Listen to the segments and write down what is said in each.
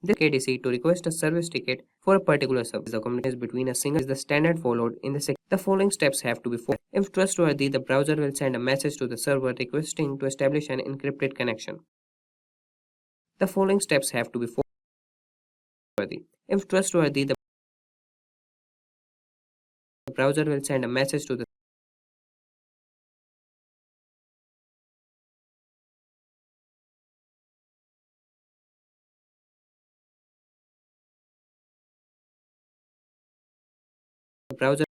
This KDC to request a service ticket for a particular service. The communication between a single is the standard followed in the second. The following steps have to be followed. If trustworthy, the browser will send a message to the server requesting to establish an encrypted connection. The following steps have to be followed. If trustworthy, the browser will send a message to the browser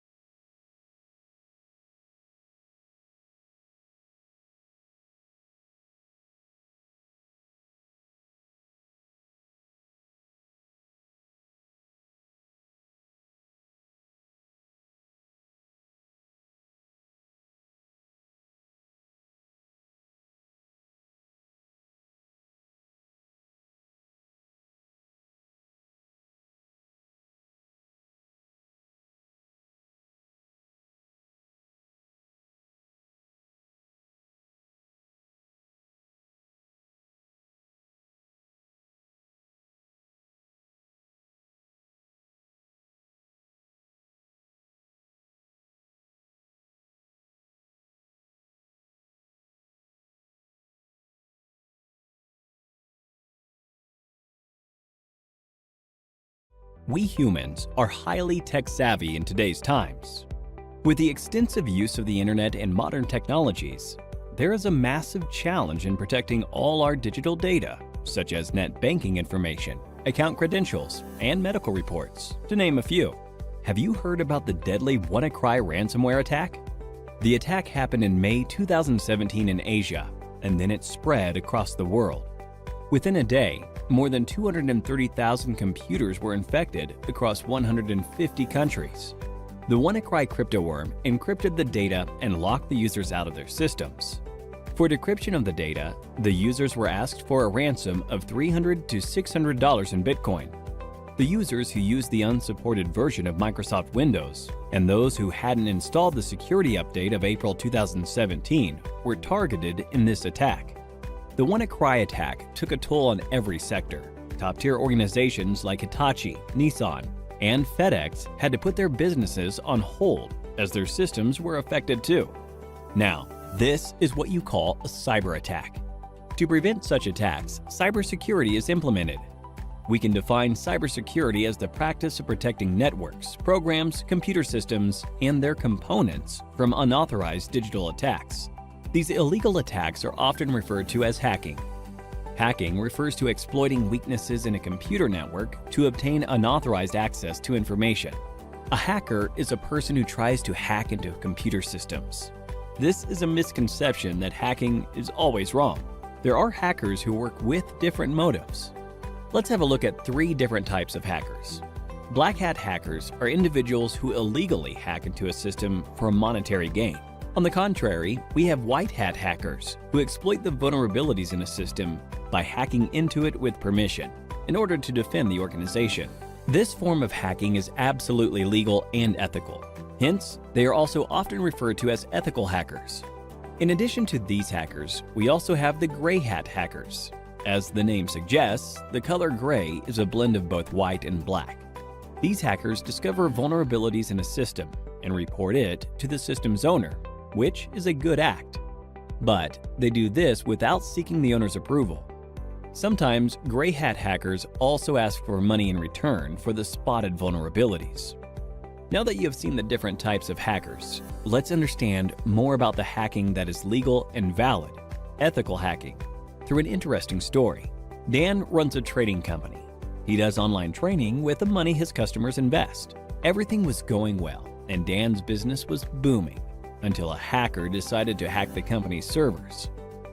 We humans are highly tech-savvy in today's times. With the extensive use of the internet and modern technologies, there is a massive challenge in protecting all our digital data, such as net banking information, account credentials, and medical reports, to name a few. Have you heard about the deadly WannaCry ransomware attack? The attack happened in May 2017 in Asia, and then it spread across the world. Within a day, more than 230,000 computers were infected across 150 countries. The WannaCry cryptoworm encrypted the data and locked the users out of their systems. For decryption of the data, the users were asked for a ransom of $300 to $600 in Bitcoin. The users who used the unsupported version of Microsoft Windows and those who hadn't installed the security update of April 2017 were targeted in this attack. The WannaCry attack took a toll on every sector. Top-tier organizations like Hitachi, Nissan, and FedEx had to put their businesses on hold as their systems were affected too. Now, this is what you call a cyber attack. To prevent such attacks, cybersecurity is implemented. We can define cybersecurity as the practice of protecting networks, programs, computer systems, and their components from unauthorized digital attacks. These illegal attacks are often referred to as hacking. Hacking refers to exploiting weaknesses in a computer network to obtain unauthorized access to information. A hacker is a person who tries to hack into computer systems. This is a misconception that hacking is always wrong. There are hackers who work with different motives. Let's have a look at 3 different types of hackers. Black hat hackers are individuals who illegally hack into a system for monetary gain. On the contrary, we have white hat hackers who exploit the vulnerabilities in a system by hacking into it with permission in order to defend the organization. This form of hacking is absolutely legal and ethical. Hence, they are also often referred to as ethical hackers. In addition to these hackers, we also have the gray hat hackers. As the name suggests, the color gray is a blend of both white and black. These hackers discover vulnerabilities in a system and report it to the system's owner, which is a good act. But they do this without seeking the owner's approval. Sometimes gray hat hackers also ask for money in return for the spotted vulnerabilities. Now that you have seen the different types of hackers, let's understand more about the hacking that is legal and valid, ethical hacking, through an interesting story. Dan runs a trading company. He does online training with the money his customers invest. Everything was going well, and Dan's business was booming, until a hacker decided to hack the company's servers.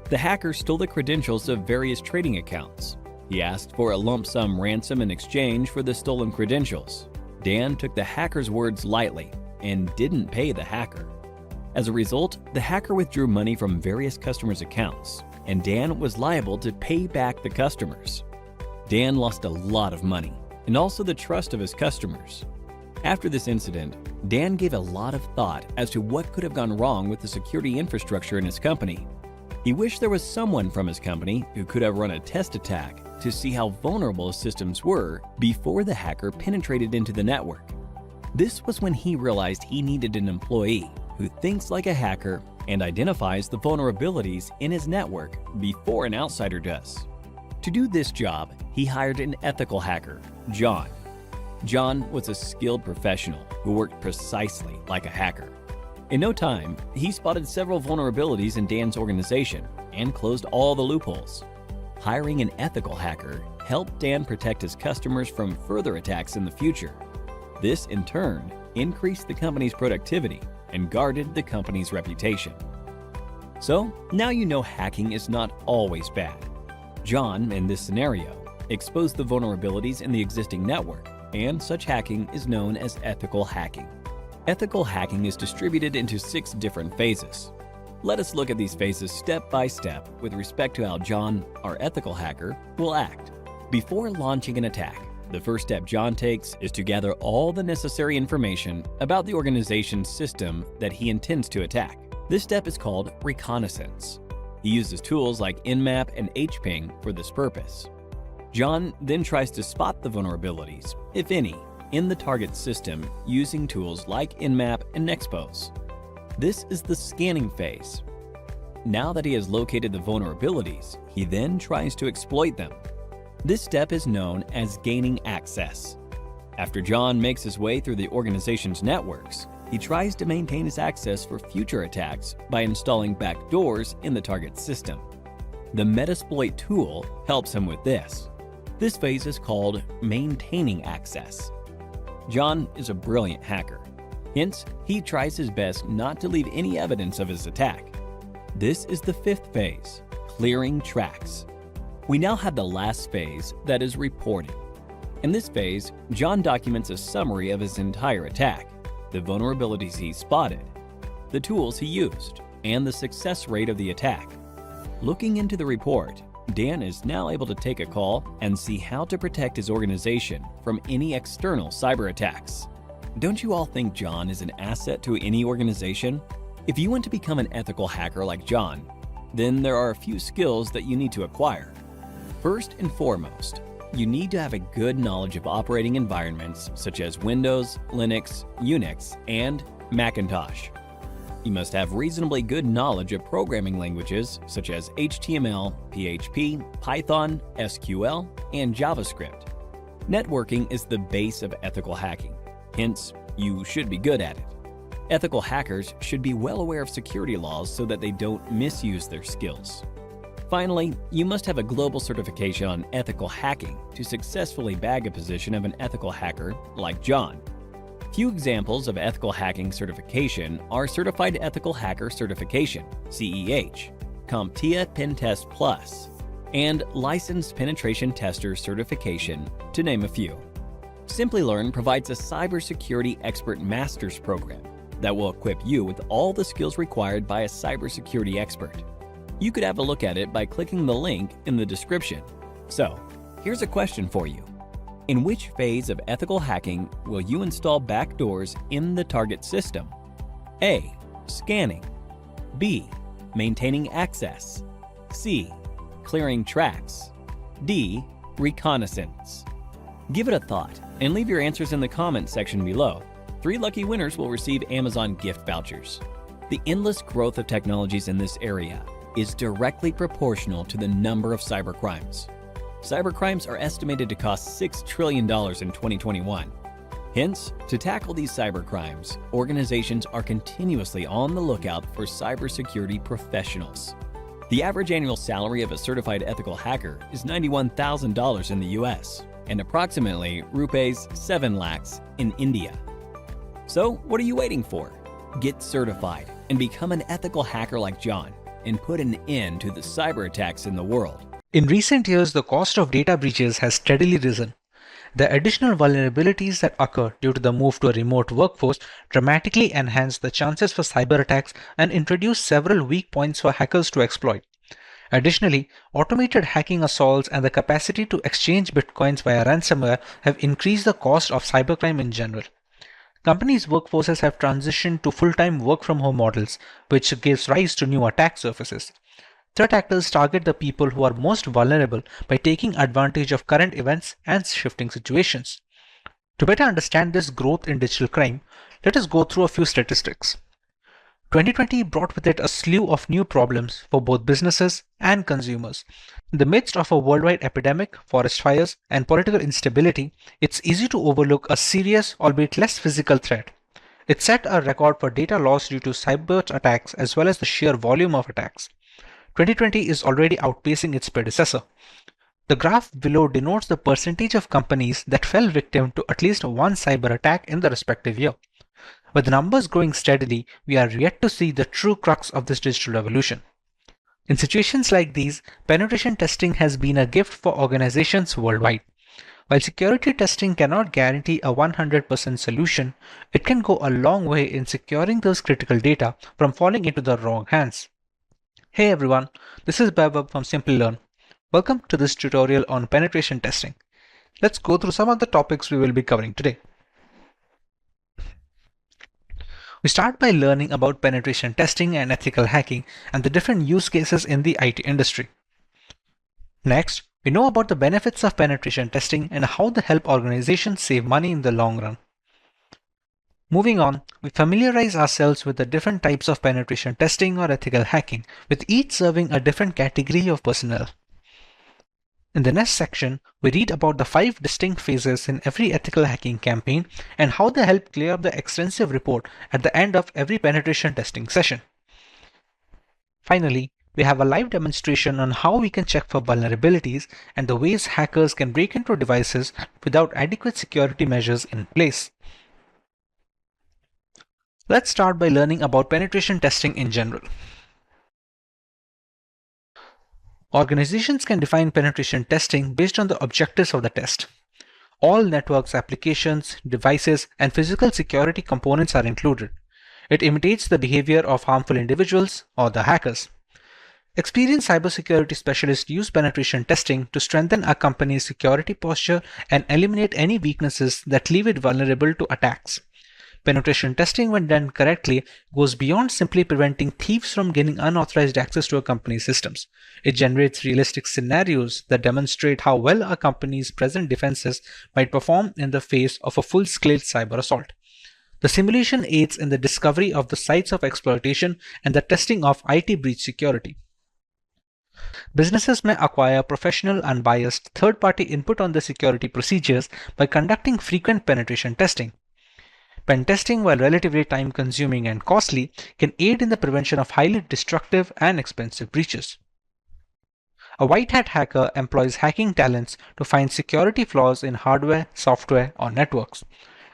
The hacker stole the credentials of various trading accounts. He asked for a lump sum ransom in exchange for the stolen credentials. Dan took the hacker's words lightly and didn't pay the hacker. As a result, the hacker withdrew money from various customers' accounts, and Dan was liable to pay back the customers. Dan lost a lot of money, and also the trust of his customers. After this incident, Dan gave a lot of thought as to what could have gone wrong with the security infrastructure in his company. He wished there was someone from his company who could have run a test attack to see how vulnerable his systems were before the hacker penetrated into the network. This was when he realized he needed an employee who thinks like a hacker and identifies the vulnerabilities in his network before an outsider does. To do this job, he hired an ethical hacker, John. John was a skilled professional who worked precisely like a hacker. In no time, he spotted several vulnerabilities in Dan's organization and closed all the loopholes. Hiring an ethical hacker helped Dan protect his customers from further attacks in the future. This, in turn, increased the company's productivity and guarded the company's reputation. So, now you know hacking is not always bad. John, in this scenario, exposed the vulnerabilities in the existing network, and such hacking is known as ethical hacking. Ethical hacking is distributed into 6 different phases. Let us look at these phases step by step with respect to how John, our ethical hacker, will act. Before launching an attack, the first step John takes is to gather all the necessary information about the organization's system that he intends to attack. This step is called reconnaissance. He uses tools like Nmap and HPing for this purpose. John then tries to spot the vulnerabilities, if any, in the target system using tools like Nmap and Nexpose. This is the scanning phase. Now that he has located the vulnerabilities, he then tries to exploit them. This step is known as gaining access. After John makes his way through the organization's networks, he tries to maintain his access for future attacks by installing backdoors in the target system. The Metasploit tool helps him with this. This phase is called maintaining access. John is a brilliant hacker. Hence, he tries his best not to leave any evidence of his attack. This is the 5th phase, clearing tracks. We now have the last phase, that is reporting. In this phase, John documents a summary of his entire attack, the vulnerabilities he spotted, the tools he used, and the success rate of the attack. Looking into the report, Dan is now able to take a call and see how to protect his organization from any external cyber attacks. Don't you all think John is an asset to any organization? If you want to become an ethical hacker like John, then there are a few skills that you need to acquire. First and foremost, you need to have a good knowledge of operating environments such as Windows, Linux, Unix, and Macintosh. You must have reasonably good knowledge of programming languages such as HTML, PHP, Python, SQL, and JavaScript. Networking is the base of ethical hacking, hence, you should be good at it. Ethical hackers should be well aware of security laws so that they don't misuse their skills. Finally, you must have a global certification on ethical hacking to successfully bag a position of an ethical hacker like John. Few examples of ethical hacking certification are Certified Ethical Hacker Certification, CEH, CompTIA Pentest Plus, and Licensed Penetration Tester Certification, to name a few. Simplilearn provides a cybersecurity expert master's program that will equip you with all the skills required by a cybersecurity expert. You could have a look at it by clicking the link in the description. So, here's a question for you. In which phase of ethical hacking will you install backdoors in the target system? A. Scanning. B. Maintaining access. C. Clearing tracks. D. Reconnaissance. Give it a thought and leave your answers in the comments section below. 3 lucky winners will receive Amazon gift vouchers. The endless growth of technologies in this area is directly proportional to the number of cybercrimes. Cybercrimes are estimated to cost $6 trillion in 2021. Hence, to tackle these cybercrimes, organizations are continuously on the lookout for cybersecurity professionals. The average annual salary of a certified ethical hacker is $91,000 in the US and approximately rupees 7 lakhs in India. So, what are you waiting for? Get certified and become an ethical hacker like John and put an end to the cyber attacks in the world. In recent years, the cost of data breaches has steadily risen. The additional vulnerabilities that occur due to the move to a remote workforce dramatically enhance the chances for cyber attacks and introduce several weak points for hackers to exploit. Additionally, automated hacking assaults and the capacity to exchange bitcoins via ransomware have increased the cost of cybercrime in general. Companies' workforces have transitioned to full-time work-from-home models, which gives rise to new attack surfaces. Threat actors target the people who are most vulnerable by taking advantage of current events and shifting situations. To better understand this growth in digital crime, let us go through a few statistics. 2020 brought with it a slew of new problems for both businesses and consumers. In the midst of a worldwide epidemic, forest fires, and political instability, it's easy to overlook a serious, albeit less physical threat. It set a record for data loss due to cyber attacks as well as the sheer volume of attacks. 2020 is already outpacing its predecessor. The graph below denotes the percentage of companies that fell victim to at least one cyber attack in the respective year. With the numbers growing steadily, we are yet to see the true crux of this digital revolution. In situations like these, penetration testing has been a gift for organizations worldwide. While security testing cannot guarantee a 100% solution, it can go a long way in securing those critical data from falling into the wrong hands. Hey everyone, this is Vaibhav from Simplilearn. Welcome to this tutorial on penetration testing. Let's go through some of the topics we will be covering today. We start by learning about penetration testing and ethical hacking and the different use cases in the IT industry. Next, we know about the benefits of penetration testing and how they help organizations save money in the long run. Moving on, we familiarize ourselves with the different types of penetration testing or ethical hacking, with each serving a different category of personnel. In the next section, we read about the 5 distinct phases in every ethical hacking campaign and how they help clear up the extensive report at the end of every penetration testing session. Finally, we have a live demonstration on how we can check for vulnerabilities and the ways hackers can break into devices without adequate security measures in place. Let's start by learning about penetration testing in general. Organizations can define penetration testing based on the objectives of the test. All networks, applications, devices, and physical security components are included. It imitates the behavior of harmful individuals or the hackers. Experienced cybersecurity specialists use penetration testing to strengthen a company's security posture and eliminate any weaknesses that leave it vulnerable to attacks. Penetration testing, when done correctly, goes beyond simply preventing thieves from gaining unauthorized access to a company's systems. It generates realistic scenarios that demonstrate how well a company's present defenses might perform in the face of a full-scale cyber assault. The simulation aids in the discovery of the sites of exploitation and the testing of IT breach security. Businesses may acquire professional, unbiased, third-party input on the security procedures by conducting frequent penetration testing. Pen testing, while relatively time-consuming and costly, can aid in the prevention of highly destructive and expensive breaches. A white hat hacker employs hacking talents to find security flaws in hardware, software, or networks.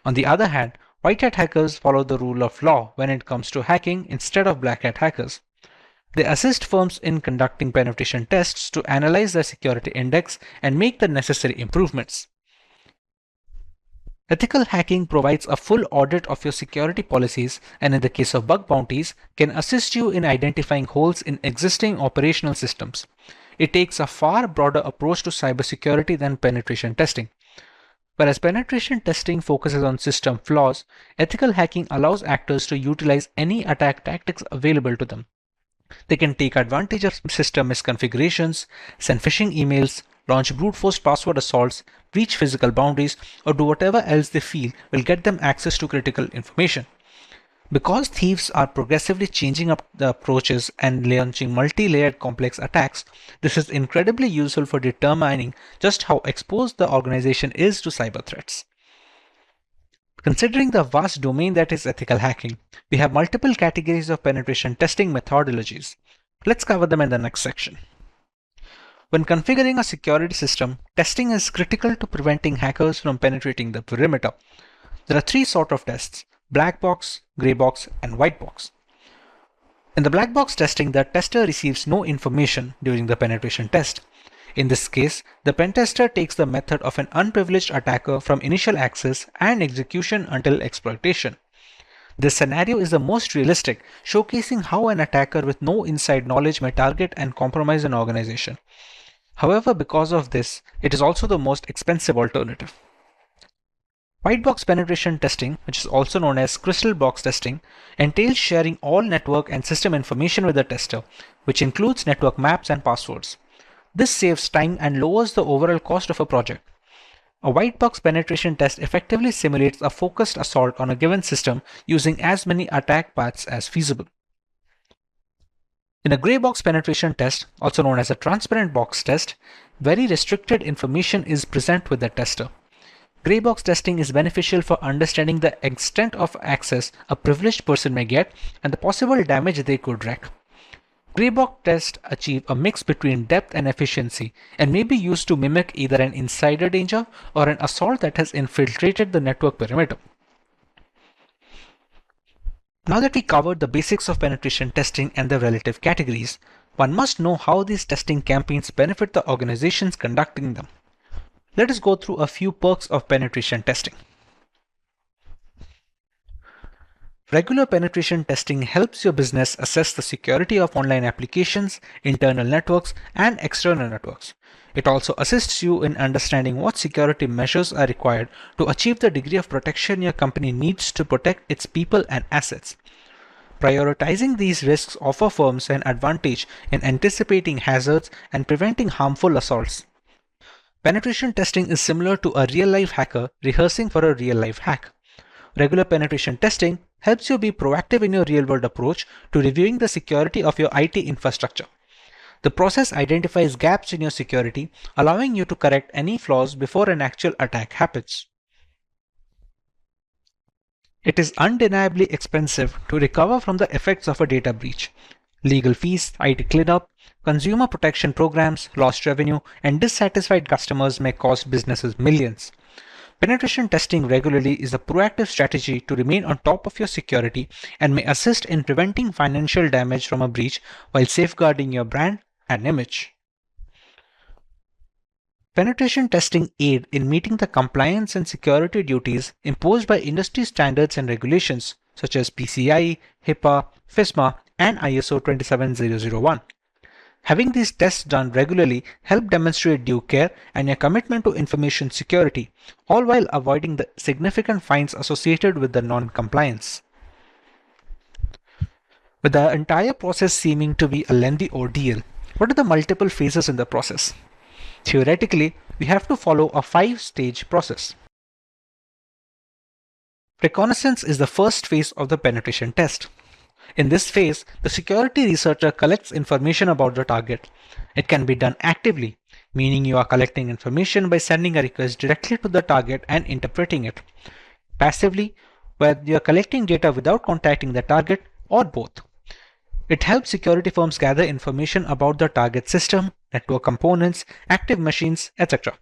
On the other hand, white hat hackers follow the rule of law when it comes to hacking instead of black hat hackers. They assist firms in conducting penetration tests to analyze their security index and make the necessary improvements. Ethical hacking provides a full audit of your security policies and, in the case of bug bounties, can assist you in identifying holes in existing operational systems. It takes a far broader approach to cybersecurity than penetration testing. Whereas penetration testing focuses on system flaws, ethical hacking allows actors to utilize any attack tactics available to them. They can take advantage of system misconfigurations, send phishing emails, launch brute force password assaults, breach physical boundaries, or do whatever else they feel will get them access to critical information. Because thieves are progressively changing up the approaches and launching multi-layered complex attacks, this is incredibly useful for determining just how exposed the organization is to cyber threats. Considering the vast domain that is ethical hacking, we have multiple categories of penetration testing methodologies. Let's cover them in the next section. When configuring a security system, testing is critical to preventing hackers from penetrating the perimeter. There are 3 sorts of tests: black box, gray box, and white box. In the black box testing, the tester receives no information during the penetration test. In this case, the pen tester takes the method of an unprivileged attacker from initial access and execution until exploitation. This scenario is the most realistic, showcasing how an attacker with no inside knowledge may target and compromise an organization. However, because of this, it is also the most expensive alternative. White box penetration testing, which is also known as crystal box testing, entails sharing all network and system information with the tester, which includes network maps and passwords. This saves time and lowers the overall cost of a project. A white box penetration test effectively simulates a focused assault on a given system using as many attack paths as feasible. In a gray box penetration test, also known as a transparent box test, very restricted information is present with the tester. Gray box testing is beneficial for understanding the extent of access a privileged person may get and the possible damage they could wreak. Gray box tests achieve a mix between depth and efficiency and may be used to mimic either an insider danger or an assault that has infiltrated the network perimeter. Now that we covered the basics of penetration testing and the relative categories, one must know how these testing campaigns benefit the organizations conducting them. Let us go through a few perks of penetration testing. Regular penetration testing helps your business assess the security of online applications, internal networks, and external networks. It also assists you in understanding what security measures are required to achieve the degree of protection your company needs to protect its people and assets. Prioritizing these risks offer firms an advantage in anticipating hazards and preventing harmful assaults. Penetration testing is similar to a real-life hacker rehearsing for a real-life hack. Regular penetration testing helps you be proactive in your real-world approach to reviewing the security of your IT infrastructure. The process identifies gaps in your security, allowing you to correct any flaws before an actual attack happens. It is undeniably expensive to recover from the effects of a data breach. Legal fees, IT cleanup, consumer protection programs, lost revenue, and dissatisfied customers may cost businesses millions. Penetration testing regularly is a proactive strategy to remain on top of your security and may assist in preventing financial damage from a breach while safeguarding your brand and image. Penetration testing aid in meeting the compliance and security duties imposed by industry standards and regulations such as PCI, HIPAA, FISMA, and ISO 27001. Having these tests done regularly help demonstrate due care and your commitment to information security, all while avoiding the significant fines associated with the non-compliance. With the entire process seeming to be a lengthy ordeal, what are the multiple phases in the process? Theoretically, we have to follow a 5-stage process. Reconnaissance is the first phase of the penetration test. In this phase, the security researcher collects information about the target. It can be done actively, meaning you are collecting information by sending a request directly to the target and interpreting it. Passively, where you are collecting data without contacting the target, or both. It helps security firms gather information about the target system, network components, active machines, etc.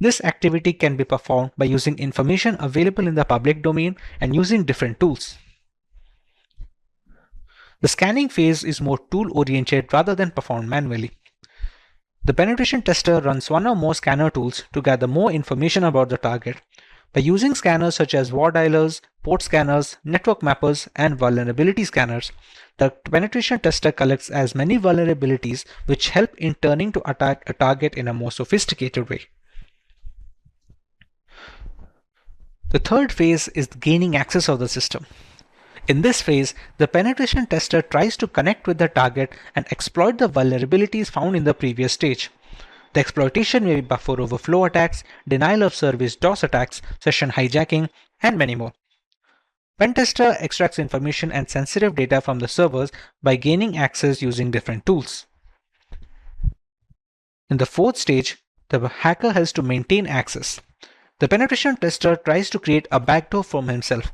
This activity can be performed by using information available in the public domain and using different tools. The scanning phase is more tool-oriented rather than performed manually. The penetration tester runs one or more scanner tools to gather more information about the target. By using scanners such as war dialers, port scanners, network mappers, and vulnerability scanners, the penetration tester collects as many vulnerabilities which help in turning to attack a target in a more sophisticated way. The third phase is gaining access of the system. In this phase, the penetration tester tries to connect with the target and exploit the vulnerabilities found in the previous stage. The exploitation may be buffer overflow attacks, denial of service DOS attacks, session hijacking, and many more. Pen tester extracts information and sensitive data from the servers by gaining access using different tools. In the fourth stage, the hacker has to maintain access. The penetration tester tries to create a backdoor for himself.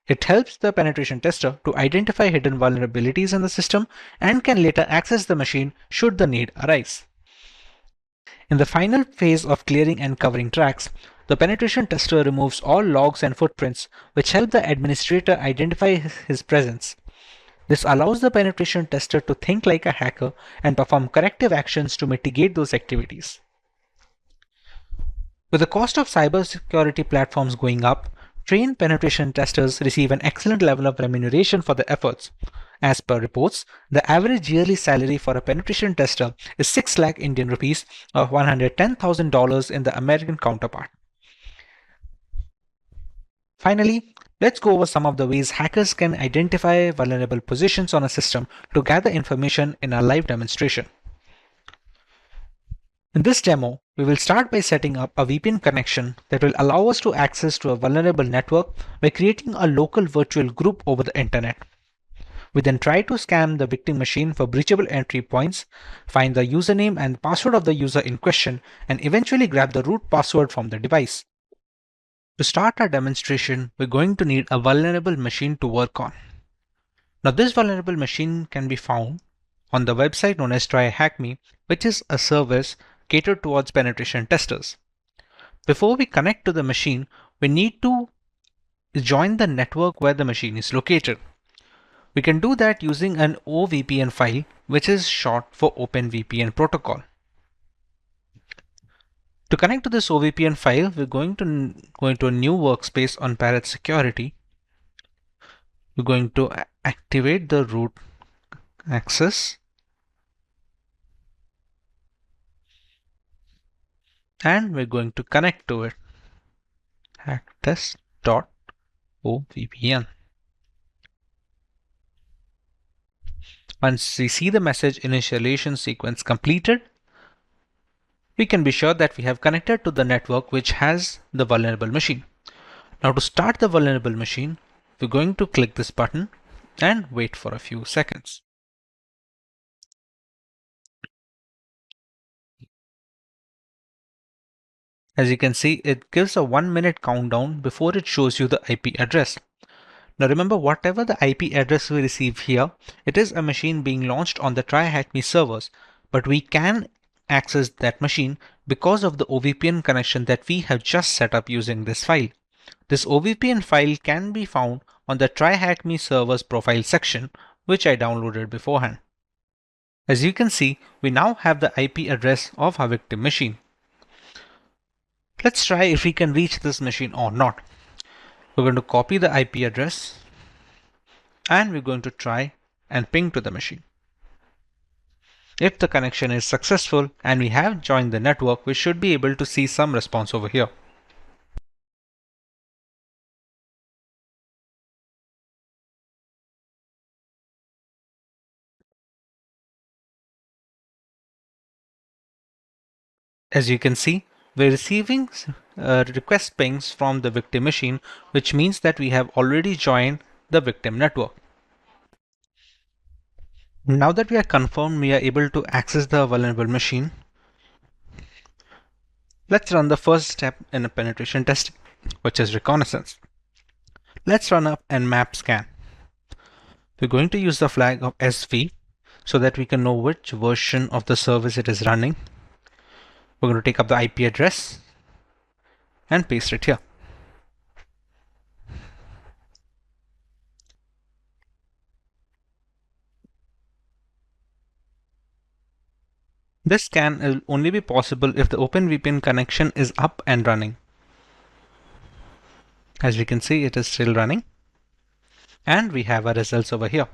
It helps the penetration tester to identify hidden vulnerabilities in the system and can later access the machine should the need arise. In the final phase of clearing and covering tracks, the penetration tester removes all logs and footprints which help the administrator identify his presence. This allows the penetration tester to think like a hacker and perform corrective actions to mitigate those activities. With the cost of cybersecurity platforms going up, trained penetration testers receive an excellent level of remuneration for their efforts. As per reports, the average yearly salary for a penetration tester is 6 lakh Indian rupees or $110,000 in the American counterpart. Finally, let's go over some of the ways hackers can identify vulnerable positions on a system to gather information in a live demonstration. In this demo, we will start by setting up a VPN connection that will allow us to access to a vulnerable network by creating a local virtual group over the internet. We then try to scan the victim machine for breachable entry points, find the username and password of the user in question, and eventually grab the root password from the device. To start our demonstration, we're going to need a vulnerable machine to work on. Now, this vulnerable machine can be found on the website known as TryHackMe, which is a service catered towards penetration testers. Before we connect to the machine, we need to join the network where the machine is located. We can do that using an OVPN file, which is short for OpenVPN protocol. To connect to this OVPN file, we're going to go into a new workspace on Parrot Security. We're going to activate the root access and we're going to connect to it. hacktest.ovpn. Once we see the message initialization sequence completed, we can be sure that we have connected to the network which has the vulnerable machine. Now to start the vulnerable machine, we're going to click this button and wait for a few seconds. As you can see, it gives a 1-minute countdown before it shows you the IP address. Now remember, whatever the IP address we receive here, it is a machine being launched on the TryHackMe servers, but we can access that machine because of the OVPN connection that we have just set up using this file. This OVPN file can be found on the TryHackMe servers profile section, which I downloaded beforehand. As you can see, we now have the IP address of our victim machine. Let's try if we can reach this machine or not. We're going to copy the IP address and we're going to try and ping to the machine. If the connection is successful and we have joined the network, we should be able to see some response over here. As you can see, we're receiving request pings from the victim machine, which means that we have already joined the victim network. Now that we are confirmed we are able to access the vulnerable machine, let's run the first step in a penetration testing, which is reconnaissance. Let's run up and map scan. We're going to use the flag of SV so that we can know which version of the service it is running. We're going to take up the IP address and paste it here. This scan will only be possible if the OpenVPN connection is up and running. As we can see, it is still running. And we have our results over here.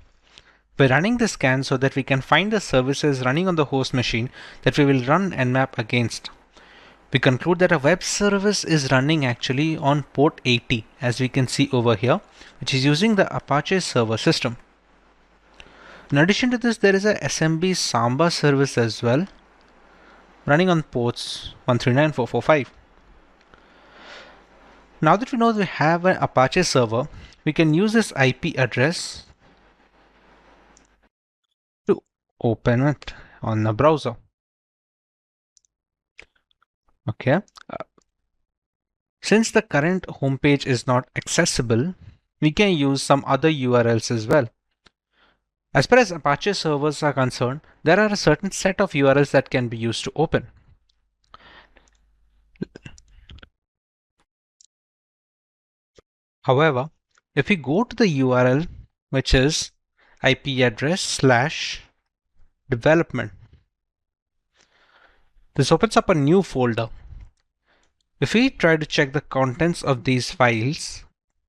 We're running this scan so that we can find the services running on the host machine that we will run and map against. We conclude that a web service is running actually on port 80, as we can see over here, which is using the Apache server system. In addition to this, there is a SMB Samba service as well, running on ports 139.445. Now that we know we have an Apache server, we can use this IP address to open it on the browser. Okay. Since the current homepage is not accessible, we can use some other URLs as well. As far as Apache servers are concerned, there are a certain set of URLs that can be used to open. However, if we go to the URL, which is IP address / development, this opens up a new folder. If we try to check the contents of these files,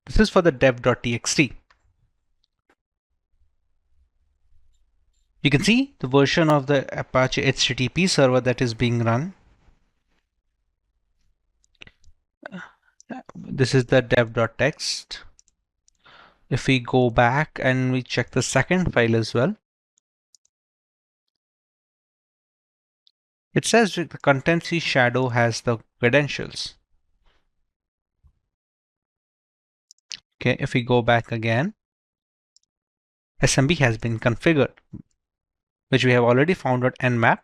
this is for the dev.txt. You can see the version of the Apache HTTP server that is being run. This is the dev.txt. If we go back and we check the second file as well, it says the contency shadow has the credentials. Okay, if we go back again, SMB has been configured, which we have already found at nmap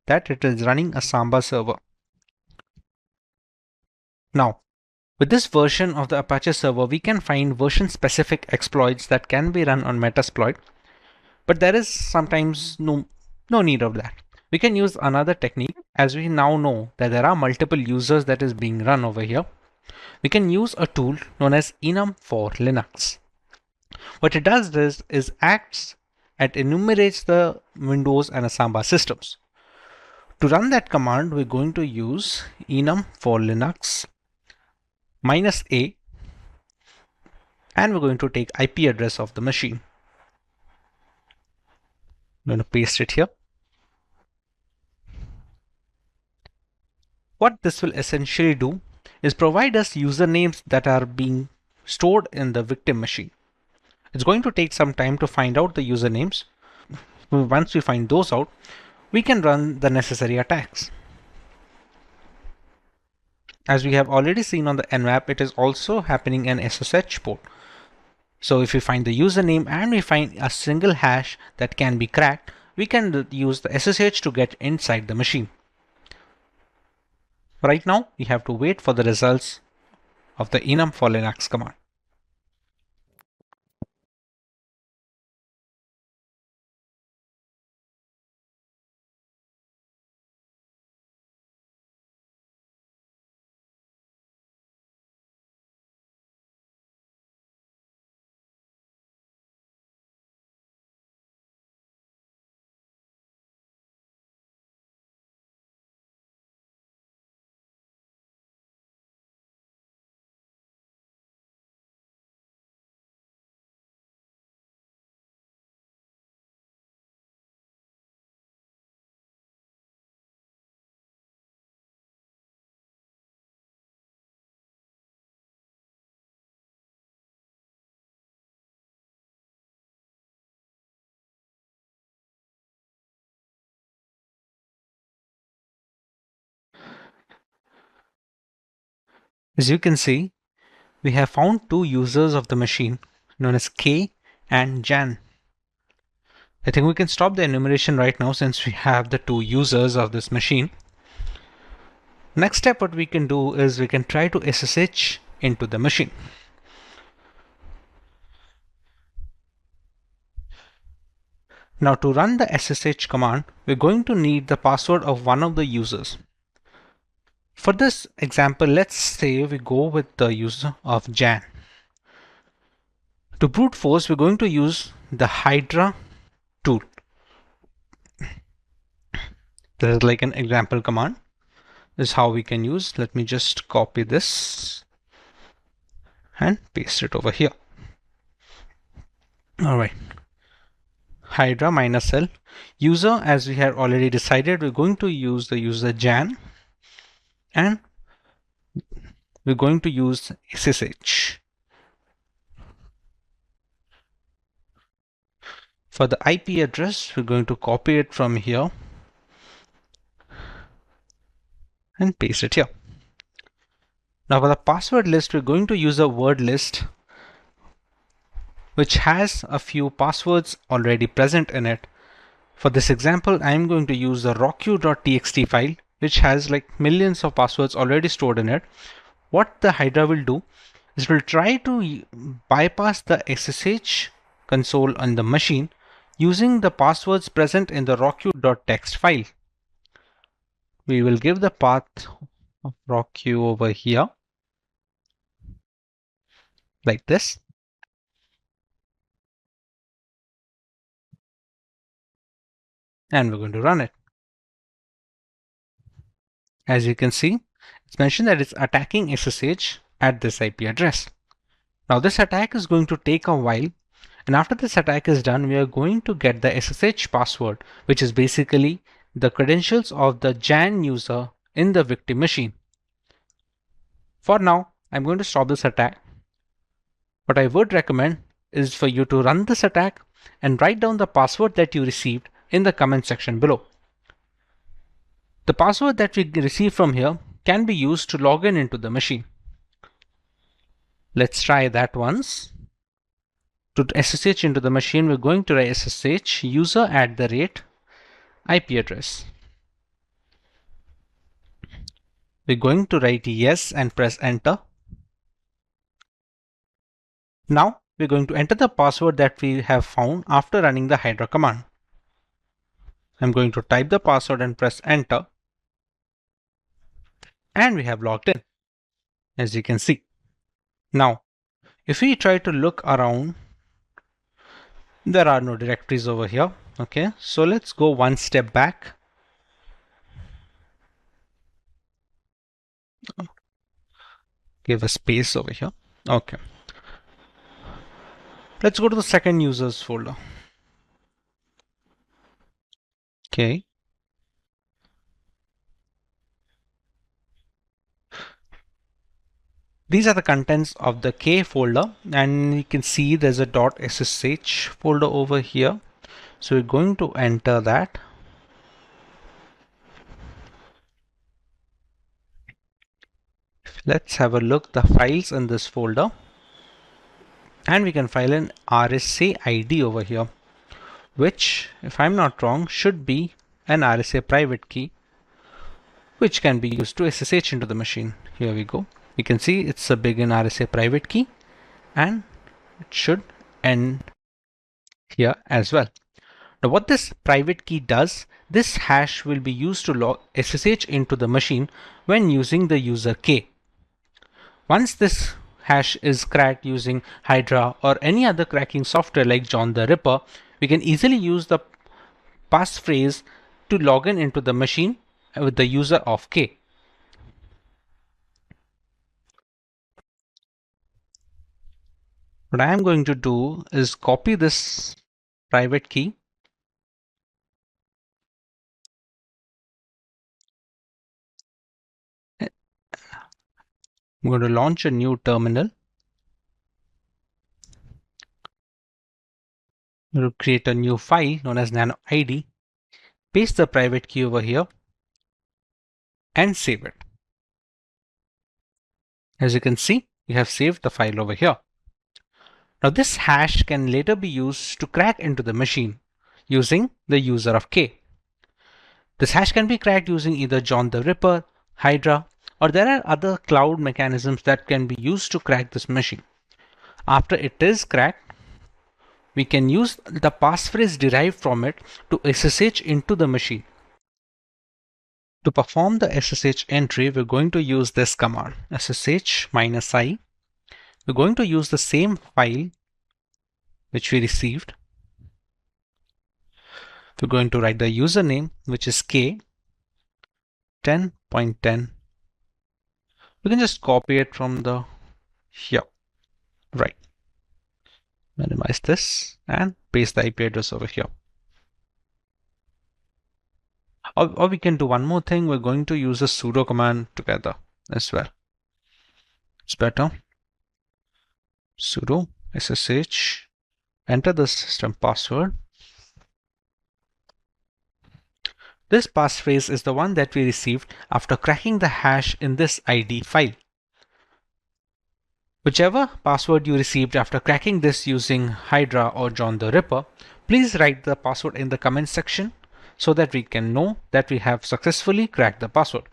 that it is running a Samba server. Now, with this version of the Apache server, we can find version-specific exploits that can be run on Metasploit, but there is sometimes no need of that. We can use another technique, as we now know that there are multiple users that is being run over here. We can use a tool known as enum for Linux. What it does is acts and enumerates the Windows and Samba systems. To run that command, we're going to use enum for Linux -a, and we're going to take IP address of the machine. I'm going to paste it here. What this will essentially do is provide us usernames that are being stored in the victim machine. It's going to take some time to find out the usernames. Once we find those out, we can run the necessary attacks. As we have already seen on the nmap, it is also happening in SSH port. So if we find the username and we find a single hash that can be cracked, we can use the SSH to get inside the machine. Right now, we have to wait for the results of the enum for Linux command. As you can see, we have found two users of the machine known as K and Jan. I think we can stop the enumeration right now since we have the two users of this machine. Next step, what we can do is we can try to SSH into the machine. Now to run the SSH command, we're going to need the password of one of the users. For this example, let's say we go with the user of Jan. To brute force, we're going to use the Hydra tool. This is like an example command. This is how we can use. Let me just copy this and paste it over here. All right. Hydra -l user, as we had already decided, we're going to use the user Jan, and we're going to use SSH. For the IP address, we're going to copy it from here and paste it here. Now for the password list, we're going to use a word list which has a few passwords already present in it. For this example, I'm going to use the rocku.txt file, which has like millions of passwords already stored in it. What the Hydra will do is it will try to bypass the SSH console on the machine using the passwords present in the rocku.txt file. We will give the path of rocku over here, like this. And we're going to run it. As you can see, it's mentioned that it's attacking SSH at this IP address. Now this attack is going to take a while, and after this attack is done, we are going to get the SSH password, which is basically the credentials of the Jan user in the victim machine. For now, I'm going to stop this attack. What I would recommend is for you to run this attack and write down the password that you received in the comment section below. The password that we receive from here can be used to log in into the machine. Let's try that once. To SSH into the machine, we're going to write SSH user @ IP address. We're going to write yes and press enter. Now we're going to enter the password that we have found after running the Hydra command. I'm going to type the password and press enter. And we have logged in, as you can see. Now, if we try to look around, there are no directories over here. Okay, so let's go one step back. Give a space over here. Okay. Let's go to the second users folder. Okay. These are the contents of the K folder, and you can see there's a .ssh folder over here. So we're going to enter that. Let's have a look the files in this folder, and we can file an RSA ID over here, which, if I'm not wrong, should be an RSA private key, which can be used to SSH into the machine. Here we go. You can see it's a begin RSA private key, and it should end here as well. Now what this private key does, this hash will be used to log SSH into the machine when using the user K. Once this hash is cracked using Hydra or any other cracking software like John the Ripper, we can easily use the passphrase to log in into the machine with the user of K. What I am going to do is copy this private key . I'm going to launch a new terminal. I'm going to create a new file known as nano-id, paste the private key over here, and save it. As you can see, we have saved the file over here. Now this hash can later be used to crack into the machine using the user of K. This hash can be cracked using either John the Ripper, Hydra, or there are other cloud mechanisms that can be used to crack this machine. After it is cracked, we can use the passphrase derived from it to SSH into the machine. To perform the SSH entry, we're going to use this command, ssh-i. We're going to use the same file which we received. We're going to write the username, which is k 10.10. We can just copy it from the here. Right. Minimize this and paste the IP address over here. Or we can do one more thing. We're going to use a sudo command together as well. It's better. Sudo ssh, enter the system password. This passphrase is the one that we received after cracking the hash in this ID file. Whichever password you received after cracking this using Hydra or John the Ripper, please write the password in the comment section so that we can know that we have successfully cracked the password.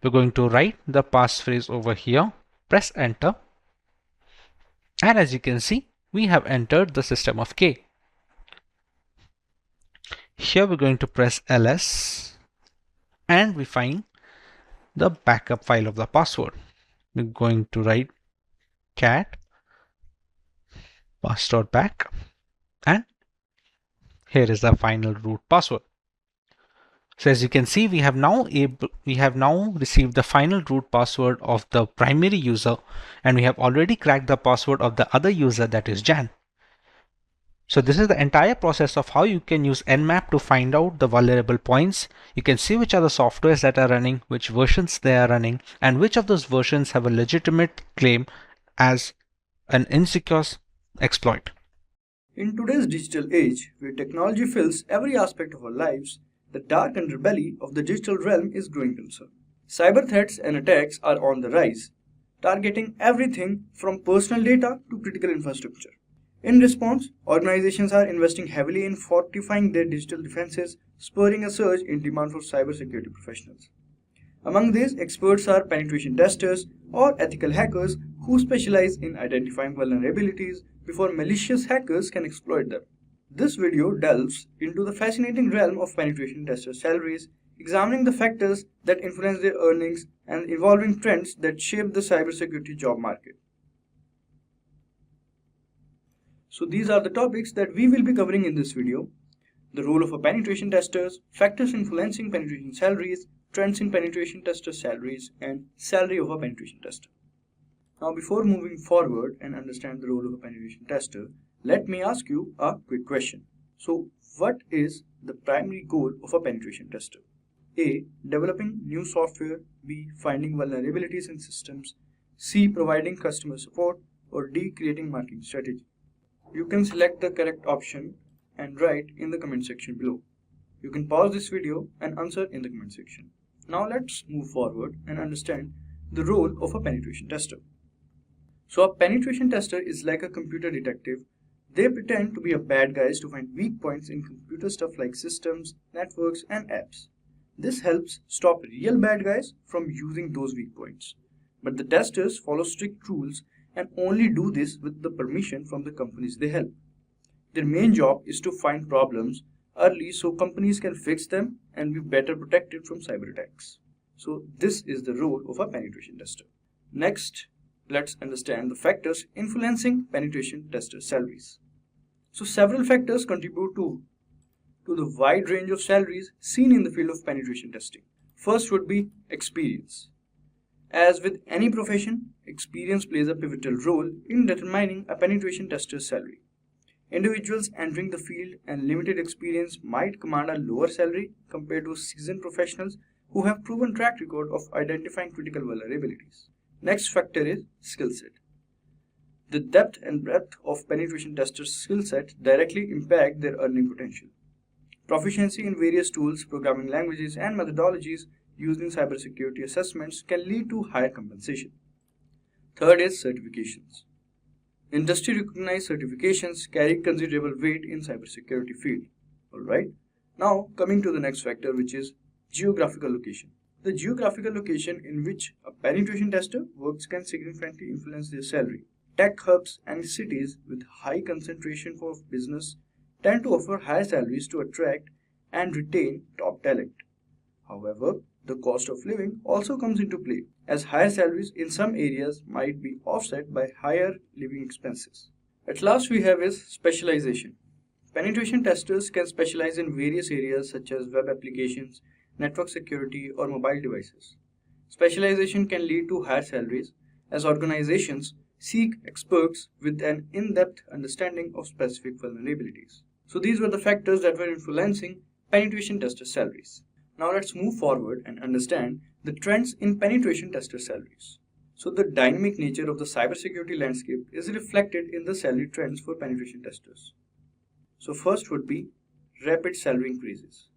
We're going to write the passphrase over here, press enter, and as you can see, we have entered the system of K. Here we're going to press ls, and we find the backup file of the password. We're going to write cat pass.back, and here is the final root password. So as you can see, we have now received the final root password of the primary user, and we have already cracked the password of the other user, that is Jan. So this is the entire process of how you can use Nmap to find out the vulnerable points. You can see which are the softwares that are running, which versions they are running, and which of those versions have a legitimate claim as an insecure exploit. In today's digital age, where technology fills every aspect of our lives, the dark underbelly of the digital realm is growing concern. Cyber threats and attacks are on the rise, targeting everything from personal data to critical infrastructure. In response, organizations are investing heavily in fortifying their digital defenses, spurring a surge in demand for cybersecurity professionals. Among these, experts are penetration testers or ethical hackers who specialize in identifying vulnerabilities before malicious hackers can exploit them. This video delves into the fascinating realm of penetration tester salaries, examining the factors that influence their earnings and evolving trends that shape the cybersecurity job market. So these are the topics that we will be covering in this video: the role of a penetration testers, factors influencing penetration salaries, trends in penetration tester salaries, and salary of a penetration tester. Now, before moving forward and understand the role of a penetration tester, let me ask you a quick question. So, what is the primary goal of a penetration tester? A. Developing new software. B. Finding vulnerabilities in systems. C. Providing customer support. Or D. Creating marketing strategy. You can select the correct option and write in the comment section below. You can pause this video and answer in the comment section. Now let's move forward and understand the role of a penetration tester. So a penetration tester is like a computer detective. They pretend to be a bad guys to find weak points in computer stuff like systems, networks, and apps. This helps stop real bad guys from using those weak points. But the testers follow strict rules and only do this with the permission from the companies they help. Their main job is to find problems early so companies can fix them and be better protected from cyber attacks. So this is the role of a penetration tester. Next, let's understand the factors influencing penetration tester salaries. So several factors contribute to the wide range of salaries seen in the field of penetration testing. First would be experience. As with any profession, experience plays a pivotal role in determining a penetration tester's salary. Individuals entering the field and limited experience might command a lower salary compared to seasoned professionals who have proven track record of identifying critical vulnerabilities. Next factor is skill set. The depth and breadth of penetration testers' skill set directly impact their earning potential. Proficiency in various tools, programming languages, and methodologies used in cybersecurity assessments can lead to higher compensation. Third is certifications. Industry recognized certifications carry considerable weight in cybersecurity field. Alright, now coming to the next factor, which is geographical location. The geographical location in which a penetration tester works can significantly influence their salary. Tech hubs and cities with high concentration for business tend to offer higher salaries to attract and retain top talent. However, the cost of living also comes into play, as higher salaries in some areas might be offset by higher living expenses. At last we have is specialization. Penetration testers can specialize in various areas such as web applications, network security, or mobile devices. Specialization can lead to higher salaries as organizations seek experts with an in-depth understanding of specific vulnerabilities. So these were the factors that were influencing penetration tester salaries. Now let's move forward and understand the trends in penetration tester salaries. So the dynamic nature of the cybersecurity landscape is reflected in the salary trends for penetration testers. So first would be rapid salary increases.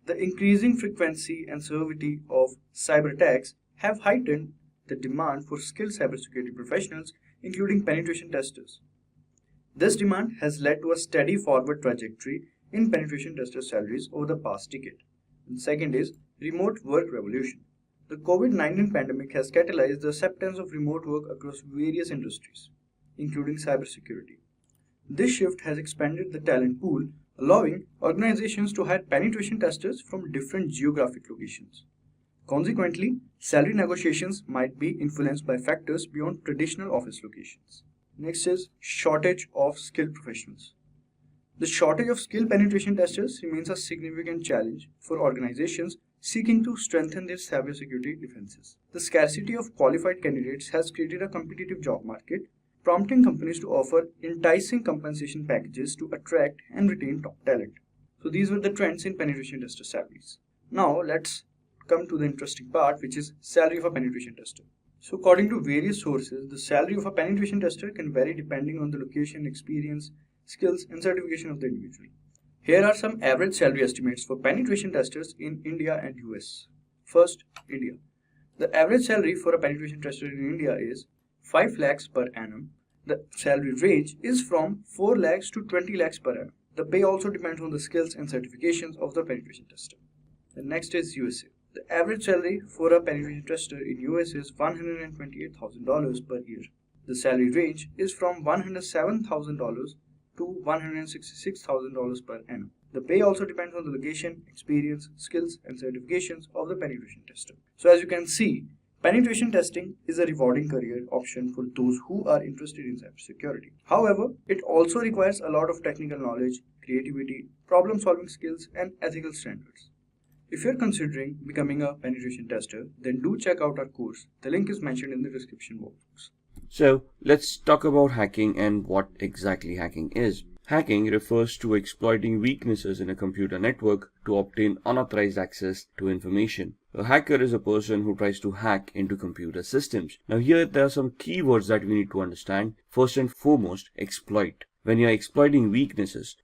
The increasing frequency and severity of cyber attacks have heightened the demand for skilled cybersecurity professionals, including penetration testers. This demand has led to a steady forward trajectory in penetration tester salaries over the past decade. And second is remote work revolution. The COVID-19 pandemic has catalyzed the acceptance of remote work across various industries, including cybersecurity. This shift has expanded the talent pool, allowing organizations to hire penetration testers from different geographic locations. Consequently, salary negotiations might be influenced by factors beyond traditional office locations. Next is shortage of skilled professionals. The shortage of skilled penetration testers remains a significant challenge for organizations seeking to strengthen their cybersecurity defenses. The scarcity of qualified candidates has created a competitive job market, prompting companies to offer enticing compensation packages to attract and retain top talent. So these were the trends in penetration tester salaries. Now let's come to the interesting part, which is salary of a penetration tester. So according to various sources, the salary of a penetration tester can vary depending on the location, experience, skills, and certification of the individual. Here are some average salary estimates for penetration testers in India and US. First, India. The average salary for a penetration tester in India is 5 lakhs per annum. The salary range is from 4 lakhs to 20 lakhs per annum. The pay also depends on the skills and certifications of the penetration tester. The next is USA. The average salary for a penetration tester in US is $128,000 per year. The salary range is from $107,000 to $166,000 per annum. The pay also depends on the location, experience, skills, and certifications of the penetration tester. So as you can see, penetration testing is a rewarding career option for those who are interested in cybersecurity. However, it also requires a lot of technical knowledge, creativity, problem-solving skills, and ethical standards. If you're considering becoming a penetration tester, then do check out our course. The link is mentioned in the description box. So let's talk about hacking and what exactly hacking is. Hacking refers to exploiting weaknesses in a computer network to obtain unauthorized access to information. A hacker is a person who tries to hack into computer systems. Now here there are some keywords that we need to understand. First and foremost, exploit. When you are exploiting weaknesses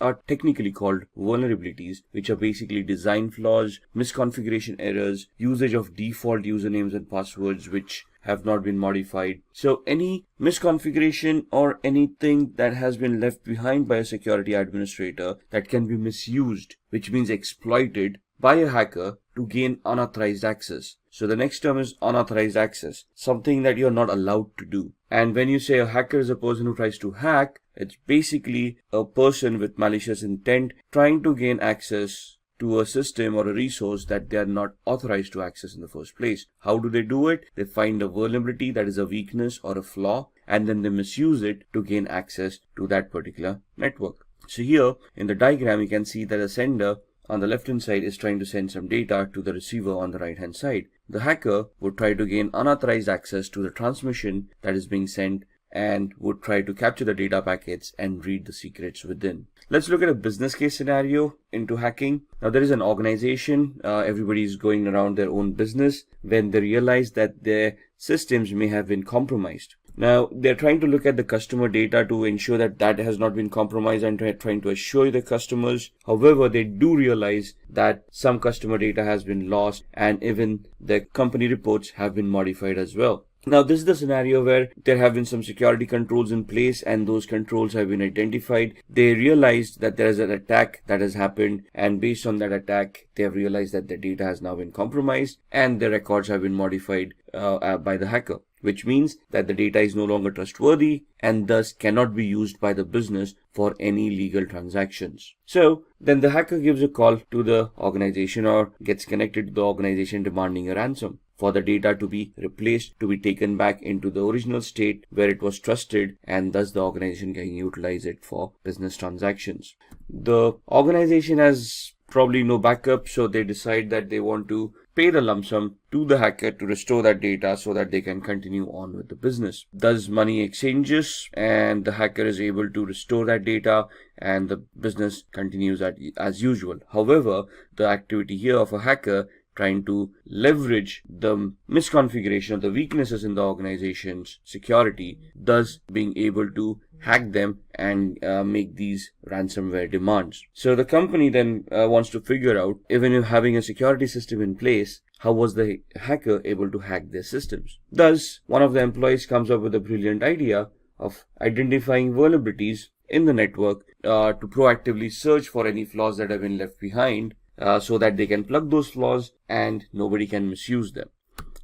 are technically called vulnerabilities, which are basically design flaws, misconfiguration errors, usage of default usernames and passwords which have not been modified. So any misconfiguration or anything that has been left behind by a security administrator that can be misused, which means exploited by a hacker to gain unauthorized access. So the next term is unauthorized access, something that you're not allowed to do. And when you say a hacker is a person who tries to hack, it's basically a person with malicious intent trying to gain access to a system or a resource that they are not authorized to access in the first place. How do they do it? They find a vulnerability that is a weakness or a flaw, and then they misuse it to gain access to that particular network. So here in the diagram, you can see that the sender on the left hand side is trying to send some data to the receiver on the right hand side. The hacker would try to gain unauthorized access to the transmission that is being sent and would try to capture the data packets and read the secrets within. Let's look at a business case scenario into hacking. Now there is an organization, everybody is going around their own business when they realize that their systems may have been compromised. Now they're trying to look at the customer data to ensure that that has not been compromised and trying to assure the customers. However, they do realize that some customer data has been lost and even the company reports have been modified as well. Now this is the scenario where there have been some security controls in place and those controls have been identified. They realized that there is an attack that has happened, and based on that attack they have realized that their data has now been compromised and their records have been modified by the hacker, which means that the data is no longer trustworthy and thus cannot be used by the business for any legal transactions. So then the hacker gives a call to the organization or gets connected to the organization demanding a ransom for the data to be replaced, to be taken back into the original state where it was trusted, and thus the organization can utilize it for business transactions. The organization has probably no backup, so they decide that they want to pay the lump sum to the hacker to restore that data so that they can continue on with the business. Thus money exchanges and the hacker is able to restore that data and the business continues as usual. However, the activity here of a hacker trying to leverage the misconfiguration of the weaknesses in the organization's security, thus being able to hack them and make these ransomware demands. So the company then wants to figure out, even if having a security system in place, how was the hacker able to hack their systems? Thus, one of the employees comes up with a brilliant idea of identifying vulnerabilities in the network to proactively search for any flaws that have been left behind, so that they can plug those flaws and nobody can misuse them.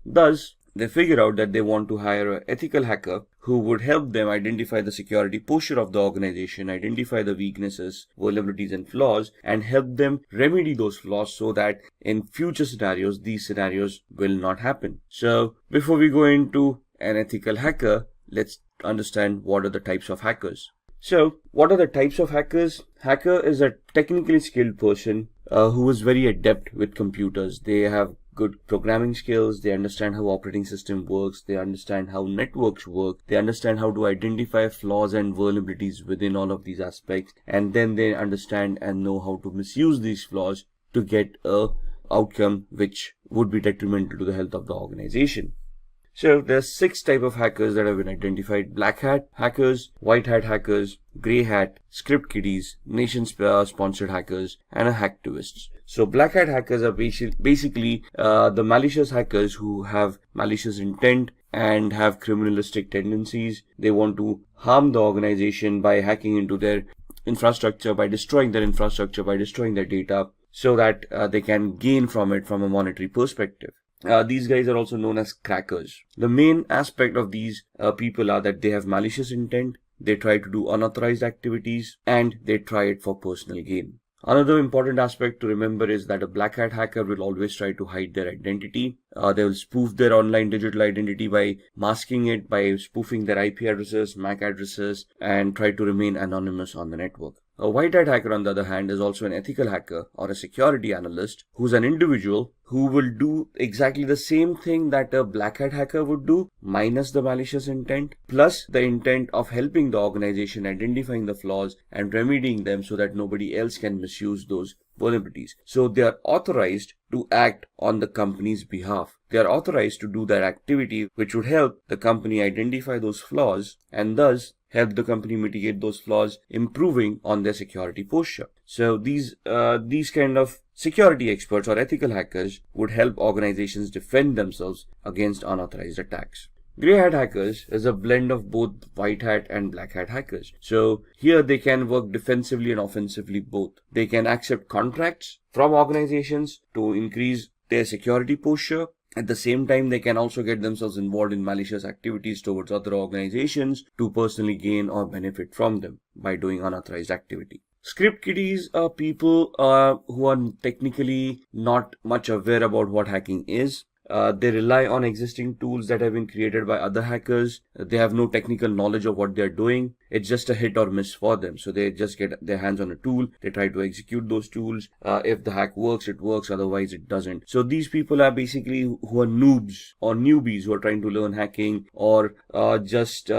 Thus, they figure out that they want to hire an ethical hacker who would help them identify the security posture of the organization, identify the weaknesses, vulnerabilities and flaws, and help them remedy those flaws so that in future scenarios, these scenarios will not happen. So before we go into an ethical hacker, let's understand what are the types of hackers. So what are the types of hackers? Hacker is a technically skilled person who is very adept with computers. They have good programming skills, they understand how operating system works, they understand how networks work, they understand how to identify flaws and vulnerabilities within all of these aspects, and then they understand and know how to misuse these flaws to get a outcome which would be detrimental to the health of the organization. So there's 6 types of hackers that have been identified: black hat hackers, white hat hackers, grey hat, script kiddies, nation sponsored hackers, and hacktivists. So black hat hackers are basically the malicious hackers who have malicious intent and have criminalistic tendencies. They want to harm the organization by hacking into their infrastructure, by destroying their infrastructure, by destroying their data, so that they can gain from it from a monetary perspective. These guys are also known as crackers. The main aspect of these people are that they have malicious intent, they try to do unauthorized activities, and they try it for personal gain. Another important aspect to remember is that a black hat hacker will always try to hide their identity. They will spoof their online digital identity by masking it, by spoofing their IP addresses, MAC addresses, and try to remain anonymous on the network. A white hat hacker, on the other hand, is also an ethical hacker or a security analyst who's an individual who will do exactly the same thing that a black hat hacker would do, minus the malicious intent, plus the intent of helping the organization identifying the flaws and remedying them so that nobody else can misuse those vulnerabilities. So they are authorized to act on the company's behalf. They are authorized to do that activity which would help the company identify those flaws and thus help the company mitigate those flaws, improving on their security posture. So these kind of security experts or ethical hackers would help organizations defend themselves against unauthorized attacks. Grey hat hackers is a blend of both white hat and black hat hackers. So here they can work defensively and offensively both. They can accept contracts from organizations to increase their security posture. At the same time, they can also get themselves involved in malicious activities towards other organizations to personally gain or benefit from them by doing unauthorized activity. Script kiddies are people who are technically not much aware about what hacking is. They rely on existing tools that have been created by other hackers. They have no technical knowledge of what they're doing. It's just a hit or miss for them. So they just get their hands on a tool. They try to execute those tools. If the hack works, it works. Otherwise, it doesn't. So these people are basically who are noobs or newbies who are trying to learn hacking, or just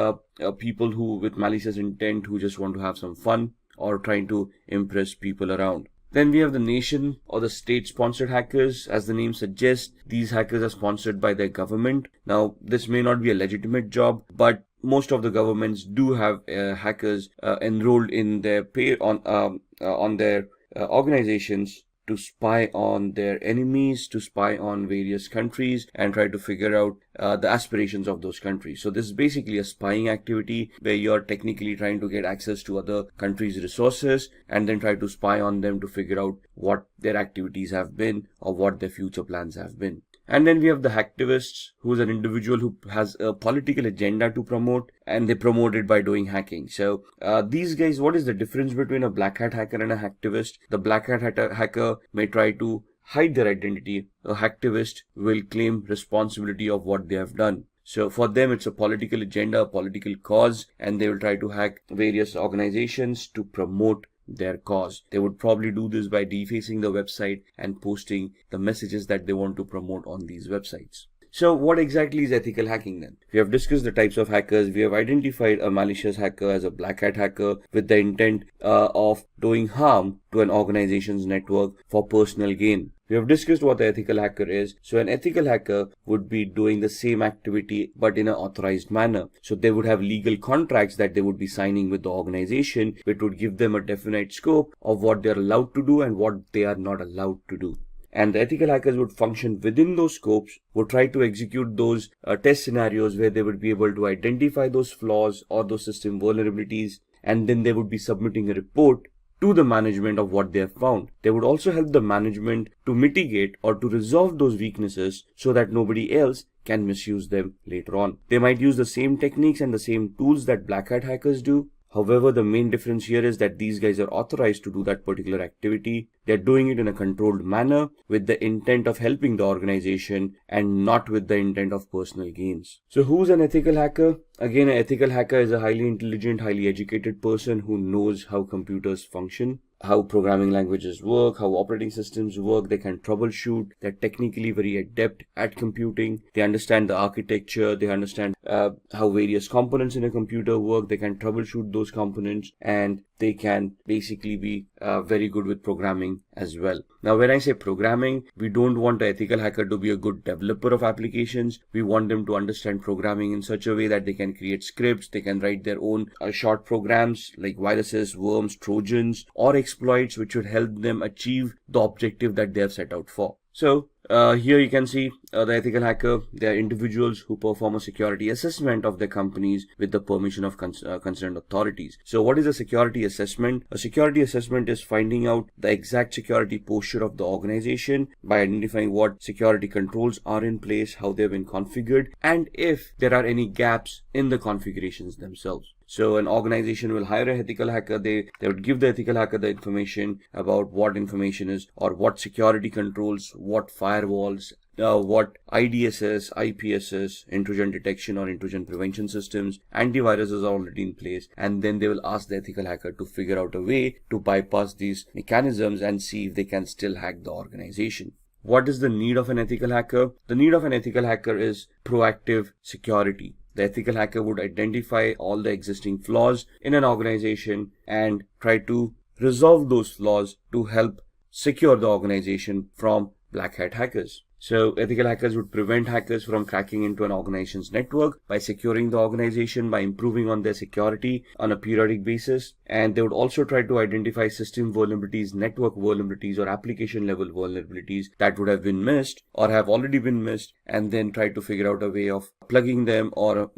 people who with malicious intent who just want to have some fun or trying to impress people around. Then we have the nation or the state-sponsored hackers. As the name suggests, these hackers are sponsored by their government. Now, this may not be a legitimate job, but most of the governments do have hackers enrolled in their on their organizations to spy on their enemies, to spy on various countries and try to figure out the aspirations of those countries. So this is basically a spying activity where you're technically trying to get access to other countries' resources and then try to spy on them to figure out what their activities have been or what their future plans have been. And then we have the hacktivists, who is an individual who has a political agenda to promote, and they promote it by doing hacking. So these guys, what is the difference between a black hat hacker and a hacktivist? The black hat hacker may try to hide their identity. A hacktivist will claim responsibility of what they have done. So for them, it's a political agenda, a political cause, and they will try to hack various organizations to promote their cause. They would probably do this by defacing the website and posting the messages that they want to promote on these websites. So what exactly is ethical hacking then? We have discussed the types of hackers. We have identified a malicious hacker as a black hat hacker with the intent of doing harm to an organization's network for personal gain. We have discussed what the ethical hacker is. So an ethical hacker would be doing the same activity but in an authorized manner. So they would have legal contracts that they would be signing with the organization, which would give them a definite scope of what they are allowed to do and what they are not allowed to do. And the ethical hackers would function within those scopes, would try to execute those test scenarios where they would be able to identify those flaws or those system vulnerabilities, and then they would be submitting a report to the management of what they have found. They would also help the management to mitigate or to resolve those weaknesses so that nobody else can misuse them later on. They might use the same techniques and the same tools that black hat hackers do. However, the main difference here is that these guys are authorized to do that particular activity. They're doing it in a controlled manner with the intent of helping the organization and not with the intent of personal gains. So who's an ethical hacker? Again, an ethical hacker is a highly intelligent, highly educated person who knows how computers function. how programming languages work, how operating systems work. They can troubleshoot. They're technically very adept at computing. They understand the architecture. They understand how various components in a computer work. They can troubleshoot those components, and they can basically be very good with programming as well. Now, when I say programming, we don't want an ethical hacker to be a good developer of applications. We want them to understand programming in such a way that they can create scripts, they can write their own short programs like viruses, worms, trojans, or exploits which would help them achieve the objective that they have set out for. So here you can see the ethical hacker. They are individuals who perform a security assessment of their companies with the permission of concerned authorities. So what is a security assessment? A security assessment is finding out the exact security posture of the organization by identifying what security controls are in place, how they've been configured, and if there are any gaps in the configurations themselves. So an organization will hire an ethical hacker. They would give the ethical hacker the information about what information is, or what security controls, what firewalls, what IDSS, IPSS, intrusion detection or intrusion prevention systems, antiviruses are already in place, and then they will ask the ethical hacker to figure out a way to bypass these mechanisms and see if they can still hack the organization. What is the need of an ethical hacker? The need of an ethical hacker is proactive security. The ethical hacker would identify all the existing flaws in an organization and try to resolve those flaws to help secure the organization from black hat hackers. So ethical hackers would prevent hackers from cracking into an organization's network by securing the organization, by improving on their security on a periodic basis. And they would also try to identify system vulnerabilities, network vulnerabilities, or application level vulnerabilities that would have been missed or have already been missed, and then try to figure out a way of plugging them or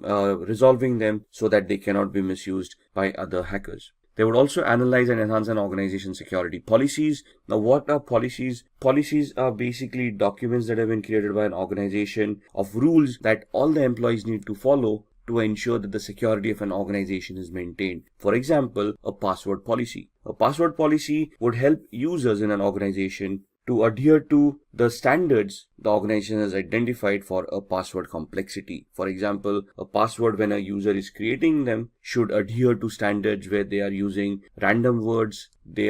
resolving them so that they cannot be misused by other hackers. They would also analyze and enhance an organization's security policies. Now, what are policies? Policies are basically documents that have been created by an organization of rules that all the employees need to follow to ensure that the security of an organization is maintained. For example, a password policy. A password policy would help users in an organization to adhere to the standards the organization has identified for a password complexity. For example, a password, when a user is creating them, should adhere to standards where they are using random words. They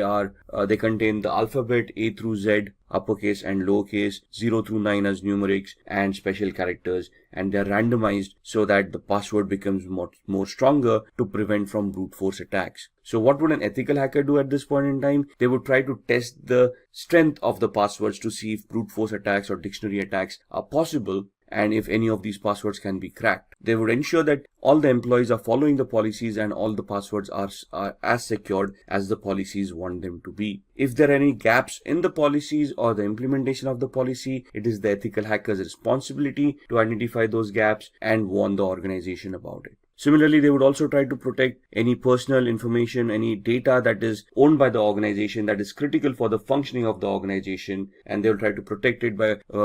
contain the alphabet A through Z, uppercase and lowercase, 0 through 9 as numerics, and special characters, and they are randomized so that the password becomes more stronger to prevent from brute force attacks. So what would an ethical hacker do at this point in time? They would try to test the strength of the passwords to see if brute force attacks or dictionary attacks are possible, and if any of these passwords can be cracked. They would ensure that all the employees are following the policies and all the passwords are as secured as the policies want them to be. If there are any gaps in the policies or the implementation of the policy, it is the ethical hacker's responsibility to identify those gaps and warn the organization about it. Similarly, they would also try to protect any personal information, any data that is owned by the organization that is critical for the functioning of the organization, and they will try to protect it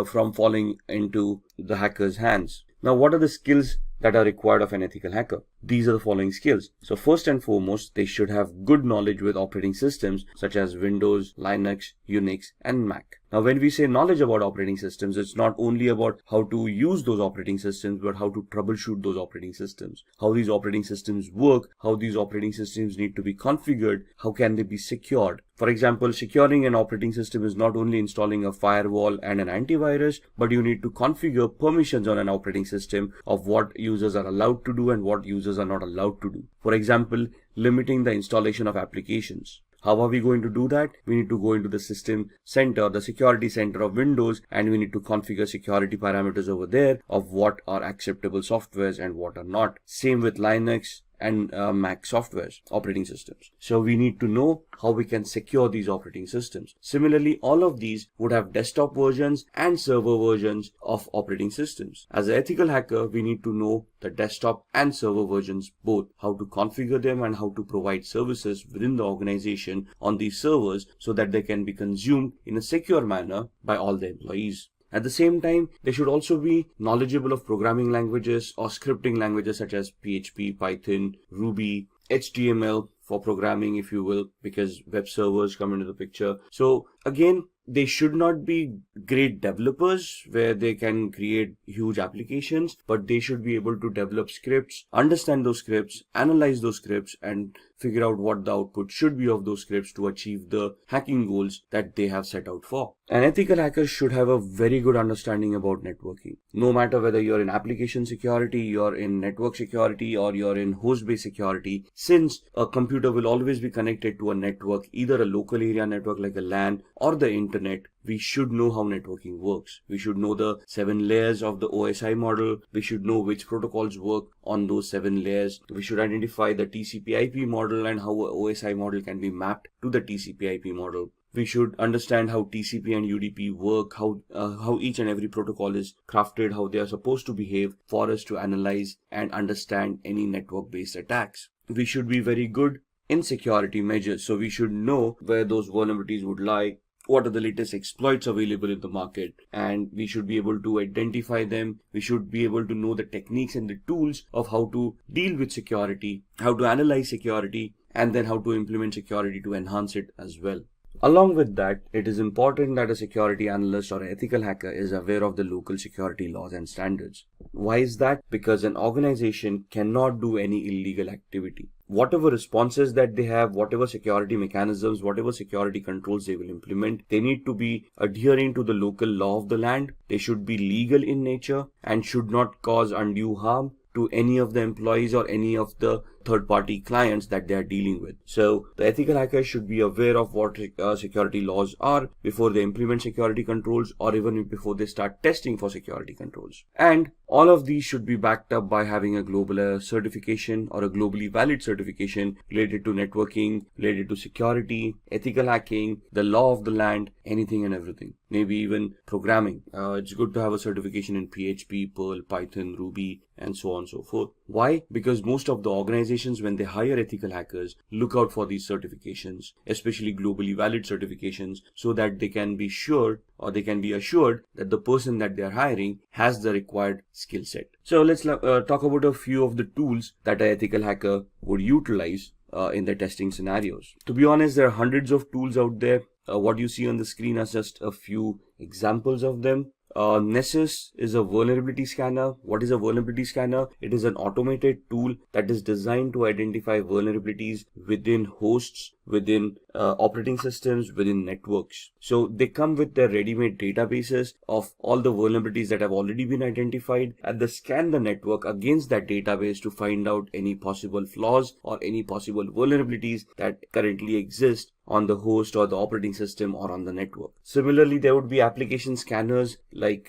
from falling into the hacker's hands. Now, what are the skills that are required of an ethical hacker? These are the following skills. So first and foremost, they should have good knowledge with operating systems such as Windows, Linux, Unix, and Mac. Now, when we say knowledge about operating systems, it's not only about how to use those operating systems, but how to troubleshoot those operating systems, how these operating systems work, how these operating systems need to be configured, how can they be secured. For example, securing an operating system is not only installing a firewall and an antivirus, but you need to configure permissions on an operating system of what users are allowed to do and what users are not allowed to do. For example, limiting the installation of applications. How are we going to do that? We need to go into the system center, the security center of Windows, and we need to configure security parameters over there of what are acceptable softwares and what are not. Same with Linux and Mac softwares, operating systems. So we need to know how we can secure these operating systems. Similarly, all of these would have desktop versions and server versions of operating systems. As an ethical hacker, we need to know the desktop and server versions both, how to configure them and how to provide services within the organization on these servers so that they can be consumed in a secure manner by all the employees. At the same time, they should also be knowledgeable of programming languages or scripting languages such as PHP, Python, Ruby, HTML for programming, if you will, because web servers come into the picture. So Again, they should not be great developers where they can create huge applications, but they should be able to develop scripts, understand those scripts, analyze those scripts, and figure out what the output should be of those scripts to achieve the hacking goals that they have set out for. An ethical hacker should have a very good understanding about networking. No matter whether you're in application security, you're in network security, or you're in host-based security, since a computer will always be connected to a network, either a local area network like a LAN or the internet, we should know how networking works. We should know the 7 layers of the OSI model. We should know which protocols work on those 7 layers. We should identify the TCP/IP model and how a OSI model can be mapped to the TCP/IP model. We should understand how TCP and UDP work, how each and every protocol is crafted, how they are supposed to behave for us to analyze and understand any network-based attacks. We should be very good in security measures. So we should know where those vulnerabilities would lie, what are the latest exploits available in the market, and we should be able to identify them. We should be able to know the techniques and the tools of how to deal with security, how to analyze security, and then how to implement security to enhance it as well. Along with that, it is important that a security analyst or an ethical hacker is aware of the local security laws and standards. Why is that? Because an organization cannot do any illegal activity. Whatever responses that they have, whatever security mechanisms, whatever security controls they will implement, they need to be adhering to the local law of the land. They should be legal in nature and should not cause undue harm to any of the employees or any of the third-party clients that they are dealing with. So the ethical hacker should be aware of what security laws are before they implement security controls, or even before they start testing for security controls. And all of these should be backed up by having a global certification or a globally valid certification related to networking, related to security, ethical hacking, the law of the land, anything and everything. Maybe even programming. It's good to have a certification in PHP, Perl, Python, Ruby, and so on and so forth. Why? Because most of the organizations, when they hire ethical hackers, look out for these certifications, especially globally valid certifications, so that they can be sure, or they can be assured that the person that they are hiring has the required skill set. So let's talk about a few of the tools that an ethical hacker would utilize in their testing scenarios. To be honest, there are hundreds of tools out there. What you see on the screen are just a few examples of them. Nessus is a vulnerability scanner. What is a vulnerability scanner? It is an automated tool that is designed to identify vulnerabilities within hosts, within operating systems, within networks. So they come with their ready-made databases of all the vulnerabilities that have already been identified, and they scan the network against that database to find out any possible flaws or any possible vulnerabilities that currently exist on the host or the operating system or on the network. Similarly, there would be application scanners like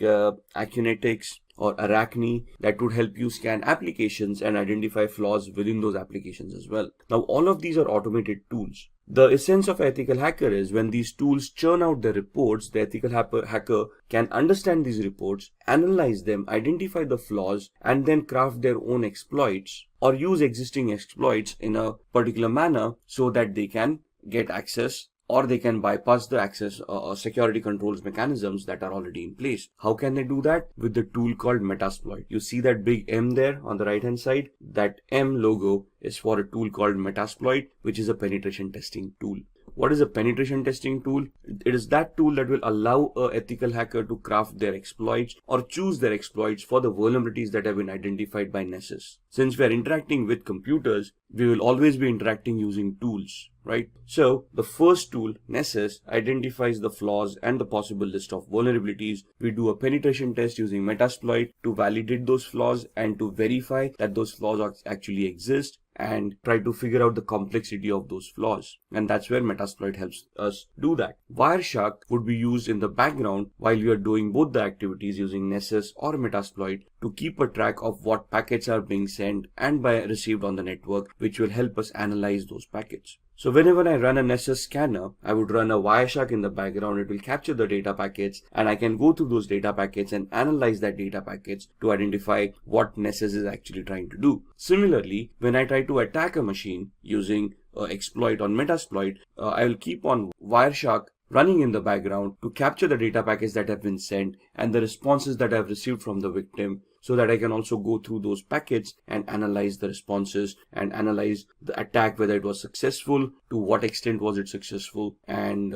Acunetics or Arachne that would help you scan applications and identify flaws within those applications as well. Now, all of these are automated tools. The essence of ethical hacker is when these tools churn out the reports, the ethical hacker can understand these reports, analyze them, identify the flaws, and then craft their own exploits or use existing exploits in a particular manner so that they can get access, or they can bypass the access security controls mechanisms that are already in place. How can they do that? With the tool called Metasploit. You see that big M there on the right hand side? That M logo is for a tool called Metasploit, which is a penetration testing tool. What is a penetration testing tool? It is that tool that will allow an ethical hacker to craft their exploits or choose their exploits for the vulnerabilities that have been identified by Nessus. Since we are interacting with computers, we will always be interacting using tools, right? So the first tool, Nessus, identifies the flaws and the possible list of vulnerabilities. We do a penetration test using Metasploit to validate those flaws and to verify that those flaws actually exist, and try to figure out the complexity of those flaws. And that's where Metasploit helps us do that. Wireshark would be used in the background while we are doing both the activities using Nessus or Metasploit to keep a track of what packets are being sent and received on the network, which will help us analyze those packets. So whenever I run a Nessus scanner, I would run a Wireshark in the background. It will capture the data packets, and I can go through those data packets and analyze that data packets to identify what Nessus is actually trying to do. Similarly, when I try to attack a machine using exploit on Metasploit, I will keep on Wireshark running in the background to capture the data packets that have been sent and the responses that I have received from the victim, so that I can also go through those packets and analyze the responses and analyze the attack, whether it was successful, to what extent was it successful, and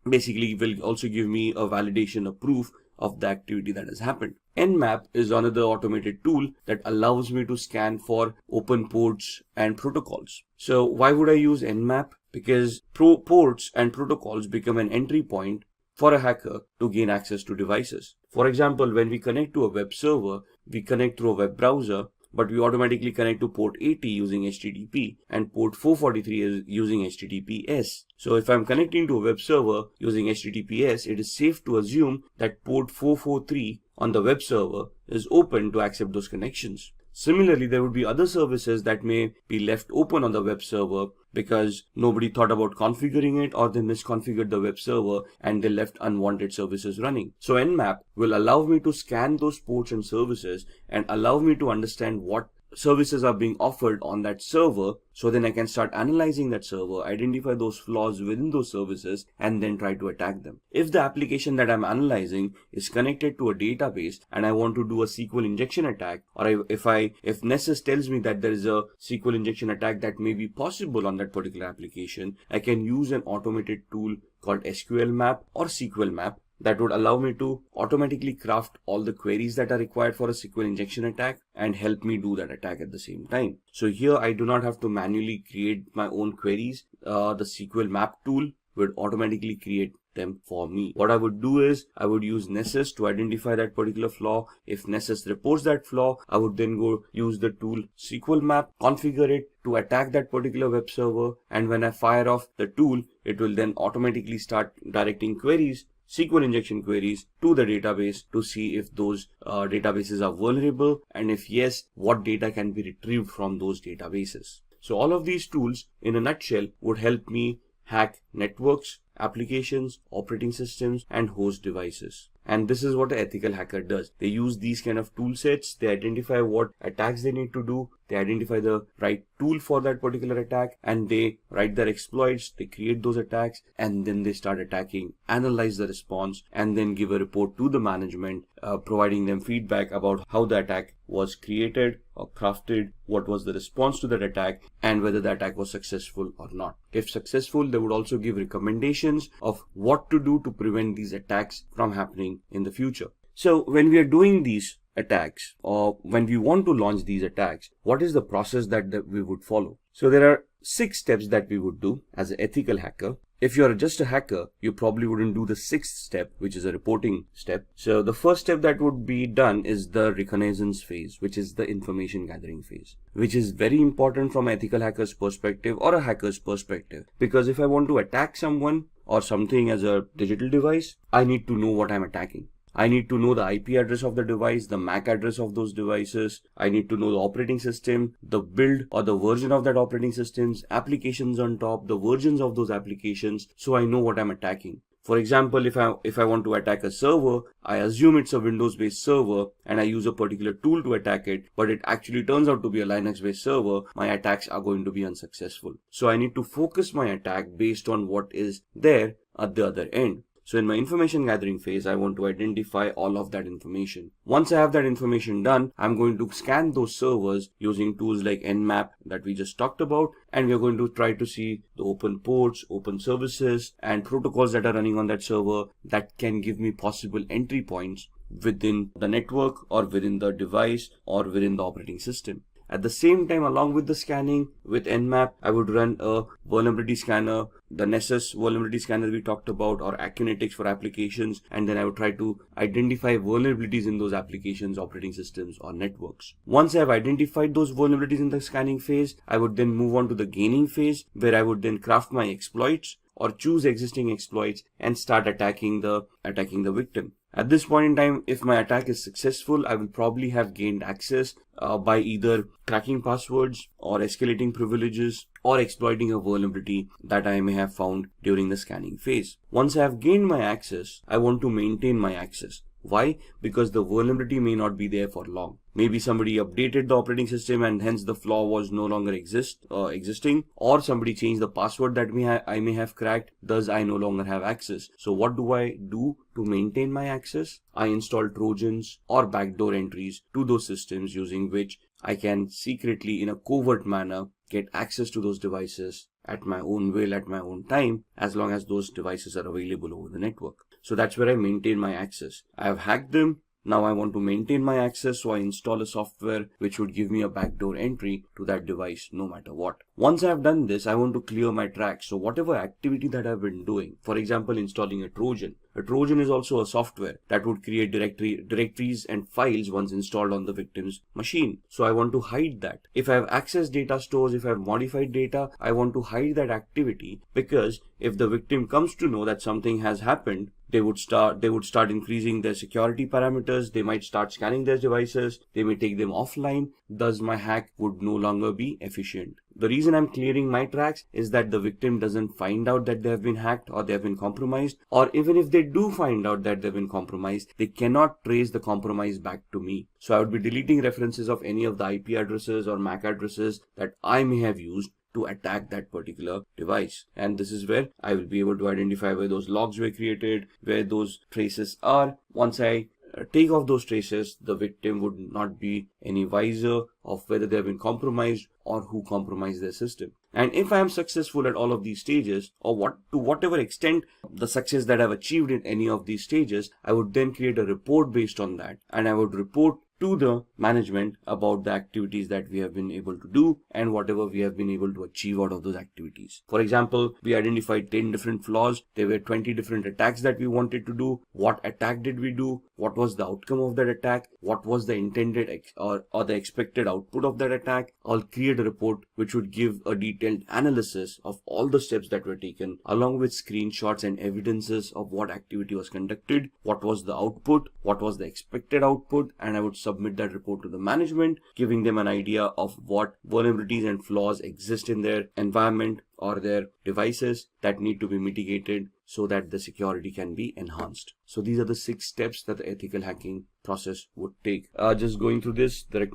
basically will also give me a validation, a proof of the activity that has happened. Nmap is another automated tool that allows me to scan for open ports and protocols. So why would I use Nmap? Because ports and protocols become an entry point for a hacker to gain access to devices. For example, when we connect to a web server, we connect through a web browser, but we automatically connect to port 80 using HTTP and port 443 is using HTTPS. So if I'm connecting to a web server using HTTPS, it is safe to assume that port 443 on the web server is open to accept those connections. Similarly, there would be other services that may be left open on the web server because nobody thought about configuring it, or they misconfigured the web server and they left unwanted services running. So Nmap will allow me to scan those ports and services and allow me to understand what services are being offered on that server, so then I can start analyzing that server, identify those flaws within those services, and then try to attack them. If the application that I'm analyzing is connected to a database and I want to do a SQL injection attack, or if Nessus tells me that there is a SQL injection attack that may be possible on that particular application, I can use an automated tool called SQL Map or SQL Map that would allow me to automatically craft all the queries that are required for a SQL injection attack and help me do that attack at the same time. So here I do not have to manually create my own queries. The SQL map tool would automatically create them for me. What I would do is I would use Nessus to identify that particular flaw. If Nessus reports that flaw, I would then go use the tool SQL map, configure it to attack that particular web server, and when I fire off the tool, it will then automatically start directing queries, SQL injection queries, to the database to see if those databases are vulnerable, and if yes, what data can be retrieved from those databases. So all of these tools in a nutshell would help me hack networks, applications, operating systems, and host devices. And this is what an ethical hacker does. They use these kind of tool sets, they identify what attacks they need to do, they identify the right tool for that particular attack, and they write their exploits, they create those attacks, and then they start attacking, analyze the response, and then give a report to the management, providing them feedback about how the attack was created or crafted, what was the response to that attack, and whether the attack was successful or not. If successful, they would also give recommendations of what to do to prevent these attacks from happening in the future. So when we are doing these attacks, or when we want to launch these attacks, what is the process that we would follow? So there are 6 steps that we would do as an ethical hacker. If you're just a hacker, you probably wouldn't do the 6th step, which is a reporting step. So the first step that would be done is the reconnaissance phase, which is the information gathering phase, which is very important from an ethical hacker's perspective or a hacker's perspective. Because if I want to attack someone or something as a digital device, I need to know what I'm attacking. I need to know the IP address of the device, the MAC address of those devices. I need to know the operating system, the build or the version of that operating systems, applications on top, the versions of those applications, so I know what I'm attacking. For example, if I want to attack a server, I assume it's a Windows-based server and I use a particular tool to attack it, but it actually turns out to be a Linux-based server, my attacks are going to be unsuccessful. So I need to focus my attack based on what is there at the other end. So in my information gathering phase, I want to identify all of that information. Once I have that information done, I'm going to scan those servers using tools like Nmap that we just talked about, and we're going to try to see the open ports, open services, and protocols that are running on that server that can give me possible entry points within the network or within the device or within the operating system. At the same time, along with the scanning with Nmap, I would run a vulnerability scanner, the Nessus vulnerability scanner we talked about, or Acunetics for applications, and then I would try to identify vulnerabilities in those applications, operating systems, or networks. Once I have identified those vulnerabilities in the scanning phase, I would then move on to the gaining phase, where I would then craft my exploits or choose existing exploits and start attacking the victim. At this point in time, if my attack is successful, I will probably have gained access by either cracking passwords or escalating privileges or exploiting a vulnerability that I may have found during the scanning phase. Once I have gained my access, I want to maintain my access. Why? Because the vulnerability may not be there for long. Maybe somebody updated the operating system and hence the flaw was no longer existing, or somebody changed the password that I may have cracked, thus I no longer have access. So what do I do to maintain my access? I install Trojans or backdoor entries to those systems using which I can secretly, in a covert manner, get access to those devices at my own will, at my own time, as long as those devices are available over the network. So that's where I maintain my access. I have hacked them. Now I want to maintain my access, so I install a software which would give me a backdoor entry to that device no matter what. Once I've done this, I want to clear my tracks. So whatever activity that I've been doing, for example, installing a Trojan. A Trojan is also a software that would create directories and files once installed on the victim's machine. So I want to hide that. If I have accessed data stores, if I have modified data, I want to hide that activity, because if the victim comes to know that something has happened, they would start increasing their security parameters. They might start scanning their devices. They may take them offline. Thus, my hack would no longer be efficient. The reason I'm clearing my tracks is that the victim doesn't find out that they have been hacked or they have been compromised, or even if they do find out that they've been compromised, they cannot trace the compromise back to me. So I would be deleting references of any of the IP addresses or MAC addresses that I may have used to attack that particular device. And this is where I will be able to identify where those logs were created, where those traces are. Once I take off those traces, the victim would not be any wiser of whether they have been compromised or who compromised their system. And if I am successful at all of these stages, or to whatever extent the success that I've achieved in any of these stages, I would then create a report based on that, and I would report to the management about the activities that we have been able to do and whatever we have been able to achieve out of those activities. For example, we identified 10 different flaws. There were 20 different attacks that we wanted to do. What attack did we do? What was the outcome of that attack? What was the intended or the expected output of that attack? I'll create a report which would give a detailed analysis of all the steps that were taken, along with screenshots and evidences of what activity was conducted, what was the output, what was the expected output, and I would submit that report to the management, giving them an idea of what vulnerabilities and flaws exist in their environment or their devices that need to be mitigated so that the security can be enhanced. So these are the 6 steps that the ethical hacking process would take. Just going through this, the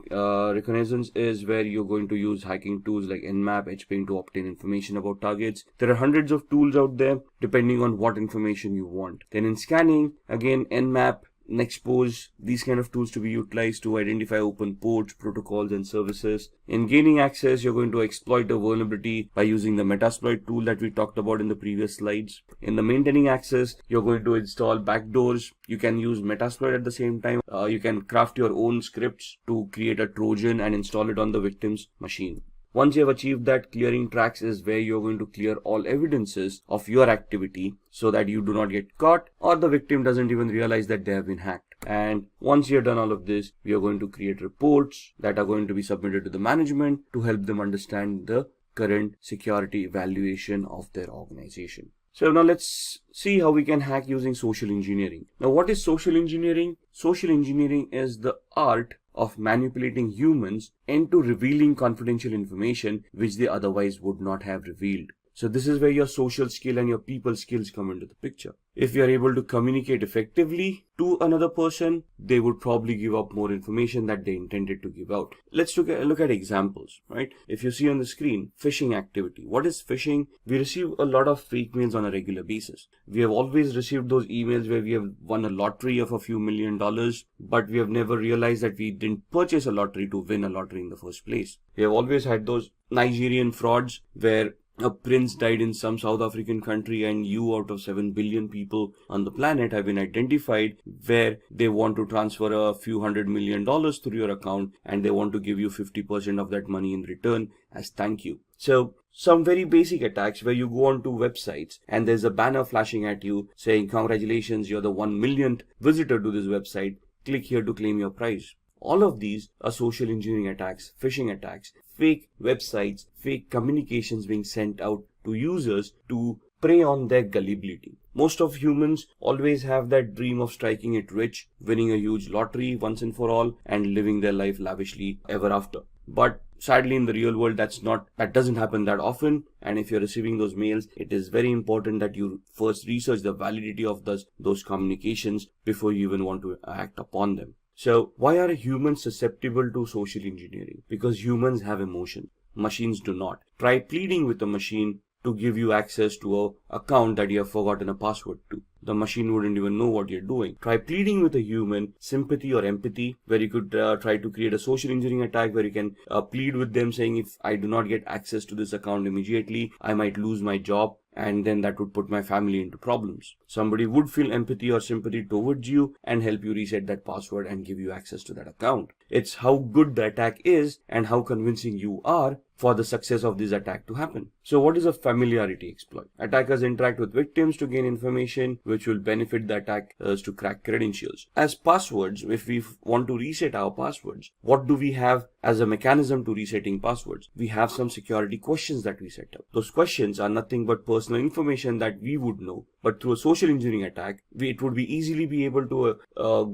reconnaissance is where you're going to use hacking tools like Nmap, HPing to obtain information about targets. There are hundreds of tools out there depending on what information you want. Then in scanning, again, Nmap, Nexpose, these kind of tools to be utilized to identify open ports, protocols, and services. In gaining access, you're going to exploit a vulnerability by using the Metasploit tool that we talked about in the previous slides. In the maintaining access, you're going to install backdoors. You can use Metasploit at the same time. You can craft your own scripts to create a Trojan and install it on the victim's machine. Once you have achieved that, clearing tracks is where you're going to clear all evidences of your activity so that you do not get caught or the victim doesn't even realize that they have been hacked. And once you've done all of this, we are going to create reports that are going to be submitted to the management to help them understand the current security evaluation of their organization. So now let's see how we can hack using social engineering. Now, what is social engineering? Social engineering is the art of manipulating humans into revealing confidential information which they otherwise would not have revealed. So this is where your social skill and your people skills come into the picture. If you are able to communicate effectively to another person, they would probably give up more information that they intended to give out. Let's look at examples, right? If you see on the screen, phishing activity. What is phishing? We receive a lot of fake mails on a regular basis. We have always received those emails where we have won a lottery of a few $1 million, but we have never realized that we didn't purchase a lottery to win a lottery in the first place. We have always had those Nigerian frauds where a prince died in some South African country and you out of 7 billion people on the planet have been identified where they want to transfer a few $100 million through your account and they want to give you 50% of that money in return as thank you. So some very basic attacks where you go onto websites and there's a banner flashing at you saying congratulations, you're the 1 millionth visitor to this website, click here to claim your prize. All of these are social engineering attacks, phishing attacks, fake websites, fake communications being sent out to users to prey on their gullibility. Most of humans always have that dream of striking it rich, winning a huge lottery once and for all, and living their life lavishly ever after. But sadly, in the real world, that doesn't happen that often. And if you're receiving those mails, it is very important that you first research the validity of those communications before you even want to act upon them. So why are humans susceptible to social engineering? Because humans have emotion. Machines do not. Try pleading with a machine to give you access to an account that you have forgotten a password to. The machine wouldn't even know what you're doing. Try pleading with a human, sympathy or empathy, where you could try to create a social engineering attack where you can plead with them saying, if I do not get access to this account immediately, I might lose my job, and then that would put my family into problems. Somebody would feel empathy or sympathy towards you and help you reset that password and give you access to that account. It's how good the attack is and how convincing you are for the success of this attack to happen. So what is a familiarity exploit? Attackers interact with victims to gain information which will benefit the attackers to crack credentials. As passwords, if we want to reset our passwords, what do we have as a mechanism to resetting passwords? We have some security questions that we set up. Those questions are nothing but personal information that we would know, but through a social engineering attack, it would be easily be able to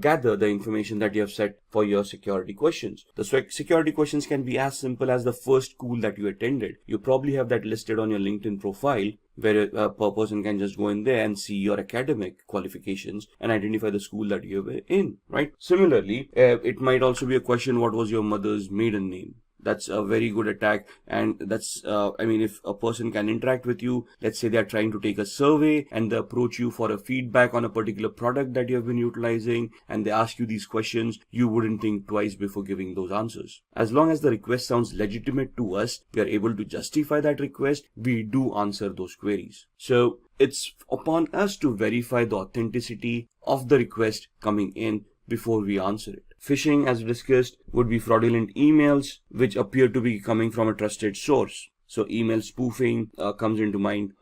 gather the information that you have set for your security questions. The security questions can be as simple as the first school that you attended. You probably have that listed on your LinkedIn profile, where a person can just go in there and see your academic qualifications and identify the school that you were in, right? Similarly, it might also be a question, what was your mother's maiden name? That's a very good attack, and that's if a person can interact with you, let's say they are trying to take a survey and they approach you for a feedback on a particular product that you have been utilizing, and they ask you these questions, you wouldn't think twice before giving those answers. As long as the request sounds legitimate to us, we are able to justify that request, we do answer those queries. So it's upon us to verify the authenticity of the request coming in before we answer it. Phishing, as discussed, would be fraudulent emails which appear to be coming from a trusted source. So email spoofing comes into mind,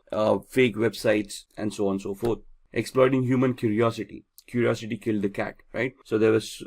fake websites, and so on and so forth. Exploiting human curiosity. Curiosity killed the cat, right? So there's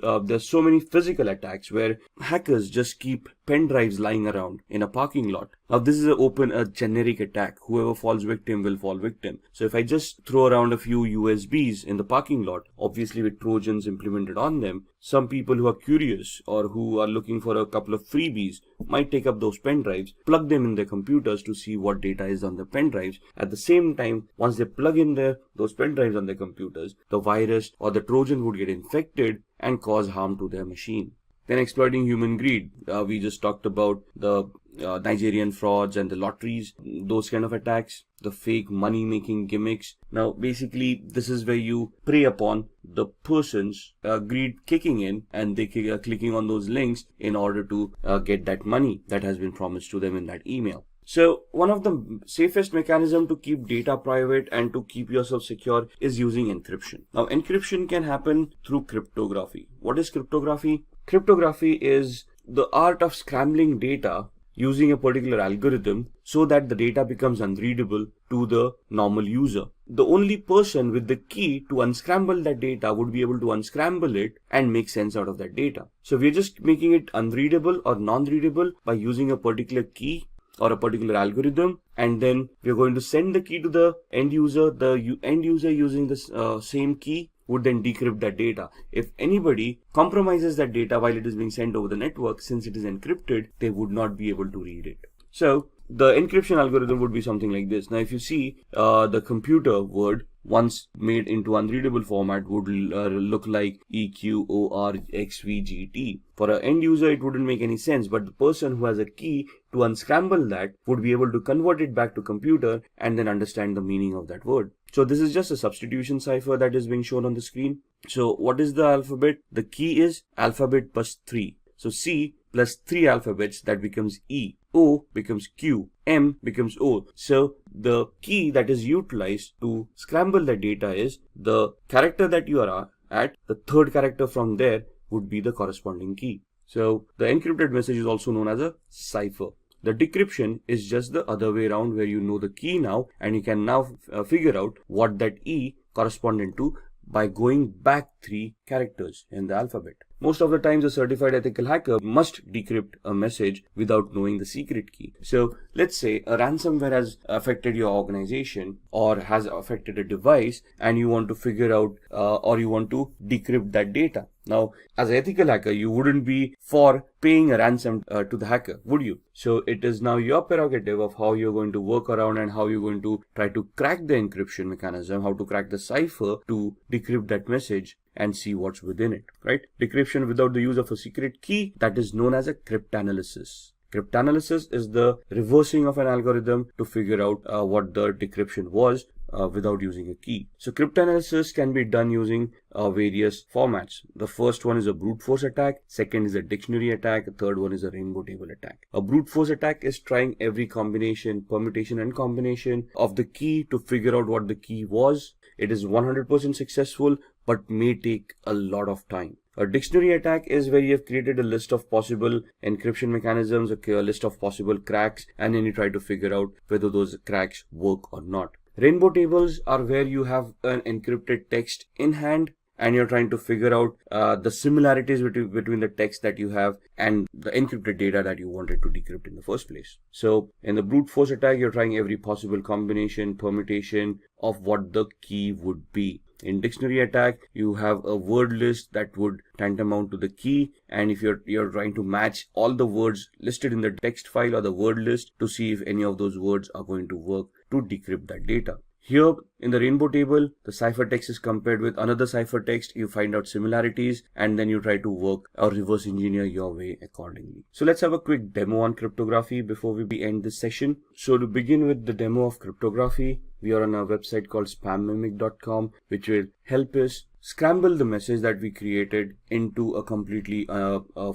so many physical attacks where hackers just keep pen drives lying around in a parking lot. Now this is a generic attack. Whoever falls victim will fall victim. So if I just throw around a few USBs in the parking lot, obviously with Trojans implemented on them, some people who are curious or who are looking for a couple of freebies might take up those pen drives, plug them in their computers to see what data is on the pen drives. At the same time, once they plug in those pen drives on their computers, the virus or the Trojan would get infected and cause harm to their machine. Then exploiting human greed. We just talked about the Nigerian frauds and the lotteries, those kind of attacks, the fake money making gimmicks. Now basically this is where you prey upon the person's greed kicking in, and they are clicking on those links in order to get that money that has been promised to them in that email. So one of the safest mechanism to keep data private and to keep yourself secure is using encryption. Now encryption can happen through cryptography. What is cryptography? Cryptography is the art of scrambling data using a particular algorithm so that the data becomes unreadable to the normal user. The only person with the key to unscramble that data would be able to unscramble it and make sense out of that data. So we're just making it unreadable or non-readable by using a particular key or a particular algorithm, and then we're going to send the key to the end user. The end user using this same key would then decrypt that data. If anybody compromises that data while it is being sent over the network, since it is encrypted, they would not be able to read it. So the encryption algorithm would be something like this. Now if you see the computer word once made into unreadable format would look like EQORXVGT. For an end user it wouldn't make any sense, but the person who has a key to unscramble that would be able to convert it back to computer and then understand the meaning of that word. So this is just a substitution cipher that is being shown on the screen. So what is the alphabet? The key is alphabet plus 3. So C plus 3 alphabets, that becomes E. O becomes Q. M becomes O. So the key that is utilized to scramble the data is the character that you are at. The third character from there would be the corresponding key. So the encrypted message is also known as a cipher. The decryption is just the other way around, where you know the key now and you can now figure out what that E corresponded to by going back 3 characters in the alphabet. Most of the times a certified ethical hacker must decrypt a message without knowing the secret key. So let's say a ransomware has affected your organization or has affected a device, and you want to figure out or you want to decrypt that data. Now, as an ethical hacker, you wouldn't be for paying a ransom to the hacker, would you? So it is now your prerogative of how you're going to work around and how you're going to try to crack the encryption mechanism, how to crack the cipher to decrypt that message and see what's within it, right? Decryption without the use of a secret key, that is known as a cryptanalysis. Cryptanalysis is the reversing of an algorithm to figure out what the decryption was without using a key. So cryptanalysis can be done using various formats. The first one is a brute force attack, second is a dictionary attack, the third one is a rainbow table attack. A brute force attack is trying every combination, permutation and combination of the key to figure out what the key was. It is 100% successful but may take a lot of time. A dictionary attack is where you have created a list of possible encryption mechanisms, a list of possible cracks, and then you try to figure out whether those cracks work or not. Rainbow tables are where you have an encrypted text in hand and you're trying to figure out the similarities between the text that you have and the encrypted data that you wanted to decrypt in the first place. So in the brute force attack, you're trying every possible combination, permutation of what the key would be. In dictionary attack, you have a word list that would tantamount to the key, and if you're trying to match all the words listed in the text file or the word list to see if any of those words are going to work to decrypt that data. Here in the rainbow table, the ciphertext is compared with another ciphertext. You find out similarities and then you try to work or reverse engineer your way accordingly. So let's have a quick demo on cryptography before we end this session. So to begin with the demo of cryptography, we are on a website called spammimic.com, which will help us scramble the message that we created into a completely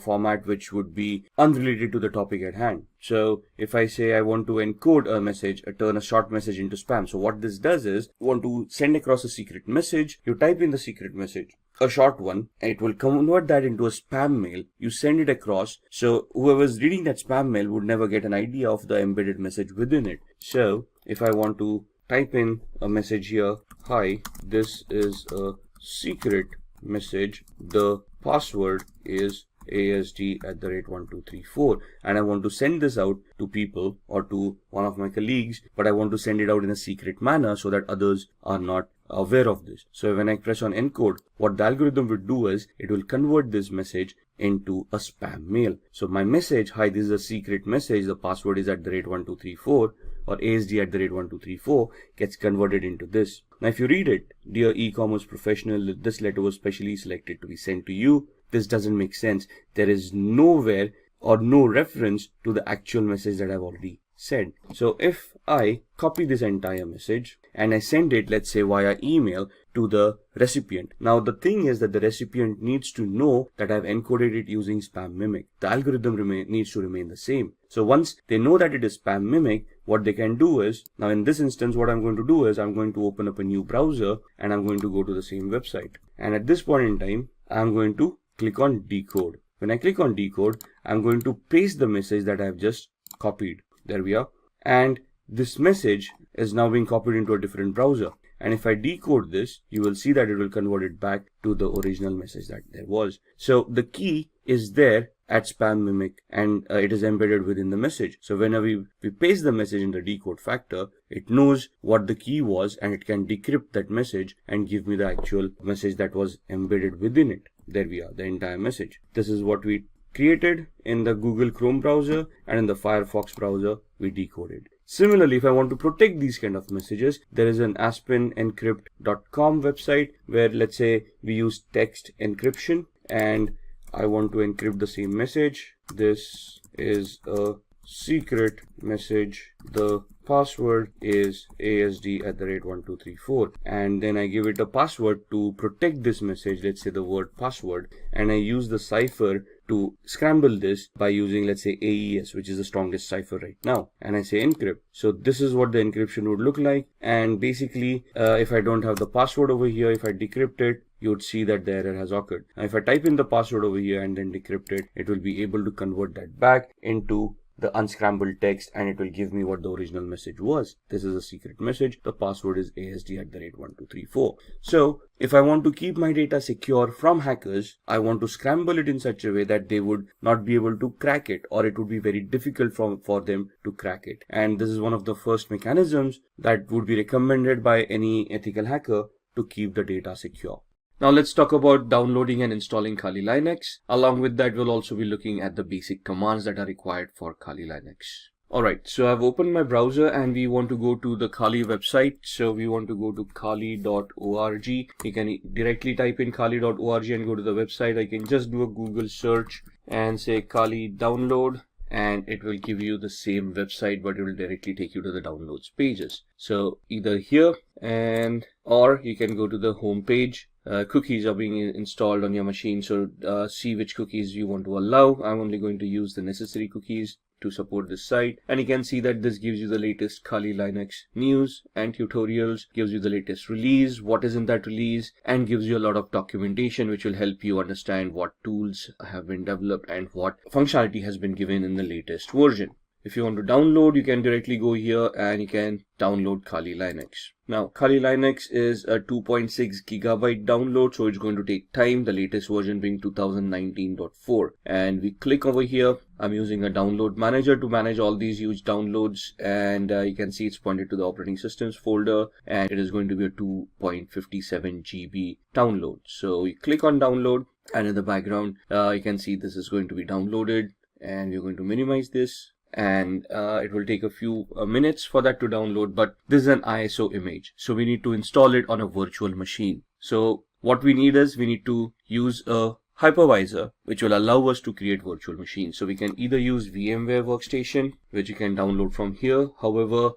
format which would be unrelated to the topic at hand. So if I say I want to encode a message, turn a short message into spam. So what this does is, you want to send across a secret message, you type in the secret message, a short one, and it will convert that into a spam mail. You send it across, so whoever's reading that spam mail would never get an idea of the embedded message within it. So if I want to type in a message here, hi, this is a secret message, the password is ASD@1234, and I want to send this out to people or to one of my colleagues, but I want to send it out in a secret manner so that others are not aware of this. So when I press on encode, what the algorithm will do is it will convert this message into a spam mail. So my message, hi, this is a secret message, the password is @1234 or ASD@1234, gets converted into this. Now if you read it, dear e-commerce professional, this letter was specially selected to be sent to you. This doesn't make sense. There is nowhere or no reference to the actual message that I've already said. So if I copy this entire message and I send it, let's say via email, to the recipient. Now the thing is that the recipient needs to know that I've encoded it using spam mimic. The algorithm needs to remain the same. So once they know that it is spam mimic, what they can do is, now in this instance what I'm going to do is I'm going to open up a new browser and I'm going to go to the same website. And at this point in time, I'm going to click on decode. When I click on decode, I'm going to paste the message that I've just copied. There we are. And this message is now being copied into a different browser. And if I decode this, you will see that it will convert it back to the original message that there was. So the key is there at spam mimic and it is embedded within the message. So whenever we paste the message in the decode factor, it knows what the key was and it can decrypt that message and give me the actual message that was embedded within it. There we are, the entire message. This is what we created in the Google Chrome browser, and in the Firefox browser we decoded. Similarly, if I want to protect these kind of messages, there is an aspenencrypt.com website where, let's say, we use text encryption and I want to encrypt the same message. This is a secret message. The password is ASD@1234, and then I give it a password to protect this message, let's say the word password, and I use the cipher to scramble this by using, let's say, AES, which is the strongest cipher right now, and I say encrypt. So this is what the encryption would look like, and basically if I don't have the password over here, if I decrypt it, you would see that the error has occurred. Now if I type in the password over here and then decrypt it, it will be able to convert that back into the unscrambled text and it will give me what the original message was. This is a secret message. The password is ASD@1234. So if I want to keep my data secure from hackers, I want to scramble it in such a way that they would not be able to crack it, or it would be very difficult for them to crack it. And this is one of the first mechanisms that would be recommended by any ethical hacker to keep the data secure. Now let's talk about downloading and installing Kali Linux. Along with that, we'll also be looking at the basic commands that are required for Kali Linux. Alright, so I've opened my browser and we want to go to the Kali website. So we want to go to kali.org. You can directly type in kali.org and go to the website. I can just do a Google search and say Kali download, and it will give you the same website, but it will directly take you to the downloads pages. So either here or you can go to the home page. Cookies are being installed on your machine, so see which cookies you want to allow. I'm only going to use the necessary cookies to support this site, and you can see that this gives you the latest Kali Linux news and tutorials, gives you the latest release, what is in that release, and gives you a lot of documentation which will help you understand what tools have been developed and what functionality has been given in the latest version. If you want to download, you can directly go here and you can download Kali Linux. Now, Kali Linux is a 2.6 gigabyte download, so it's going to take time, the latest version being 2019.4. And we click over here. I'm using a download manager to manage all these huge downloads, and you can see it's pointed to the operating systems folder, and it is going to be a 2.57 GB download. So we click on download, and in the background, you can see this is going to be downloaded, and we're going to minimize this. And it will take a few minutes for that to download, but this is an ISO image, so we need to install it on a virtual machine. So what we need is we need to use a hypervisor which will allow us to create virtual machines. So we can either use VMware Workstation, which you can download from here. However,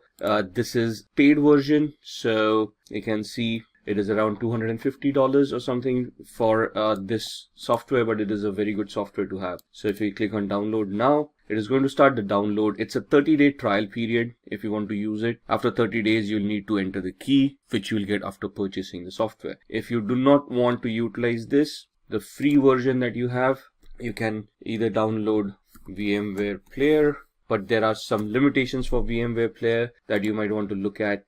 this is paid version, so you can see it is around $250 or something for this software, but it is a very good software to have. So if we click on download now, it is going to start the download. It's a 30-day trial period if you want to use it. After 30 days, you'll need to enter the key, which you'll get after purchasing the software. If you do not want to utilize this, the free version that you have, you can either download VMware Player, but there are some limitations for VMware Player that you might want to look at.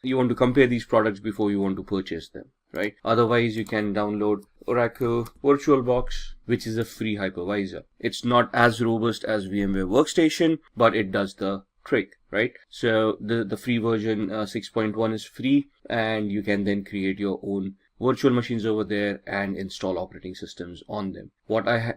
You want to compare these products before you want to purchase them, right? Otherwise, you can download Oracle VirtualBox, which is a free hypervisor. It's not as robust as VMware Workstation, but it does the trick, right? So the free version 6.1 is free, and you can then create your own virtual machines over there and install operating systems on them. What I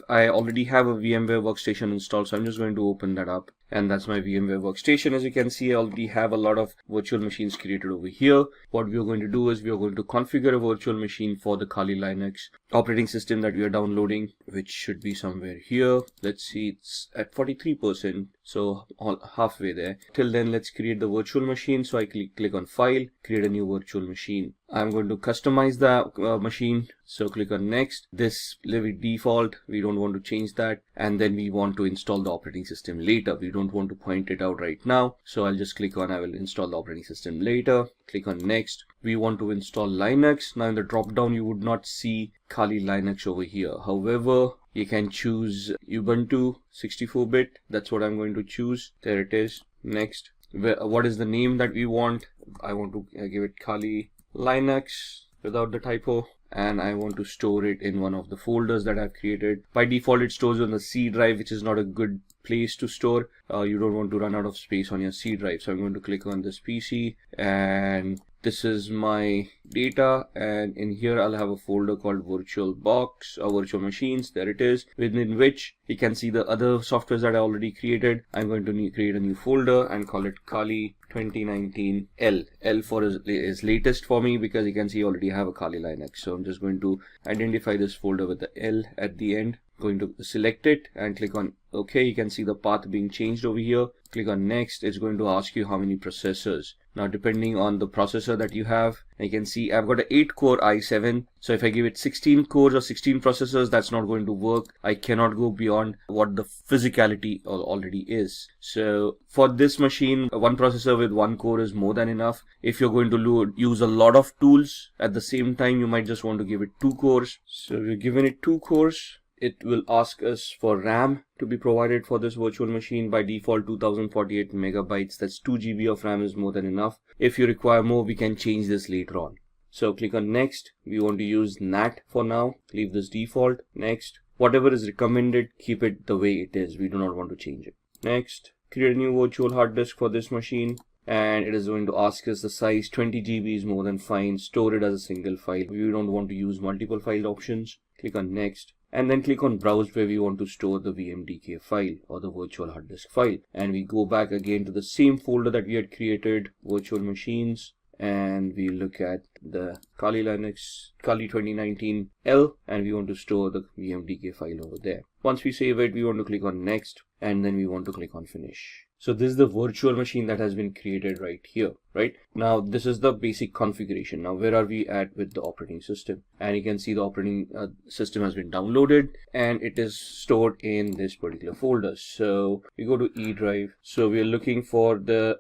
I already have a VMware Workstation installed, so I'm just going to open that up, and that's my VMware Workstation. As you can see, I already have a lot of virtual machines created over here. What we are going to do is we are going to configure a virtual machine for the Kali Linux operating system that we are downloading, which should be somewhere here. Let's see, it's at 43%, so halfway there. Till then, let's create the virtual machine. So I click on File, create a new virtual machine. I'm going to customize the machine, so click on Next. This leave it default, we don't want to change that, and then we want to install the operating system later. We don't want to point it out right now, so I'll just click on I will install the operating system later. Click on Next. We want to install Linux. Now in the drop down you would not see Kali Linux over here. However, you can choose Ubuntu 64-bit. That's what I'm going to choose. There it is. Next. What is the name that we want? I want to give it Kali Linux without the typo, and I want to store it in one of the folders that I've created. By default, it stores on the C drive, which is not a good place to store. You don't want to run out of space on your C drive. So I'm going to click on this PC, and this is my data, and in here I'll have a folder called VirtualBox or Virtual Machines. There it is, within which you can see the other softwares that I already created. I'm going to create a new folder and call it Kali 2019 L. L for is latest for me, because you can see I already have a Kali Linux. So I'm just going to identify this folder with the L at the end. Going to select it and click on OK. You can see the path being changed over here. Click on Next. It's going to ask you how many processors. Now, depending on the processor that you have, you can see I've got an 8-core i7. So if I give it 16 cores or 16 processors, that's not going to work. I cannot go beyond what the physicality already is. So for this machine, one processor with 1 core is more than enough. If you're going to use a lot of tools at the same time, you might just want to give it 2 cores. So we're giving it 2 cores. It will ask us for RAM to be provided for this virtual machine. By default, 2048 megabytes. That's 2 GB of RAM is more than enough. If you require more, we can change this later on. So click on Next. We want to use NAT for now. Leave this default. Next. Whatever is recommended, keep it the way it is. We do not want to change it. Next. Create a new virtual hard disk for this machine. And it is going to ask us the size. 20 GB is more than fine. Store it as a single file. We don't want to use multiple file options. Click on Next. And then click on Browse, where we want to store the VMDK file or the virtual hard disk file. And we go back again to the same folder that we had created, virtual machines, and we look at the Kali 2019L, and we want to store the VMDK file over there. Once we save it, we want to click on next, and then we want to click on finish. So this is the virtual machine that has been created right here, right? Now this is the basic configuration. Now where are we at with the operating system? And you can see the operating system has been downloaded and it is stored in this particular folder. So we go to E drive. So we are looking for the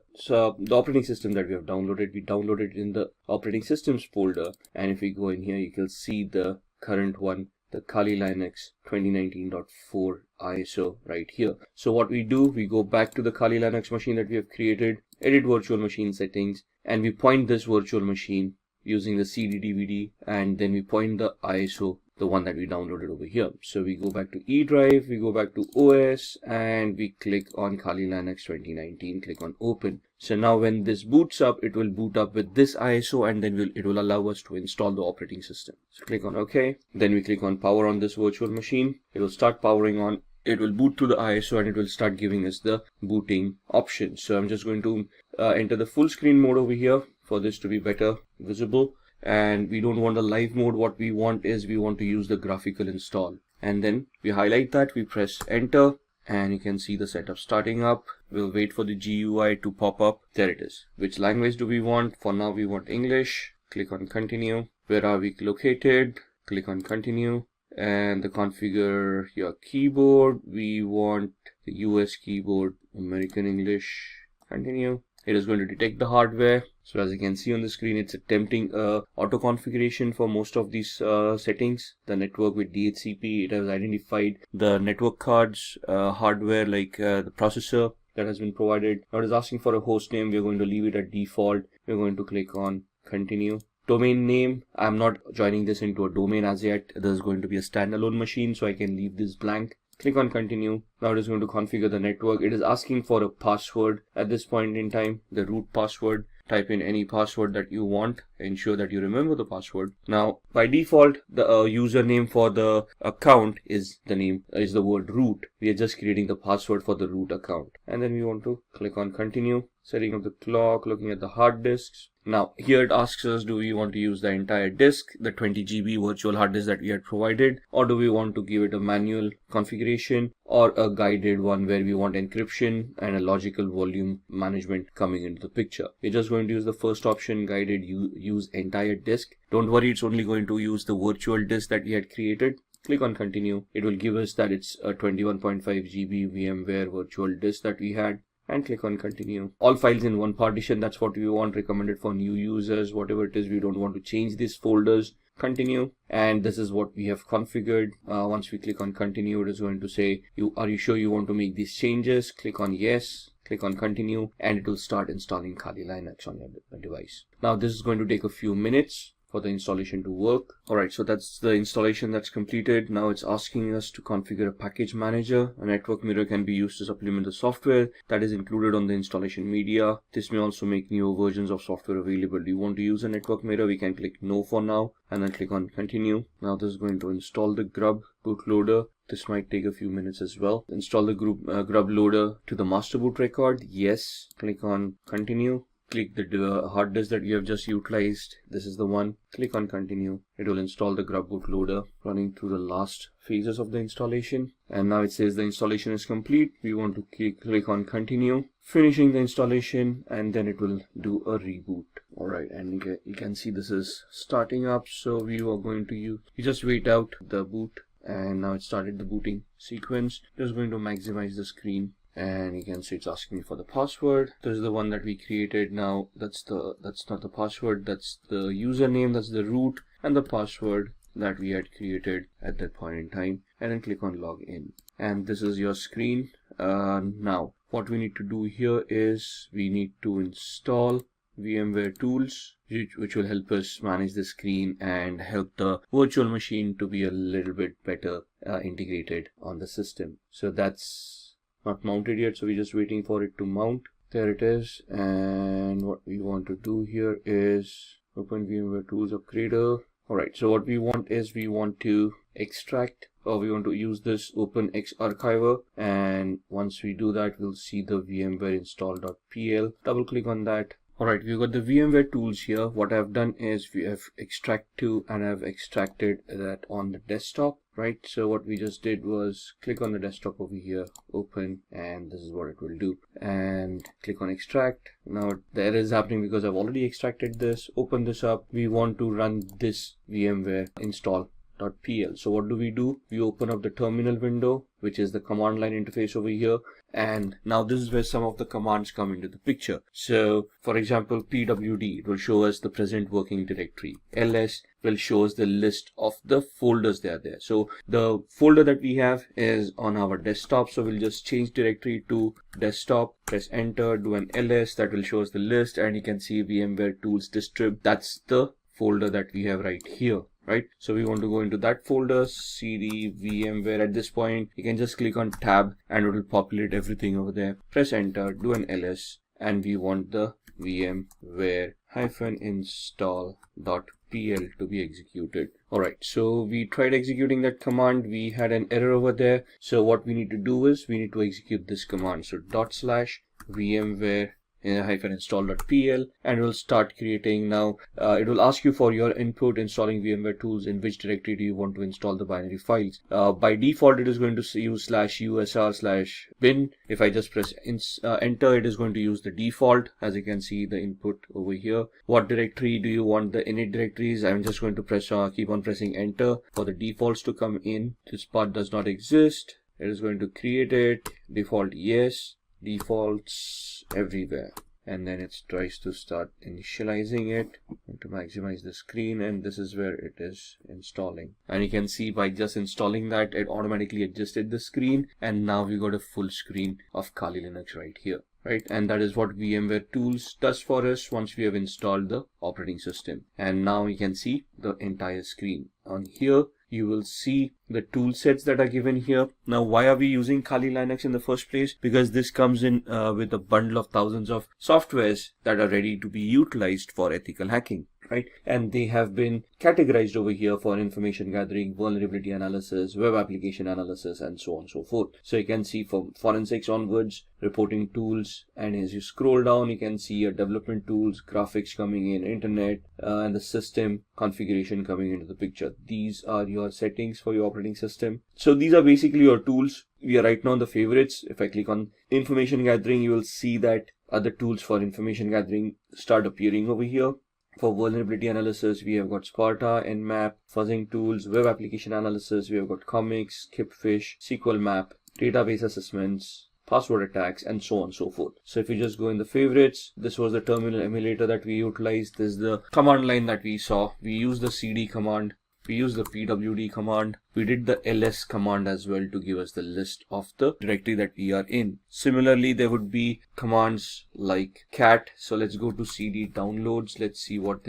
operating system that we have downloaded. We downloaded it in the operating systems folder. And if we go in here, you can see the current one, the Kali Linux 2019.4 ISO right here. So what we do, we go back to the Kali Linux machine that we have created, edit virtual machine settings, and we point this virtual machine using the CD DVD, and then we point the ISO, the one that we downloaded over here. So we go back to E drive, we go back to OS, and we click on Kali Linux 2019, click on open. So now when this boots up, it will boot up with this ISO, and then it will allow us to install the operating system. So click on OK. Then we click on power on this virtual machine. It will start powering on. It will boot to the ISO and it will start giving us the booting options. So I'm just going to enter the full screen mode over here for this to be better visible. And we don't want the live mode. What we want is we want to use the graphical install. And then we highlight that, we press enter, and you can see the setup starting up. We'll wait for the GUI to pop up. There it is. Which language do we want? For now we want English. Click on continue. Where are we located? Click on continue. And the configure your keyboard. We want the US keyboard, American English. Continue. It is going to detect the hardware. So as you can see on the screen, it's attempting auto configuration for most of these settings. The network with DHCP, it has identified the network cards, hardware like the processor that has been provided. Now it is asking for a host name. We're going to leave it at default. We're going to click on continue. Domain name, I'm not joining this into a domain as yet. This is going to be a standalone machine, so I can leave this blank. Click on continue. Now it is going to configure the network. It is asking for a password at this point in time, the root password. Type in any password that you want. Ensure that you remember the password. Now by default, the username for the account is the word root. We are just creating the password for the root account. And then we want to click on continue. Setting up the clock, looking at the hard disks. Now here it asks us, do we want to use the entire disk, the 20 GB virtual hard disk that we had provided, or do we want to give it a manual configuration or a guided one where we want encryption and a logical volume management coming into the picture. We're just going to use the first option, guided use entire disk. Don't worry, it's only going to use the virtual disk that we had created. Click on continue. It will give us that it's a 21.5 GB VMware virtual disk that we had. And click on continue. All files in one partition, that's what we want, recommended for new users, whatever it is. We don't want to change these folders. Continue. And this is what we have configured. Once we click on continue, it is going to say, are you sure you want to make these changes? Click on yes. Click on continue, and it will start installing Kali Linux on your device. Now this is going to take a few minutes for the installation to work. Alright, so that's the installation that's completed. Now it's asking us to configure a package manager. A network mirror can be used to supplement the software that is included on the installation media. This may also make newer versions of software available. Do you want to use a network mirror? We can click no for now and then click on continue. Now this is going to install the grub bootloader. This might take a few minutes as well. Install the grub loader to the master boot record. Yes. Click on continue. Click the hard disk that you have just utilized. This is the one. Click on continue. It will install the grub bootloader, running through the last phases of the installation. And now it says the installation is complete. We want to click on continue, finishing the installation, and then it will do a reboot. Alright, and you can see this is starting up. So we are going to you just wait out the boot, and now it started the booting sequence. Just going to maximize the screen. And you can see it's asking me for the password. This is the one that we created. Now that's not the password, that's the username, that's the root, and the password that we had created at that point in time. And then click on login. And this is your screen. Now what we need to do here is we need to install VMware tools, which will help us manage the screen and help the virtual machine to be a little bit better integrated on the system. So that's not mounted yet, so we're just waiting for it to mount. There it is. And what we want to do here is open VMware Tools Upgrader. Alright, so what we want is we want to extract, or we want to use this OpenX archiver, and once we do that, we'll see the VMware install.pl. Double click on that, Alright, we've got the VMware tools here. What I've done is we have extract to, and I've extracted that on the desktop, right? So what we just did was click on the desktop over here, open, and this is what it will do. And click on extract. Now the error is happening because I've already extracted this. Open this up. We want to run this VMware install.pl. So what do? We open up the terminal window, which is the command line interface over here. And now this is where some of the commands come into the picture. So for example, pwd, it will show us the present working directory. ls will show us the list of the folders that are there. So the folder that we have is on our desktop. So we'll just change directory to desktop, press enter, do an ls, that will show us the list, and you can see VMware tools distrib. That's the folder that we have right here. Right, so we want to go into that folder, cd VMware. At this point, you can just click on tab and it will populate everything over there. Press enter, do an ls, and we want the VMware-install.pl to be executed. Alright, so we tried executing that command. We had an error over there. So what we need to do is we need to execute this command. So /VMware install.pl, and it will start creating. Now it will ask you for your input installing VMware tools. In which directory do you want to install the binary files? By default it is going to use /usr/bin. If I just press enter, it is going to use the default. As you can see, the input over here. What directory do you want the init directories? I'm just going to press keep on pressing enter for the defaults to come in. This part does not exist. It is going to create it. Default yes, defaults everywhere, and then it tries to start initializing it to maximize the screen, and this is where it is installing. And you can see by just installing that, it automatically adjusted the screen, and now we got a full screen of Kali Linux right here. Right, and that is what VMware tools does for us once we have installed the operating system. And now you can see the entire screen. On here you will see the tool sets that are given here. Now why are we using Kali Linux in the first place? Because this comes in with a bundle of thousands of softwares that are ready to be utilized for ethical hacking. Right, and they have been categorized over here for information gathering, vulnerability analysis, web application analysis, and so on and so forth. So you can see from forensics onwards, reporting tools, and as you scroll down, you can see your development tools, graphics coming in, internet, and the system configuration coming into the picture. These are your settings for your operating system. So these are basically your tools. We are right now on the favorites. If I click on information gathering, you will see that other tools for information gathering start appearing over here. For vulnerability analysis, we have got Sparta, Nmap, fuzzing tools, web application analysis, we have got comics, Kipfish, SQL map, database assessments, password attacks, and so on and so forth. So if you just go in the favorites, this was the terminal emulator that we utilized. This is the command line that we saw. We used the cd command. We use the pwd command. We did the ls command as well to give us the list of the directory that we are in. Similarly, there would be commands like cat. So let's go to cd downloads. Let's see what's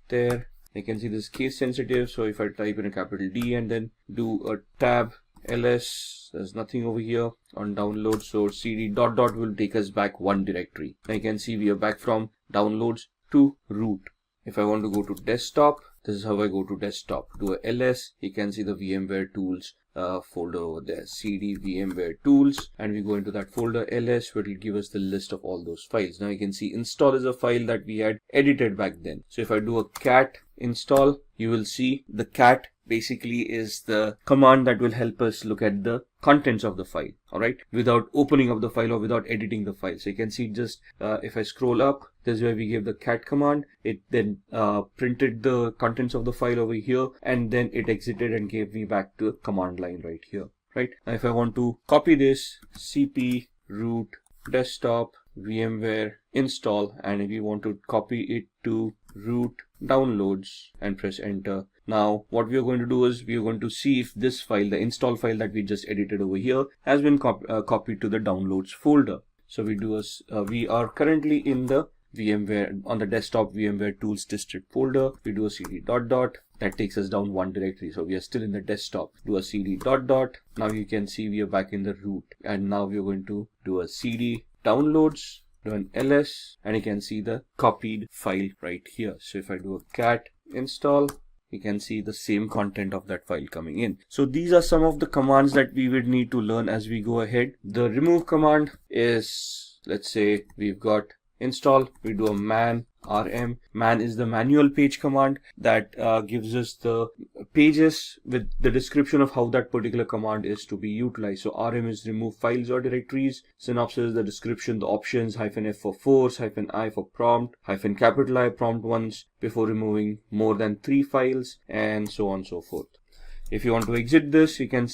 there. You can see this case sensitive. So if I type in a capital D and then do a tab ls, there's nothing over here on download. So cd ... will take us back one directory. Now you can see we are back from downloads to root. If I want to go to desktop, this is how I go to desktop. Do a ls, you can see the VMware tools folder over there, cd VMware tools, and we go into that folder ls, where it will give us the list of all those files. Now you can see install is a file that we had edited back then. So if I do a cat install, you will see the cat basically is the command that will help us look at the contents of the file, all right, without opening up the file or without editing the file. So you can see just if I scroll up, this is where we gave the cat command. It then printed the contents of the file over here, and then it exited and gave me back to a command line right here. Right, now if I want to copy this, cp root desktop VMware install, and if you want to copy it to root downloads and press enter. Now what we are going to do is we are going to see if this file, the install file that we just edited over here, has been copied to the downloads folder. So we are currently in the VMware on the desktop VMware tools district folder. We do a cd ... that takes us down one directory. So we are still in the desktop. Do a cd ... Now you can see we are back in the root, and now we are going to do a cd downloads, do an ls, and you can see the copied file right here. So if I do a cat install, you can see the same content of that file coming in. So these are some of the commands that we would need to learn as we go ahead. The remove command is, let's say we've got install, we do a man rm. Man is the manual page command that gives us the pages with the description of how that particular command is to be utilized. So rm is remove files or directories. Synopsis, the description, the options, -f for force, -i for prompt, capital I prompt once before removing more than 3 files, and so on and so forth. If you want to exit this, you can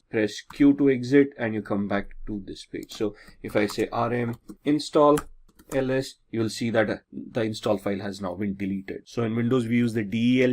press Q to exit and you come back to this page. So if I say rm install ls, you will see that the install file has now been deleted. So in Windows, we use the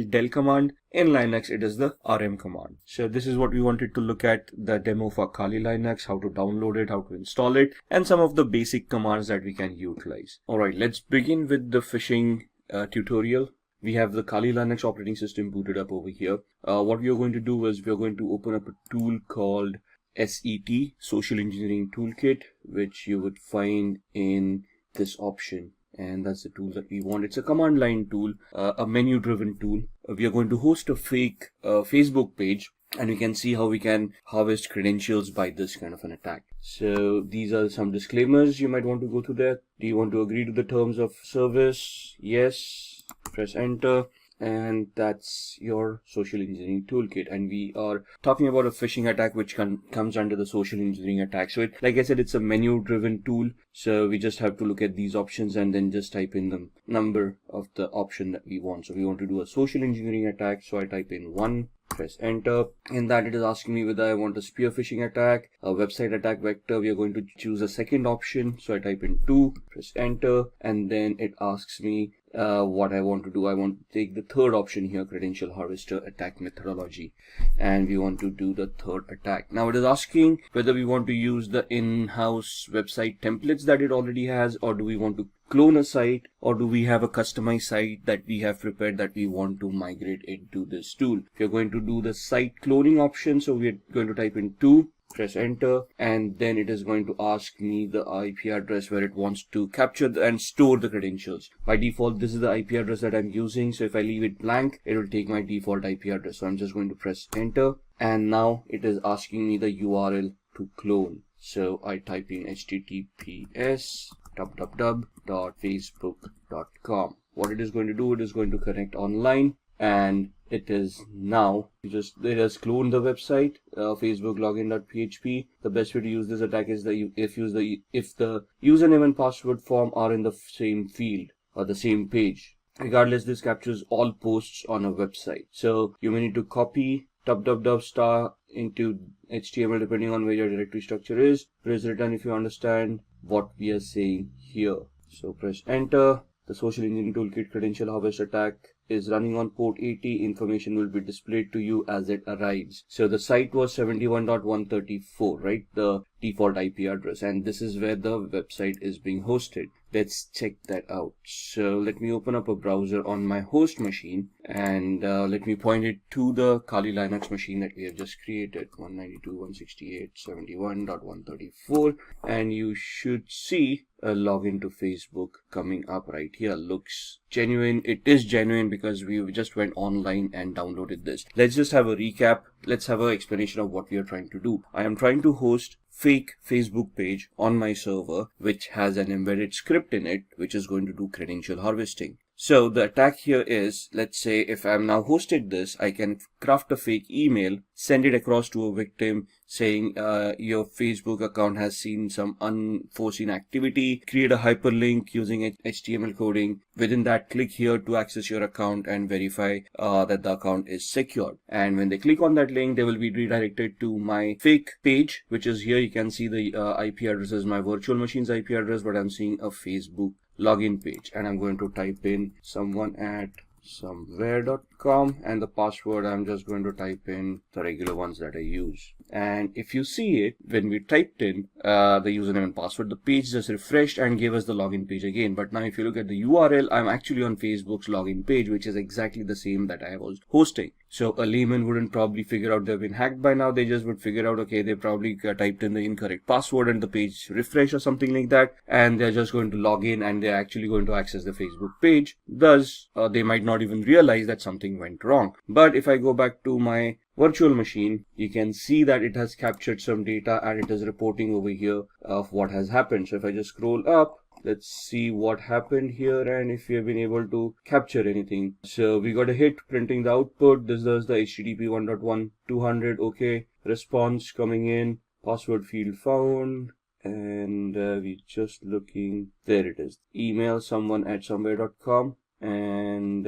del command. In Linux, it is the rm command. So this is what we wanted to look at, the demo for Kali Linux, how to download it, how to install it, and some of the basic commands that we can utilize. All right, let's begin with the phishing tutorial. We have the Kali Linux operating system booted up over here. What we are going to do is we are going to open up a tool called SET, Social Engineering Toolkit, which you would find in this option, and that's the tool that we want. It's a command line tool, a menu driven tool. We are going to host a fake Facebook page, and we can see how we can harvest credentials by this kind of an attack. So these are some disclaimers you might want to go through there. Do you want to agree to the terms of service? Yes. Press enter. And that's your social engineering toolkit, and we are talking about a phishing attack which comes under the social engineering attack. So like I said, it's a menu driven tool, so we just have to look at these options and then just type in the number of the option that we want. So we want to do a social engineering attack, so I type in 1, press enter. In that, it is asking me whether I want a spear phishing attack, a website attack vector. We are going to choose a second option, so I type in 2, press enter, and then it asks me what I want to do. I want to take the third option here, credential harvester attack methodology, and we want to do the third attack. Now it is asking whether we want to use the in-house website templates that it already has, or do we want to clone a site, or do we have a customized site that we have prepared that we want to migrate into this tool. If you're going to do the site cloning option, so we're going to type in 2, press enter, and then it is going to ask me the IP address where it wants to capture and store the credentials. By default, this is the IP address that I'm using, so if I leave it blank, it will take my default IP address. So I'm just going to press enter, and now it is asking me the URL to clone. So I type in https://facebook.com. What it is going to do, it is going to connect online, and it is now it has cloned the website, Facebook login.php. The best way to use this attack is that if the username and password form are in the same field or the same page. Regardless, this captures all posts on a website. So you may need to copy ** into HTML depending on where your directory structure is. Press return if you understand what we are saying here. So press enter. The social engineering toolkit credential harvest attack is running on port 80. Information will be displayed to you as it arrives. So the site was 71.134, right? The default IP address, and this is where the website is being hosted. Let's check that out. So let me open up a browser on my host machine, and let me point it to the Kali Linux machine that we have just created, 192.168.71.134, and you should see a login to Facebook coming up right here. Looks genuine. It is genuine because we just went online and downloaded this. Let's just have a recap. Let's have an explanation of what we are trying to do. I am trying to host fake Facebook page on my server which has an embedded script in it which is going to do credential harvesting. So the attack here is, let's say if I'm now hosted this, I can craft a fake email, send it across to a victim saying your Facebook account has seen some unforeseen activity, create a hyperlink using HTML coding. Within that, click here to access your account and verify that the account is secured. And when they click on that link, they will be redirected to my fake page, which is here. You can see the IP address is my virtual machine's IP address, but I'm seeing a Facebook login page, and I'm going to type in someone@somewhere.com, and the password I'm just going to type in the regular ones that I use. And if you see it, when we typed in the username and password, the page just refreshed and gave us the login page again. But now if you look at the URL, I'm actually on Facebook's login page, which is exactly the same that I was hosting. So a layman wouldn't probably figure out they've been hacked by now. They just would figure out, okay, they probably typed in the incorrect password and the page refresh or something like that, and they're just going to log in and they're actually going to access the Facebook page. Thus, they might not even realize that something went wrong. But if I go back to my virtual machine, you can see that it has captured some data and it is reporting over here of what has happened. So if I just scroll up, Let's see what happened here and if we have been able to capture anything. So we got a hit printing the output. This does the HTTP 1.1.200. Okay, response coming in, password field found, and we're just looking. There it is. Email someone@somewhere.com, and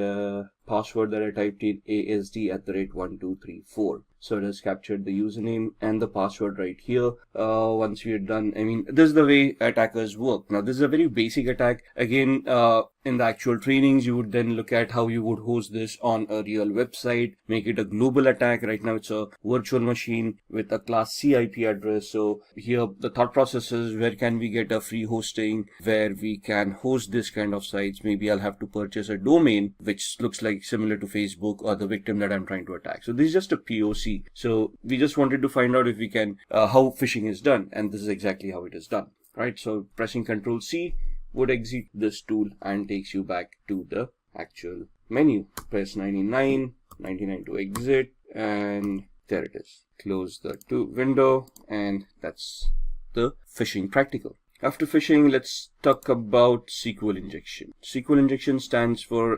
password that I typed in ASD@1234. So it has captured the username and the password right here. Once we are done, I mean, this is the way attackers work. Now, this is a very basic attack. Again, in the actual trainings, you would then look at how you would host this on a real website, make it a global attack. Right now, it's a virtual machine with a class C IP address. So here, the thought process is, where can we get a free hosting where we can host this kind of sites? Maybe I'll have to purchase a domain which looks like similar to Facebook or the victim that I'm trying to attack. So this is just a POC. So we just wanted to find out if we can, how phishing is done. And this is exactly how it is done, right? So pressing Control C would exit this tool and takes you back to the actual menu. Press 99 to exit, and there it is. Close the window, and that's the phishing practical. After phishing, let's talk about SQL injection. SQL injection stands for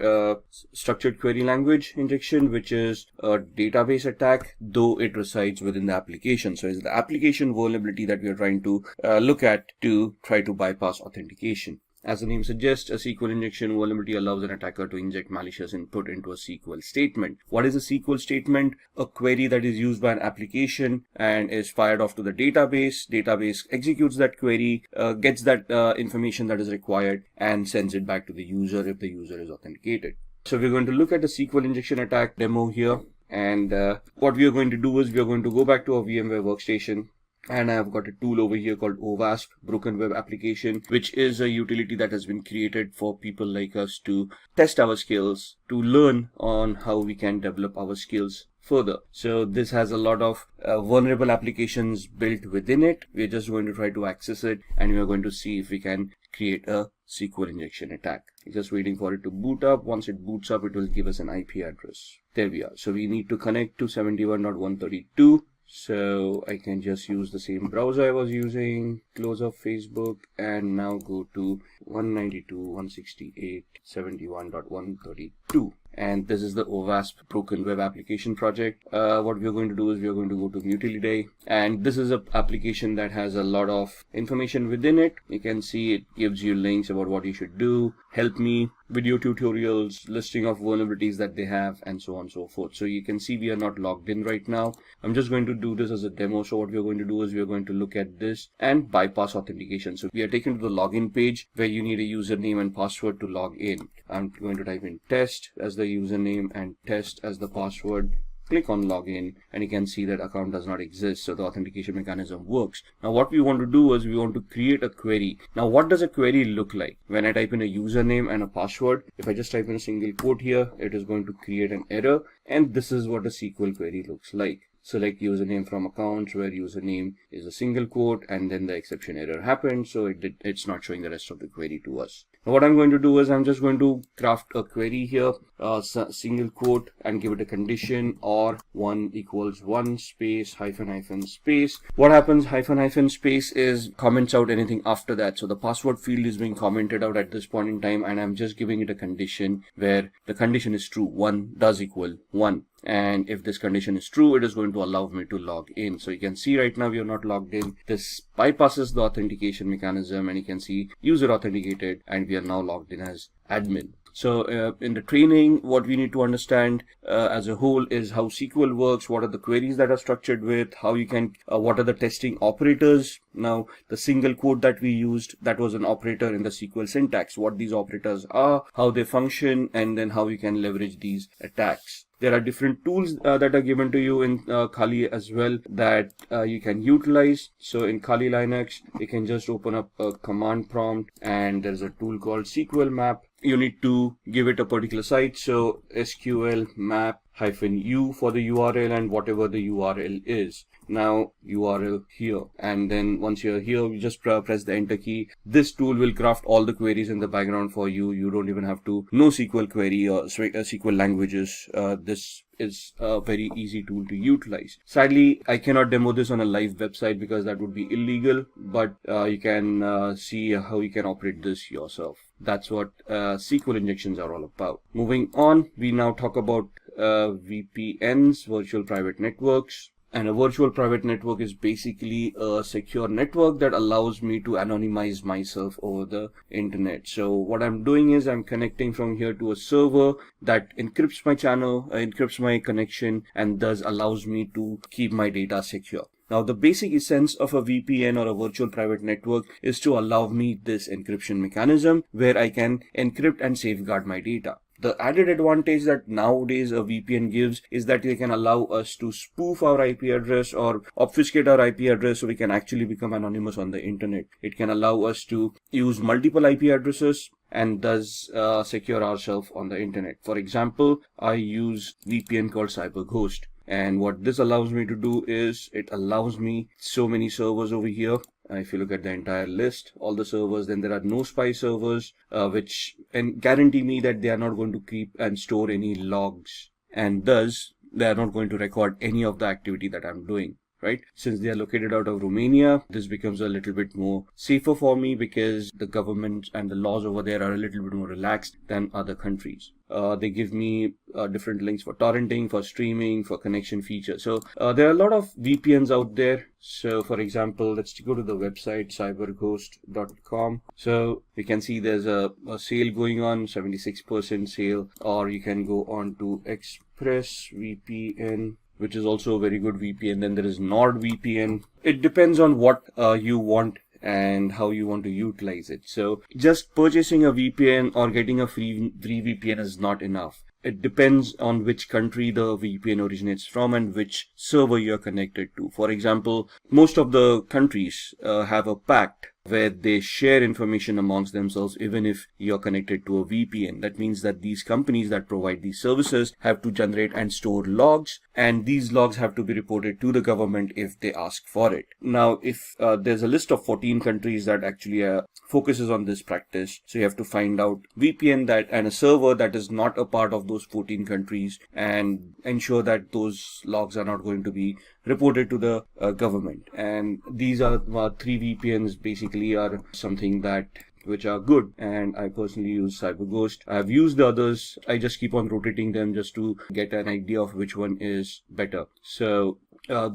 structured query language injection, which is a database attack, though it resides within the application. So it's the application vulnerability that we are trying to look at to try to bypass authentication. As the name suggests, a SQL injection vulnerability allows an attacker to inject malicious input into a SQL statement. What is a SQL statement? A query that is used by an application and is fired off to the database. Database executes that query, gets that information that is required, and sends it back to the user if the user is authenticated. So we're going to look at the SQL injection attack demo here. And what we are going to do is we are going to go back to our VMware workstation. And I've got a tool over here called OWASP, Broken Web Application, which is a utility that has been created for people like us to test our skills, to learn on how we can develop our skills further. So this has a lot of vulnerable applications built within it. We're just going to try to access it, and we're going to see if we can create a SQL injection attack. Just waiting for it to boot up. Once it boots up, it will give us an IP address. There we are. So we need to connect to 71.132. So I can just use the same browser I was using, close up Facebook, and now go to 192.168.71.132. And this is the OWASP Broken Web Application project. What we're going to do is we're going to go to utility, and this is an application that has a lot of information within it. You can see it gives you links about what you should do, help me, video tutorials, listing of vulnerabilities that they have, and so on and so forth. So you can see we are not logged in right now. I'm just going to do this as a demo. So what we're going to do is we're going to look at this and bypass authentication. So we are taken to the login page where you need a username and password to log in. I'm going to type in test as the username and test as the password. Click on login, and you can see that account does not exist, so the authentication mechanism works. Now what we want to do is we want to create a query. Now what does a query look like? When I type in a username and a password, if I just type in a single quote here, it is going to create an error, and this is what a SQL query looks like. Select username from accounts where username is a single quote, and then the exception error happened, so it's not showing the rest of the query to us. Now what I'm going to do is I'm just going to craft a query here, single quote, and give it a condition or 1 equals 1 space hyphen space. What happens, hyphen space is comments out anything after that. So the password field is being commented out at this point in time, and I'm just giving it a condition where the condition is true. 1 does equal 1. And if this condition is true, it is going to allow me to log in. So you can see right now we are not logged in. This bypasses the authentication mechanism, and you can see user authenticated, and we are now logged in as admin. So in the training, what we need to understand as a whole is how SQL works, what are the queries that are structured with, how you can, what are the testing operators. Now, the single quote that we used, that was an operator in the SQL syntax, what these operators are, how they function, and then how you can leverage these attacks. There are different tools that are given to you in Kali as well that you can utilize. So in Kali Linux, you can just open up a command prompt, and there's a tool called SQL map. You need to give it a particular site. So SQL map -u for the URL and whatever the URL is. Now URL here, and then once you're here, you just press the enter key. This tool will craft all the queries in the background for you. You don't even have to know SQL query or SQL languages. This is a very easy tool to utilize. Sadly, I cannot demo this on a live website because that would be illegal, but you can see how you can operate this yourself. That's what SQL injections are all about. Moving on, we now talk about VPNs, virtual private networks. And a virtual private network is basically a secure network that allows me to anonymize myself over the internet. So what I'm doing is I'm connecting from here to a server that encrypts my channel, encrypts my connection, and thus allows me to keep my data secure. Now, the basic essence of a VPN or a virtual private network is to allow me this encryption mechanism where I can encrypt and safeguard my data. The added advantage that nowadays a VPN gives is that they can allow us to spoof our IP address or obfuscate our IP address so we can actually become anonymous on the internet. It can allow us to use multiple IP addresses and thus secure ourselves on the internet. For example, I use VPN called CyberGhost. And what this allows me to do is it allows me so many servers over here. If you look at the entire list, all the servers, then there are no spy servers, which guarantee me that they are not going to keep and store any logs. And thus, they are not going to record any of the activity that I'm doing. Right? Since they are located out of Romania, this becomes a little bit more safer for me because the government and the laws over there are a little bit more relaxed than other countries. They give me different links for torrenting, for streaming, for connection features. So there are a lot of VPNs out there. So for example, let's go to the website cyberghost.com. So we can see there's a sale going on, 76% sale, or you can go on to ExpressVPN, which is also a very good VPN. Then there is NordVPN. It depends on what you want and how you want to utilize it. So just purchasing a VPN or getting a free VPN is not enough. It depends on which country the VPN originates from and which server you're connected to. For example, most of the countries have a pact where they share information amongst themselves even if you're connected to a VPN. That means that these companies that provide these services have to generate and store logs, and these logs have to be reported to the government if they ask for it. Now, if there's a list of 14 countries that actually focuses on this practice, so you have to find out VPN that and a server that is not a part of those 14 countries and ensure that those logs are not going to be reported to the government. And these are 3 VPNs basically are something that which are good, and I personally use CyberGhost. I've used the others. I just keep on rotating them just to get an idea of which one is better. So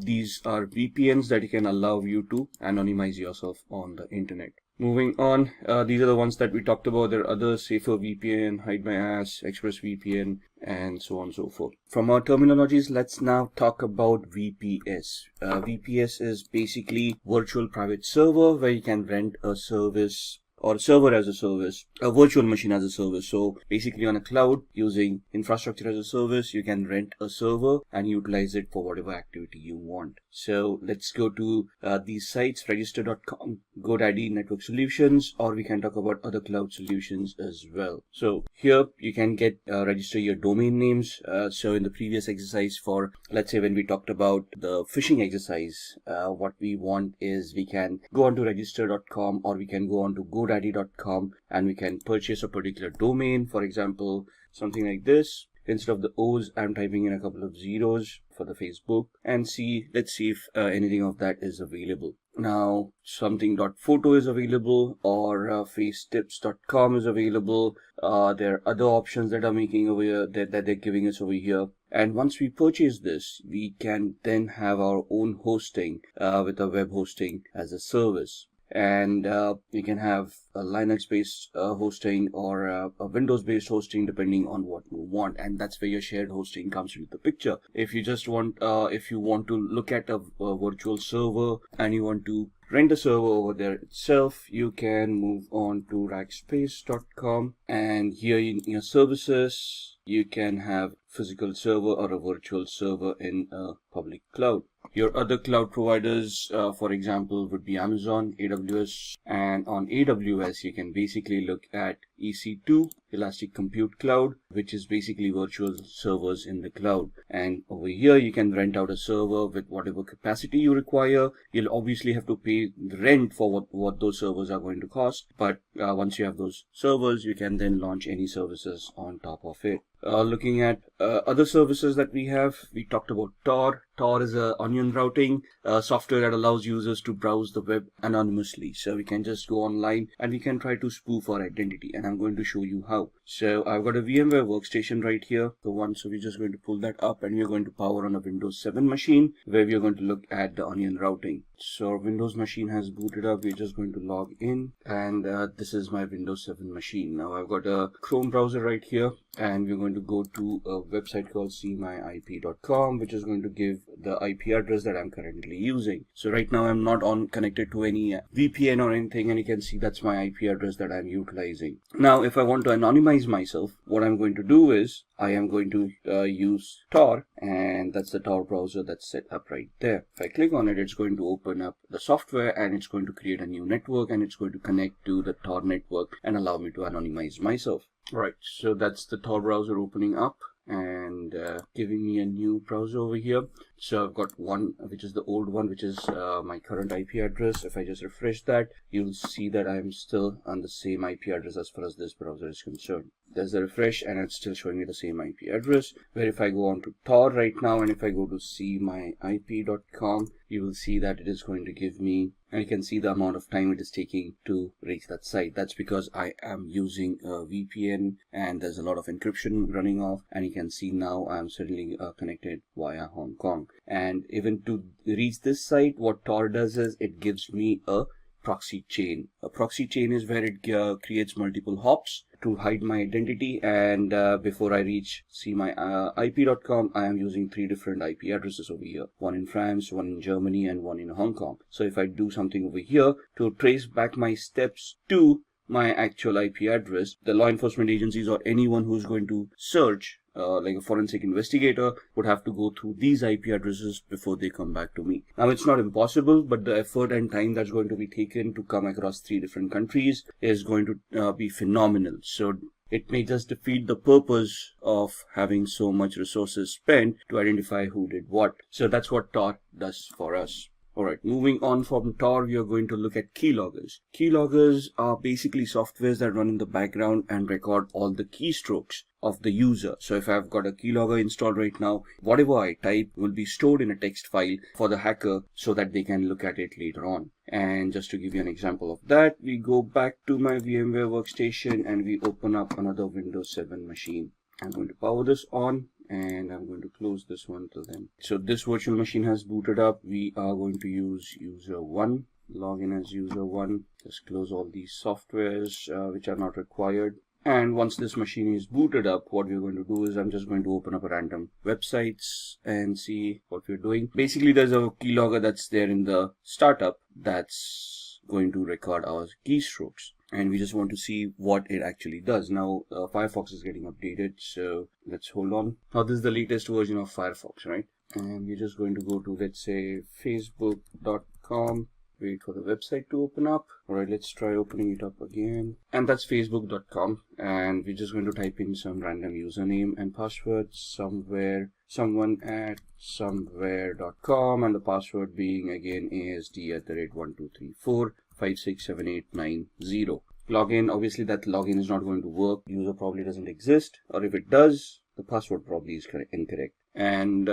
these are VPNs that can allow you to anonymize yourself on the internet. Moving on, these are the ones that we talked about. There are other safer VPN, Hide My Ass, ExpressVPN, and so on and so forth. From our terminologies, let's now talk about VPS. VPS is basically virtual private server where you can rent a service or server as a service, a virtual machine as a service. So basically on a cloud using infrastructure as a service, you can rent a server and utilize it for whatever activity you want. So let's go to these sites, register.com, GoDaddy Network Solutions, or we can talk about other cloud solutions as well. So here you can get register your domain names. So in the previous exercise for, let's say when we talked about the phishing exercise, what we want is we can go on to register.com or we can go on to GoDaddy.com and we can purchase a particular domain. For example, something like this. Instead of the O's, I'm typing in a couple of zeros for the Facebook and let's see if anything of that is available. Now, something.photo is available or facetips.com is available. There are other options that are making over here that they're giving us over here. And once we purchase this, we can then have our own hosting with a web hosting as a service. And we can have a Linux-based hosting or a Windows-based hosting depending on what you want, and that's where your shared hosting comes into the picture. If you just want, if you want to look at a virtual server and you want to rent a server over there itself, you can move on to rackspace.com, and here in your services, you can have physical server or a virtual server in a public cloud. Your other cloud providers, for example, would be Amazon, AWS, and on AWS, you can basically look at EC2, Elastic Compute Cloud, which is basically virtual servers in the cloud. And over here, you can rent out a server with whatever capacity you require. You'll obviously have to pay the rent for what those servers are going to cost. But once you have those servers, you can then launch any services on top of it. Looking at other services that we have, we talked about Tor. Tor is a onion routing software that allows users to browse the web anonymously. So we can just go online and we can try to spoof our identity, and I'm going to show you how. So I've got a VMware workstation right here, so we're just going to pull that up and we're going to power on a Windows 7 machine where we're going to look at the onion routing. So our Windows machine has booted up. We're just going to log in, and this is my Windows 7 machine. Now I've got a Chrome browser right here, and we're going to go to a website called seemyip.com, which is going to give the IP address that I'm currently using. So right now I'm not connected to any VPN or anything, and you can see that's my IP address that I'm utilizing. Now if I want to anonymize myself, what I'm going to do is I am going to use Tor, and that's the Tor browser that's set up right there. If I click on it, it's going to open up the software and it's going to create a new network, and it's going to connect to the Tor network and allow me to anonymize myself. Right, so that's the Tor browser opening up and giving me a new browser over here. So I've got one, which is the old one, which is my current IP address. If I just refresh that, you'll see that I'm still on the same IP address as far as this browser is concerned. There's a refresh and it's still showing me the same IP address. Where if I go on to Tor right now, and if I go to seemyip.com, you will see that it is going to give me, and you can see the amount of time it is taking to reach that site. That's because I am using a VPN and there's a lot of encryption running off, and you can see now I'm certainly connected via Hong Kong. And even to reach this site, what Tor does is it gives me a proxy chain. A proxy chain is where it creates multiple hops to hide my identity, and before I reach seemyip.com, I am using 3 different IP addresses over here. One in France, one in Germany, and one in Hong Kong. So if I do something over here to trace back my steps to my actual IP address, the law enforcement agencies or anyone who's going to search, like a forensic investigator, would have to go through these IP addresses before they come back to me. Now it's not impossible, but the effort and time that's going to be taken to come across 3 different countries is going to be phenomenal. So it may just defeat the purpose of having so much resources spent to identify who did what. So that's what Tor does for us. Alright, moving on from Tor, we are going to look at keyloggers. Keyloggers are basically softwares that run in the background and record all the keystrokes of the user. So if I've got a keylogger installed right now, whatever I type will be stored in a text file for the hacker so that they can look at it later on. And just to give you an example of that, we go back to my VMware workstation and we open up another Windows 7 machine. I'm going to power this on, and I'm going to close this one till then. So this virtual machine has booted up. We are going to use user 1, log in as user 1, just close all these softwares which are not required. And once this machine is booted up, what we're going to do is I'm just going to open up a random websites and see what we're doing. Basically, there's a keylogger that's there in the startup that's going to record our keystrokes, and we just want to see what it actually does. Now Firefox is getting updated, so let's hold on. Now this is the latest version of Firefox, right? And we're just going to go to, let's say, facebook.com. Wait for the website to open up. Alright, let's try opening it up again. And that's facebook.com, and we're just going to type in some random username and password, someone at somewhere.com, and the password being again ASD@1234567890. Login, obviously that login is not going to work. User probably doesn't exist, or if it does, the password probably is incorrect. And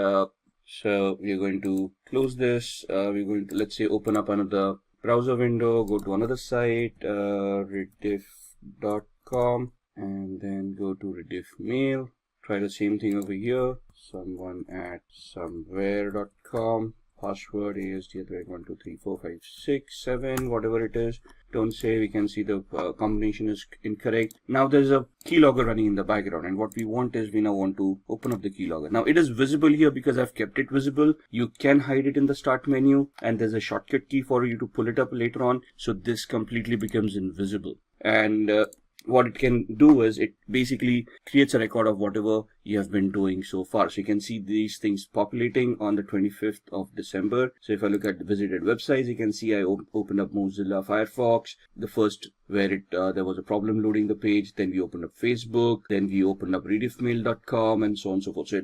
so we're going to close this. We're going to, let's say, open up another browser window, go to another site, rediff.com, and then go to rediff mail. Try the same thing over here, someone at somewhere.com, password ASD@12345678, whatever it is. Don't say, we can see the combination is incorrect. Now there's a keylogger running in the background, and what we want is we now want to open up the keylogger. Now it is visible here because I've kept it visible. You can hide it in the start menu, and there's a shortcut key for you to pull it up later on, so this completely becomes invisible. And what it can do is it basically creates a record of whatever you have been doing so far. So you can see these things populating on the 25th of December. So if I look at the visited websites, you can see I opened up Mozilla Firefox, the first where there was a problem loading the page. Then we opened up Facebook, then we opened up rediffmail.com, and so on and so forth. So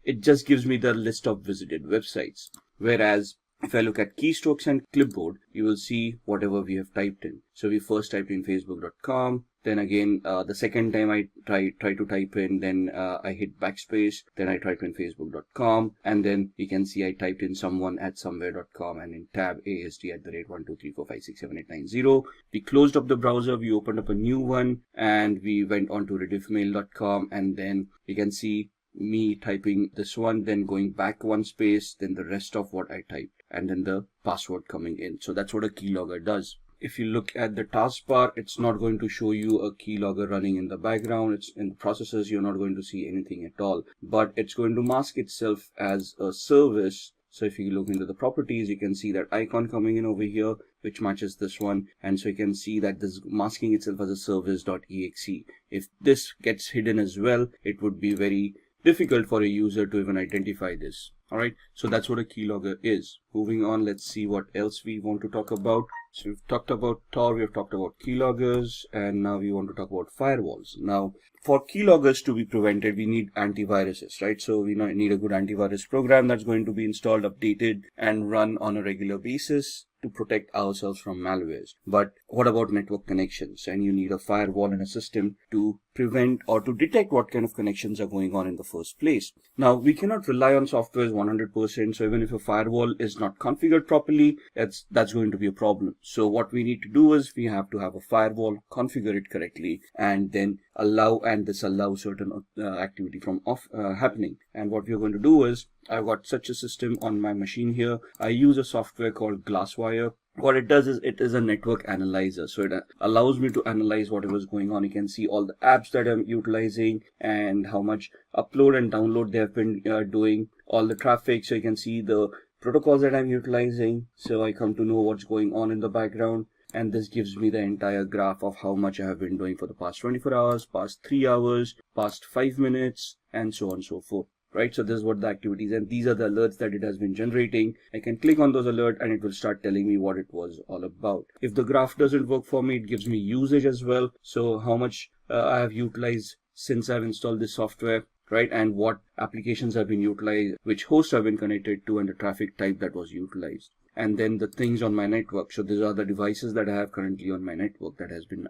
it just gives me the list of visited websites. Whereas if I look at keystrokes and clipboard, you will see whatever we have typed in. So we first typed in facebook.com. Then again, the second time I try to type in, then I hit backspace. Then I type in facebook.com, and then you can see I typed in someone@somewhere.com, and in tab ASD@123456789. We closed up the browser. We opened up a new one, and we went on to rediffmail.com, and then you can see me typing this one, then going back one space, then the rest of what I typed, and then the password coming in. So that's what a keylogger does. If you look at the taskbar, it's not going to show you a keylogger running in the background. It's in the processes, you're not going to see anything at all, but it's going to mask itself as a service. So if you look into the properties, you can see that icon coming in over here, which matches this one. And so you can see that this is masking itself as a service.exe. If this gets hidden as well, it would be very difficult for a user to even identify this. All right, so that's what a keylogger is. Moving on, let's see what else we want to talk about. So we've talked about Tor, we've talked about keyloggers, and now we want to talk about firewalls. Now, for keyloggers to be prevented, we need antiviruses, right? So we need a good antivirus program that's going to be installed, updated, and run on a regular basis to protect ourselves from malwares. But what about network connections? And you need a firewall and a system to prevent or to detect what kind of connections are going on in the first place. Now, we cannot rely on software 100%. So even if a firewall is not configured properly, that's going to be a problem. So what we need to do is we have to have a firewall, configure it correctly, and then allow and disallow certain activity from happening. And what we're going to do is, I've got such a system on my machine here. I use a software called Glasswire. What it does is it is a network analyzer. So it allows me to analyze whatever is going on. You can see all the apps that I'm utilizing and how much upload and download they have been doing, all the traffic. So you can see the protocols that I'm utilizing. So I come to know what's going on in the background. And this gives me the entire graph of how much I have been doing for the past 24 hours, past 3 hours, past 5 minutes, and so on and so forth. Right, so this is what the activities, and these are the alerts that it has been generating. I can click on those alerts and it will start telling me what it was all about. If the graph doesn't work for me, it gives me usage as well. So how much I have utilized since I've installed this software, right? And what applications have been utilized, which hosts have been connected to, and the traffic type that was utilized. And then the things on my network. So these are the devices that I have currently on my network that have been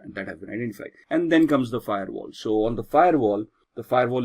identified. And then comes the firewall. So on the firewall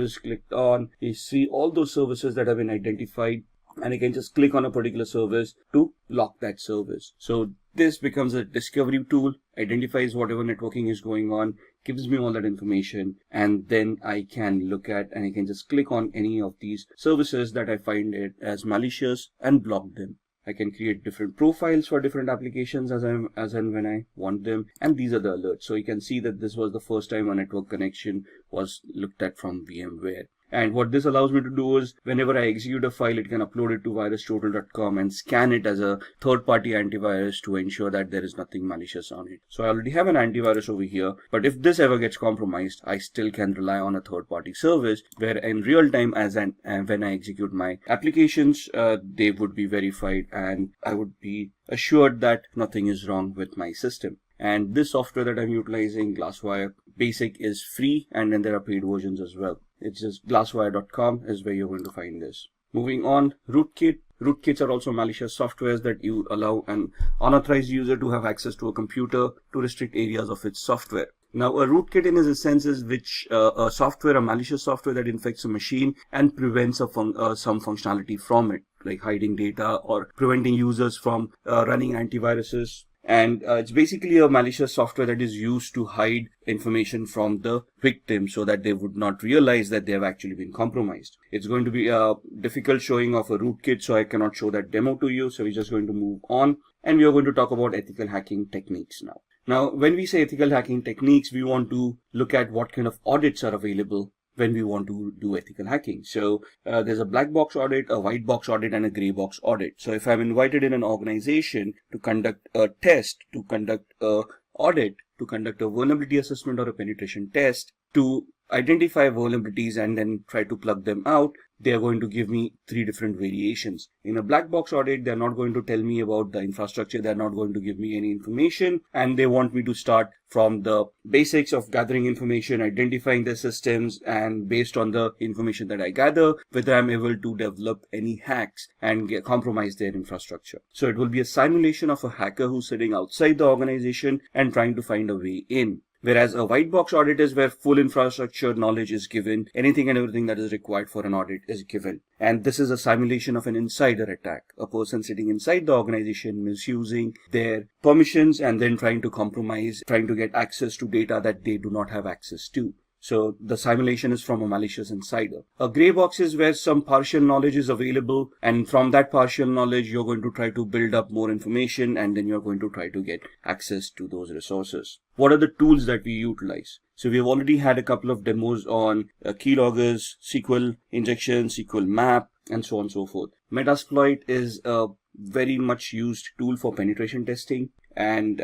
is clicked on. You see all those services that have been identified, and you can just click on a particular service to lock that service. So this becomes a discovery tool, identifies whatever networking is going on, gives me all that information, and then I can look at and I can just click on any of these services that I find it as malicious and block them. I can create different profiles for different applications as and when I want them. And these are the alerts. So you can see that this was the first time a network connection was looked at from VMware. And what this allows me to do is whenever I execute a file, it can upload it to virustotal.com and scan it as a third-party antivirus to ensure that there is nothing malicious on it. So I already have an antivirus over here, but if this ever gets compromised, I still can rely on a third-party service where in real time when I execute my applications, they would be verified and I would be assured that nothing is wrong with my system. And this software that I'm utilizing, Glasswire Basic, is free, and then there are paid versions as well. It's just glasswire.com is where you're going to find this. Moving on, rootkit. Rootkits are also malicious softwares that you allow an unauthorized user to have access to a computer to restrict areas of its software. Now, a rootkit in a sense is a malicious software that infects a machine and prevents some functionality from it, like hiding data or preventing users from running antiviruses. And it's basically a malicious software that is used to hide information from the victim so that they would not realize that they have actually been compromised. It's going to be a difficult showing of a rootkit, so I cannot show that demo to you. So we're just going to move on, and we are going to talk about ethical hacking techniques now. Now, when we say ethical hacking techniques, we want to look at what kind of audits are available when we want to do ethical hacking. So there's a black box audit, a white box audit, and a gray box audit. So if I'm invited in an organization to conduct a test, to conduct a audit, to conduct a vulnerability assessment or a penetration test, to identify vulnerabilities and then try to plug them out, they are going to give me 3 different variations. In a black box audit, they're not going to tell me about the infrastructure, they're not going to give me any information, and they want me to start from the basics of gathering information, identifying the systems, and based on the information that I gather, whether I'm able to develop any hacks and compromise their infrastructure. So it will be a simulation of a hacker who's sitting outside the organization and trying to find a way in. Whereas a white box audit is where full infrastructure knowledge is given, anything and everything that is required for an audit is given. And this is a simulation of an insider attack, a person sitting inside the organization misusing their permissions and then trying to compromise, trying to get access to data that they do not have access to. So the simulation is from a malicious insider. A gray box is where some partial knowledge is available, and from that partial knowledge you're going to try to build up more information, and then you're going to try to get access to those resources. What are the tools that we utilize? So we've already had a couple of demos on keyloggers, SQL injection, SQL map, and so on and so forth. Metasploit is a very much used tool for penetration testing, and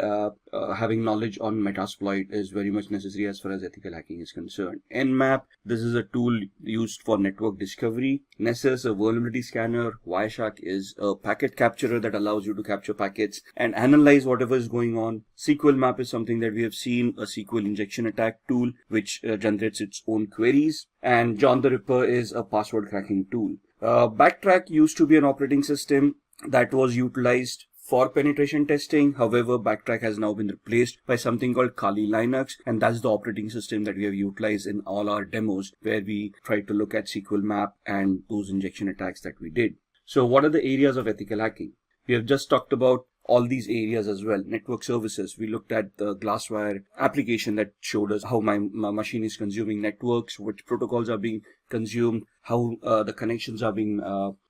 having knowledge on Metasploit is very much necessary as far as ethical hacking is concerned. Nmap, this is a tool used for network discovery. Nessus, a vulnerability scanner. Wireshark is a packet capturer that allows you to capture packets and analyze whatever is going on. SQL map is something that we have seen, a SQL injection attack tool which generates its own queries. And John the Ripper is a password cracking tool. Backtrack used to be an operating system that was utilized for penetration testing. However, Backtrack has now been replaced by something called Kali Linux, and that's the operating system that we have utilized in all our demos where we try to look at SQL map and those injection attacks that we did. So what are the areas of ethical hacking? We have just talked about all these areas as well. Network services, we looked at the Glasswire application that showed us how my machine is consuming networks, which protocols are being consumed, how the connections are being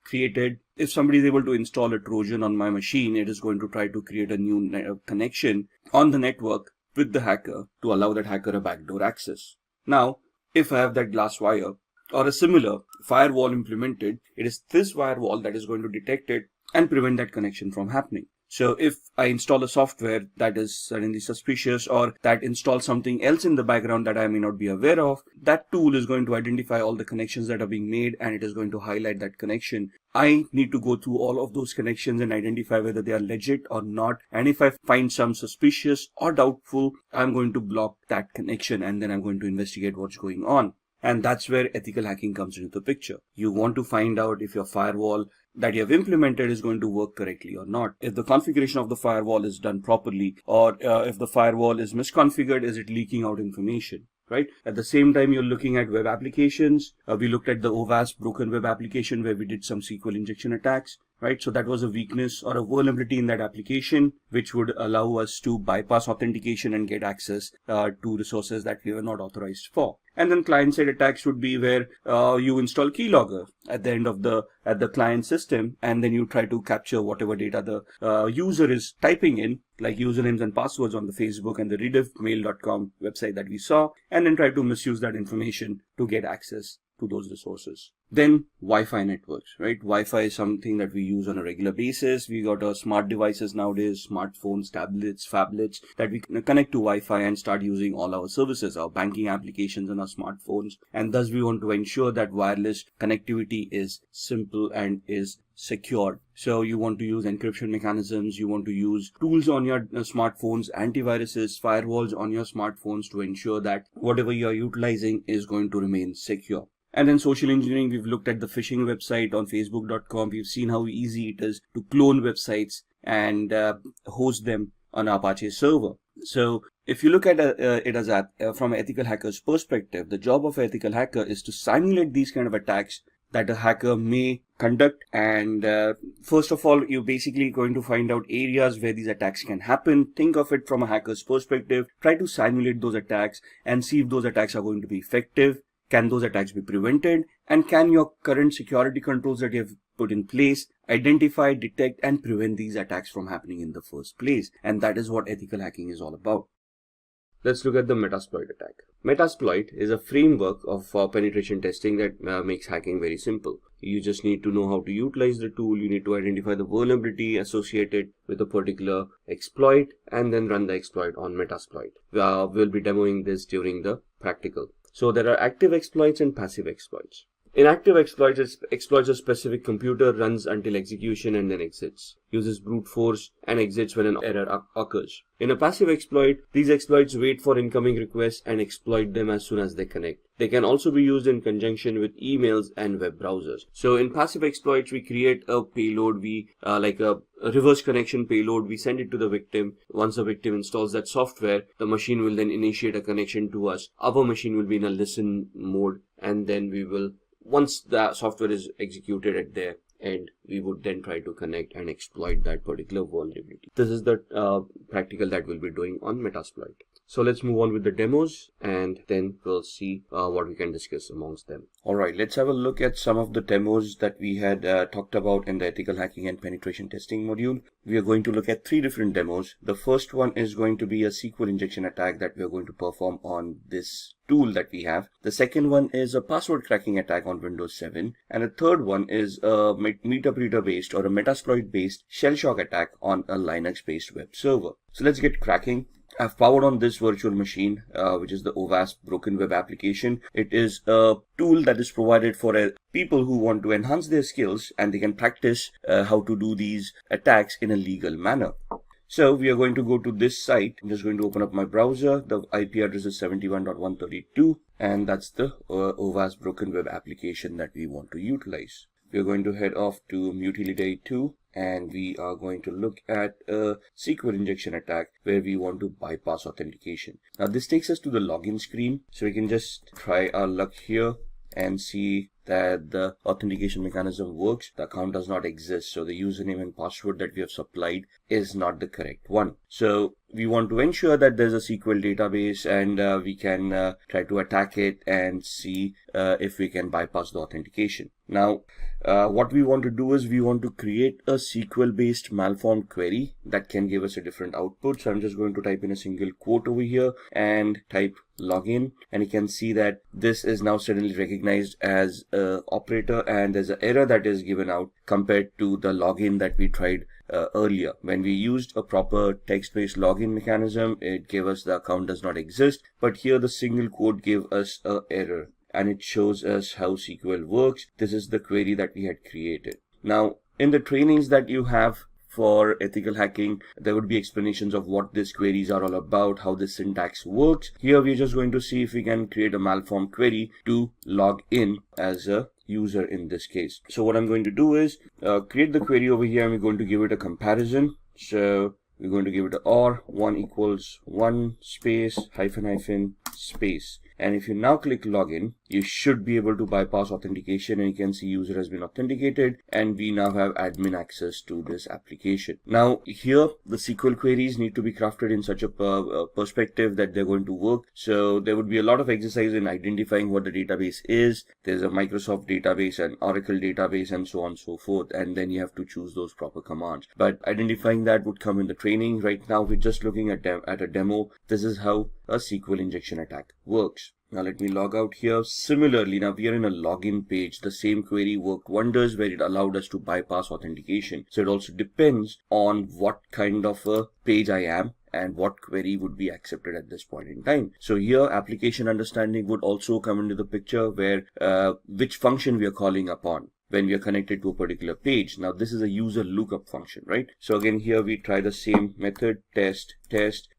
created. If somebody is able to install a Trojan on my machine, it is going to try to create a new connection on the network with the hacker to allow that hacker a backdoor access. Now, if I have that Glasswire or a similar firewall implemented, it is this firewall that is going to detect it and prevent that connection from happening. So if I install a software that is suddenly suspicious or that installs something else in the background that I may not be aware of, that tool is going to identify all the connections that are being made and it is going to highlight that connection. I need to go through all of those connections and identify whether they are legit or not. And if I find some suspicious or doubtful, I'm going to block that connection and then I'm going to investigate what's going on. And that's where ethical hacking comes into the picture. You want to find out if your firewall that you have implemented is going to work correctly or not. If the configuration of the firewall is done properly, or if the firewall is misconfigured, is it leaking out information, right? At the same time, you're looking at web applications. We looked at the OWASP broken web application where we did some SQL injection attacks, right? So that was a weakness or a vulnerability in that application, which would allow us to bypass authentication and get access to resources that we were not authorized for. And then client-side attacks would be where you install keylogger at the end of the client system, and then you try to capture whatever data the user is typing in, like usernames and passwords on the Facebook and the rediffmail.com website that we saw, and then try to misuse that information to get access to those resources. Then Wi-Fi networks, right? Wi-Fi is something that we use on a regular basis. We got our smart devices nowadays, smartphones, tablets, phablets that we can connect to Wi-Fi and start using all our services, our banking applications on our smartphones. And thus we want to ensure that wireless connectivity is simple and is secured. So you want to use encryption mechanisms, you want to use tools on your smartphones, antiviruses, firewalls on your smartphones to ensure that whatever you are utilizing is going to remain secure. And then social engineering, we've looked at the phishing website on facebook.com. We've seen how easy it is to clone websites and host them on Apache server. So if you look at it as from an ethical hacker's perspective, the job of an ethical hacker is to simulate these kind of attacks that a hacker may conduct. And first of all, you're basically going to find out areas where these attacks can happen. Think of it from a hacker's perspective. Try to simulate those attacks and see if those attacks are going to be effective. Can those attacks be prevented? And can your current security controls that you have put in place identify, detect, and prevent these attacks from happening in the first place? And that is what ethical hacking is all about. Let's look at the Metasploit attack. Metasploit is a framework of penetration testing that makes hacking very simple. You just need to know how to utilize the tool. You need to identify the vulnerability associated with a particular exploit and then run the exploit on Metasploit. We'll be demoing this during the practical. So there are active exploits and passive exploits. In active exploits, a specific computer runs until execution and then exits, uses brute force and exits when an error occurs. In a passive exploit, these exploits wait for incoming requests and exploit them as soon as they connect. They can also be used in conjunction with emails and web browsers. So in passive exploits, we create a payload, like a reverse connection payload. We send it to the victim. Once the victim installs that software, the machine will then initiate a connection to us. Our machine will be in a listen mode, and then we will, once the software is executed at their end, we would then try to connect and exploit that particular vulnerability. This is the practical that we'll be doing on Metasploit. So let's move on with the demos, and then we'll see what we can discuss amongst them. All right, let's have a look at some of the demos that we had talked about in the ethical hacking and penetration testing module. We are going to look at 3 different demos. The first one is going to be a SQL injection attack that we are going to perform on this tool that we have. The second one is a password cracking attack on Windows 7. And the third one is a MetaBreeder based or a Metasploit based shell shock attack on a Linux based web server. So let's get cracking. I've powered on this virtual machine, which is the OWASP Broken Web application. It is a tool that is provided for people who want to enhance their skills and they can practice how to do these attacks in a legal manner. So we are going to go to this site. I'm just going to open up my browser. The IP address is 71.132, and that's the OWASP Broken Web application that we want to utilize. We are going to head off to Mutility 2. And we are going to look at a SQL injection attack where we want to bypass authentication. Now this takes us to the login screen. So we can just try our luck here and see that the authentication mechanism works. The account does not exist. So the username and password that we have supplied is not the correct one. So we want to ensure that there's a SQL database, and we can try to attack it and see if we can bypass the authentication. Now, what we want to do is we want to create a SQL based malformed query that can give us a different output. So I'm just going to type in a single quote over here and type login, and you can see that this is now suddenly recognized as a operator, and there's an error that is given out compared to the login that we tried earlier. When we used a proper text-based login mechanism, it gave us the account does not exist, but here the single quote gave us an error, and it shows us how SQL works. This is the query that we had created. Now, in the trainings that you have for ethical hacking, there would be explanations of what these queries are all about, how the syntax works. Here we're just going to see if we can create a malformed query to log in as a user in this case. So what I'm going to do is create the query over here, and we're going to give it a comparison. So we're going to give it a OR 1 equals 1 space hyphen space. And if you now click login, you should be able to bypass authentication, and you can see user has been authenticated, and we now have admin access to this application. Now here the SQL queries need to be crafted in such a perspective that they're going to work. So there would be a lot of exercise in identifying what the database is. There's a Microsoft database and Oracle database and so on and so forth, and then you have to choose those proper commands. But identifying that would come in the training. Right now we're just looking at a demo. This is how a SQL injection attack works. Now let me log out here. Similarly, now we are in a login page. The same query worked wonders where it allowed us to bypass authentication. So it also depends on what kind of a page I am and what query would be accepted at this point in time. So here application understanding would also come into the picture, where which function we are calling upon when we are connected to a particular page. Now this is a user lookup function, right? So again here we try the same method, test.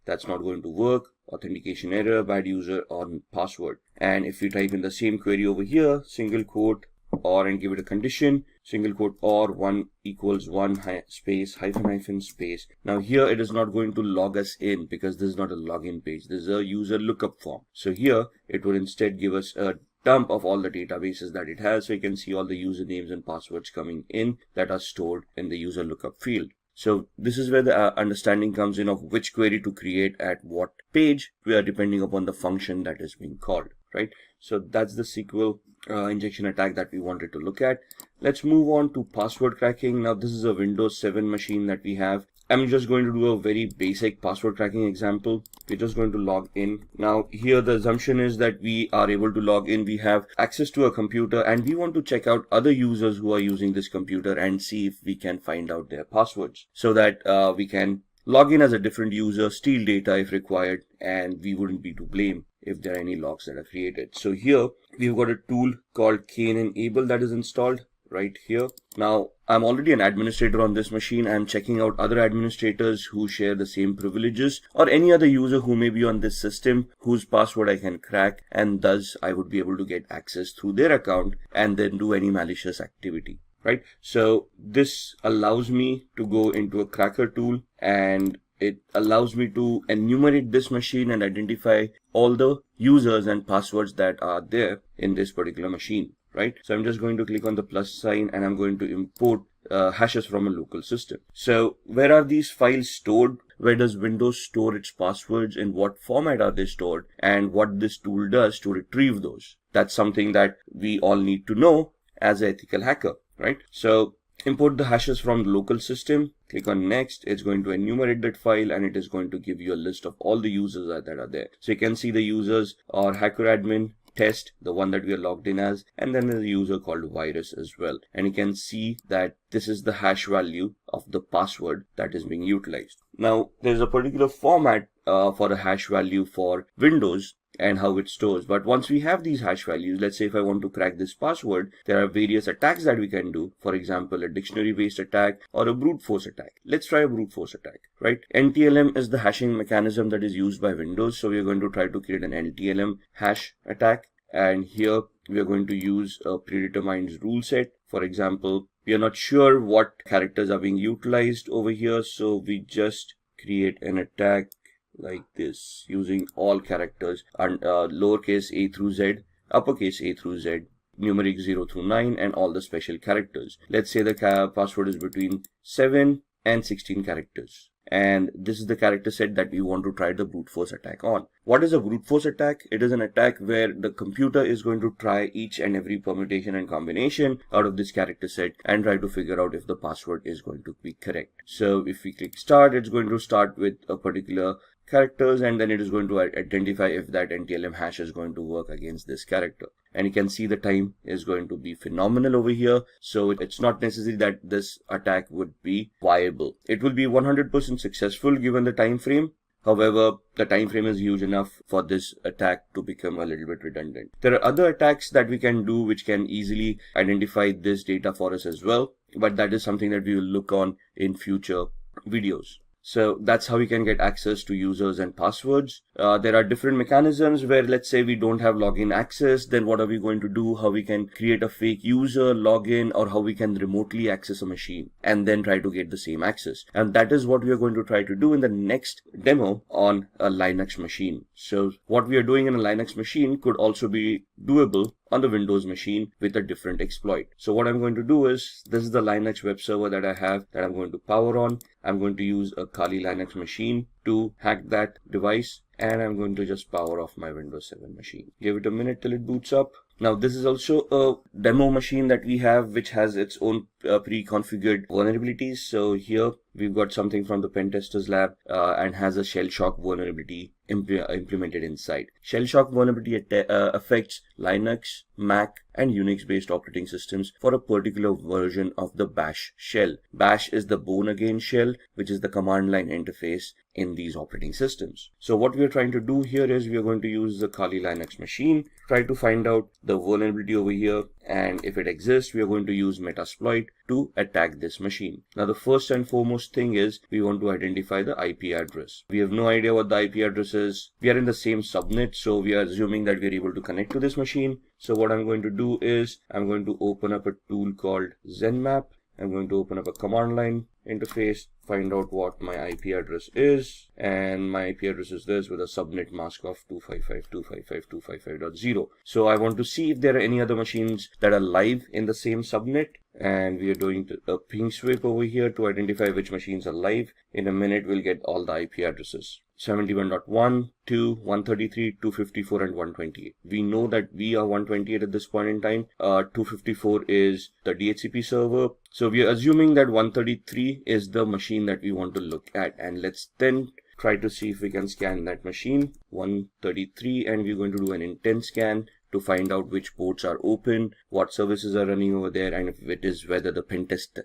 That's not going to work. Authentication error, bad user on password. And if we type in the same query over here, single quote or, and give it a condition, single quote or 1 equals 1 space hyphen space. Now here it is not going to log us in because this is not a login page. This is a user lookup form. So here it would instead give us a dump of all the databases that it has. So you can see all the usernames and passwords coming in that are stored in the user lookup field. So this is where the understanding comes in of which query to create at what page, we are depending upon the function that is being called, right? So that's the SQL injection attack that we wanted to look at. Let's move on to password cracking. Now this is a Windows 7 machine that we have, I'm just going to do a very basic password cracking example. We're just going to log in. Now here the assumption is that we are able to log in. We have access to a computer and we want to check out other users who are using this computer and see if we can find out their passwords, so that we can log in as a different user, steal data if required, and we wouldn't be to blame if there are any logs that are created. So here we've got a tool called Enable that is installed right here. Now I'm already an administrator on this machine. I'm checking out other administrators who share the same privileges, or any other user who may be on this system whose password I can crack, and thus I would be able to get access through their account and then do any malicious activity. Right? So this allows me to go into a cracker tool, and it allows me to enumerate this machine and identify all the users and passwords that are there in this particular machine. Right? So I'm just going to click on the plus sign and I'm going to import hashes from a local system. So where are these files stored? Where does Windows store its passwords? In what format are they stored? And what this tool does to retrieve those? That's something that we all need to know as an ethical hacker, right? So import the hashes from the local system, click on next. It's going to enumerate that file and it is going to give you a list of all the users that are there. So you can see the users are hacker admin, test, the one that we are logged in as, and then there's a user called virus as well. And you can see that this is the hash value of the password that is being utilized. Now there's a particular format for a hash value for Windows and how it stores. But once we have these hash values, let's say if I want to crack this password, there are various attacks that we can do. For example, a dictionary based attack or a brute force attack. Let's try a brute force attack, right? NTLM is the hashing mechanism that is used by Windows. So we are going to try to create an NTLM hash attack. And here we are going to use a predetermined rule set. For example, we are not sure what characters are being utilized over here. So we just create an attack like this using all characters and lowercase a through z, uppercase a through z, numeric 0 through 9, and all the special characters. Let's say the password is between 7 and 16 characters. And this is the character set that we want to try the brute force attack on. What is a brute force attack? It is an attack where the computer is going to try each and every permutation and combination out of this character set and try to figure out if the password is going to be correct. So if we click start, it's going to start with a particular characters, and then it is going to identify if that NTLM hash is going to work against this character. And you can see the time is going to be phenomenal over here. So it's not necessary that this attack would be viable. It will be 100% successful given the time frame. However, the time frame is huge enough for this attack to become a little bit redundant. There are other attacks that we can do which can easily identify this data for us as well, but that is something that we will look on in future videos. So that's how we can get access to users and passwords. There are different mechanisms where, let's say we don't have login access, then what are we going to do? How we can create a fake user, login, or how we can remotely access a machine and then try to get the same access. And that is what we are going to try to do in the next demo on a Linux machine. So what we are doing in a Linux machine could also be doable on the Windows machine with a different exploit. So what I'm going to do is, this is the Linux web server that I have that I'm going to power on. I'm going to use a Kali Linux machine to hack that device, and I'm going to just power off my Windows 7 machine. Give it a minute till it boots up. Now this is also a demo machine that we have which has its own pre-configured vulnerabilities. So here we've got something from the pen testers lab and has a shell shock vulnerability implemented inside. Shell shock vulnerability affects Linux, Mac, and Unix based operating systems for a particular version of the bash shell. Bash is the born again shell, which is the command line interface in these operating systems. So what we are trying to do here is we are going to use the Kali Linux machine, try to find out the vulnerability over here, and if it exists, we are going to use Metasploit to attack this machine. Now the first and foremost thing is we want to identify the IP address. We have no idea what the IP address is. We are in the same subnet, so we are assuming that we are able to connect to this machine. So what I'm going to do is I'm going to open up a tool called ZenMap. I'm going to open up a command line interface, find out what my IP address is, and my IP address is this with a subnet mask of 255.255.255.0. So I want to see if there are any other machines that are live in the same subnet, and we are doing a ping sweep over here to identify which machines are live. In a minute, we'll get all the IP addresses. 71.1, 2, 133, 254, and 128. We know that we are 128 at this point in time. 254 is the DHCP server. So we are assuming that 133 is the machine that we want to look at. And let's then try to see if we can scan that machine. 133, and we're going to do an intent scan to find out which ports are open, what services are running over there, and if it is whether the pentest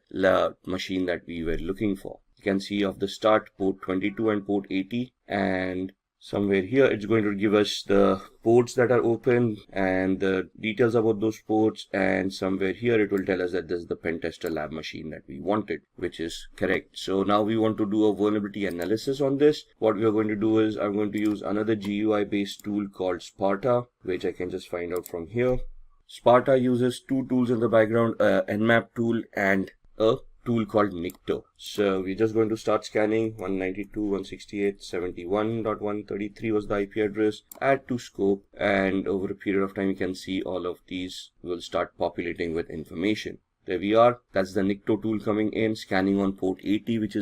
machine that we were looking for. You can see off the start port 22 and port 80, and somewhere here it's going to give us the ports that are open and the details about those ports, and somewhere here it will tell us that this is the pentester lab machine that we wanted, which is correct. So now we want to do a vulnerability analysis on this. What we are going to do is I'm going to use another GUI based tool called Sparta, which I can just find out from here. Sparta uses two tools in the background, Nmap tool and a tool called Nikto. So we're just going to start scanning. 192.168.71.133 was the IP address. Add to scope, and over a period of time you can see all of these will start populating with information. There we are. That's the Nikto tool coming in, scanning on port 80, which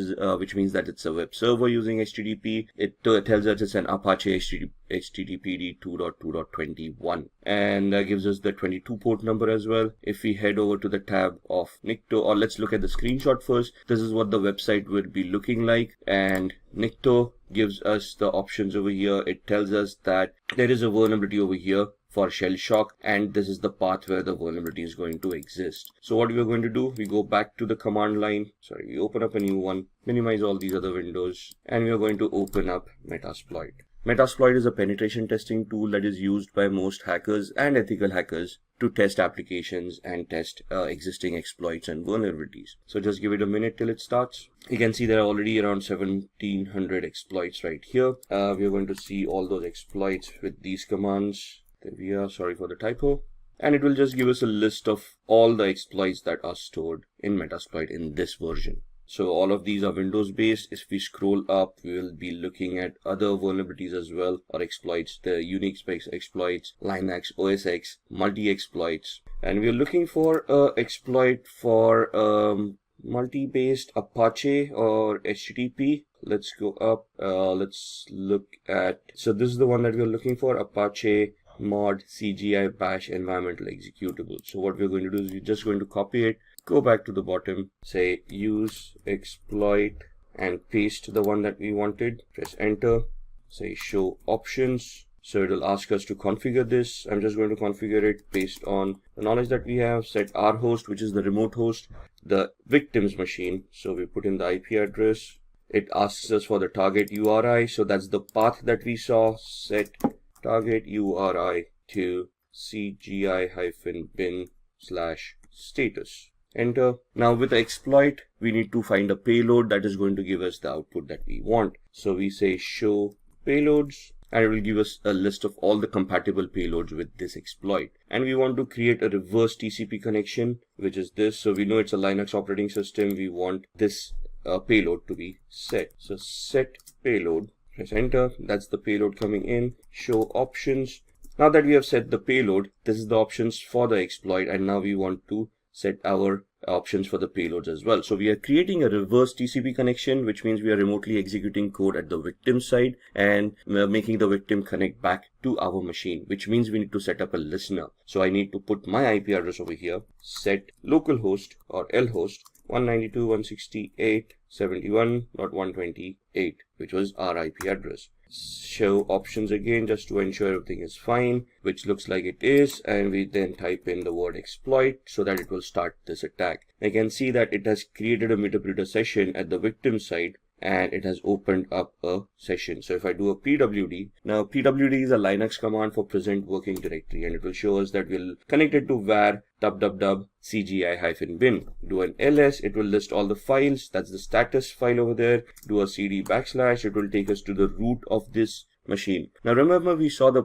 means that it's a web server using HTTP. It tells us it's an Apache HTTPD 2.2.21, and gives us the 22 port number as well. If we head over to the tab of Nikto, or let's look at the screenshot first. This is what the website would be looking like, and Nikto gives us the options over here. It tells us that there is a vulnerability over here for shell shock, and this is the path where the vulnerability is going to exist. So what we are going to do, we go back to the command line, we open up a new one, minimize all these other windows, and we are going to open up Metasploit. Metasploit is a penetration testing tool that is used by most hackers and ethical hackers to test applications and test existing exploits and vulnerabilities. So just give it a minute till it starts. You can see there are already around 1700 exploits right here. We are going to see all those exploits with these commands. There we are, sorry for the typo. And it will just give us a list of all the exploits that are stored in Metasploit in this version. So all of these are Windows based. If we scroll up, we will be looking at other vulnerabilities as well, or exploits, the Unix based exploits, Linux, OS X, multi-exploits. And we are looking for an exploit for multi-based Apache or HTTP. Let's go up, let's look at, so this is the one that we're looking for, Apache mod CGI bash environmental executable. So what we're going to do is we're just going to copy it, go back to the bottom, say use exploit, and paste the one that we wanted. Press enter, say show options. So it will ask us to configure this. I'm just going to configure it based on the knowledge that we have. Set our host, which is the remote host, the victim's machine. So we put in the IP address. It asks us for the target URI. So that's the path that we saw. Set target URI to cgi-bin/status. Enter. Now with the exploit, we need to find a payload that is going to give us the output that we want. So we say show payloads, and it will give us a list of all the compatible payloads with this exploit. And we want to create a reverse TCP connection, which is this. So we know it's a Linux operating system. We want this payload to be set. So set payload. Press enter. That's the payload coming in. Show options. Now that we have set the payload, this is the options for the exploit, and now we want to set our options for the payloads as well. So we are creating a reverse TCP connection, which means we are remotely executing code at the victim side and making the victim connect back to our machine, which means we need to set up a listener. So I need to put my IP address over here, set localhost or lhost 192.168.71.128, which was our IP address. Show options again, just to ensure everything is fine, which looks like it is, and we then type in the word exploit so that it will start this attack. I can see that it has created a meterpreter session at the victim side, and it has opened up a session. So if I do a pwd, now pwd is a Linux command for present working directory, and it will show us that we'll connect it to var cgi-bin. Do an ls, it will list all the files. That's the status file over there. Do a cd /, it will take us to the root of this machine. Now remember, we saw the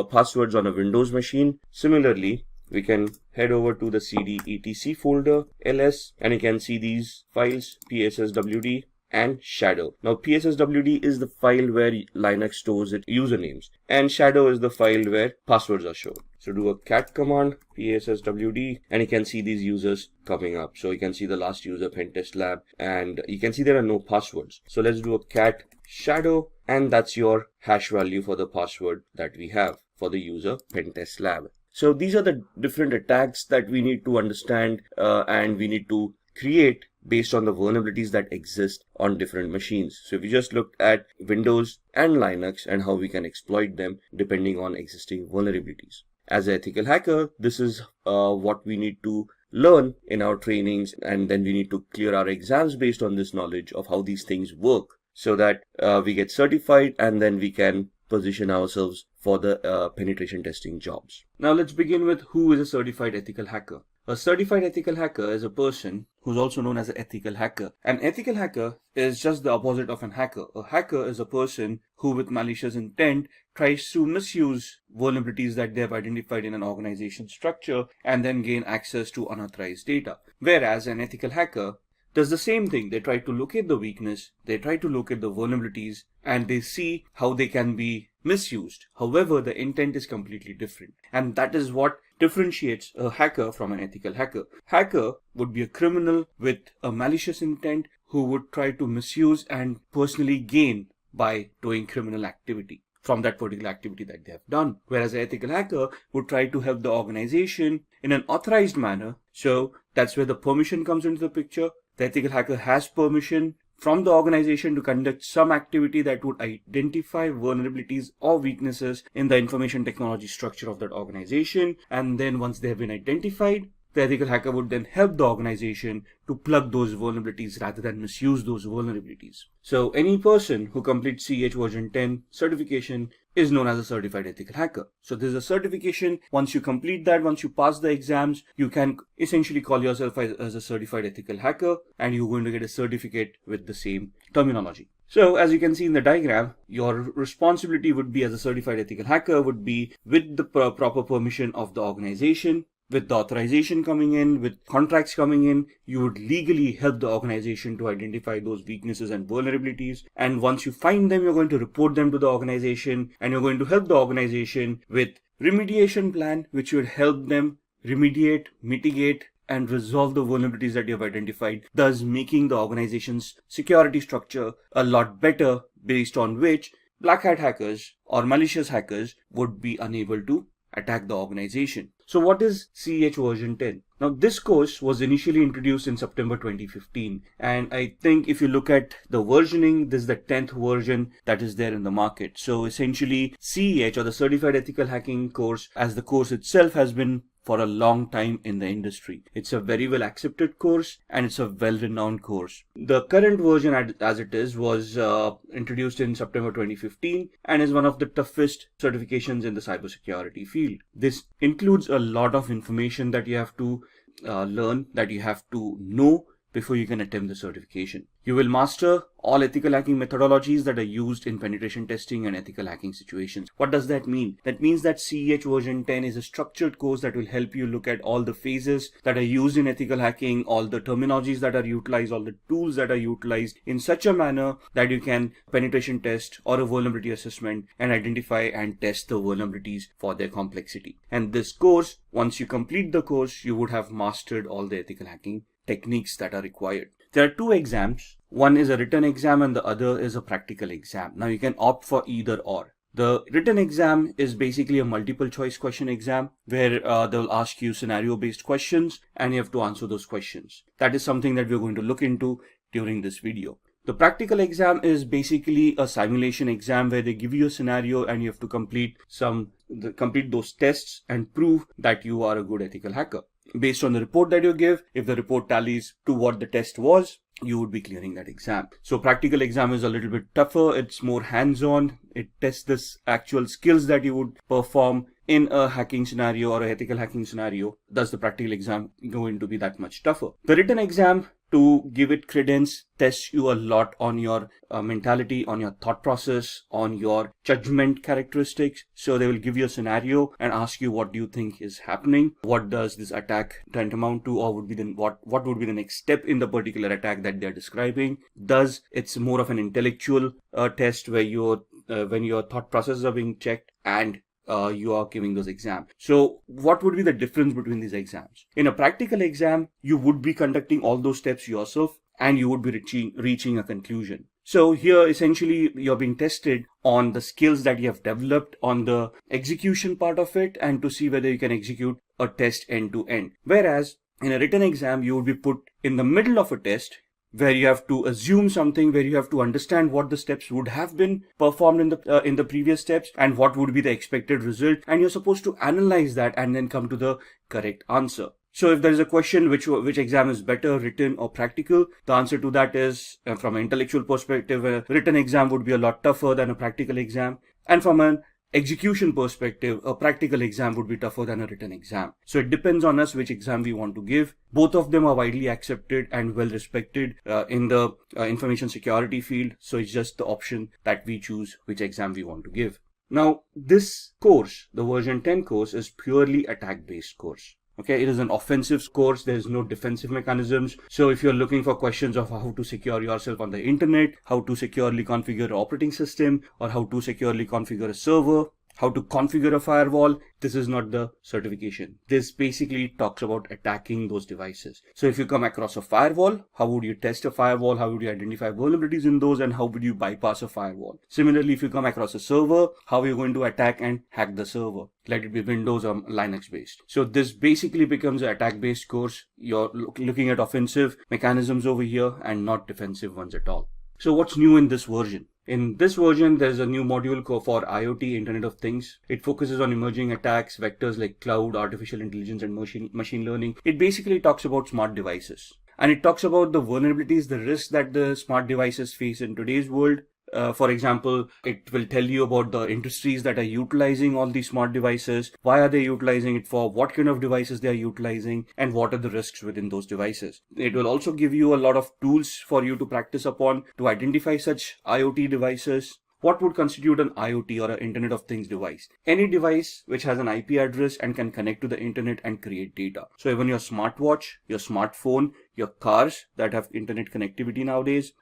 passwords on a Windows machine. Similarly, we can head over to the cd etc folder, ls, and you can see these files, psswd, and shadow. Now PSSWD is the file where Linux stores its usernames, and shadow is the file where passwords are shown. So do a cat command PSSWD, and you can see these users coming up. So you can see the last user Pentest Lab, and you can see there are no passwords. So let's do a cat shadow, and that's your hash value for the password that we have for the user Pentest Lab. So these are the different attacks that we need to understand and we need to create based on the vulnerabilities that exist on different machines. So if you just look at Windows and Linux and how we can exploit them depending on existing vulnerabilities. As an ethical hacker, this is what we need to learn in our trainings, and then we need to clear our exams based on this knowledge of how these things work, so that we get certified and then we can position ourselves for the penetration testing jobs. Now let's begin with who is a certified ethical hacker. A certified ethical hacker is a person who's also known as an ethical hacker. An ethical hacker is just the opposite of an hacker. A hacker is a person who with malicious intent tries to misuse vulnerabilities that they have identified in an organization structure and then gain access to unauthorized data. Whereas an ethical hacker does the same thing. They try to locate the weakness, they try to locate the vulnerabilities, and they see how they can be misused. However, the intent is completely different. And that is what differentiates a hacker from an ethical hacker. Hacker would be a criminal with a malicious intent who would try to misuse and personally gain by doing criminal activity from that particular activity that they have done. Whereas an ethical hacker would try to help the organization in an authorized manner. So that's where the permission comes into the picture. The ethical hacker has permission from the organization to conduct some activity that would identify vulnerabilities or weaknesses in the information technology structure of that organization. And then once they have been identified, the ethical hacker would then help the organization to plug those vulnerabilities rather than misuse those vulnerabilities. So any person who completes CEH version 10 certification is known as a certified ethical hacker. So there's a certification. Once you complete that, once you pass the exams, you can essentially call yourself as a certified ethical hacker, and you're going to get a certificate with the same terminology. So as you can see in the diagram, your responsibility would be as a certified ethical hacker would be with the proper permission of the organization. With the authorization coming in, with contracts coming in, you would legally help the organization to identify those weaknesses and vulnerabilities. And once you find them, you're going to report them to the organization, and you're going to help the organization with remediation plan, which would help them remediate, mitigate, and resolve the vulnerabilities that you have identified, thus making the organization's security structure a lot better, based on which black hat hackers or malicious hackers would be unable to attack the organization. So what is CEH version 10? Now this course was initially introduced in September 2015, and I think if you look at the versioning, this is the 10th version that is there in the market. So essentially CEH, or the Certified Ethical Hacking course, as the course itself, has been for a long time in the industry. It's a very well accepted course, and it's a well-renowned course. The current version as it is was introduced in September 2015 and is one of the toughest certifications in the cybersecurity field. This includes a lot of information that you have to learn, that you have to know before you can attempt the certification. You will master all ethical hacking methodologies that are used in penetration testing and ethical hacking situations. What does that mean? That means that CEH version 10 is a structured course that will help you look at all the phases that are used in ethical hacking, all the terminologies that are utilized, all the tools that are utilized in such a manner that you can penetration test or a vulnerability assessment and identify and test the vulnerabilities for their complexity. And this course, once you complete the course, you would have mastered all the ethical hacking techniques that are required. There are two exams. One is a written exam and the other is a practical exam. Now you can opt for either or. The written exam is basically a multiple choice question exam where they'll ask you scenario based questions and you have to answer those questions. That is something that we're going to look into during this video. The practical exam is basically a simulation exam where they give you a scenario and you have to complete those tests and prove that you are a good ethical hacker. Based on the report that you give, if the report tallies to what the test was, you would be clearing that exam. So practical exam is a little bit tougher. It's more hands-on. It tests the actual skills that you would perform in a hacking scenario or an ethical hacking scenario. Thus the practical exam going to be that much tougher. The written exam to give it credence, tests you a lot on your mentality, on your thought process, on your judgment characteristics. So they will give you a scenario and ask you, what do you think is happening? What does this attack tantamount to, or would be what would be the next step in the particular attack that they're describing? Thus, it's more of an intellectual test where when your thought processes are being checked and you are giving those exams. So what would be the difference between these exams? In a practical exam, you would be conducting all those steps yourself and you would be reaching a conclusion. So here essentially you're being tested on the skills that you have developed on the execution part of it and to see whether you can execute a test end to end. Whereas in a written exam, you would be put in the middle of a test where you have to assume something, where you have to understand what the steps would have been performed in the previous steps and what would be the expected result, and you're supposed to analyze that and then come to the correct answer. So if there is a question which exam is better, written or practical, the answer to that is, from an intellectual perspective, a written exam would be a lot tougher than a practical exam, and from an execution perspective, a practical exam would be tougher than a written exam. So it depends on us which exam we want to give. Both of them are widely accepted and well respected in the information security field. So it's just the option that we choose which exam we want to give. Now, this course, the version 10 course, is purely attack-based course. Okay, it is an offensive course. There is no defensive mechanisms. So if you're looking for questions of how to secure yourself on the internet, how to securely configure an operating system, or how to securely configure a server, how to configure a firewall, this is not the certification. This basically talks about attacking those devices. So if you come across a firewall, how would you test a firewall? How would you identify vulnerabilities in those? And how would you bypass a firewall? Similarly, if you come across a server, how are you going to attack and hack the server? Let it be Windows or Linux based. So this basically becomes an attack based course. You're looking at offensive mechanisms over here and not defensive ones at all. So what's new in this version? In this version, there's a new module for IoT, Internet of Things. It focuses on emerging attacks, vectors like cloud, artificial intelligence, and machine learning. It basically talks about smart devices. And it talks about the vulnerabilities, the risks that the smart devices face in today's world. For example, it will tell you about the industries that are utilizing all these smart devices, why are they utilizing it for, what kind of devices they are utilizing, and what are the risks within those devices. It will also give you a lot of tools for you to practice upon to identify such IoT devices. What would constitute an IoT or an Internet of Things device? Any device which has an IP address and can connect to the internet and create data. So even your smartwatch, your smartphone, your cars that have internet connectivity nowadays,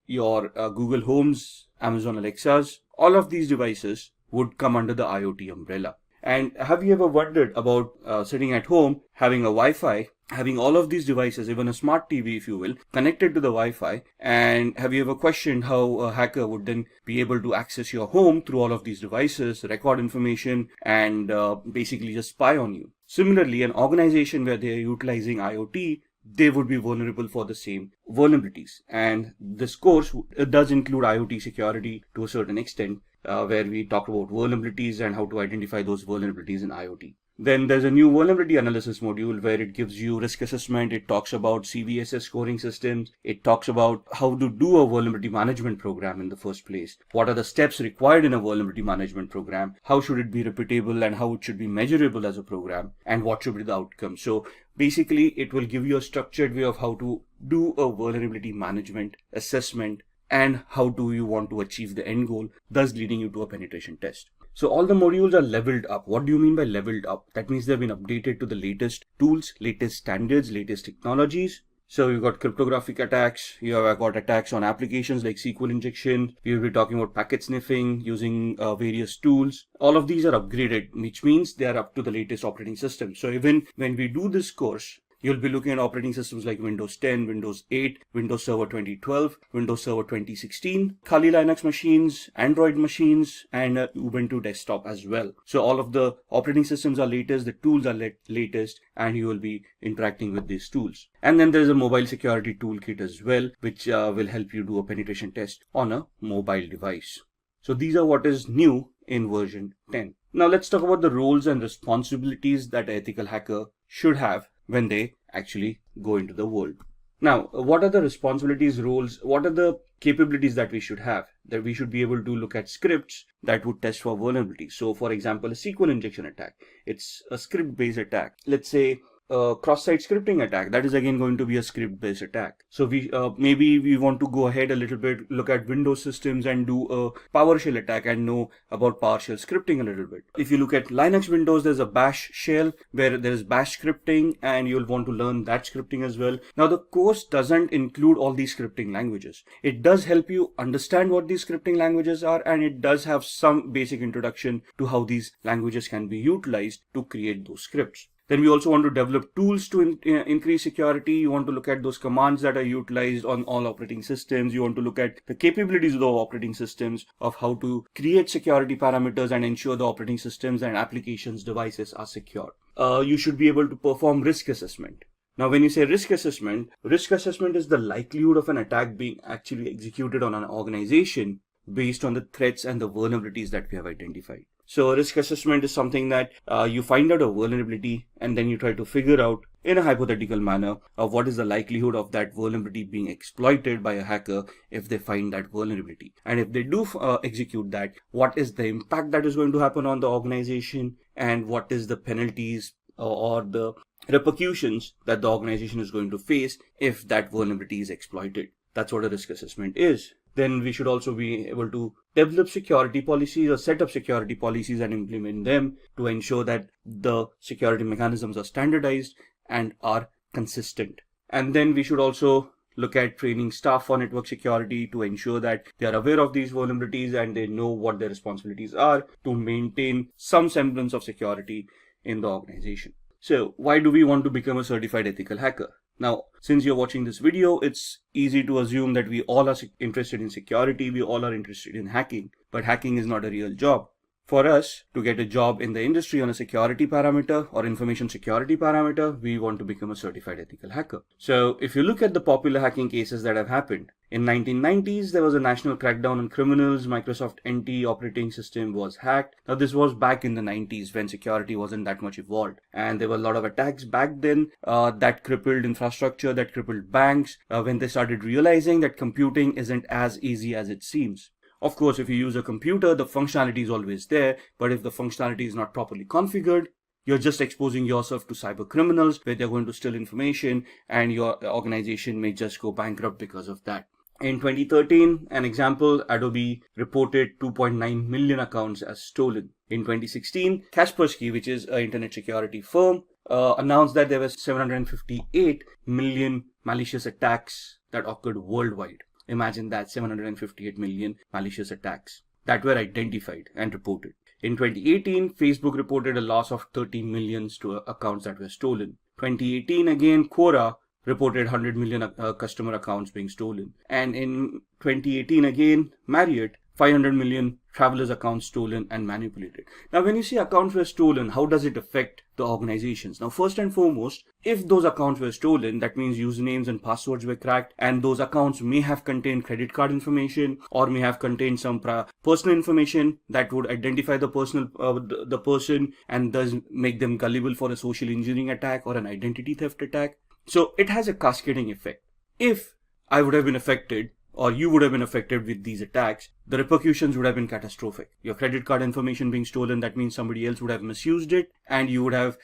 your Google Homes, Amazon Alexas, all of these devices would come under the IoT umbrella. And have you ever wondered about sitting at home, having a Wi-Fi, having all of these devices, even a smart TV, if you will, connected to the Wi-Fi? And have you ever questioned how a hacker would then be able to access your home through all of these devices, record information, and basically just spy on you? Similarly, an organization where they are utilizing IoT, they would be vulnerable for the same vulnerabilities. And this course does include IoT security to a certain extent, where we talk about vulnerabilities and how to identify those vulnerabilities in IoT. Then there's a new vulnerability analysis module where it gives you risk assessment. It talks about CVSS scoring systems. It talks about how to do a vulnerability management program in the first place. What are the steps required in a vulnerability management program? How should it be repeatable and how it should be measurable as a program? And what should be the outcome? So basically, it will give you a structured way of how to do a vulnerability management assessment and how do you want to achieve the end goal, thus leading you to a penetration test. So all the modules are leveled up. What do you mean by leveled up? That means they've been updated to the latest tools, latest standards, latest technologies. So you've got cryptographic attacks, you have got attacks on applications like SQL injection, we will be talking about packet sniffing using various tools. All of these are upgraded, which means they are up to the latest operating system. So even when we do this course, you'll be looking at operating systems like Windows 10, Windows 8, Windows Server 2012, Windows Server 2016, Kali Linux machines, Android machines, and Ubuntu desktop as well. So all of the operating systems are latest, the tools are latest, and you will be interacting with these tools. And then there's a mobile security toolkit as well, which will help you do a penetration test on a mobile device. So these are what is new in version 10. Now let's talk about the roles and responsibilities that an ethical hacker should have when they actually go into the world. Now, what are the responsibilities, roles, what are the capabilities that we should have? That we should be able to look at scripts that would test for vulnerabilities. So for example, a SQL injection attack, it's a script based attack. Let's say cross-site scripting attack. That is again going to be a script-based attack. So we maybe we want to go ahead a little bit, look at Windows systems and do a PowerShell attack and know about PowerShell scripting a little bit. If you look at Linux Windows, there's a bash shell where there is bash scripting, and you'll want to learn that scripting as well. Now the course doesn't include all these scripting languages. It does help you understand what these scripting languages are, and it does have some basic introduction to how these languages can be utilized to create those scripts. Then we also want to develop tools to increase security. You want to look at those commands that are utilized on all operating systems. You want to look at the capabilities of the operating systems, of how to create security parameters and ensure the operating systems and applications devices are secure. You should be able to perform risk assessment. Now, when you say risk assessment is the likelihood of an attack being actually executed on an organization based on the threats and the vulnerabilities that we have identified. So risk assessment is something that you find out a vulnerability and then you try to figure out in a hypothetical manner of what is the likelihood of that vulnerability being exploited by a hacker if they find that vulnerability. And if they do execute that, what is the impact that is going to happen on the organization, and what is the penalties or the repercussions that the organization is going to face if that vulnerability is exploited. That's what a risk assessment is. Then we should also be able to develop security policies or set up security policies and implement them to ensure that the security mechanisms are standardized and are consistent. And then we should also look at training staff for network security to ensure that they are aware of these vulnerabilities and they know what their responsibilities are to maintain some semblance of security in the organization. So why do we want to become a certified ethical hacker? Now, since you're watching this video, it's easy to assume that we all are interested in security, we all are interested in hacking, but hacking is not a real job. For us to get a job in the industry on a security parameter or information security parameter, we want to become a certified ethical hacker. So if you look at the popular hacking cases that have happened, in 1990s, there was a national crackdown on criminals. Microsoft NT operating system was hacked. Now, this was back in the 90s when security wasn't that much evolved. And there were a lot of attacks back then that crippled infrastructure, that crippled banks, when they started realizing that computing isn't as easy as it seems. Of course, if you use a computer, the functionality is always there. But if the functionality is not properly configured, you're just exposing yourself to cyber criminals where they're going to steal information, and your organization may just go bankrupt because of that. In 2013, an example, Adobe reported 2.9 million accounts as stolen. In 2016, Kaspersky, which is an internet security firm, announced that there were 758 million malicious attacks that occurred worldwide. Imagine that, 758 million malicious attacks that were identified and reported. In 2018, Facebook reported a loss of 30 million accounts that were stolen. 2018 again, Quora reported 100 million customer accounts being stolen. And in 2018 again, Marriott, 500 million travelers' accounts stolen and manipulated. Now, when you say accounts were stolen, how does it affect the organizations? Now, first and foremost, if those accounts were stolen, that means usernames and passwords were cracked, and those accounts may have contained credit card information or may have contained some personal information that would identify the person and thus make them gullible for a social engineering attack or an identity theft attack. So it has a cascading effect. If I would have been affected, or you would have been affected with these attacks, the repercussions would have been catastrophic. Your credit card information being stolen, that means somebody else would have misused it, and you would have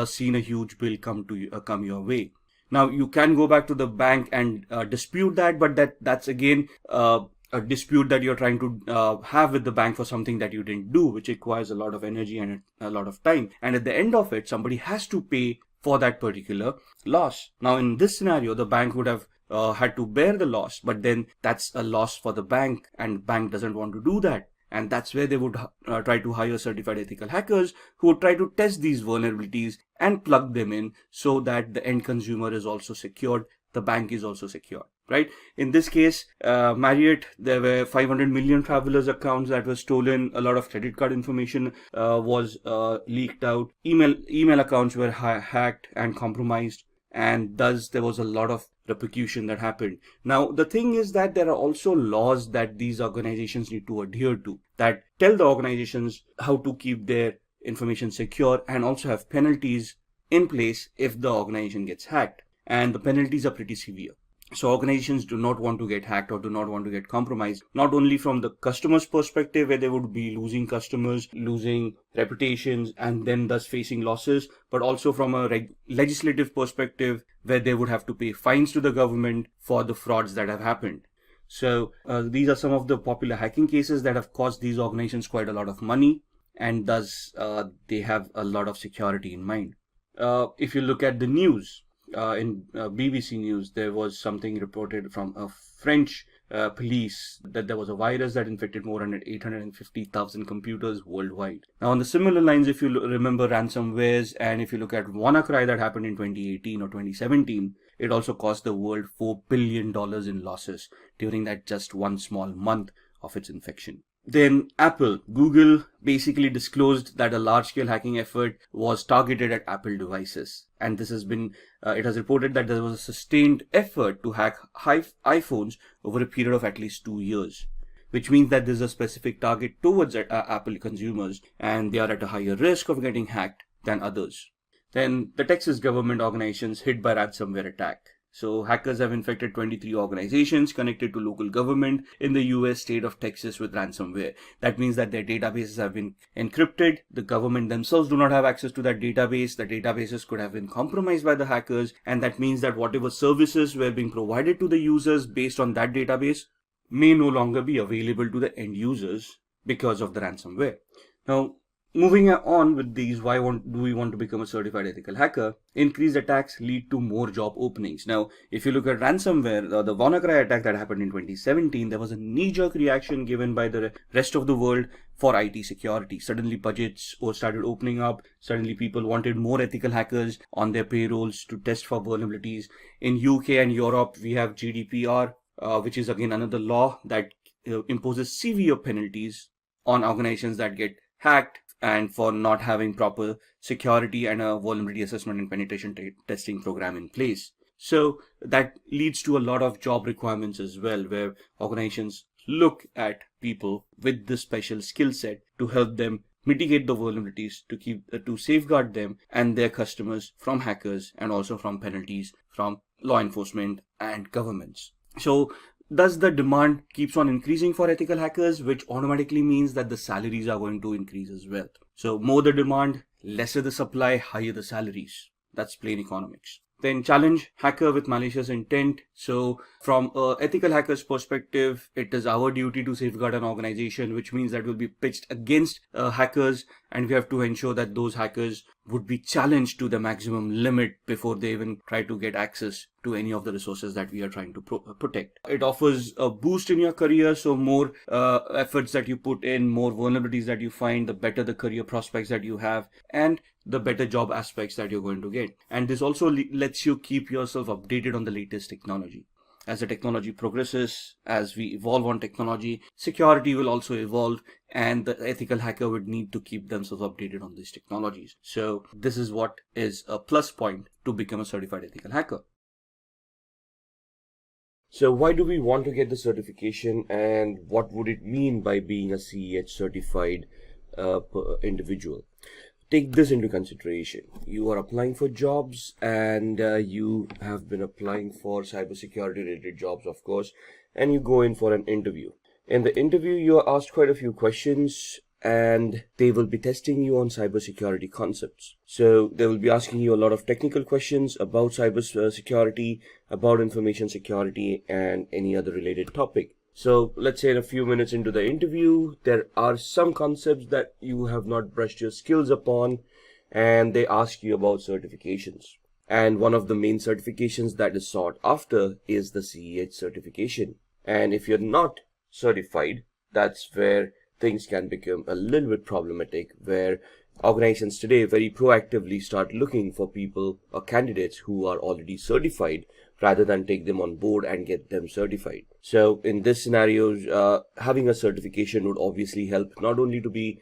seen a huge bill come your way. Now, you can go back to the bank and dispute that, but that's again a dispute that you're trying to have with the bank for something that you didn't do, which requires a lot of energy and a lot of time. And at the end of it, somebody has to pay for that particular loss. Now, in this scenario, the bank would have had to bear the loss, but then that's a loss for the bank, and bank doesn't want to do that. And that's where they would try to hire certified ethical hackers who would try to test these vulnerabilities and plug them in so that the end consumer is also secured, the bank is also secure, right? In this case, Marriott, there were 500 million travelers' accounts that were stolen. A lot of credit card information was leaked out. Email accounts were hacked and compromised, and thus there was a lot of repercussion that happened. Now, the thing is that there are also laws that these organizations need to adhere to that tell the organizations how to keep their information secure, and also have penalties in place if the organization gets hacked. And the penalties are pretty severe. So organizations do not want to get hacked or do not want to get compromised, not only from the customer's perspective, where they would be losing customers, losing reputations, and then thus facing losses, but also from a legislative perspective, where they would have to pay fines to the government for the frauds that have happened. So these are some of the popular hacking cases that have cost these organizations quite a lot of money, and thus they have a lot of security in mind. If you look at the news, in BBC News, there was something reported from a French police that there was a virus that infected more than 850,000 computers worldwide. Now, on the similar lines, if you remember ransomwares, and if you look at WannaCry that happened in 2018 or 2017, it also cost the world $4 billion in losses during that just one small month of its infection. Then Google basically disclosed that a large-scale hacking effort was targeted at Apple devices. And this has been, it has reported that there was a sustained effort to hack iPhones over a period of at least 2 years, which means that there's a specific target towards Apple consumers, and they are at a higher risk of getting hacked than others. Then the Texas government organizations hit by ransomware attack. So hackers have infected 23 organizations connected to local government in the US state of Texas with ransomware. That means that their databases have been encrypted. The government themselves do not have access to that database. The databases could have been compromised by the hackers. And that means that whatever services were being provided to the users based on that database may no longer be available to the end users because of the ransomware. Now, moving on with these, why do we want to become a certified ethical hacker? Increased attacks lead to more job openings. Now, if you look at ransomware, the WannaCry attack that happened in 2017, there was a knee-jerk reaction given by the rest of the world for IT security. Suddenly budgets started opening up. Suddenly people wanted more ethical hackers on their payrolls to test for vulnerabilities. In UK and Europe, we have GDPR, which is again another law that imposes severe penalties on organizations that get hacked and for not having proper security and a vulnerability assessment and penetration testing program in place. So that leads to a lot of job requirements as well, where organizations look at people with this special skill set to help them mitigate the vulnerabilities, to safeguard them and their customers from hackers and also from penalties from law enforcement and governments. So thus the demand keeps on increasing for ethical hackers, which automatically means that the salaries are going to increase as well. So more the demand, lesser the supply, higher the salaries. That's plain economics. Then challenge hacker with malicious intent. So from an ethical hacker's perspective, it is our duty to safeguard an organization, which means that we'll be pitched against hackers, and we have to ensure that those hackers would be challenged to the maximum limit before they even try to get access to any of the resources that we are trying to protect. It offers a boost in your career, so more efforts that you put in, more vulnerabilities that you find, the better the career prospects that you have, and the better job aspects that you're going to get. And this also lets you keep yourself updated on the latest technology. As the technology progresses, as we evolve on technology, security will also evolve, and the ethical hacker would need to keep themselves updated on these technologies. So this is what is a plus point to become a certified ethical hacker. So why do we want to get the certification, and what would it mean by being a CEH certified individual? Take this into consideration. You are applying for jobs, and you have been applying for cybersecurity related jobs, of course, and you go in for an interview. In the interview, you are asked quite a few questions, and they will be testing you on cybersecurity concepts. So they will be asking you a lot of technical questions about cybersecurity, about information security, and any other related topic. So let's say in a few minutes into the interview, there are some concepts that you have not brushed your skills upon, and they ask you about certifications. And one of the main certifications that is sought after is the CEH certification. And if you're not certified, that's where things can become a little bit problematic, where organizations today very proactively start looking for people or candidates who are already certified rather than take them on board and get them certified. So in this scenario, having a certification would obviously help not only to be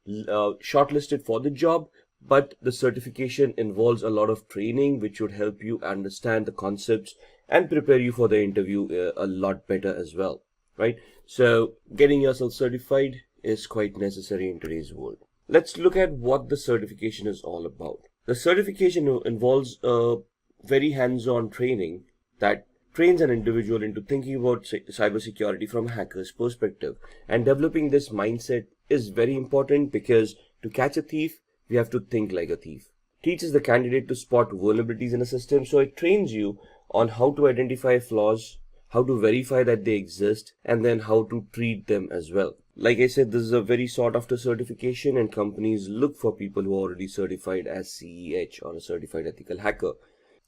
shortlisted for the job, but the certification involves a lot of training which would help you understand the concepts and prepare you for the interview a lot better as well, right? So getting yourself certified is quite necessary in today's world. Let's look at what the certification is all about. The certification involves a very hands-on training that trains an individual into thinking about cybersecurity from a hacker's perspective. And developing this mindset is very important because to catch a thief, we have to think like a thief. Teaches the candidate to spot vulnerabilities in a system, so it trains you on how to identify flaws, how to verify that they exist, and then how to treat them as well. Like I said, this is a very sought after certification, and companies look for people who are already certified as CEH or a certified ethical hacker.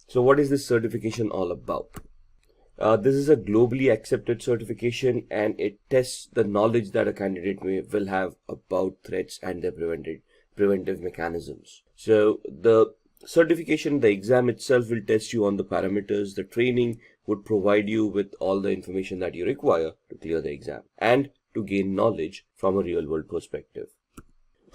So what is this certification all about? This is a globally accepted certification, and it tests the knowledge that a candidate will have about threats and their preventive mechanisms. So the certification, the exam itself will test you on the parameters. The training would provide you with all the information that you require to clear the exam and to gain knowledge from a real world perspective.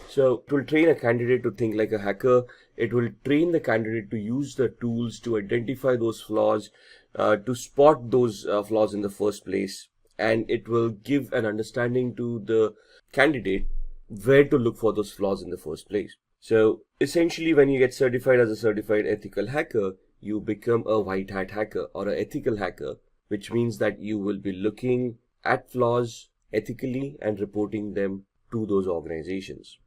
So it will train a candidate to think like a hacker. It will train the candidate to use the tools to identify those flaws, to spot those flaws in the first place. And it will give an understanding to the candidate where to look for those flaws in the first place. So essentially, when you get certified as a certified ethical hacker, you become a white hat hacker or an ethical hacker, which means that you will be looking at flaws ethically and reporting them to those organizations.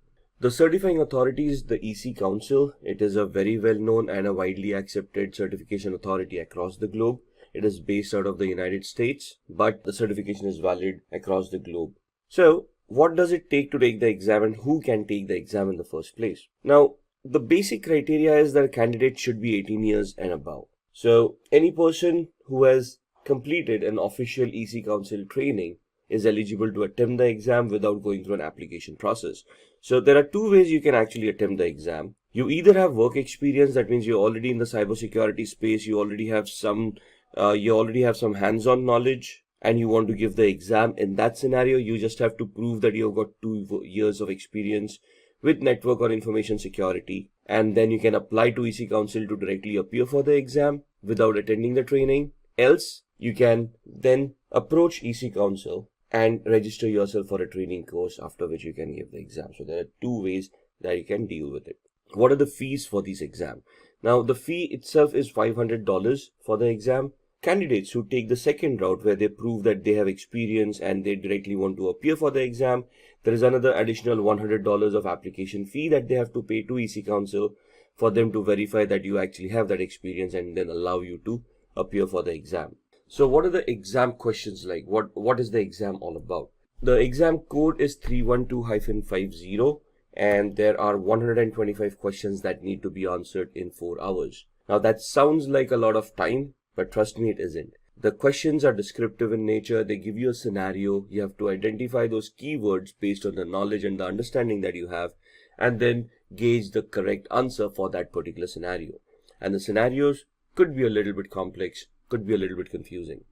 The certifying authority is the EC Council. It is a very well known and a widely accepted certification authority across the globe. It is based out of the United States, but the certification is valid across the globe. So what does it take to take the exam, and who can take the exam in the first place? Now, the basic criteria is that a candidate should be 18 years and above. So any person who has completed an official EC Council training is eligible to attempt the exam without going through an application process. So there are two ways you can actually attempt the exam. You either have work experience, that means you're already in the cybersecurity space, you already have some hands-on knowledge, and you want to give the exam. In that scenario, you just have to prove that you've got 2 years of experience with network or information security, and then you can apply to EC Council to directly appear for the exam without attending the training. Else, you can then approach EC Council and register yourself for a training course, after which you can give the exam. So there are two ways that you can deal with it. What are the fees for this exam? Now, the fee itself is $500 for the exam. Candidates who take the second route, where they prove that they have experience and they directly want to appear for the exam, there is another additional $100 of application fee that they have to pay to EC Council for them to verify that you actually have that experience and then allow you to appear for the exam. So what are the exam questions like? What is the exam all about? The exam code is 312-50, and there are 125 questions that need to be answered in 4 hours. Now that sounds like a lot of time, but trust me, it isn't. The questions are descriptive in nature. They give you a scenario. You have to identify those keywords based on the knowledge and the understanding that you have, and then gauge the correct answer for that particular scenario. And the scenarios could be a little bit complex, could be a little bit confusing.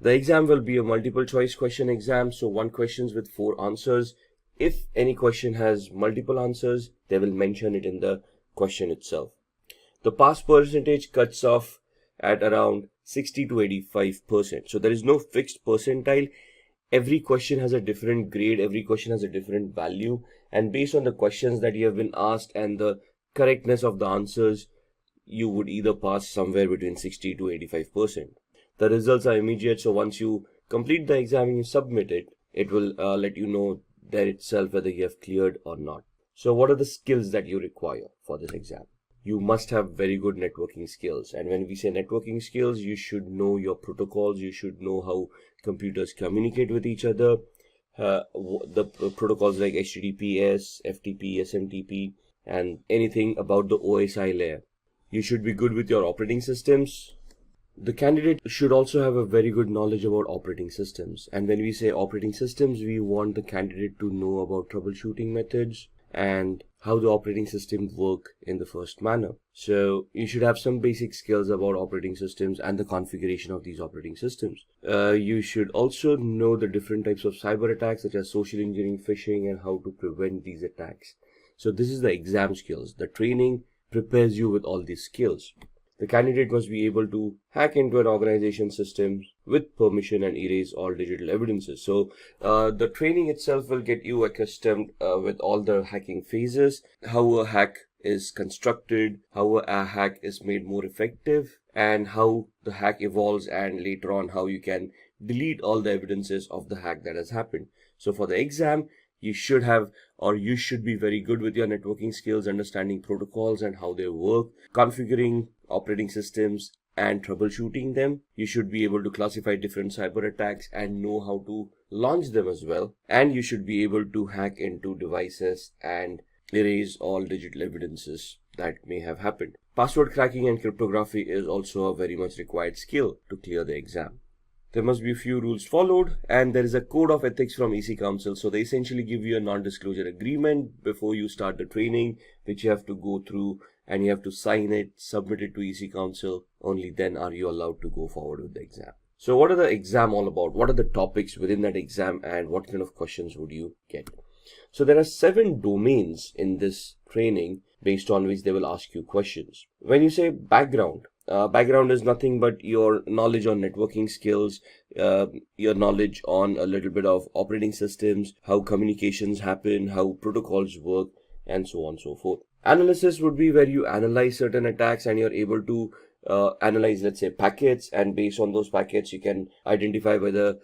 The exam will be a multiple choice question exam, so 1 question with 4 answers. If any question has multiple answers, they will mention it in the question itself. The pass percentage cuts off at around 60 to 85%. So there is no fixed percentile. Every question has a different grade, every question has a different value, and based on the questions that you have been asked and the correctness of the answers, you would either pass somewhere between 60 to 85%. The results are immediate, so once you complete the exam and you submit it, it will let you know there itself whether you have cleared or not. So what are the skills that you require for this exam? You must have very good networking skills. And when we say networking skills, you should know your protocols. You should know how computers communicate with each other. The protocols like HTTPS, FTP, SMTP, and anything about the OSI layer. You should be good with your operating systems. The candidate should also have a very good knowledge about operating systems. And when we say operating systems, we want the candidate to know about troubleshooting methods and how the operating system work in the first manner. So you should have some basic skills about operating systems and the configuration of these operating systems. You should also know the different types of cyber attacks such as social engineering, phishing, and how to prevent these attacks. So this is the exam skills. The training prepares you with all these skills. The candidate must be able to hack into an organization system with permission and erase all digital evidences. So the training itself will get you accustomed with all the hacking phases, how a hack is constructed, how a hack is made more effective, and how the hack evolves, and later on how you can delete all the evidences of the hack that has happened. So for the exam, you should have, or you should be very good with your networking skills, understanding protocols and how they work, configuring operating systems and troubleshooting them. You should be able to classify different cyber attacks and know how to launch them as well. And you should be able to hack into devices and erase all digital evidences that may have happened. Password cracking and cryptography is also a very much required skill to clear the exam. There must be a few rules followed, and there is a code of ethics from EC Council. So they essentially give you a non-disclosure agreement before you start the training, which you have to go through, and you have to sign it, submit it to EC Council. Only then are you allowed to go forward with the exam. So what are the exam all about? What are the topics within that exam, and what kind of questions would you get? So there are 7 domains in this training based on which they will ask you questions. When you say background, background is nothing but your knowledge on networking skills, your knowledge on a little bit of operating systems, how communications happen, how protocols work, and so on and so forth. Analysis would be where you analyze certain attacks and you're able to analyze, let's say, packets, and based on those packets, you can identify whether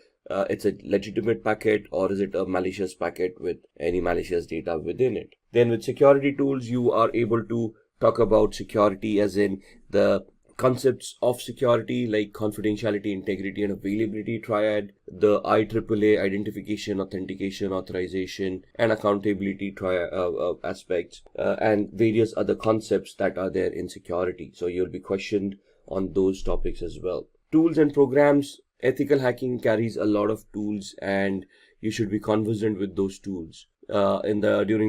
it's a legitimate packet or is it a malicious packet with any malicious data within it. Then with security tools, you are able to talk about security as in the concepts of security like confidentiality, integrity, and availability triad, the IAAA identification, authentication, authorization, and accountability aspects, and various other concepts that are there in security. So you'll be questioned on those topics as well. Tools and programs. Ethical hacking carries a lot of tools, and you should be conversant with those tools. During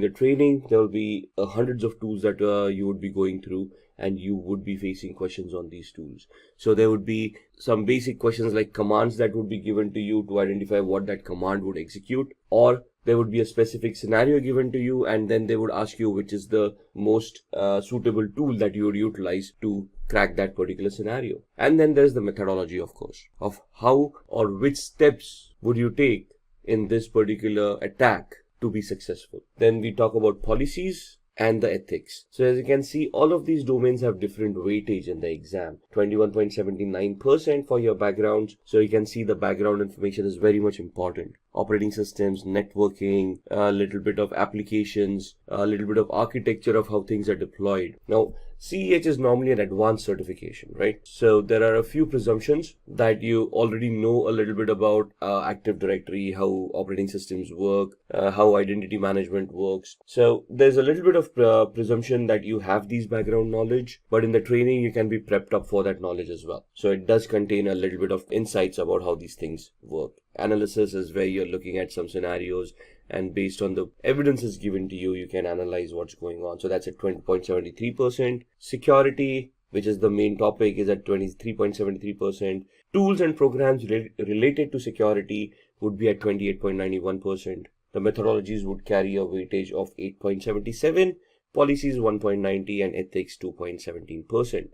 the training, there will be hundreds of tools that you would be going through, and you would be facing questions on these tools. So there would be some basic questions like commands that would be given to you to identify what that command would execute, or there would be a specific scenario given to you, and then they would ask you which is the most suitable tool that you would utilize to crack that particular scenario. And then there's the methodology, of course, of how or which steps would you take in this particular attack to be successful. Then we talk about policies and the ethics. So as you can see, all of these domains have different weightage in the exam. 21.79% for your backgrounds. So you can see the background information is very much important. Operating systems, networking, a little bit of applications, a little bit of architecture of how things are deployed. Now, CEH is normally an advanced certification, right? So there are a few presumptions that you already know a little bit about Active Directory, how operating systems work, how identity management works. So there's a little bit of presumption that you have these background knowledge, but in the training you can be prepped up for that knowledge as well. So it does contain a little bit of insights about how these things work. Analysis is where you're looking at some scenarios, and based on the evidences given to you, you can analyze what's going on. So that's at 20.73%. Security, which is the main topic, is at 23.73%. Tools and programs related to security would be at 28.91%. The methodologies would carry a weightage of 8.77, policies 1.90, and ethics 2.17%.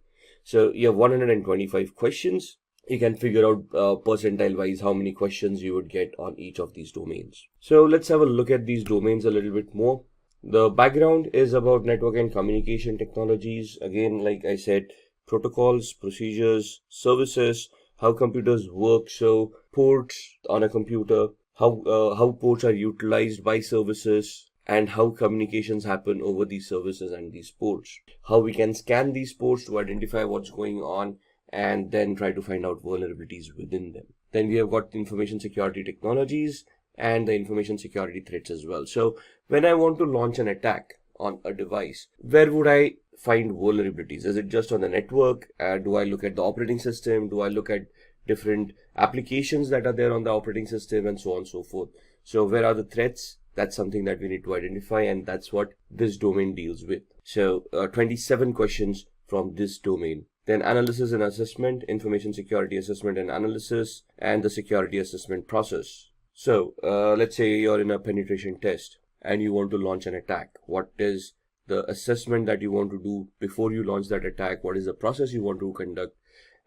So you have 125 questions. You can figure out percentile wise how many questions you would get on each of these domains. So let's have a look at these domains a little bit more. The background is about network and communication technologies. Again, like I said, protocols, procedures, services, how computers work. So ports on a computer, how ports are utilized by services, and how communications happen over these services and these ports. How we can scan these ports to identify what's going on, and then try to find out vulnerabilities within them. Then we have got information security technologies and the information security threats as well. So when I want to launch an attack on a device, where would I find vulnerabilities? Is it just on the network? Do I look at the operating system? Do I look at different applications that are there on the operating system, and so on and so forth? So where are the threats? That's something that we need to identify, and that's what this domain deals with. So 27 questions from this domain. Then analysis and assessment, information security assessment and analysis, and the security assessment process. So let's say you're in a penetration test and you want to launch an attack. What is the assessment that you want to do before you launch that attack? What is the process you want to conduct?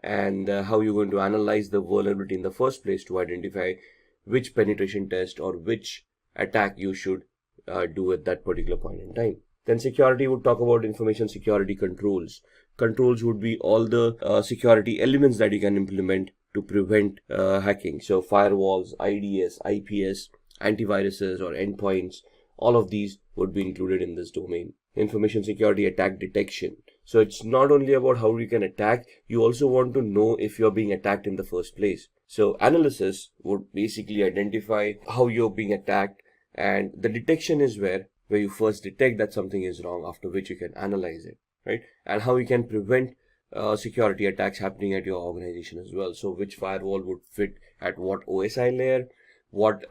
And how you're going to analyze the vulnerability in the first place to identify which penetration test or which attack you should do at that particular point in time. Then security would talk about information security controls. Controls would be all the security elements that you can implement to prevent hacking. So firewalls, IDS, IPS, antiviruses or endpoints, all of these would be included in this domain. Information security attack detection. So it's not only about how you can attack, you also want to know if you're being attacked in the first place. So analysis would basically identify how you're being attacked, and the detection is where you first detect that something is wrong, after which you can analyze it, right? And how you can prevent security attacks happening at your organization as well. So which firewall would fit at what OSI layer, what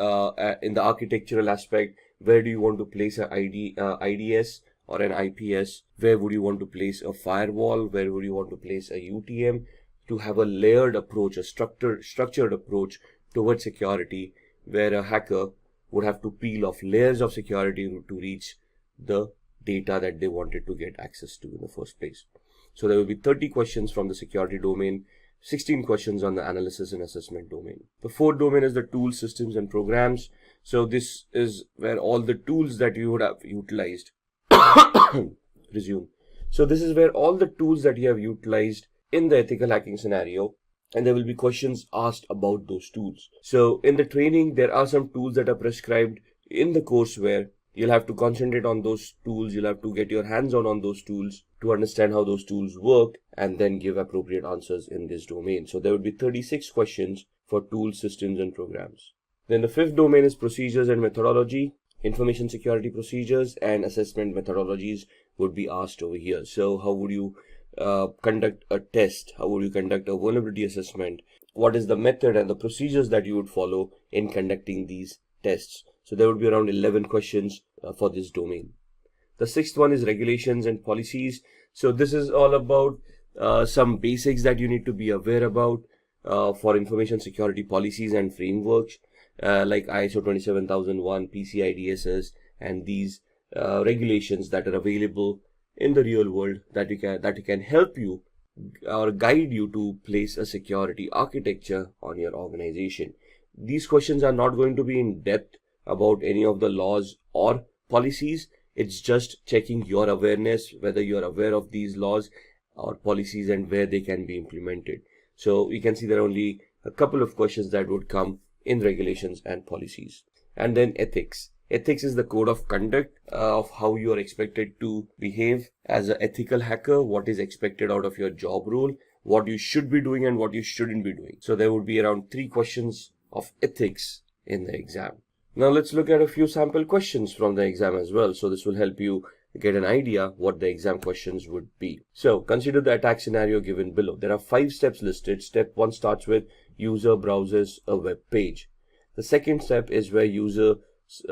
in the architectural aspect, where do you want to place an IDS or an IPS, where would you want to place a firewall, where would you want to place a UTM, to have a layered approach, a structured approach towards security, where a hacker would have to peel off layers of security to reach the data that they wanted to get access to in the first place. So there will be 30 questions from the security domain, 16 questions on the analysis and assessment domain. The fourth domain is the tools, systems, and programs. So this is where all the tools that you would have utilized resume. So this is where all the tools that you have utilized in the ethical hacking scenario, and there will be questions asked about those tools. So in the training, there are some tools that are prescribed in the course where you'll have to concentrate on those tools. You'll have to get your hands on those tools to understand how those tools work, and then give appropriate answers in this domain. So there would be 36 questions for tools, systems, and programs. Then the fifth domain is procedures and methodology. Information security procedures and assessment methodologies would be asked over here. So how would you conduct a test? How would you conduct a vulnerability assessment? What is the method and the procedures that you would follow in conducting these tests? So there would be around 11 questions for this domain. The sixth one is regulations and policies. So this is all about some basics that you need to be aware about for information security policies and frameworks, like ISO 27001, PCI DSS, and these regulations that are available in the real world that can help you or guide you to place a security architecture on your organization. These questions are not going to be in depth about any of the laws or policies. It's just checking your awareness, whether you're aware of these laws or policies and where they can be implemented. So you can see there are only a couple of questions that would come in regulations and policies. And then ethics. Ethics is the code of conduct of how you are expected to behave as an ethical hacker, what is expected out of your job role, what you should be doing and what you shouldn't be doing. So there would be around 3 questions of ethics in the exam. Now let's look at a few sample questions from the exam as well. So this will help you get an idea what the exam questions would be. So consider the attack scenario given below. There are 5 steps listed. Step 1 starts with user browses a web page. The second step is where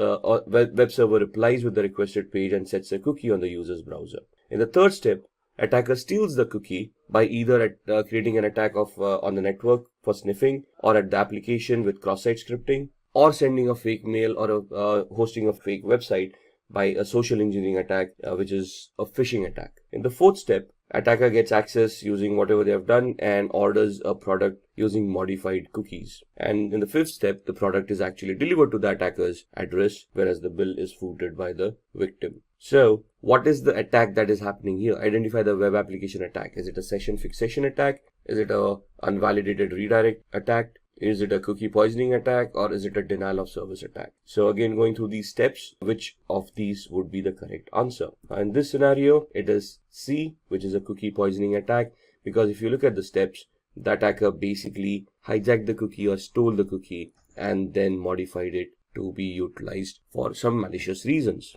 web server replies with the requested page and sets a cookie on the user's browser. In the third step, attacker steals the cookie by either creating an attack on the network for sniffing, or at the application with cross-site scripting, or sending a fake mail or hosting a fake website by a social engineering attack, which is a phishing attack. In the fourth step, attacker gets access using whatever they have done and orders a product using modified cookies. And in the fifth step, the product is actually delivered to the attacker's address, whereas the bill is footed by the victim. So what is the attack that is happening here? Identify the web application attack. Is it a session fixation attack? Is it a unvalidated redirect attack? Is it a cookie poisoning attack, or is it a denial of service attack? So again, going through these steps, which of these would be the correct answer? In this scenario, it is C, which is a cookie poisoning attack, because if you look at the steps, the attacker basically hijacked the cookie or stole the cookie and then modified it to be utilized for some malicious reasons.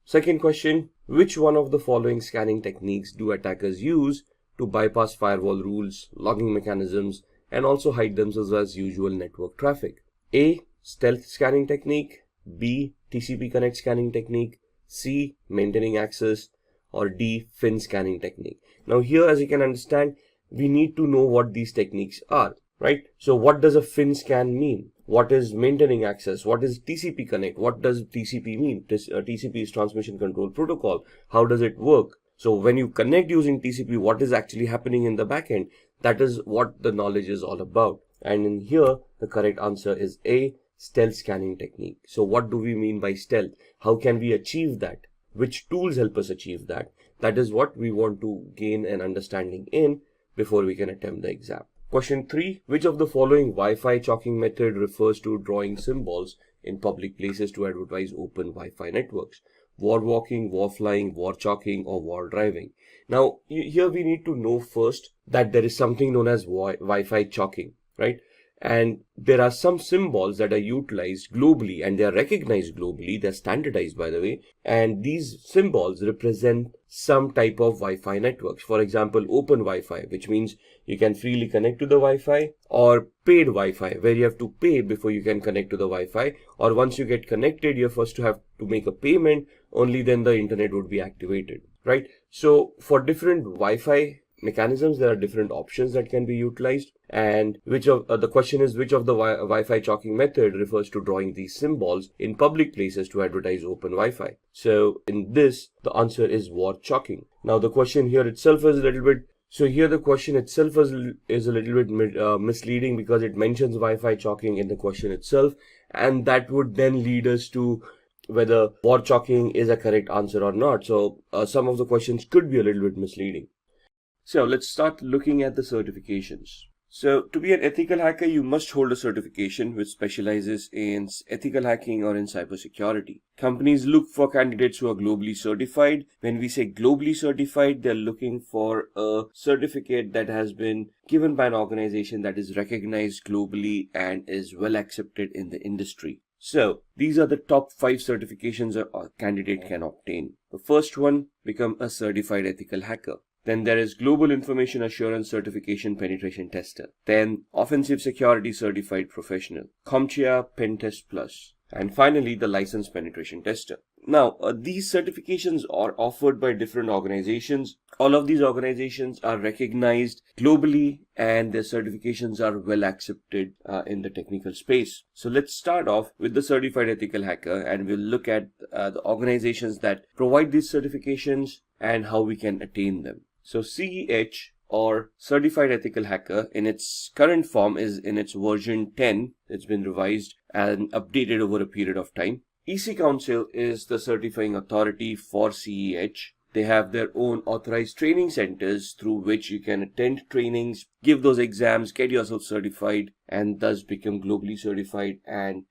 Second question, which one of the following scanning techniques do attackers use to bypass firewall rules, logging mechanisms, and also hide themselves as usual network traffic? A. Stealth scanning technique. B. TCP connect scanning technique. C. Maintaining access. Or D. FIN scanning technique. Now here, as you can understand, we need to know what these techniques are, right? So what does a FIN scan mean? What is maintaining access? What is TCP connect? What does TCP mean? TCP is transmission control protocol. How does it work? So when you connect using TCP, what is actually happening in the backend? That is what the knowledge is all about. And in here, the correct answer is A, stealth scanning technique. So what do we mean by stealth? How can we achieve that? which tools help us achieve that. That is what we want to gain an understanding in before we can attempt the exam. Question 3. Which of the following Wi-Fi chalking method refers to drawing symbols in public places to advertise open Wi-Fi networks? War walking, war flying, war chalking, or war driving? Now, here we need to know first that there is something known as Wi-Fi chalking, right? And there are some symbols that are utilized globally and they are recognized globally. They're standardized, by the way. And these symbols represent some type of Wi-Fi networks. For example, open Wi-Fi, which means you can freely connect to the Wi-Fi, or paid Wi-Fi, where you have to pay before you can connect to the Wi-Fi, or once you get connected, you're first to have to make a payment, only then the internet would be activated, right? So for different Wi-Fi mechanisms, there are different options that can be utilized, and the question is which of the Wi-Fi chalking method refers to drawing these symbols in public places to advertise open Wi-Fi. So in this, the answer is war chalking. Now the question here itself is a little bit, so here the question itself is a little bit misleading, because it mentions Wi-Fi chalking in the question itself, and that would then lead us to whether war chalking is a correct answer or not. So some of the questions could be a little bit misleading. So let's start looking at the certifications. So to be an ethical hacker, you must hold a certification which specializes in ethical hacking or in cybersecurity. Companies look for candidates who are globally certified. When we say globally certified, they're looking for a certificate that has been given by an organization that is recognized globally and is well accepted in the industry. So these are the top 5 certifications a candidate can obtain. The first one, become a certified ethical hacker. Then there is Global Information Assurance Certification Penetration Tester. Then Offensive Security Certified Professional, CompTIA Pen Test Plus. And finally, the Licensed Penetration Tester. Now, these certifications are offered by different organizations. All of these organizations are recognized globally and their certifications are well accepted in the technical space. So let's start off with the Certified Ethical Hacker, and we'll look at the organizations that provide these certifications and how we can attain them. So CEH, or Certified Ethical Hacker, in its current form is in its version 10. It's been revised and updated over a period of time. EC Council is the certifying authority for CEH. They have their own authorized training centers through which you can attend trainings, give those exams, get yourself certified, and thus become globally certified and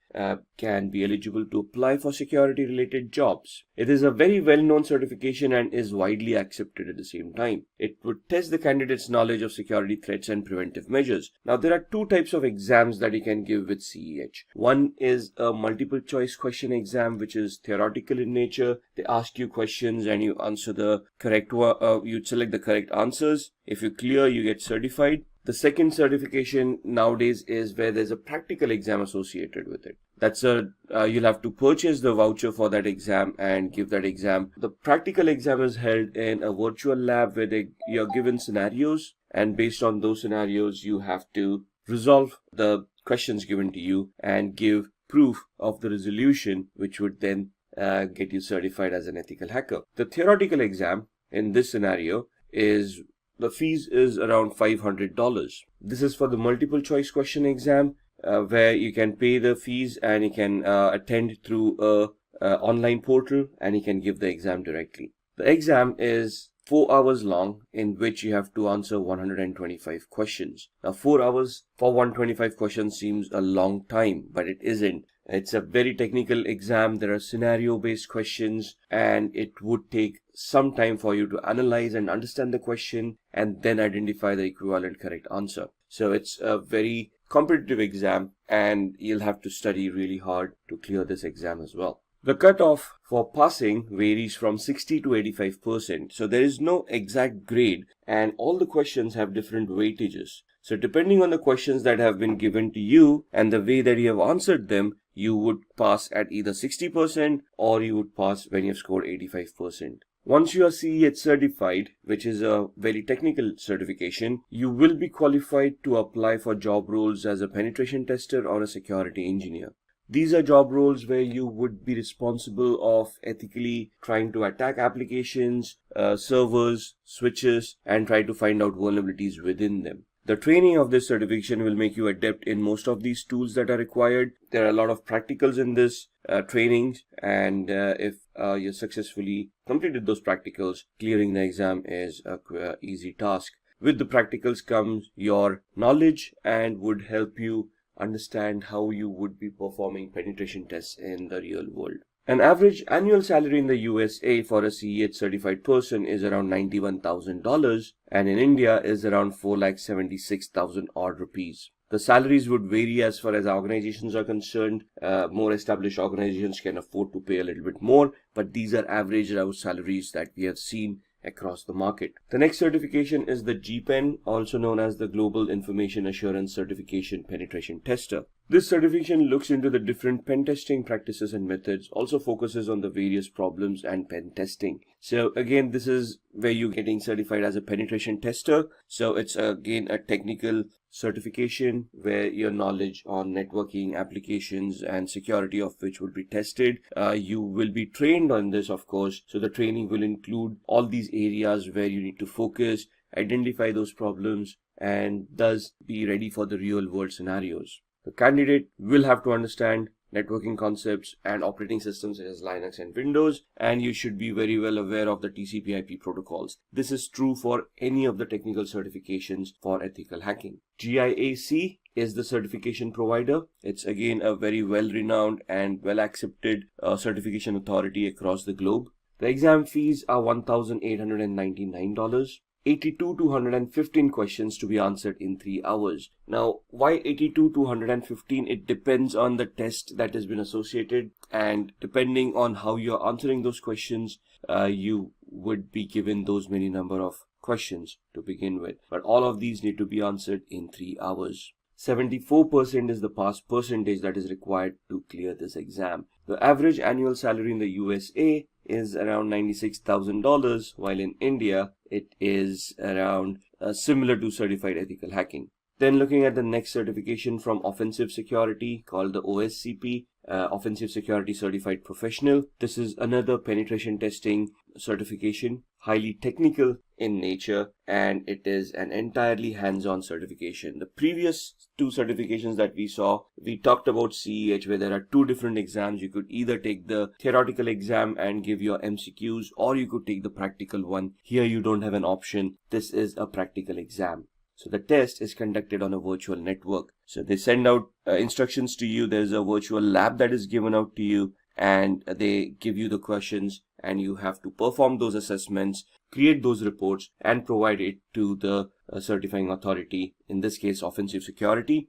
can be eligible to apply for security related jobs. It is a very well-known certification and is widely accepted at the same time. It would test the candidate's knowledge of security threats and preventive measures. Now there are 2 types of exams that you can give with CEH. One is a multiple choice question exam, which is theoretical in nature. They ask you questions and you answer the correct one, you select the correct answers. If you clear, you get certified. The second certification nowadays is where there's a practical exam associated with it. That's you'll have to purchase the voucher for that exam and give that exam. The practical exam is held in a virtual lab where you're given scenarios, and based on those scenarios, you have to resolve the questions given to you and give proof of the resolution, which would then get you certified as an ethical hacker. The theoretical exam in this scenario is the fees is around $500. This is for the multiple choice question exam where you can pay the fees and you can attend through a online portal and you can give the exam directly. The exam is 4 hours long, in which you have to answer 125 questions. Now 4 hours for 125 questions seems a long time, but it isn't. It's a very technical exam. There are scenario based questions and it would take some time for you to analyze and understand the question and then identify the equivalent correct answer. So it's a very competitive exam and you'll have to study really hard to clear this exam as well. The cutoff for passing varies from 60 to 85%. So there is no exact grade and all the questions have different weightages. So depending on the questions that have been given to you and the way that you have answered them, you would pass at either 60% or you would pass when you've scored 85%. Once you are CEH certified, which is a very technical certification, you will be qualified to apply for job roles as a penetration tester or a security engineer. These are job roles where you would be responsible of ethically trying to attack applications, servers, switches, and try to find out vulnerabilities within them. The training of this certification will make you adept in most of these tools that are required. There are a lot of practicals in this trainings, and if you successfully completed those practicals, clearing the exam is a easy task. With the practicals comes your knowledge and would help you understand how you would be performing penetration tests in the real world. An average annual salary in the USA for a CEH certified person is around $91,000, and in India is around 4,76,000 odd rupees. The salaries would vary as far as organizations are concerned. More established organizations can afford to pay a little bit more, but these are average rough salaries that we have seen across the market. The next certification is the GPEN, also known as the Global Information Assurance Certification Penetration Tester. This certification looks into the different pen testing practices and methods, also focuses on the various problems and pen testing. So again, this is where you're getting certified as a penetration tester. So it's again a technical certification where your knowledge on networking, applications, and security of which will be tested. You will be trained on this, of course. So the training will include all these areas where you need to focus, identify those problems, and thus be ready for the real world scenarios. The candidate will have to understand networking concepts and operating systems such as Linux and Windows, and you should be very well aware of the TCP/IP protocols. This is true for any of the technical certifications for ethical hacking. GIAC is the certification provider. It's again a very well-renowned and well-accepted certification authority across the globe. The exam fees are $1,899. 82 to 115 questions to be answered in 3 hours. Now, why 82 to 115? It depends on the test that has been associated, and depending on how you're answering those questions, you would be given those many number of questions to begin with. But all of these need to be answered in 3 hours. 74% is the pass percentage that is required to clear this exam. The average annual salary in the USA is around $96,000, while in India it is around similar to certified ethical hacking. Then looking at the next certification from Offensive Security called the OSCP, Offensive Security Certified Professional. This is another penetration testing certification, highly technical in nature, and it is an entirely hands-on certification. The previous two certifications that we saw, we talked about CEH, where there are two different exams. You could either take the theoretical exam and give your MCQs, or you could take the practical one. Here you don't have an option. This is a practical exam. So the test is conducted on a virtual network. So they send out instructions to you. There's a virtual lab that is given out to you, and they give you the questions, and you have to perform those assessments, create those reports, and provide it to the certifying authority, in this case Offensive Security.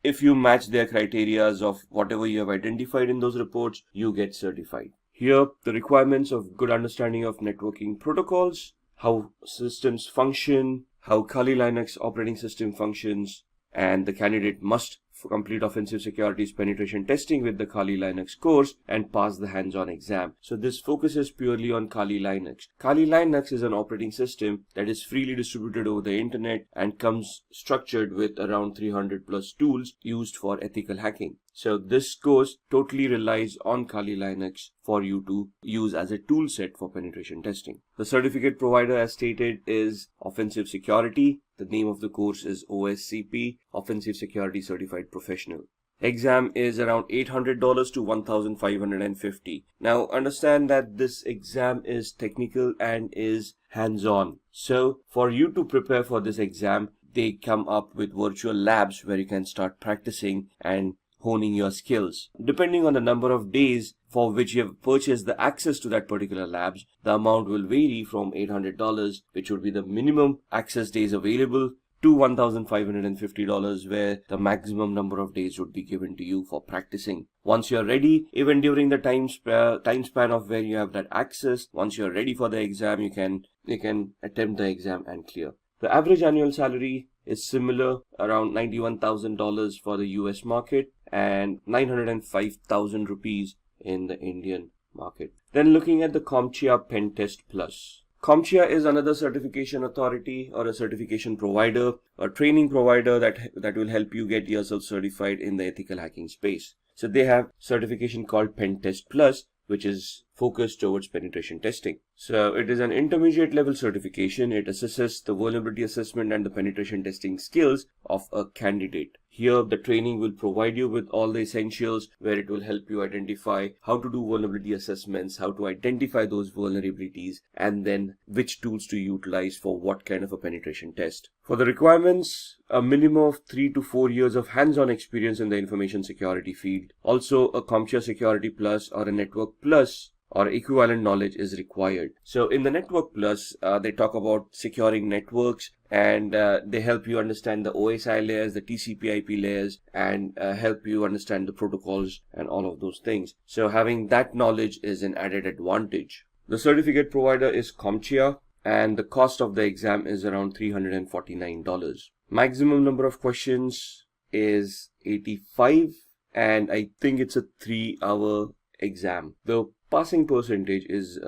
If you match their criteria of whatever you have identified in those reports, you get certified. Here, the requirements of good understanding of networking protocols, how systems function, how Kali Linux operating system functions, and the candidate must complete Offensive Security's penetration testing with the Kali Linux course and pass the hands-on exam. So this focuses purely on Kali Linux. Kali Linux is an operating system that is freely distributed over the internet and comes structured with around 300 plus tools used for ethical hacking. So this course totally relies on Kali Linux for you to use as a tool set for penetration testing. The certificate provider, as stated, is Offensive Security. The name of the course is OSCP, Offensive Security Certified Professional. Exam is around $800 to $1,550. Now understand that this exam is technical and is hands-on. So for you to prepare for this exam, they come up with virtual labs where you can start practicing and honing your skills. Depending on the number of days for which you have purchased the access to that particular labs, the amount will vary from $800, which would be the minimum access days available, to $1,550, where the maximum number of days would be given to you for practicing. Once you're ready, even during the time span of where you have that access, once you're ready for the exam, you can attempt the exam and clear. The average annual salary is similar, around $91,000 for the US market and 905,000 rupees in the Indian market. Then looking at the CompTIA Pen Test Plus. CompTIA is another certification authority or a certification provider, a training provider that will help you get yourself certified in the ethical hacking space. So they have certification called Pen Test Plus, which is focused towards penetration testing. So it is an intermediate level certification. It assesses the vulnerability assessment and the penetration testing skills of a candidate. Here, the training will provide you with all the essentials where it will help you identify how to do vulnerability assessments, how to identify those vulnerabilities, and then which tools to utilize for what kind of a penetration test. For the requirements, a minimum of 3 to 4 years of hands-on experience in the information security field. Also, a CompTIA Security Plus or a Network Plus or equivalent knowledge is required. So in the Network Plus, they talk about securing networks, and they help you understand the OSI layers, the TCP/IP layers, and help you understand the protocols and all of those things. So having that knowledge is an added advantage. The certificate provider is CompTIA, and the cost of the exam is around $349. Maximum number of questions is 85, and I think it's a 3-hour exam. The passing percentage is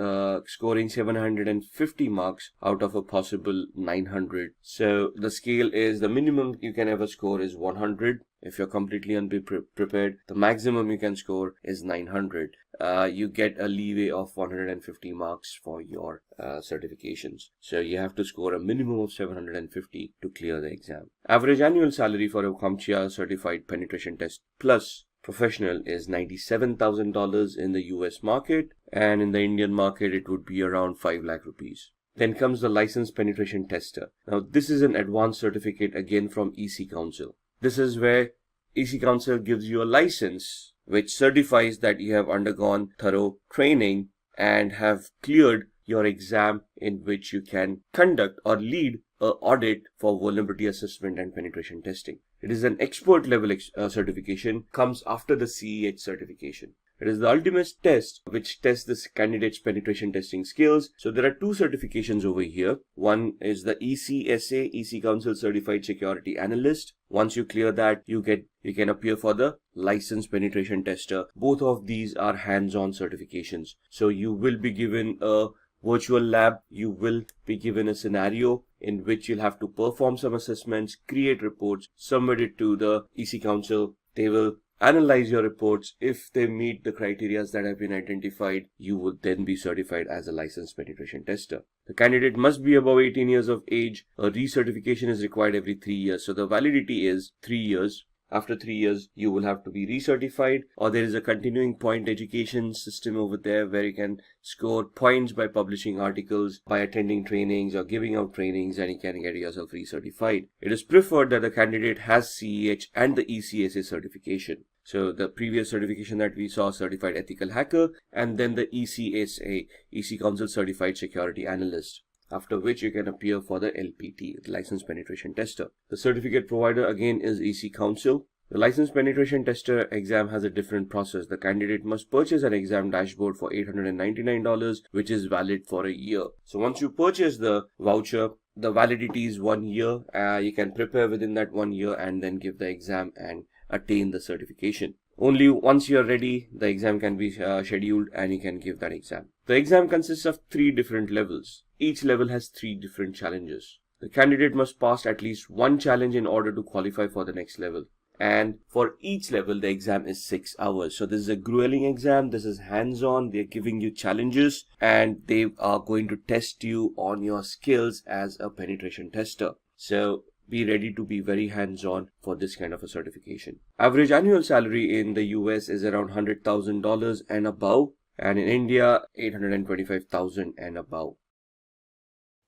scoring 750 marks out of a possible 900. So the scale is, the minimum you can ever score is 100. If you're completely unprepared, the maximum you can score is 900. You get a leeway of 150 marks for your certifications. So you have to score a minimum of 750 to clear the exam. Average annual salary for a CompTIA certified penetration test plus professional is $97,000 in the US market, and in the Indian market it would be around 5 lakh rupees. Then comes the licensed penetration tester. Now this is an advanced certificate again from EC Council. This is where EC Council gives you a license which certifies that you have undergone thorough training and have cleared your exam in which you can conduct or lead an audit for vulnerability assessment and penetration testing. It is an expert level certification, comes after the CEH certification. It is the ultimate test which tests the candidate's penetration testing skills. So there are 2 certifications over here. One is the ECSA, EC Council Certified Security Analyst. Once you clear that, you can appear for the licensed penetration tester. Both of these are hands-on certifications. So you will be given a virtual lab, you will be given a scenario in which you'll have to perform some assessments, create reports, submit it to the EC Council. They will analyze your reports. If they meet the criteria that have been identified, you would then be certified as a licensed penetration tester. The candidate must be above 18 years of age. A recertification is required every 3 years. So the validity is 3 years. After 3 years, you will have to be recertified, or there is a continuing point education system over there where you can score points by publishing articles, by attending trainings or giving out trainings, and you can get yourself recertified. It is preferred that the candidate has CEH and the ECSA certification. So the previous certification that we saw, Certified Ethical Hacker, and then the ECSA, EC Council Certified Security Analyst, after which you can appear for the LPT, Licensed Penetration Tester. The certificate provider again is EC Council. The Licensed Penetration Tester exam has a different process. The candidate must purchase an exam dashboard for $899, which is valid for a year. So once you purchase the voucher, the validity is 1 year. You can prepare within that 1 year and then give the exam and attain the certification. Only once you are ready, the exam can be scheduled and you can give that exam. The exam consists of 3 different levels. Each level has 3 different challenges. The candidate must pass at least 1 challenge in order to qualify for the next level. And for each level, the exam is 6 hours. So this is a grueling exam. This is hands-on. They're giving you challenges and they are going to test you on your skills as a penetration tester. So be ready to be very hands-on for this kind of a certification. Average annual salary in the US is around $100,000 and above, and in India, $825,000 and above.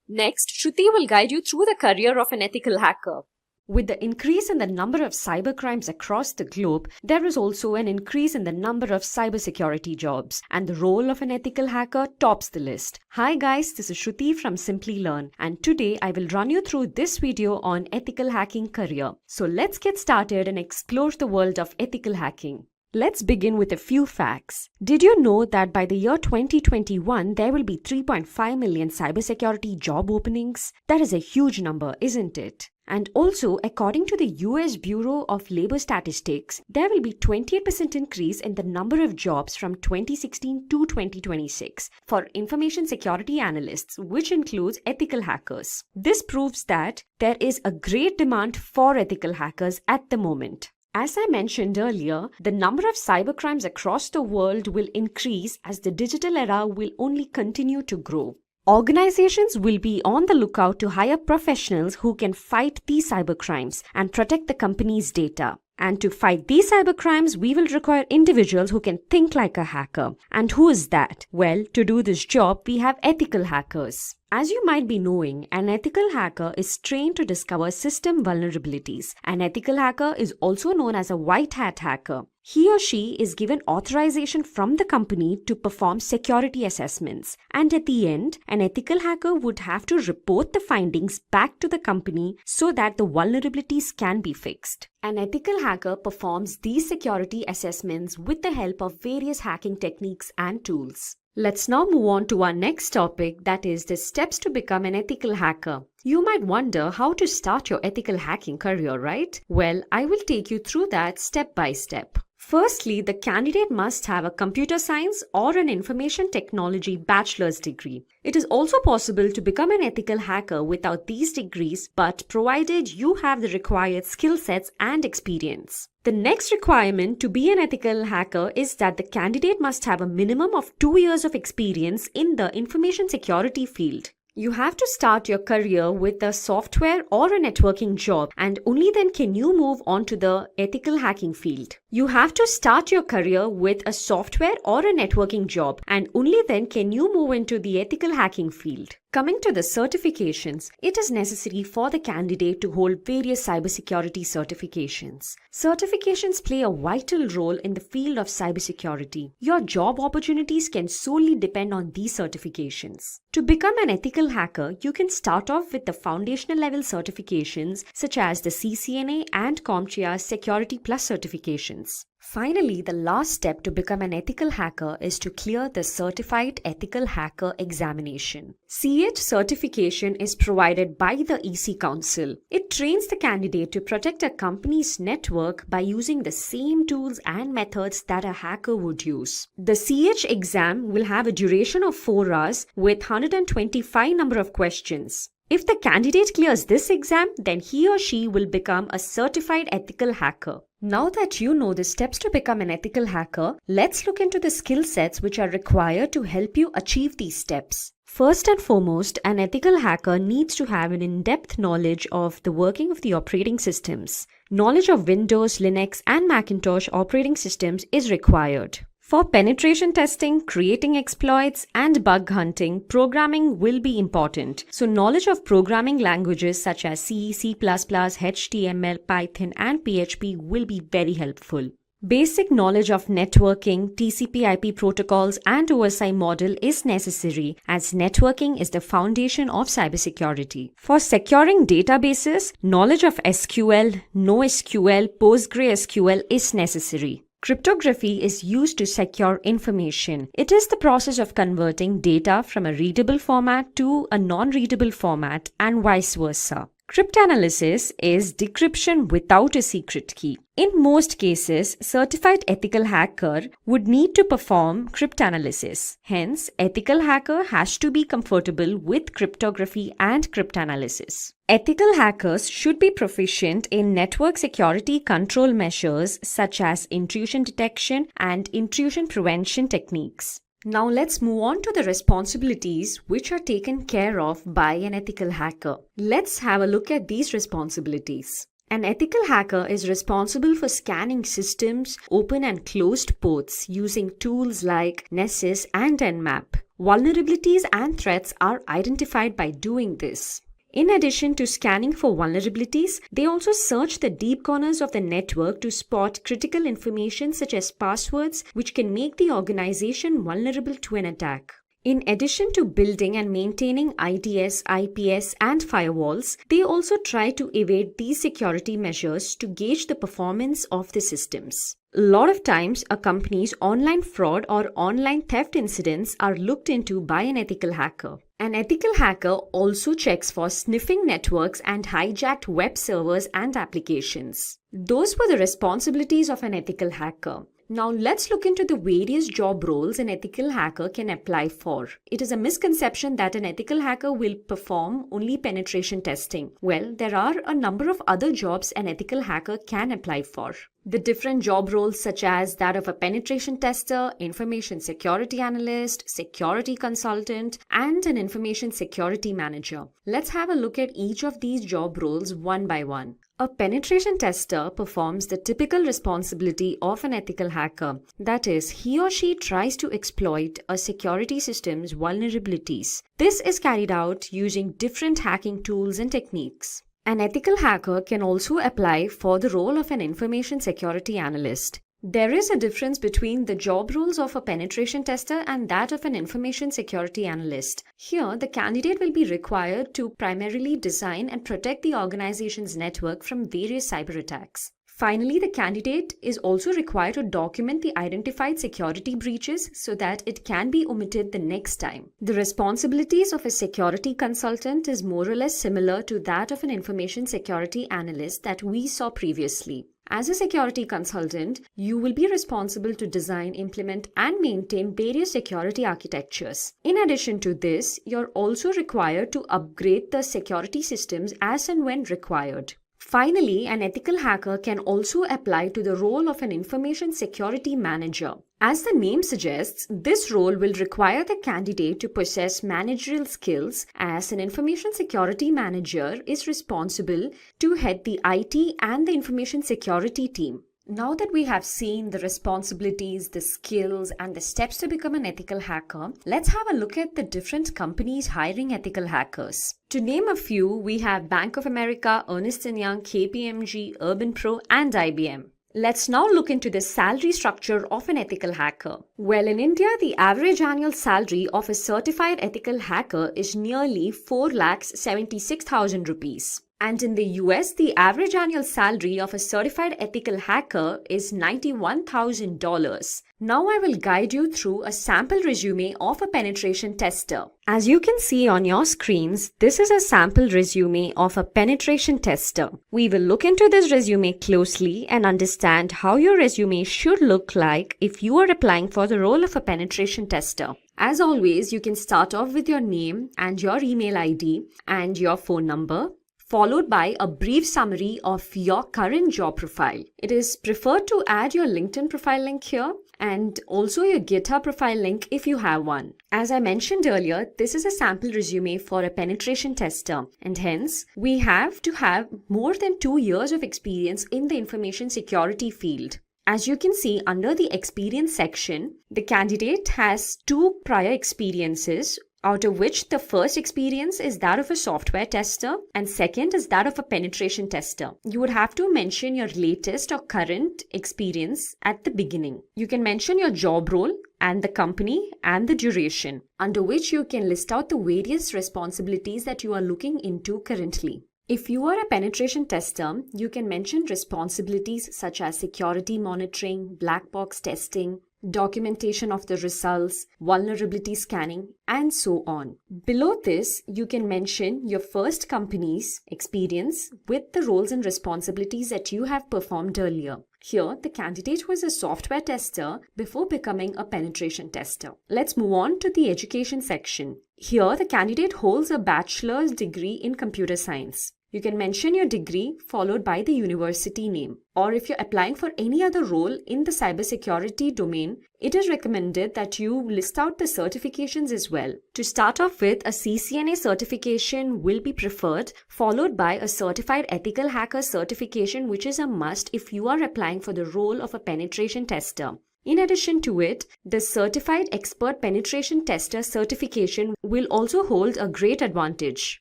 Next, Shruti will guide you through the career of an ethical hacker. With the increase in the number of cybercrimes across the globe, there is also an increase in the number of cybersecurity jobs, and the role of an ethical hacker tops the list. Hi guys, this is Shruti from Simplilearn, and today I will run you through this video on ethical hacking career. So let's get started and explore the world of ethical hacking. Let's begin with a few facts. Did you know that by the year 2021, there will be 3.5 million cybersecurity job openings? That is a huge number, isn't it? And also, according to the US Bureau of Labor Statistics, there will be 28% increase in the number of jobs from 2016 to 2026 for information security analysts, which includes ethical hackers. This proves that there is a great demand for ethical hackers at the moment. As I mentioned earlier, the number of cybercrimes across the world will increase as the digital era will only continue to grow. Organizations will be on the lookout to hire professionals who can fight these cybercrimes and protect the company's data. And to fight these cybercrimes, we will require individuals who can think like a hacker. And who is that? Well, to do this job, we have ethical hackers. As you might be knowing, an ethical hacker is trained to discover system vulnerabilities. An ethical hacker is also known as a white hat hacker. He or she is given authorization from the company to perform security assessments. And at the end, an ethical hacker would have to report the findings back to the company so that the vulnerabilities can be fixed. An ethical hacker performs these security assessments with the help of various hacking techniques and tools. Let's now move on to our next topic, that is the steps to become an ethical hacker. You might wonder how to start your ethical hacking career, right? Well, I will take you through that step by step. Firstly, the candidate must have a computer science or an information technology bachelor's degree. It is also possible to become an ethical hacker without these degrees, but provided you have the required skill sets and experience. The next requirement to be an ethical hacker is that the candidate must have a minimum of 2 years of experience in the information security field. You have to start your career with a software or a networking job, and only then can you move on to the ethical hacking field. You have to start your career with a software or a networking job, and only then can you move into the ethical hacking field. Coming to the certifications, it is necessary for the candidate to hold various cybersecurity certifications. Certifications play a vital role in the field of cybersecurity. Your job opportunities can solely depend on these certifications. To become an ethical hacker, you can start off with the foundational level certifications such as the CCNA and CompTIA's Security Plus certifications. Finally, the last step to become an ethical hacker is to clear the Certified Ethical Hacker examination. CH certification is provided by the EC Council. It trains the candidate to protect a company's network by using the same tools and methods that a hacker would use. The CH exam will have a duration of 4 hours with 125 number of questions. If the candidate clears this exam, then he or she will become a certified ethical hacker. Now that you know the steps to become an ethical hacker, let's look into the skill sets which are required to help you achieve these steps. First and foremost, an ethical hacker needs to have an in-depth knowledge of the working of the operating systems. Knowledge of Windows, Linux, and Macintosh operating systems is required. For penetration testing, creating exploits, and bug hunting, programming will be important. So knowledge of programming languages such as C, C++, HTML, Python, and PHP will be very helpful. Basic knowledge of networking, TCP/IP protocols, and OSI model is necessary as networking is the foundation of cybersecurity. For securing databases, knowledge of SQL, NoSQL, PostgreSQL is necessary. Cryptography is used to secure information. It is the process of converting data from a readable format to a non-readable format and vice versa. Cryptanalysis is decryption without a secret key. In most cases, certified ethical hacker would need to perform cryptanalysis. Hence, ethical hacker has to be comfortable with cryptography and cryptanalysis. Ethical hackers should be proficient in network security control measures such as intrusion detection and intrusion prevention techniques. Now let's move on to the responsibilities which are taken care of by an ethical hacker. Let's have a look at these responsibilities. An ethical hacker is responsible for scanning systems, open and closed ports using tools like Nessus and Nmap. Vulnerabilities and threats are identified by doing this. In addition to scanning for vulnerabilities, they also search the deep corners of the network to spot critical information such as passwords, which can make the organization vulnerable to an attack. In addition to building and maintaining IDS, IPS, and firewalls, they also try to evade these security measures to gauge the performance of the systems. A lot of times, a company's online fraud or online theft incidents are looked into by an ethical hacker. An ethical hacker also checks for sniffing networks and hijacked web servers and applications. Those were the responsibilities of an ethical hacker. Now let's look into the various job roles an ethical hacker can apply for. It is a misconception that an ethical hacker will perform only penetration testing. Well, there are a number of other jobs an ethical hacker can apply for. The different job roles such as that of a penetration tester, information security analyst, security consultant, and an information security manager. Let's have a look at each of these job roles one by one. A penetration tester performs the typical responsibility of an ethical hacker. That is, he or she tries to exploit a security system's vulnerabilities. This is carried out using different hacking tools and techniques. An ethical hacker can also apply for the role of an information security analyst. There is a difference between the job roles of a penetration tester and that of an information security analyst. Here, the candidate will be required to primarily design and protect the organization's network from various cyber attacks. Finally, the candidate is also required to document the identified security breaches so that it can be omitted the next time. The responsibilities of a security consultant is more or less similar to that of an information security analyst that we saw previously. As a security consultant, you will be responsible to design, implement, and maintain various security architectures. In addition to this, you're also required to upgrade the security systems as and when required. Finally, an ethical hacker can also apply to the role of an information security manager. As the name suggests, this role will require the candidate to possess managerial skills, as an information security manager is responsible to head the IT and the information security team. Now that we have seen the responsibilities, the skills, and the steps to become an ethical hacker, let's have a look at the different companies hiring ethical hackers. To name a few, we have Bank of America, Ernst & Young, KPMG, Urban Pro, and IBM. Let's now look into the salary structure of an ethical hacker. Well, in India, the average annual salary of a certified ethical hacker is nearly 4,76,000 rupees. And in the US, the average annual salary of a certified ethical hacker is $91,000. Now I will guide you through a sample resume of a penetration tester. As you can see on your screens, this is a sample resume of a penetration tester. We will look into this resume closely and understand how your resume should look like if you are applying for the role of a penetration tester. As always, you can start off with your name and your email ID and your phone number, followed by a brief summary of your current job profile. It is preferred to add your LinkedIn profile link here and also your GitHub profile link if you have one. As I mentioned earlier, this is a sample resume for a penetration tester, and hence we have to have more than 2 years of experience in the information security field. As you can see under the experience section, the candidate has 2 prior experiences, out of which the first experience is that of a software tester and second is that of a penetration tester. You would have to mention your latest or current experience at the beginning. You can mention your job role and the company and the duration, under which you can list out the various responsibilities that you are looking into currently. If you are a penetration tester, you can mention responsibilities such as security monitoring, black box testing, documentation of the results, vulnerability scanning, and so on. Below this, you can mention your first company's experience with the roles and responsibilities that you have performed earlier. Here, the candidate was a software tester before becoming a penetration tester. Let's move on to the education section. Here, the candidate holds a bachelor's degree in computer science. You can mention your degree followed by the university name. Or if you're applying for any other role in the cybersecurity domain, it is recommended that you list out the certifications as well. To start off with, a CCNA certification will be preferred, followed by a certified ethical hacker certification, which is a must if you are applying for the role of a penetration tester. In addition to it, the Certified Expert Penetration Tester certification will also hold a great advantage.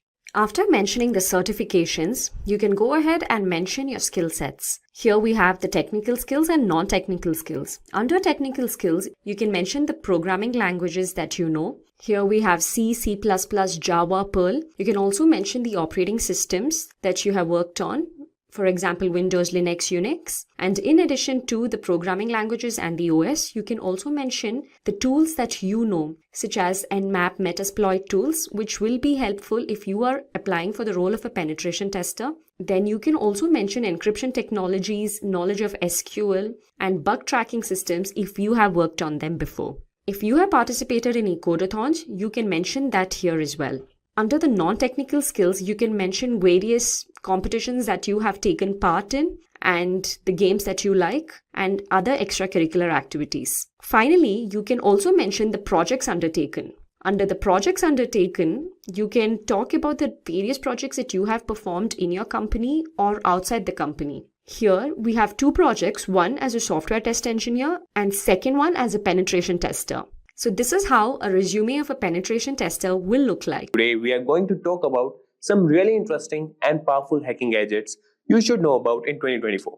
After mentioning the certifications, you can go ahead and mention your skill sets. Here we have the technical skills and non-technical skills. Under technical skills, you can mention the programming languages that you know. Here we have C, C++, Java, Perl. You can also mention the operating systems that you have worked on. For example, Windows, Linux, Unix. And in addition to the programming languages and the OS, you can also mention the tools that you know, such as Nmap, Metasploit tools, which will be helpful if you are applying for the role of a penetration tester. Then you can also mention encryption technologies, knowledge of SQL, and bug tracking systems if you have worked on them before. If you have participated in ecodathons, you can mention that here as well. Under the non-technical skills, you can mention various competitions that you have taken part in and the games that you like, and other extracurricular activities. Finally, you can also mention the projects undertaken. Under the projects undertaken, you can talk about the various projects that you have performed in your company or outside the company. Here, we have two projects, one as a software test engineer and second one as a penetration tester. So this is how a resume of a penetration tester will look like. Today, we are going to talk about some really interesting and powerful hacking gadgets you should know about in 2024.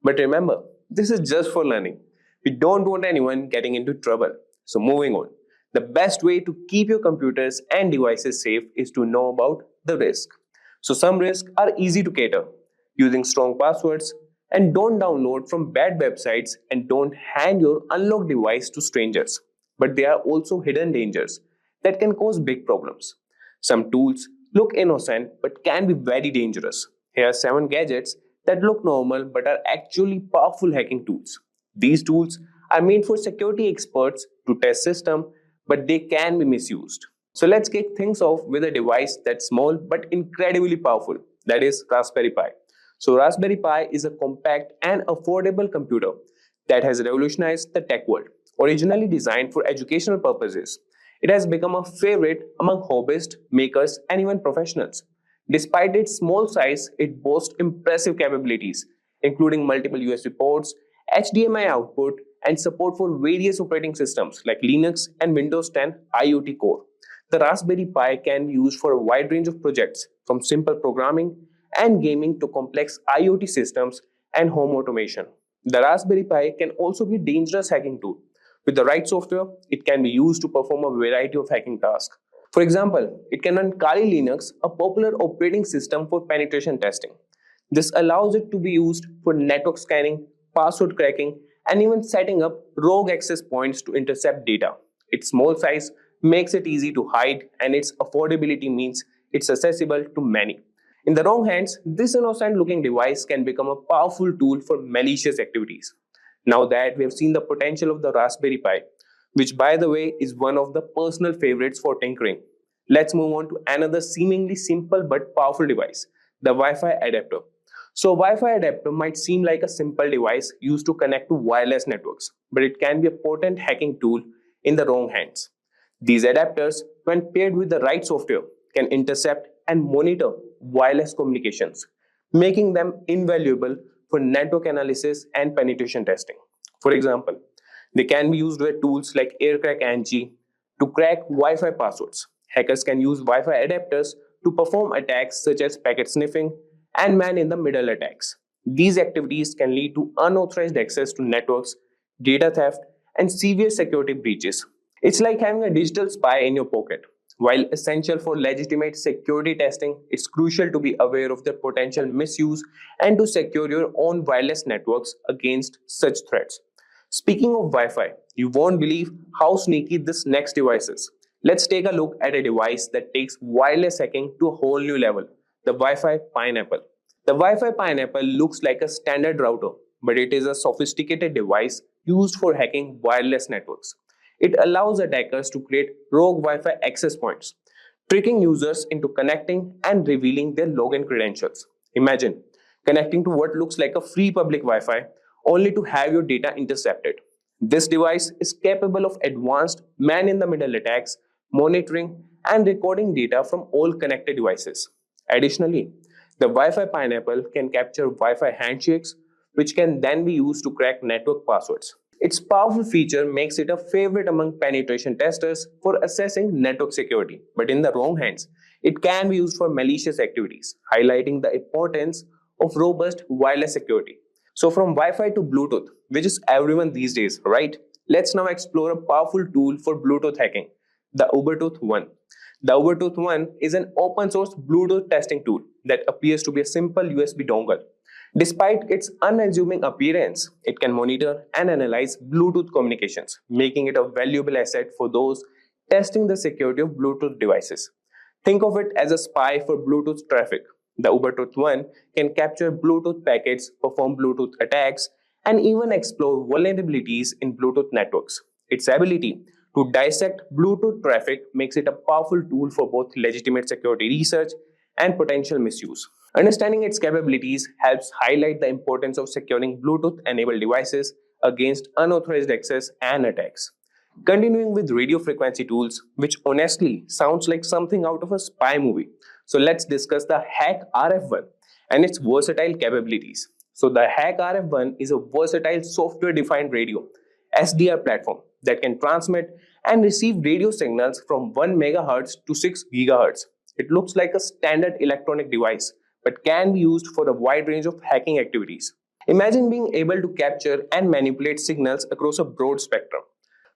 But remember, this is just for learning. We don't want anyone getting into trouble. So moving on. The best way to keep your computers and devices safe is to know about the risk. So some risks are easy to cater, using strong passwords, and don't download from bad websites, and don't hand your unlocked device to strangers. But there are also hidden dangers that can cause big problems. Some tools look innocent but can be very dangerous. Here are 7 gadgets that look normal but are actually powerful hacking tools. These tools are made for security experts to test systems, but they can be misused. So let's kick things off with a device that's small but incredibly powerful, that is Raspberry Pi. So Raspberry Pi is a compact and affordable computer that has revolutionized the tech world. Originally designed for educational purposes, it has become a favorite among hobbyists, makers, and even professionals. Despite its small size, it boasts impressive capabilities, including multiple USB ports, HDMI output, and support for various operating systems like Linux and Windows 10 IoT Core. The Raspberry Pi can be used for a wide range of projects, from simple programming and gaming to complex IoT systems and home automation. The Raspberry Pi can also be a dangerous hacking tool. With the right software, it can be used to perform a variety of hacking tasks. For example, it can run Kali Linux, a popular operating system for penetration testing. This allows it to be used for network scanning, password cracking, and even setting up rogue access points to intercept data. Its small size makes it easy to hide, and its affordability means it's accessible to many. In the wrong hands, this innocent-looking device can become a powerful tool for malicious activities. Now that we have seen the potential of the Raspberry Pi, which by the way is one of the personal favorites for tinkering, let's move on to another seemingly simple but powerful device, the Wi-Fi adapter. So Wi-Fi adapter might seem like a simple device used to connect to wireless networks, but it can be a potent hacking tool in the wrong hands. These adapters, when paired with the right software, can intercept and monitor wireless communications, making them invaluable for network analysis and penetration testing. For example, they can be used with tools like AirCrack-NG to crack Wi-Fi passwords. Hackers can use Wi-Fi adapters to perform attacks such as packet sniffing and man-in-the-middle attacks. These activities can lead to unauthorized access to networks, data theft, and severe security breaches. It's like having a digital spy in your pocket. While essential for legitimate security testing, it's crucial to be aware of their potential misuse and to secure your own wireless networks against such threats. Speaking of Wi-Fi, you won't believe how sneaky this next device is. Let's take a look at a device that takes wireless hacking to a whole new level, the Wi-Fi Pineapple. The Wi-Fi Pineapple looks like a standard router, but it is a sophisticated device used for hacking wireless networks. It allows attackers to create rogue Wi-Fi access points, tricking users into connecting and revealing their login credentials. Imagine connecting to what looks like a free public Wi-Fi only to have your data intercepted. This device is capable of advanced man-in-the-middle attacks, monitoring and recording data from all connected devices. Additionally, the Wi-Fi Pineapple can capture Wi-Fi handshakes, which can then be used to crack network passwords. Its powerful feature makes it a favorite among penetration testers for assessing network security, but in the wrong hands, it can be used for malicious activities, highlighting the importance of robust wireless security. So from Wi-Fi to Bluetooth, which is everyone these days, right? Let's now explore a powerful tool for Bluetooth hacking, the Ubertooth One. The Ubertooth One is an open source Bluetooth testing tool that appears to be a simple USB dongle. Despite its unassuming appearance, it can monitor and analyze Bluetooth communications, making it a valuable asset for those testing the security of Bluetooth devices. Think of it as a spy for Bluetooth traffic. The Ubertooth One can capture Bluetooth packets, perform Bluetooth attacks, and even explore vulnerabilities in Bluetooth networks. Its ability to dissect Bluetooth traffic makes it a powerful tool for both legitimate security research and potential misuse. Understanding its capabilities helps highlight the importance of securing Bluetooth-enabled devices against unauthorized access and attacks. Continuing with radio frequency tools, which honestly sounds like something out of a spy movie. So let's discuss the Hack RF1 and its versatile capabilities. So the Hack RF1 is a versatile software-defined radio SDR platform that can transmit and receive radio signals from 1 MHz to 6 GHz. It looks like a standard electronic device, but can be used for a wide range of hacking activities. Imagine being able to capture and manipulate signals across a broad spectrum.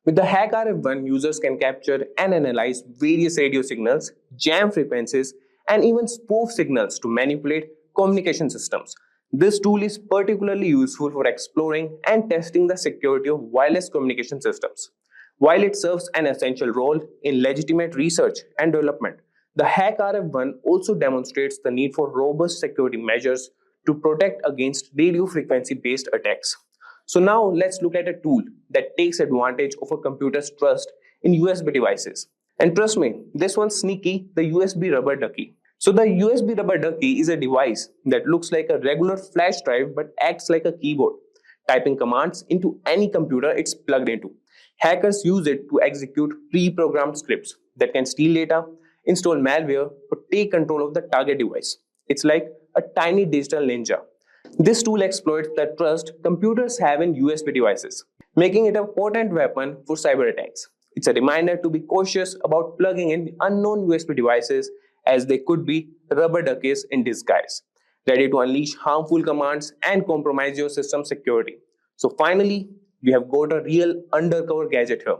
With the Hack RF1, users can capture and analyze various radio signals, jam frequencies, and even spoof signals to manipulate communication systems. This tool is particularly useful for exploring and testing the security of wireless communication systems. While it serves an essential role in legitimate research and development, the Hack RF1 also demonstrates the need for robust security measures to protect against radio frequency-based attacks. So now let's look at a tool that takes advantage of a computer's trust in USB devices. And trust me, this one's sneaky, the USB rubber ducky. So the USB rubber ducky is a device that looks like a regular flash drive but acts like a keyboard, typing commands into any computer it's plugged into. Hackers use it to execute pre-programmed scripts that can steal data, install malware, or take control of the target device. It's like a tiny digital ninja. This tool exploits the trust computers have in USB devices, making it a potent weapon for cyber attacks. It's a reminder to be cautious about plugging in unknown USB devices, as they could be rubber duckies in disguise, ready to unleash harmful commands and compromise your system security. So finally, we have got a real undercover gadget here.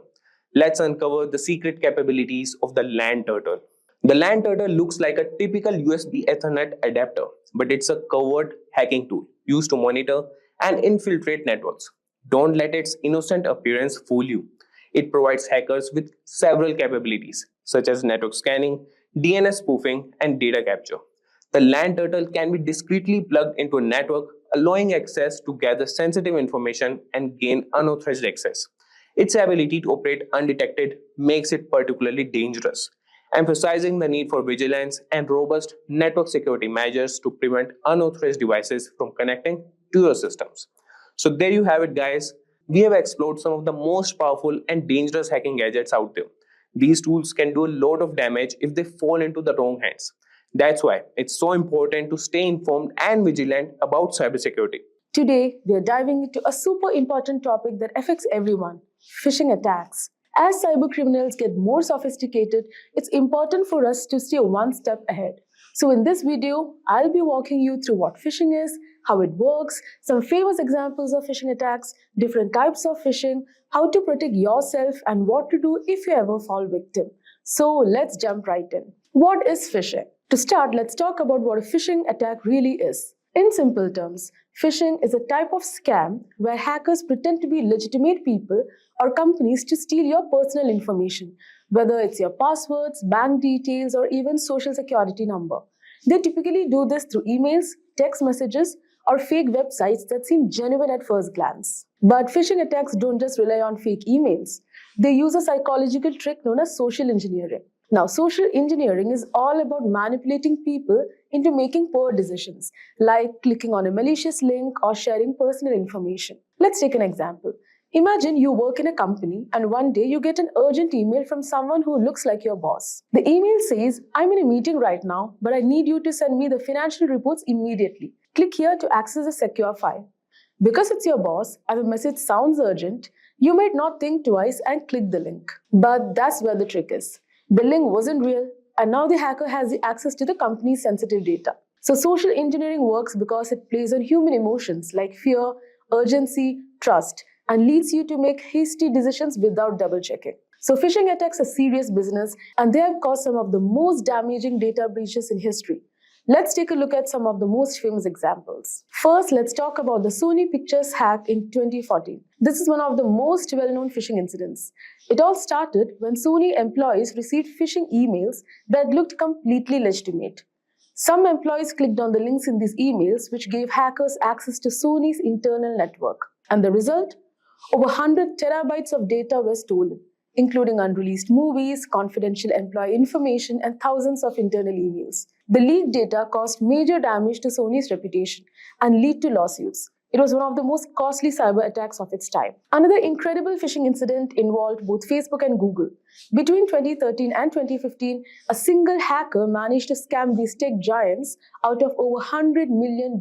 Let's uncover the secret capabilities of the LAN turtle. The LAN turtle looks like a typical USB Ethernet adapter, but it's a covert hacking tool used to monitor and infiltrate networks. Don't let its innocent appearance fool you. It provides hackers with several capabilities, such as network scanning, DNS spoofing, and data capture. The LAN turtle can be discreetly plugged into a network, allowing access to gather sensitive information and gain unauthorized access. Its ability to operate undetected makes it particularly dangerous, emphasizing the need for vigilance and robust network security measures to prevent unauthorized devices from connecting to your systems. So there you have it, guys. We have explored some of the most powerful and dangerous hacking gadgets out there. These tools can do a lot of damage if they fall into the wrong hands. That's why it's so important to stay informed and vigilant about cybersecurity. Today, we are diving into a super important topic that affects everyone: phishing attacks. As cybercriminals get more sophisticated, it's important for us to stay one step ahead. So in this video, I'll be walking you through what phishing is, how it works, some famous examples of phishing attacks, different types of phishing, how to protect yourself, and what to do if you ever fall victim. So let's jump right in. What is phishing? To start, let's talk about what a phishing attack really is. In simple terms, phishing is a type of scam where hackers pretend to be legitimate people or companies to steal your personal information, whether it's your passwords, bank details, or even social security number. They typically do this through emails, text messages, or fake websites that seem genuine at first glance. But phishing attacks don't just rely on fake emails. They use a psychological trick known as social engineering. Now, social engineering is all about manipulating people into making poor decisions, like clicking on a malicious link or sharing personal information. Let's take an example. Imagine you work in a company and one day you get an urgent email from someone who looks like your boss. The email says, "I'm in a meeting right now, but I need you to send me the financial reports immediately. Click here to access a secure file." Because it's your boss and the message sounds urgent, you might not think twice and click the link. But that's where the trick is. The link wasn't real, and now the hacker has the access to the company's sensitive data. So social engineering works because it plays on human emotions like fear, urgency, trust, and leads you to make hasty decisions without double-checking. So phishing attacks are serious business, and they have caused some of the most damaging data breaches in history. Let's take a look at some of the most famous examples. First, let's talk about the Sony Pictures hack in 2014. This is one of the most well-known phishing incidents. It all started when Sony employees received phishing emails that looked completely legitimate. Some employees clicked on the links in these emails, which gave hackers access to Sony's internal network. And the result? Over 100 terabytes of data were stolen. including unreleased movies, confidential employee information, and thousands of internal emails. The leaked data caused major damage to Sony's reputation and led to lawsuits. It was one of the most costly cyber attacks of its time. Another incredible phishing incident involved both Facebook and Google. Between 2013 and 2015, a single hacker managed to scam these tech giants out of over $100 million.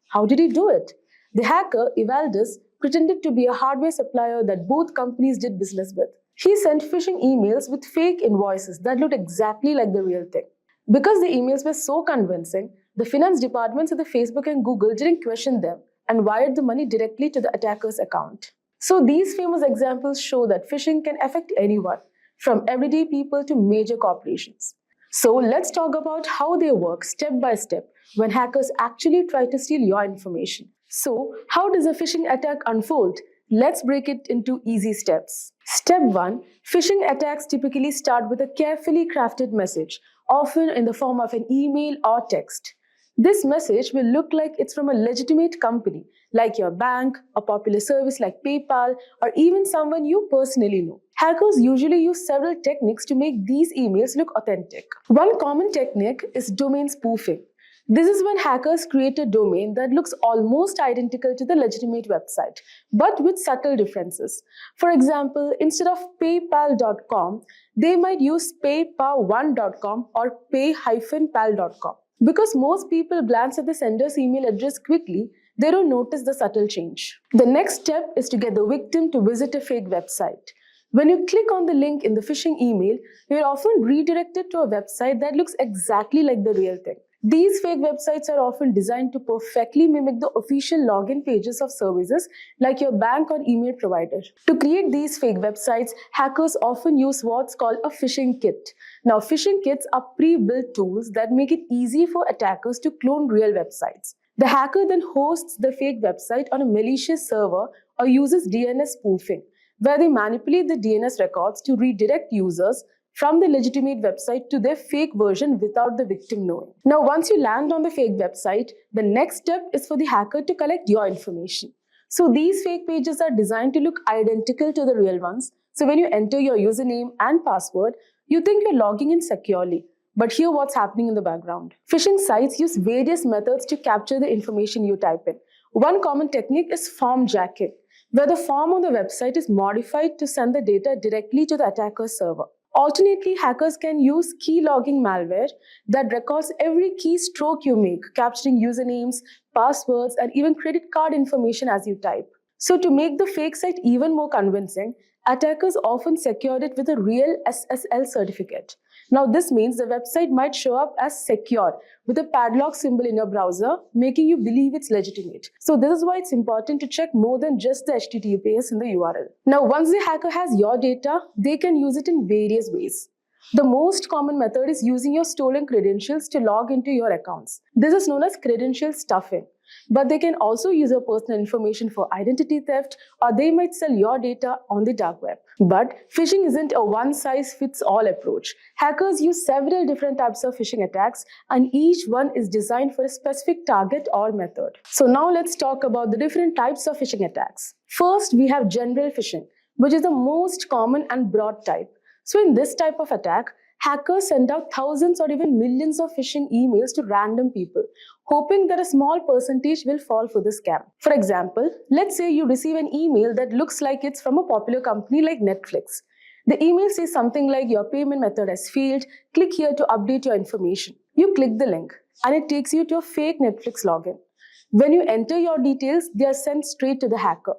How did he do it? The hacker, Evaldus, pretended to be a hardware supplier that both companies did business with. He sent phishing emails with fake invoices that looked exactly like the real thing. Because the emails were so convincing, the finance departments of the Facebook and Google didn't question them and wired the money directly to the attacker's account. So these famous examples show that phishing can affect anyone, from everyday people to major corporations. So let's talk about how they work step by step when hackers actually try to steal your information. So how does a phishing attack unfold? Let's break it into easy steps. Step 1. Phishing attacks typically start with a carefully crafted message, often in the form of an email or text. This message will look like it's from a legitimate company, like your bank, a popular service like PayPal, or even someone you personally know. Hackers usually use several techniques to make these emails look authentic. One common technique is domain spoofing. This is when hackers create a domain that looks almost identical to the legitimate website, but with subtle differences. For example, instead of paypal.com, they might use paypal1.com or pay-pal.com. Because most people glance at the sender's email address quickly, they don't notice the subtle change. The next step is to get the victim to visit a fake website. When you click on the link in the phishing email, you're often redirected to a website that looks exactly like the real thing. These fake websites are often designed to perfectly mimic the official login pages of services like your bank or email provider. To create these fake websites, hackers often use what's called a phishing kit. Now, phishing kits are pre-built tools that make it easy for attackers to clone real websites. The hacker then hosts the fake website on a malicious server or uses DNS spoofing, where they manipulate the DNS records to redirect users from the legitimate website to their fake version without the victim knowing. Now, once you land on the fake website, the next step is for the hacker to collect your information. So these fake pages are designed to look identical to the real ones. So when you enter your username and password, you think you're logging in securely. But hear what's happening in the background. Phishing sites use various methods to capture the information you type in. One common technique is form jacking, where the form on the website is modified to send the data directly to the attacker's server. Alternately, hackers can use key logging malware that records every keystroke you make, capturing usernames, passwords, and even credit card information as you type. So to make the fake site even more convincing, attackers often secure it with a real SSL certificate. Now this means the website might show up as secure with a padlock symbol in your browser, making you believe it's legitimate. So this is why it's important to check more than just the HTTPS in the URL. Now once the hacker has your data, they can use it in various ways. The most common method is using your stolen credentials to log into your accounts. This is known as credential stuffing. But they can also use your personal information for identity theft, or they might sell your data on the dark web. But phishing isn't a one-size-fits-all approach. Hackers use several different types of phishing attacks, and each one is designed for a specific target or method. So now let's talk about the different types of phishing attacks. First, we have general phishing, which is the most common and broad type. So in this type of attack, hackers send out thousands or even millions of phishing emails to random people, hoping that a small percentage will fall for the scam. For example, let's say you receive an email that looks like it's from a popular company like Netflix. The email says something like, your payment method has failed, click here to update your information. You click the link and it takes you to a fake Netflix login. When you enter your details, they are sent straight to the hacker.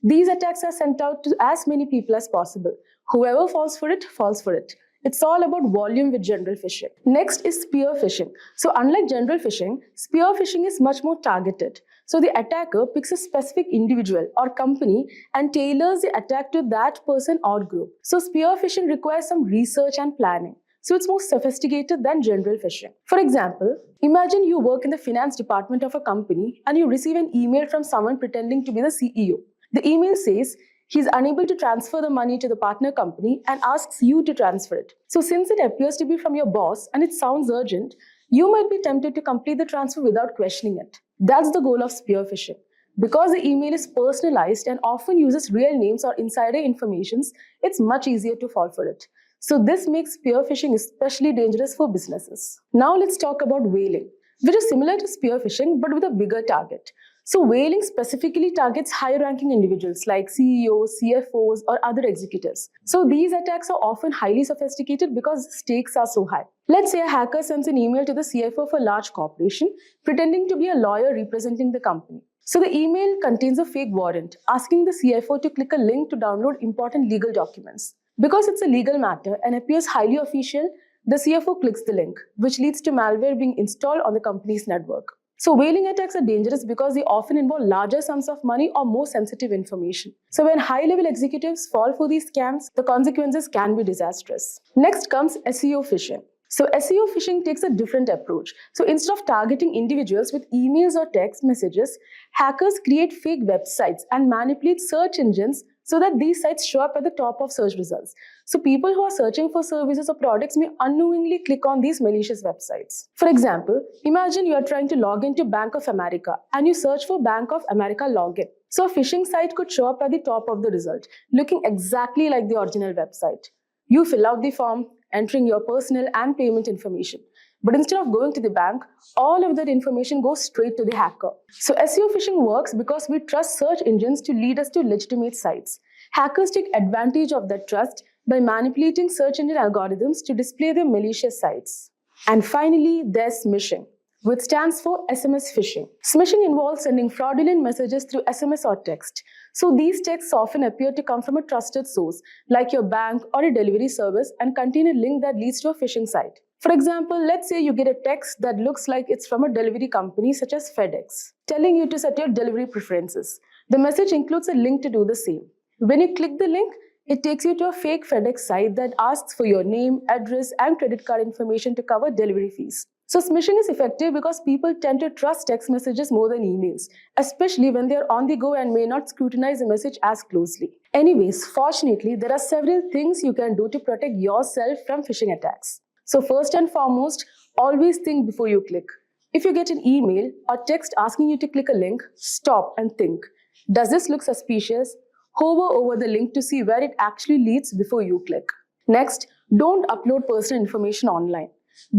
These attacks are sent out to as many people as possible. Whoever falls for it, falls for it. It's all about volume with general phishing. Next is spear phishing. So unlike general phishing, spear phishing is much more targeted. So the attacker picks a specific individual or company and tailors the attack to that person or group. So spear phishing requires some research and planning. So it's more sophisticated than general phishing. For example, imagine you work in the finance department of a company and you receive an email from someone pretending to be the CEO. The email says, he's unable to transfer the money to the partner company and asks you to transfer it. So since it appears to be from your boss and it sounds urgent, you might be tempted to complete the transfer without questioning it. That's the goal of spear phishing. Because the email is personalized and often uses real names or insider informations, it's much easier to fall for it. So this makes spear phishing especially dangerous for businesses. Now let's talk about whaling, which is similar to spear phishing but with a bigger target. So whaling specifically targets high-ranking individuals like CEOs, CFOs, or other executives. So these attacks are often highly sophisticated because the stakes are so high. Let's say a hacker sends an email to the CFO of a large corporation, pretending to be a lawyer representing the company. So the email contains a fake warrant, asking the CFO to click a link to download important legal documents. Because it's a legal matter and appears highly official, the CFO clicks the link, which leads to malware being installed on the company's network. So whaling attacks are dangerous because they often involve larger sums of money or more sensitive information. So when high-level executives fall for these scams, the consequences can be disastrous. Next comes SEO phishing. So SEO phishing takes a different approach. So instead of targeting individuals with emails or text messages, hackers create fake websites and manipulate search engines so that these sites show up at the top of search results. So people who are searching for services or products may unknowingly click on these malicious websites. For example, imagine you are trying to log into Bank of America and you search for Bank of America login. So a phishing site could show up at the top of the result, looking exactly like the original website. You fill out the form, entering your personal and payment information. But instead of going to the bank, all of that information goes straight to the hacker. So SEO phishing works because we trust search engines to lead us to legitimate sites. Hackers take advantage of that trust by manipulating search engine algorithms to display their malicious sites. And finally, there's smishing, which stands for SMS phishing. Smishing involves sending fraudulent messages through SMS or text. So these texts often appear to come from a trusted source, like your bank or a delivery service, and contain a link that leads to a phishing site. For example, let's say you get a text that looks like it's from a delivery company such as FedEx, telling you to set your delivery preferences. The message includes a link to do the same. When you click the link, it takes you to a fake FedEx site that asks for your name, address, and credit card information to cover delivery fees. So smishing is effective because people tend to trust text messages more than emails, especially when they're on the go and may not scrutinize the message as closely. Anyways, fortunately, there are several things you can do to protect yourself from phishing attacks. So first and foremost, always think before you click. If you get an email or text asking you to click a link, stop and think. Does this look suspicious? Hover over the link to see where it actually leads before you click. Next, don't upload personal information online.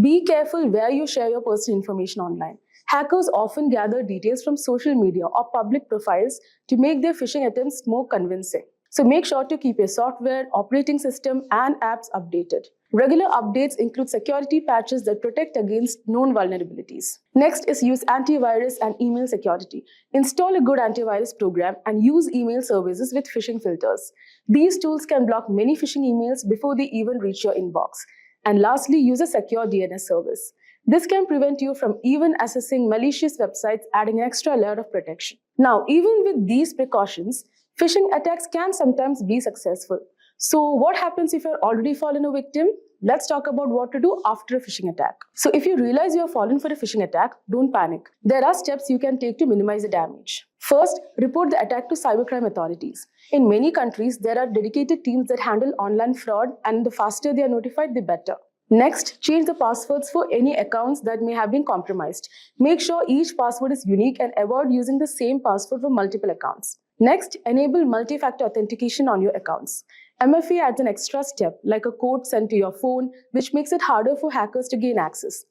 Be careful where you share your personal information online. Hackers often gather details from social media or public profiles to make their phishing attempts more convincing. So make sure to keep your software, operating system, and apps updated. Regular updates include security patches that protect against known vulnerabilities. Next is use antivirus and email security. Install a good antivirus program and use email services with phishing filters. These tools can block many phishing emails before they even reach your inbox. And lastly, use a secure DNS service. This can prevent you from even accessing malicious websites, adding an extra layer of protection. Now, even with these precautions, phishing attacks can sometimes be successful. So what happens if you're already fallen a victim? Let's talk about what to do after a phishing attack. So if you realize you have fallen for a phishing attack, don't panic. There are steps you can take to minimize the damage. First, report the attack to cybercrime authorities. In many countries, there are dedicated teams that handle online fraud, and the faster they are notified, the better. Next, change the passwords for any accounts that may have been compromised. Make sure each password is unique and avoid using the same password for multiple accounts. Next, enable multi-factor authentication on your accounts. MFA adds an extra step, like a code sent to your phone, which makes it harder for hackers to gain access.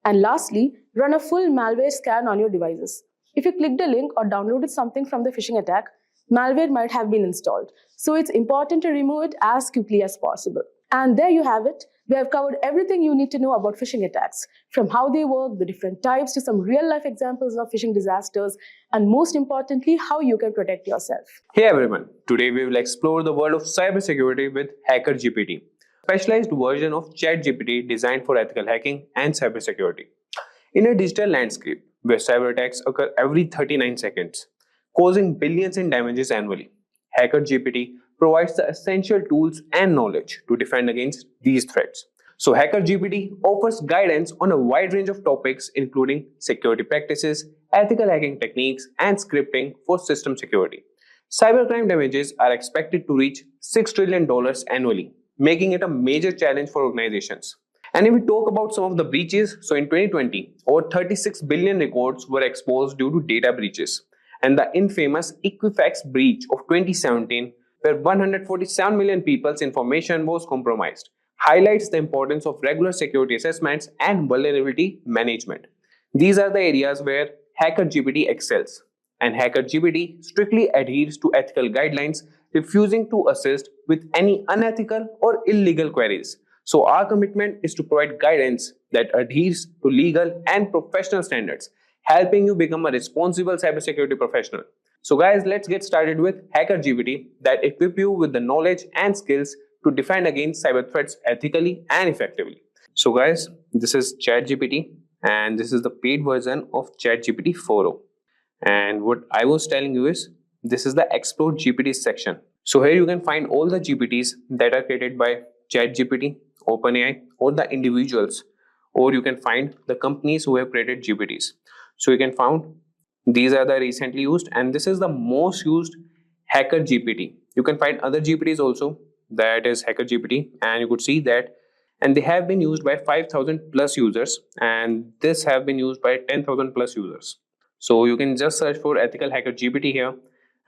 And lastly, run a full malware scan on your devices. If you clicked a link or downloaded something from the phishing attack, malware might have been installed. So it's important to remove it as quickly as possible. And there you have it. We have covered everything you need to know about phishing attacks, from how they work, the different types, to some real-life examples of phishing disasters, and most importantly, how you can protect yourself. Hey everyone, today we will explore the world of cybersecurity with Hacker GPT, a specialized version of ChatGPT designed for ethical hacking and cybersecurity. In a digital landscape where cyber attacks occur every 39 seconds, causing billions in damages annually, Hacker GPT provides the essential tools and knowledge to defend against these threats. So Hacker GPT offers guidance on a wide range of topics including security practices, ethical hacking techniques, and scripting for system security. Cybercrime damages are expected to reach $6 trillion annually, making it a major challenge for organizations. And if we talk about some of the breaches, so in 2020, over 36 billion records were exposed due to data breaches. and the infamous Equifax breach of 2017, where 147 million people's information was compromised, highlights the importance of regular security assessments and vulnerability management. These are the areas where Hacker GPT excels, and Hacker GPT strictly adheres to ethical guidelines, refusing to assist with any unethical or illegal queries. So, our commitment is to provide guidance that adheres to legal and professional standards, helping you become a responsible cybersecurity professional. So, guys, let's get started with Hacker GPT that equip you with the knowledge and skills to defend against cyber threats ethically and effectively. So, guys, this is ChatGPT, and this is the paid version of ChatGPT 4.0. And what I was telling you is this is the Explore GPT section. So here you can find all the GPTs that are created by ChatGPT, OpenAI, or the individuals, or you can find the companies who have created GPTs. So you can find these are the recently used, and this is the most used Hacker GPT. You can find other GPTs also, that is Hacker GPT, and you could see that, and they have been used by 5,000 plus users, and this have been used by 10,000 plus users. So you can just search for EthicalHacker GPT here,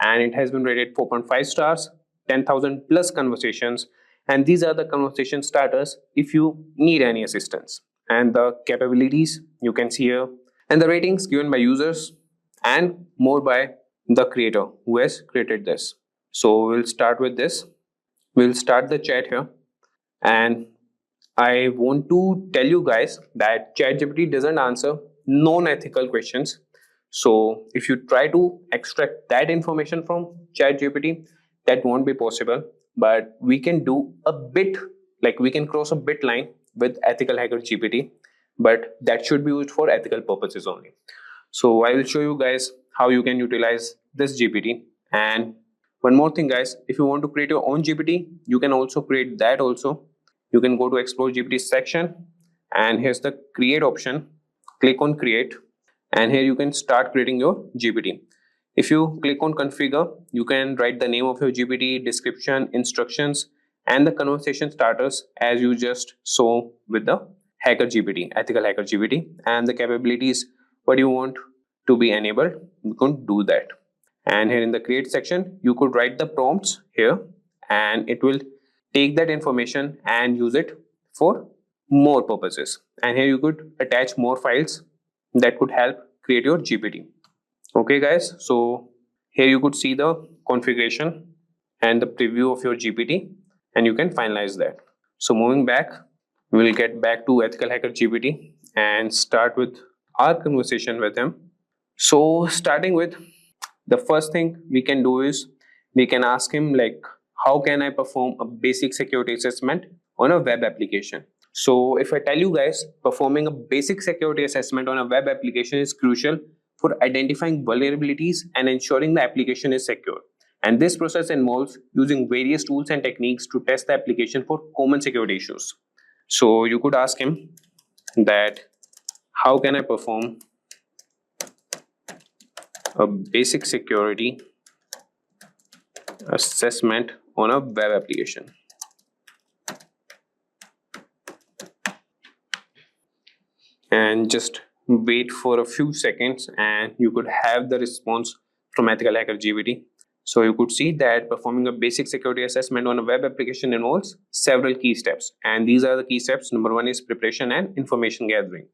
and it has been rated 4.5 stars, 10,000 plus conversations, and these are the conversation starters if you need any assistance. And the capabilities you can see here, and the ratings given by users, and more by the creator who has created this. So we'll start with this. We'll start the chat here, and I want to tell you guys that ChatGPT doesn't answer non-ethical questions. So if you try to extract that information from ChatGPT, that won't be possible. But we can do a bit, like we can cross a bit line with EthicalHacker GPT, but that should be used for ethical purposes only. So I will show you guys how you can utilize this GPT. And one more thing, guys, if you want to create your own GPT, you can also create that also. You can go to Explore GPT section, and here's the create option. Click on create, and here you can start creating your GPT. If you click on configure, you can write the name of your GPT, description, instructions, and the conversation starters as you just saw with the Hacker GPT, EthicalHacker GPT, and the capabilities what you want to be enabled. You can do that. And here in the create section, you could write the prompts here, and it will take that information and use it for more purposes. And here you could attach more files that could help create your GPT. Okay, guys, so here you could see the configuration and the preview of your GPT, and you can finalize that. So moving back, we'll get back to EthicalHacker GPT and start with our conversation with him. So starting with, the first thing we can do is we can ask him like, how can I perform a basic security assessment on a web application? So if I tell you guys, performing a basic security assessment on a web application is crucial for identifying vulnerabilities and ensuring the application is secure. And this process involves using various tools and techniques to test the application for common security issues. So you could ask him that, how can I perform a basic security assessment on a web application? And just wait for a few seconds, and you could have the response from EthicalHacker GPT. So you could see that performing a basic security assessment on a web application involves several key steps, and these are the key steps. Number one is preparation and information gathering.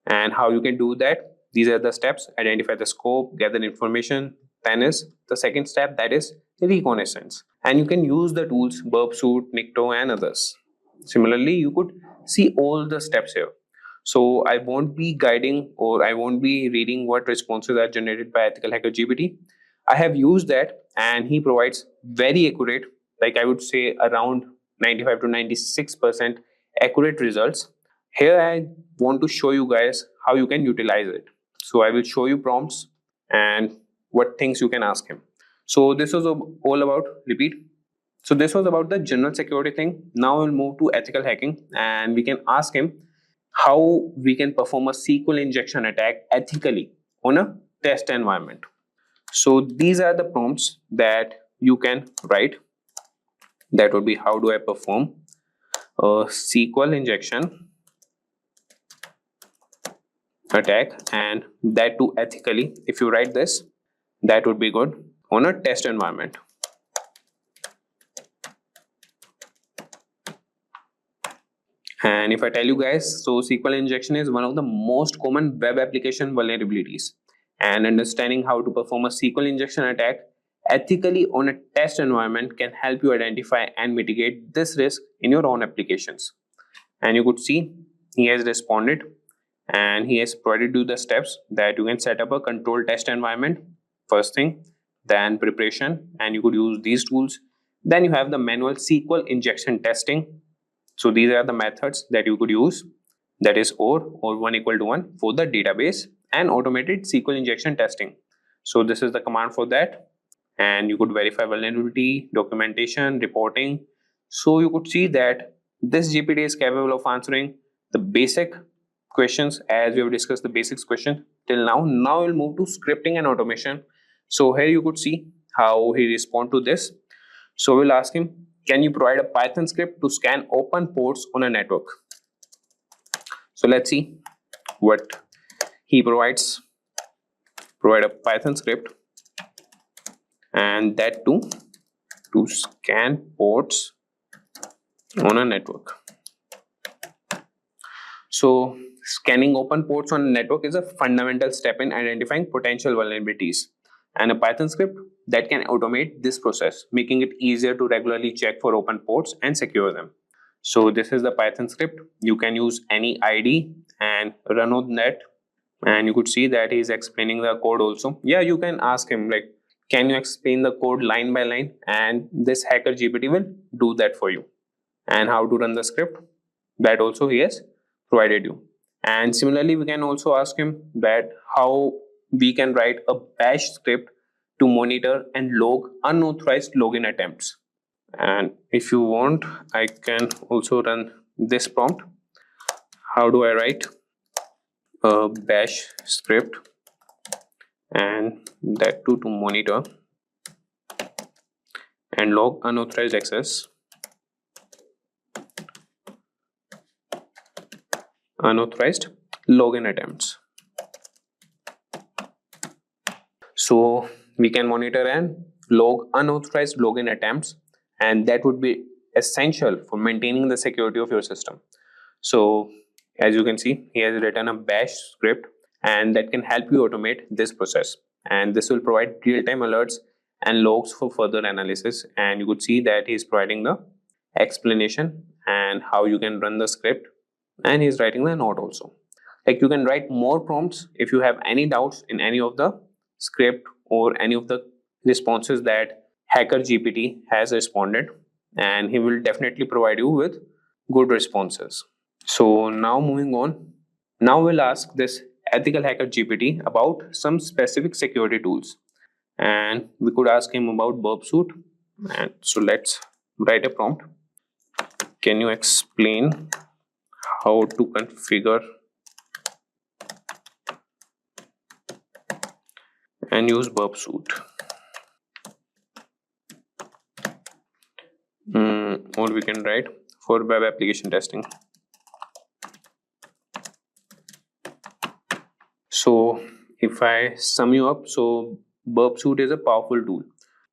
And how you can do that, these are the steps: identify the scope, gather information. Then is the second step, that is reconnaissance, and you can use the tools Burpsuit, Nikto, and others. Similarly, you could see all the steps here. So I won't be guiding, or I won't be reading what responses are generated by EthicalHacker GPT. I have used that, and he provides very accurate, like I would say around 95 to 96% accurate results. Here I want to show you guys how you can utilize it. So I will show you prompts and what things you can ask him. So this was all about, repeat. So this was about the general security thing. Now we'll move to ethical hacking, and we can ask him how we can perform a SQL injection attack ethically on a test environment. So these are the prompts that you can write. That would be, how do I perform a SQL injection attack, and that too ethically. If you write this, That would be good on a test environment. And if I tell you guys, so SQL injection is one of the most common web application vulnerabilities. And understanding how to perform a SQL injection attack ethically on a test environment can help you identify and mitigate this risk in your own applications. And you could see he has responded and he has provided you the steps that you can set up a control test environment first thing, then preparation, and you could use these tools. Then you have the manual SQL injection testing. So these are the methods that you could use, that is or 1 equal to 1 for the database, and automated SQL injection testing. So this is the command for that, and you could verify vulnerability, documentation, reporting. So you could see that this GPT is capable of answering the basic questions as we have discussed the basics question till now. Now we'll move to scripting and automation. So here you could see how he respond to this. So we'll ask him, can you provide a Python script to scan open ports on a network? So let's see what he provides. Provide a Python script, and that too to scan ports on a network. So scanning open ports on a network is a fundamental step in identifying potential vulnerabilities, and a Python script that can automate this process, making it easier to regularly check for open ports and secure them. So this is the Python script. You can use any ID and run on that, and you could see that he's explaining the code also. Yeah, you can ask him like, can you explain the code line by line, and this hacker GPT will do that for you. And how to run the script, that also he has provided you. And similarly, we can also ask him that how we can write a bash script to monitor and log unauthorized login attempts. And if you want, I can also run this prompt. How do I write a bash script, and that too to monitor and log unauthorized access, unauthorized login attempts. So we can monitor and log unauthorized login attempts, and that would be essential for maintaining the security of your system. So as you can see, he has written a bash script, and that can help you automate this process, and this will provide real-time alerts and logs for further analysis. And you could see that he is providing the explanation and how you can run the script, and he's writing the note also. Like, you can write more prompts if you have any doubts in any of the script or any of the responses that hacker GPT has responded, and he will definitely provide you with good responses. So now moving on, now we'll ask this EthicalHacker GPT about some specific security tools, and we could ask him about burp suit. And so let's write a prompt. Can you explain how to configure and use burp suit? Or we can write for web application testing. So if I sum you up, so burp suit is a powerful tool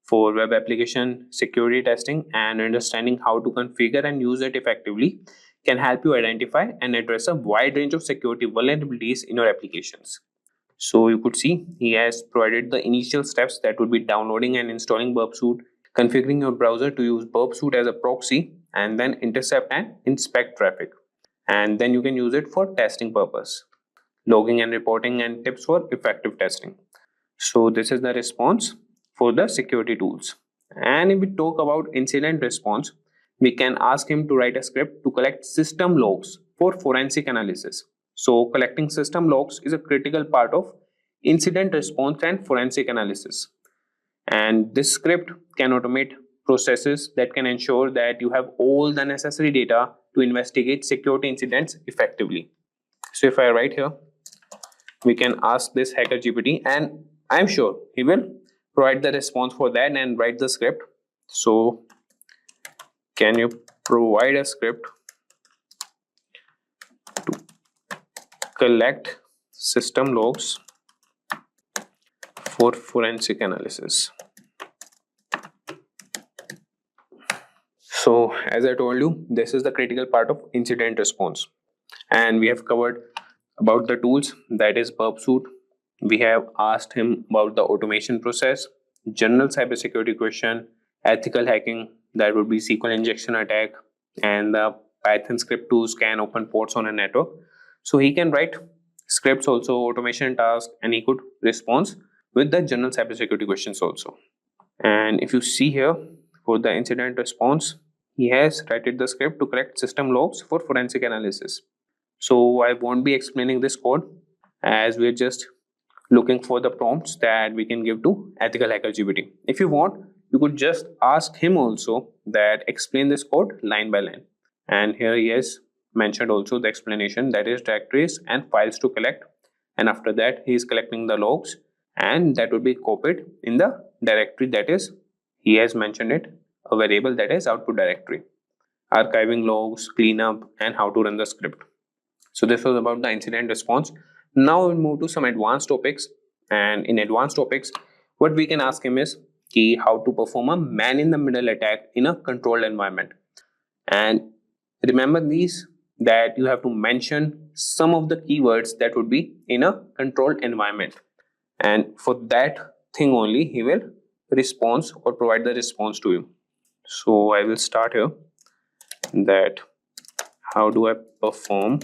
for web application security testing, and understanding how to configure and use it effectively can help you identify and address a wide range of security vulnerabilities in your applications. So you could see he has provided the initial steps, that would be downloading and installing burp suit, configuring your browser to use burp suit as a proxy, and then intercept and inspect traffic, and then you can use it for testing purpose, logging and reporting, and tips for effective testing. So this is the response for the security tools. And if we talk about incident response, we can ask him to write a script to collect system logs for forensic analysis. So collecting system logs is a critical part of incident response and forensic analysis. And this script can automate processes that can ensure that you have all the necessary data to investigate security incidents effectively. So if I write here, we can ask this hacker GPT, and I'm sure he will provide the response for that and write the script. So can you provide a script to collect system logs for forensic analysis. So as I told you, this is the critical part of incident response, and we have covered about the tools, that is burp suit. We have asked him about the automation process, general cybersecurity question, ethical hacking, that would be SQL injection attack, and the Python script to scan open ports on a network. So he can write scripts also, automation tasks, and he could respond with the general cybersecurity questions also. And if you see here for the incident response, he has written the script to collect system logs for forensic analysis. So I won't be explaining this code, as we're just looking for the prompts that we can give to EthicalHacker GPT. If you want, you could just ask him also that explain this code line by line. And here he has mentioned also the explanation, that is directories and files to collect. And after that, he is collecting the logs, and that would be copied in the directory, that is, he has mentioned it, a variable, that is output directory. Archiving logs, cleanup, and how to run the script. So this was about the incident response. Now we'll move to some advanced topics. And in advanced topics, what we can ask him is how to perform a man-in-the-middle attack in a controlled environment. And remember these, that you have to mention some of the keywords that would be in a controlled environment. And for that thing only, he will respond or provide the response to you. So I will start here, that how do I perform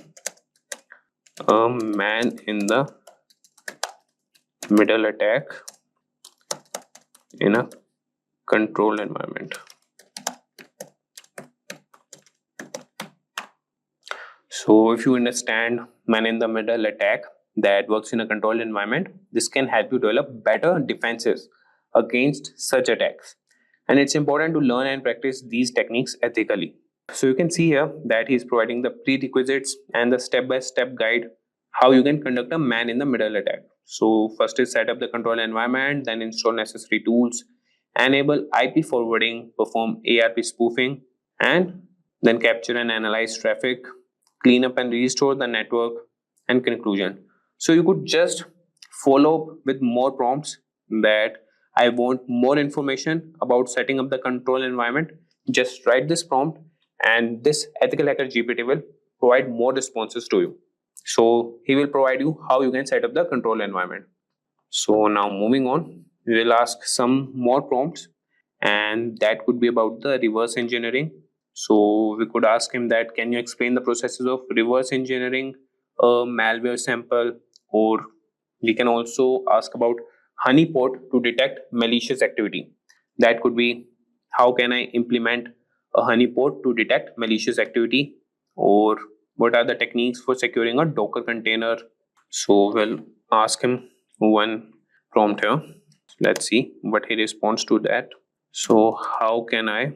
a man in the middle attack in a controlled environment. So if you understand man in the middle attack that works in a controlled environment, this can help you develop better defenses against such attacks. And it's important to learn and practice these techniques ethically. So you can see here that he is providing the prerequisites and the step-by-step guide how you can conduct a man in the middle attack. So first is set up the control environment, then install necessary tools, enable IP forwarding, perform ARP spoofing, and then capture and analyze traffic, clean up and restore the network, and conclusion. So you could just follow up with more prompts, that I want more information about setting up the control environment. Just write this prompt, and this EthicalHacker GPT will provide more responses to you. So he will provide you how you can set up the control environment. So now moving on, we will ask some more prompts, and that could be about the reverse engineering. So we could ask him that, can you explain the processes of reverse engineering a malware sample? Or we can also ask about honeypot to detect malicious activity. That could be, how can I implement a honeypot to detect malicious activity? Or what are the techniques for securing a Docker container? So we'll ask him one prompt here. Let's see what he responds to that. So how can I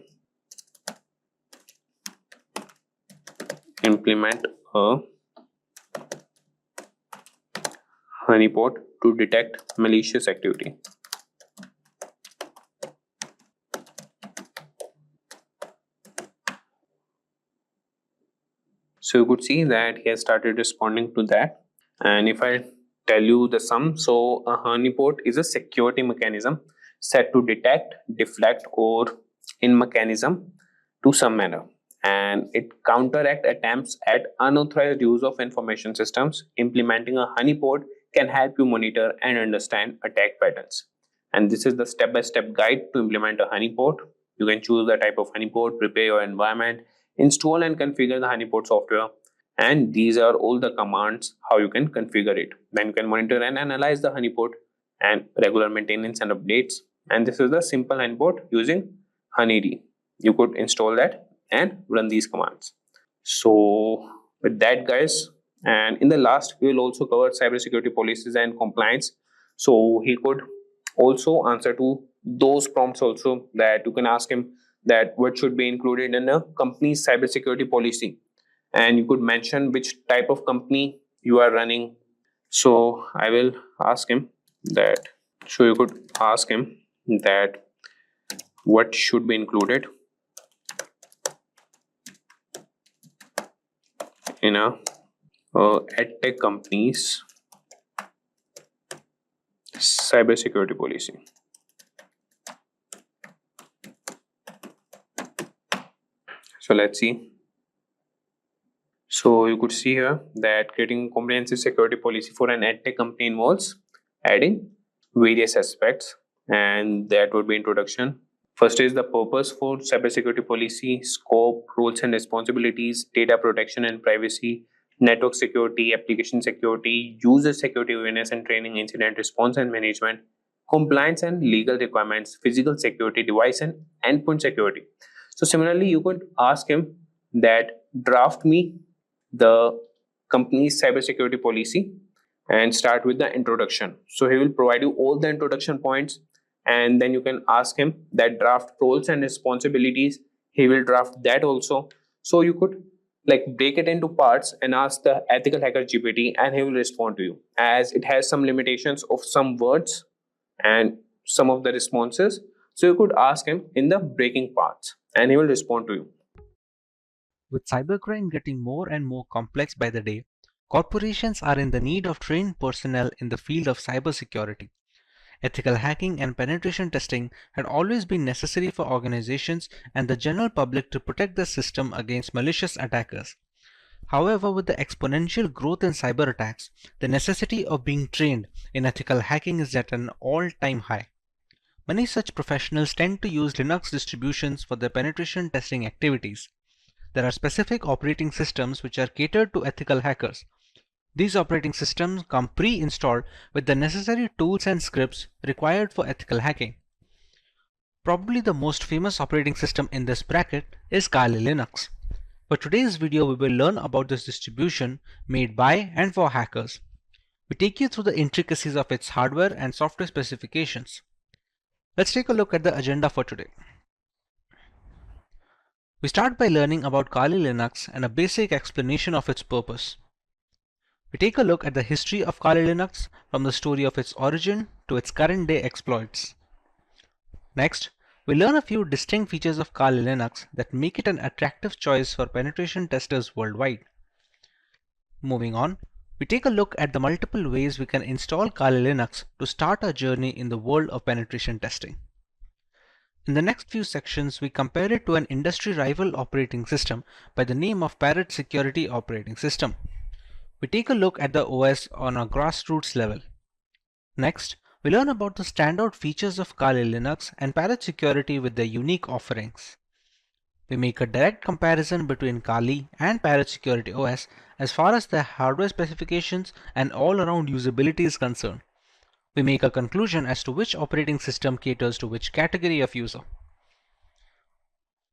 implement a honeypot to detect malicious activity? So you could see that he has started responding to that. And if I tell you the sum, so a honeypot is a security mechanism set to detect, deflect, or in mechanism to some manner, and it counteract attempts at unauthorized use of information systems. Implementing a honeypot can help you monitor and understand attack patterns. And this is the step-by-step guide to implement a honeypot. You can choose the type of honeypot, prepare your environment, install and configure the honeypot software, and these are all the commands how you can configure it. Then you can monitor and analyze the honeypot and regular maintenance and updates. And this is the simple honeypot using honeyd. You could install that and run these commands. So with that, guys, and in the last we will also cover cybersecurity policies and compliance. So he could also answer to those prompts also, that you can ask him that what should be included in a company's cybersecurity policy, and you could mention which type of company you are running. So I will ask him that, so you could ask him that what should be included in a edtech company's Cybersecurity policy. So let's see. So you could see here that creating a comprehensive security policy for an edtech company involves adding various aspects, and that would be introduction. First is the purpose for cybersecurity policy, scope, roles and responsibilities, data protection and privacy, network security, application security, user security awareness and training, incident response and management, compliance and legal requirements, physical security, device and endpoint security. So similarly, you could ask him that draft me the company's cybersecurity policy and start with the introduction. So he will provide you all the introduction points, and then you can ask him that draft roles and responsibilities. He will draft that also. So you could like break it into parts and ask the ethical hacker GPT, and he will respond to you, as it has some limitations of some words and some of the responses. So you could ask him in the breaking parts and he will respond to you. With cybercrime getting more and more complex by the day, corporations are in the need of trained personnel in the field of cybersecurity. Ethical hacking and penetration testing had always been necessary for organizations and the general public to protect the system against malicious attackers. However, with the exponential growth in cyber attacks, the necessity of being trained in ethical hacking is at an all-time high. Many such professionals tend to use Linux distributions for their penetration testing activities. There are specific operating systems which are catered to ethical hackers. These operating systems come pre-installed with the necessary tools and scripts required for ethical hacking. Probably the most famous operating system in this bracket is Kali Linux. For today's video, we will learn about this distribution made by and for hackers. We take you through the intricacies of its hardware and software specifications. Let's take a look at the agenda for today. We start by learning about Kali Linux and a basic explanation of its purpose. We take a look at the history of Kali Linux from the story of its origin to its current day exploits. Next, we learn a few distinct features of Kali Linux that make it an attractive choice for penetration testers worldwide. Moving on, we take a look at the multiple ways we can install Kali Linux to start our journey in the world of penetration testing. In the next few sections, we compare it to an industry rival operating system by the name of Parrot Security Operating System. We take a look at the OS on a grassroots level. Next, we learn about the standout features of Kali Linux and Parrot Security with their unique offerings. We make a direct comparison between Kali and Parrot Security OS as far as their hardware specifications and all-around usability is concerned. We make a conclusion as to which operating system caters to which category of user.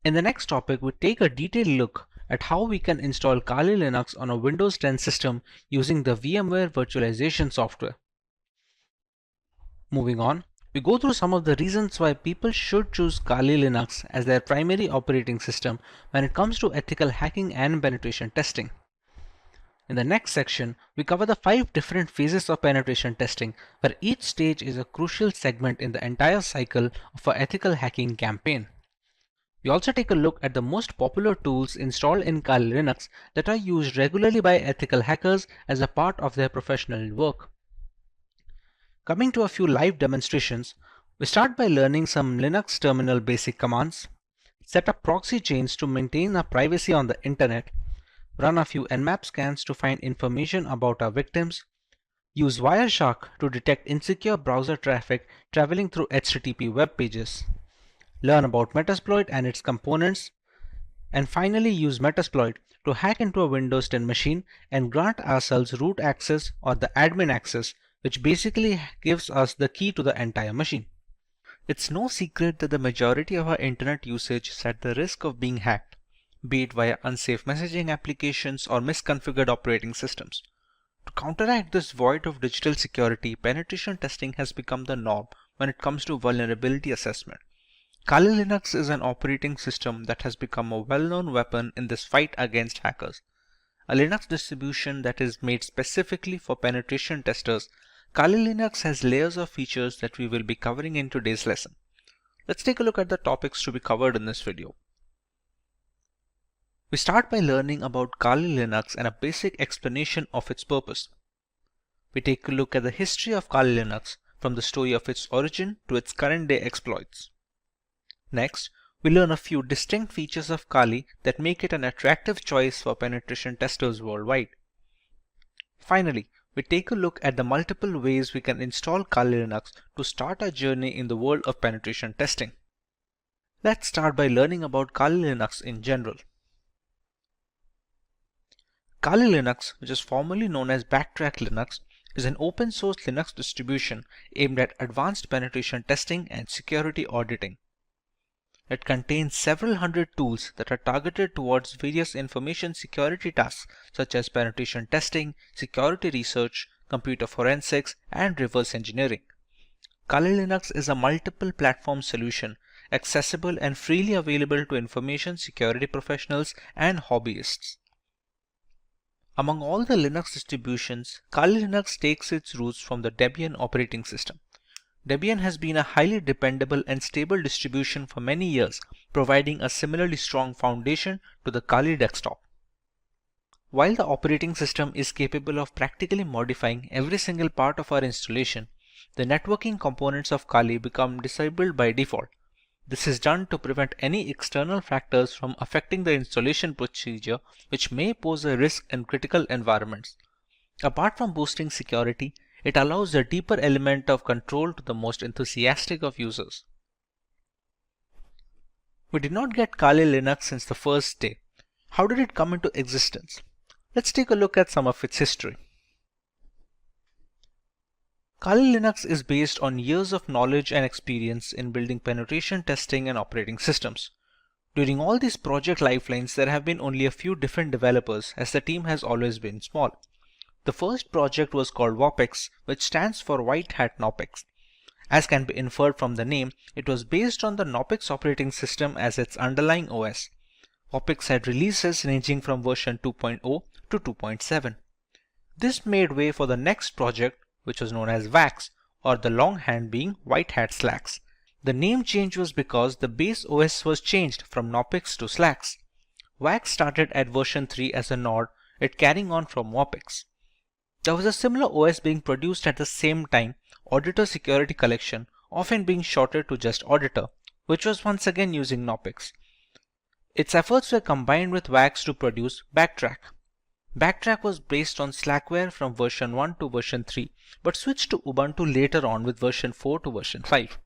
In the next topic, we take a detailed look at how we can install Kali Linux on a Windows 10 system using the VMware virtualization software. Moving on, we go through some of the reasons why people should choose Kali Linux as their primary operating system when it comes to ethical hacking and penetration testing. In the next section, we cover the 5 different phases of penetration testing, where each stage is a crucial segment in the entire cycle of our ethical hacking campaign. We also take a look at the most popular tools installed in Kali Linux that are used regularly by ethical hackers as a part of their professional work. Coming to a few live demonstrations, we start by learning some Linux terminal basic commands, set up proxy chains to maintain our privacy on the internet, run a few Nmap scans to find information about our victims, use Wireshark to detect insecure browser traffic traveling through HTTP web pages, learn about Metasploit and its components, and finally use Metasploit to hack into a Windows 10 machine and grant ourselves root access or the admin access, which basically gives us the key to the entire machine. It's no secret that the majority of our internet usage is at the risk of being hacked, be it via unsafe messaging applications or misconfigured operating systems. To counteract this void of digital security, penetration testing has become the norm when it comes to vulnerability assessment. Kali Linux is an operating system that has become a well-known weapon in this fight against hackers. A Linux distribution that is made specifically for penetration testers, Kali Linux has layers of features that we will be covering in today's lesson. Let's take a look at the topics to be covered in this video. We start by learning about Kali Linux and a basic explanation of its purpose. We take a look at the history of Kali Linux from the story of its origin to its current day exploits. Next, we learn a few distinct features of Kali that make it an attractive choice for penetration testers worldwide. Finally, we take a look at the multiple ways we can install Kali Linux to start our journey in the world of penetration testing. Let's start by learning about Kali Linux in general. Kali Linux, which is formerly known as Backtrack Linux, is an open source Linux distribution aimed at advanced penetration testing and security auditing. It contains several hundred tools that are targeted towards various information security tasks such as penetration testing, security research, computer forensics, and reverse engineering. Kali Linux is a multiple platform solution accessible and freely available to information security professionals and hobbyists. Among all the Linux distributions, Kali Linux takes its roots from the Debian operating system. Debian has been a highly dependable and stable distribution for many years, providing a similarly strong foundation to the Kali desktop. While the operating system is capable of practically modifying every single part of our installation, the networking components of Kali become disabled by default. This is done to prevent any external factors from affecting the installation procedure, which may pose a risk in critical environments. Apart from boosting security, it allows a deeper element of control to the most enthusiastic of users. We did not get Kali Linux since the first day. How did it come into existence? Let's take a look at some of its history. Kali Linux is based on years of knowledge and experience in building penetration testing and operating systems. During all these project lifelines, there have been only a few different developers, as the team has always been small. The first project was called WOPEX, which stands for White Hat Knopex. As can be inferred from the name, it was based on the Knopex operating system as its underlying OS. WOPEX had releases ranging from version 2.0 to 2.7. This made way for the next project, which was known as WAX, or the longhand being White Hat Slacks. The name change was because the base OS was changed from Knopex to Slacks. WAX started at version 3 as a nod, it carrying on from WOPEX. There was a similar OS being produced at the same time, Auditor Security Collection, often being shortened to just Auditor, which was once again using Knopex. Its efforts were combined with WAX to produce Backtrack. Backtrack was based on Slackware from version 1 to version 3, but switched to Ubuntu later on with version 4 to version 5.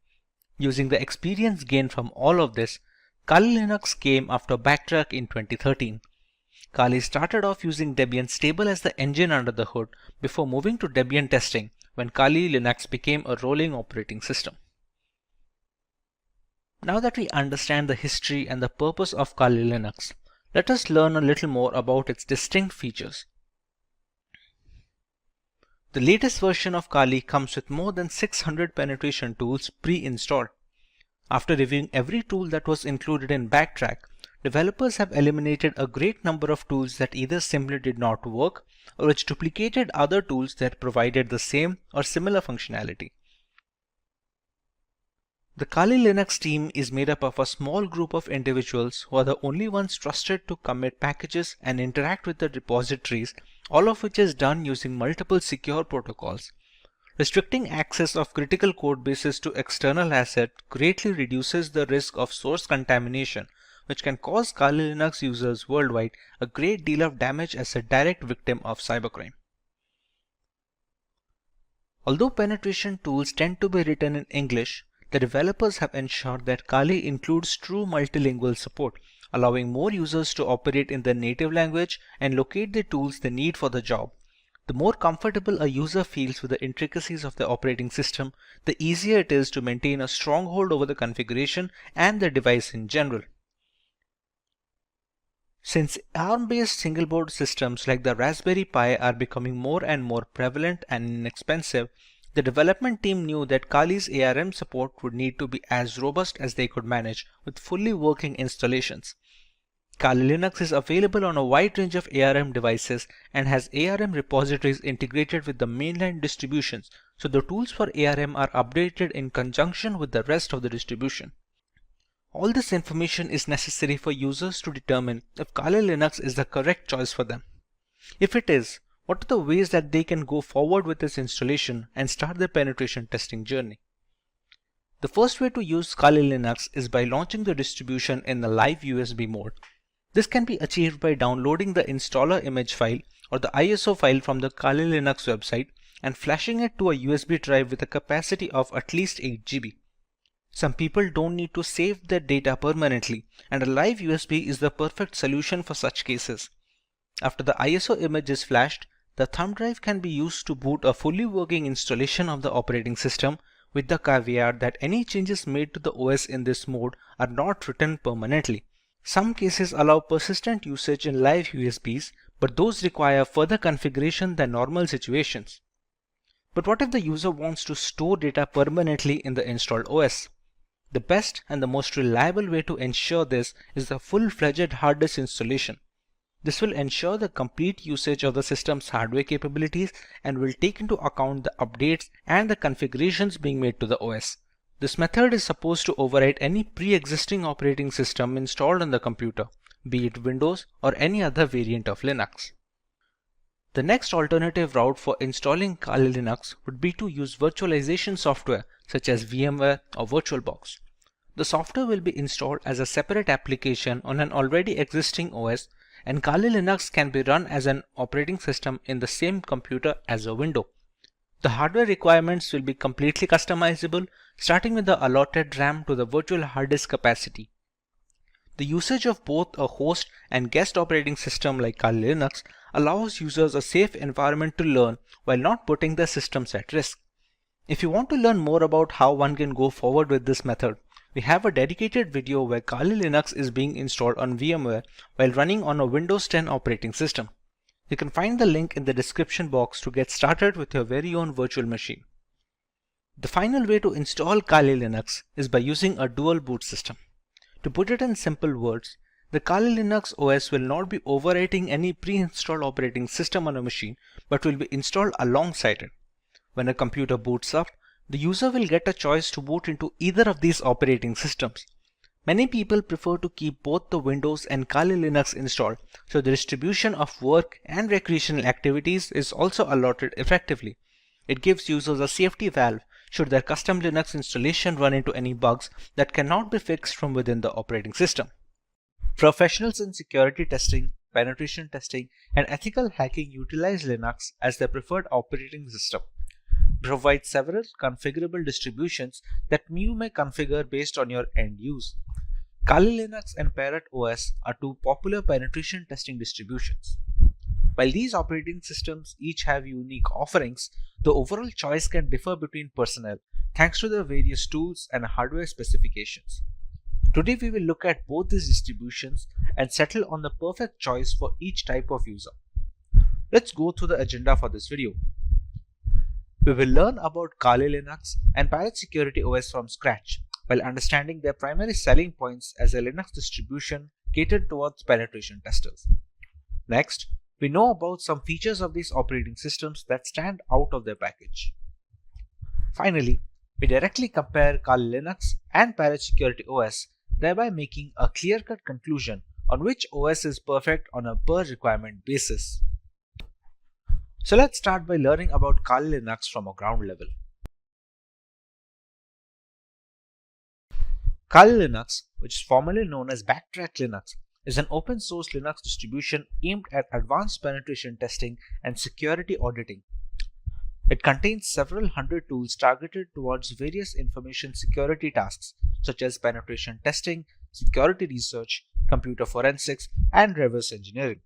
Using the experience gained from all of this, Kali Linux came after Backtrack in 2013. Kali started off using Debian stable as the engine under the hood before moving to Debian testing when Kali Linux became a rolling operating system. Now that we understand the history and the purpose of Kali Linux, let us learn a little more about its distinct features. The latest version of Kali comes with more than 600 penetration tools pre-installed. After reviewing every tool that was included in Backtrack, developers have eliminated a great number of tools that either simply did not work or which duplicated other tools that provided the same or similar functionality. The Kali Linux team is made up of a small group of individuals who are the only ones trusted to commit packages and interact with the repositories, all of which is done using multiple secure protocols. Restricting access of critical code bases to external assets greatly reduces the risk of source contamination, which can cause Kali Linux users worldwide a great deal of damage as a direct victim of cybercrime. Although penetration tools tend to be written in English, the developers have ensured that Kali includes true multilingual support, allowing more users to operate in their native language and locate the tools they need for the job. The more comfortable a user feels with the intricacies of the operating system, the easier it is to maintain a stronghold over the configuration and the device in general. Since ARM-based single-board systems like the Raspberry Pi are becoming more and more prevalent and inexpensive, the development team knew that Kali's ARM support would need to be as robust as they could manage with fully working installations. Kali Linux is available on a wide range of ARM devices and has ARM repositories integrated with the mainline distributions, so the tools for ARM are updated in conjunction with the rest of the distribution. All this information is necessary for users to determine if Kali Linux is the correct choice for them. If it is, What are the ways that they can go forward with this installation and start their penetration testing journey? The first way to use Kali Linux is by launching the distribution in the live USB mode. This can be achieved by downloading the installer image file or the ISO file from the Kali Linux website and flashing it to a USB drive with a capacity of at least 8 GB. Some people don't need to save their data permanently, and a live USB is the perfect solution for such cases. After the ISO image is flashed, the thumb drive can be used to boot a fully working installation of the operating system, with the caveat that any changes made to the OS in this mode are not written permanently. Some cases allow persistent usage in live USBs, but those require further configuration than normal situations. But what if the user wants to store data permanently in the installed OS? The best and the most reliable way to ensure this is the full-fledged hard disk installation. This will ensure the complete usage of the system's hardware capabilities and will take into account the updates and the configurations being made to the OS. This method is supposed to override any pre-existing operating system installed on the computer, be it Windows or any other variant of Linux. The next alternative route for installing Kali Linux would be to use virtualization software such as VMware or VirtualBox. The software will be installed as a separate application on an already existing OS, and Kali Linux can be run as an operating system in the same computer as a window. The hardware requirements will be completely customizable, starting with the allotted RAM to the virtual hard disk capacity. The usage of both a host and guest operating system like Kali Linux allows users a safe environment to learn while not putting their systems at risk. If you want to learn more about how one can go forward with this method, we have a dedicated video where Kali Linux is being installed on VMware while running on a Windows 10 operating system. You can find the link in the description box to get started with your very own virtual machine. The final way to install Kali Linux is by using a dual boot system. To put it in simple words, the Kali Linux OS will not be overwriting any pre-installed operating system on a machine, but will be installed alongside it. When a computer boots up, the user will get a choice to boot into either of these operating systems. Many people prefer to keep both the Windows and Kali Linux installed, so the distribution of work and recreational activities is also allotted effectively. It gives users a safety valve should their custom Linux installation run into any bugs that cannot be fixed from within the operating system. Professionals in security testing, penetration testing, and ethical hacking utilize Linux as their preferred operating system. It provides several configurable distributions that you may configure based on your end use. Kali Linux and Parrot OS are two popular penetration testing distributions. While these operating systems each have unique offerings, the overall choice can differ between personnel thanks to their various tools and hardware specifications. Today we will look at both these distributions and settle on the perfect choice for each type of user. Let's go through the agenda for this video. We will learn about Kali Linux and Parrot Security OS from scratch, while understanding their primary selling points as a Linux distribution catered towards penetration testers. Next, we know about some features of these operating systems that stand out of their package. Finally, we directly compare Kali Linux and Parrot Security OS, thereby making a clear-cut conclusion on which OS is perfect on a per-requirement basis. So let's start by learning about Kali Linux from a ground level. Kali Linux, which is formerly known as Backtrack Linux, is an open source Linux distribution aimed at advanced penetration testing and security auditing. It contains several hundred tools targeted towards various information security tasks such as penetration testing, security research, computer forensics, and reverse engineering.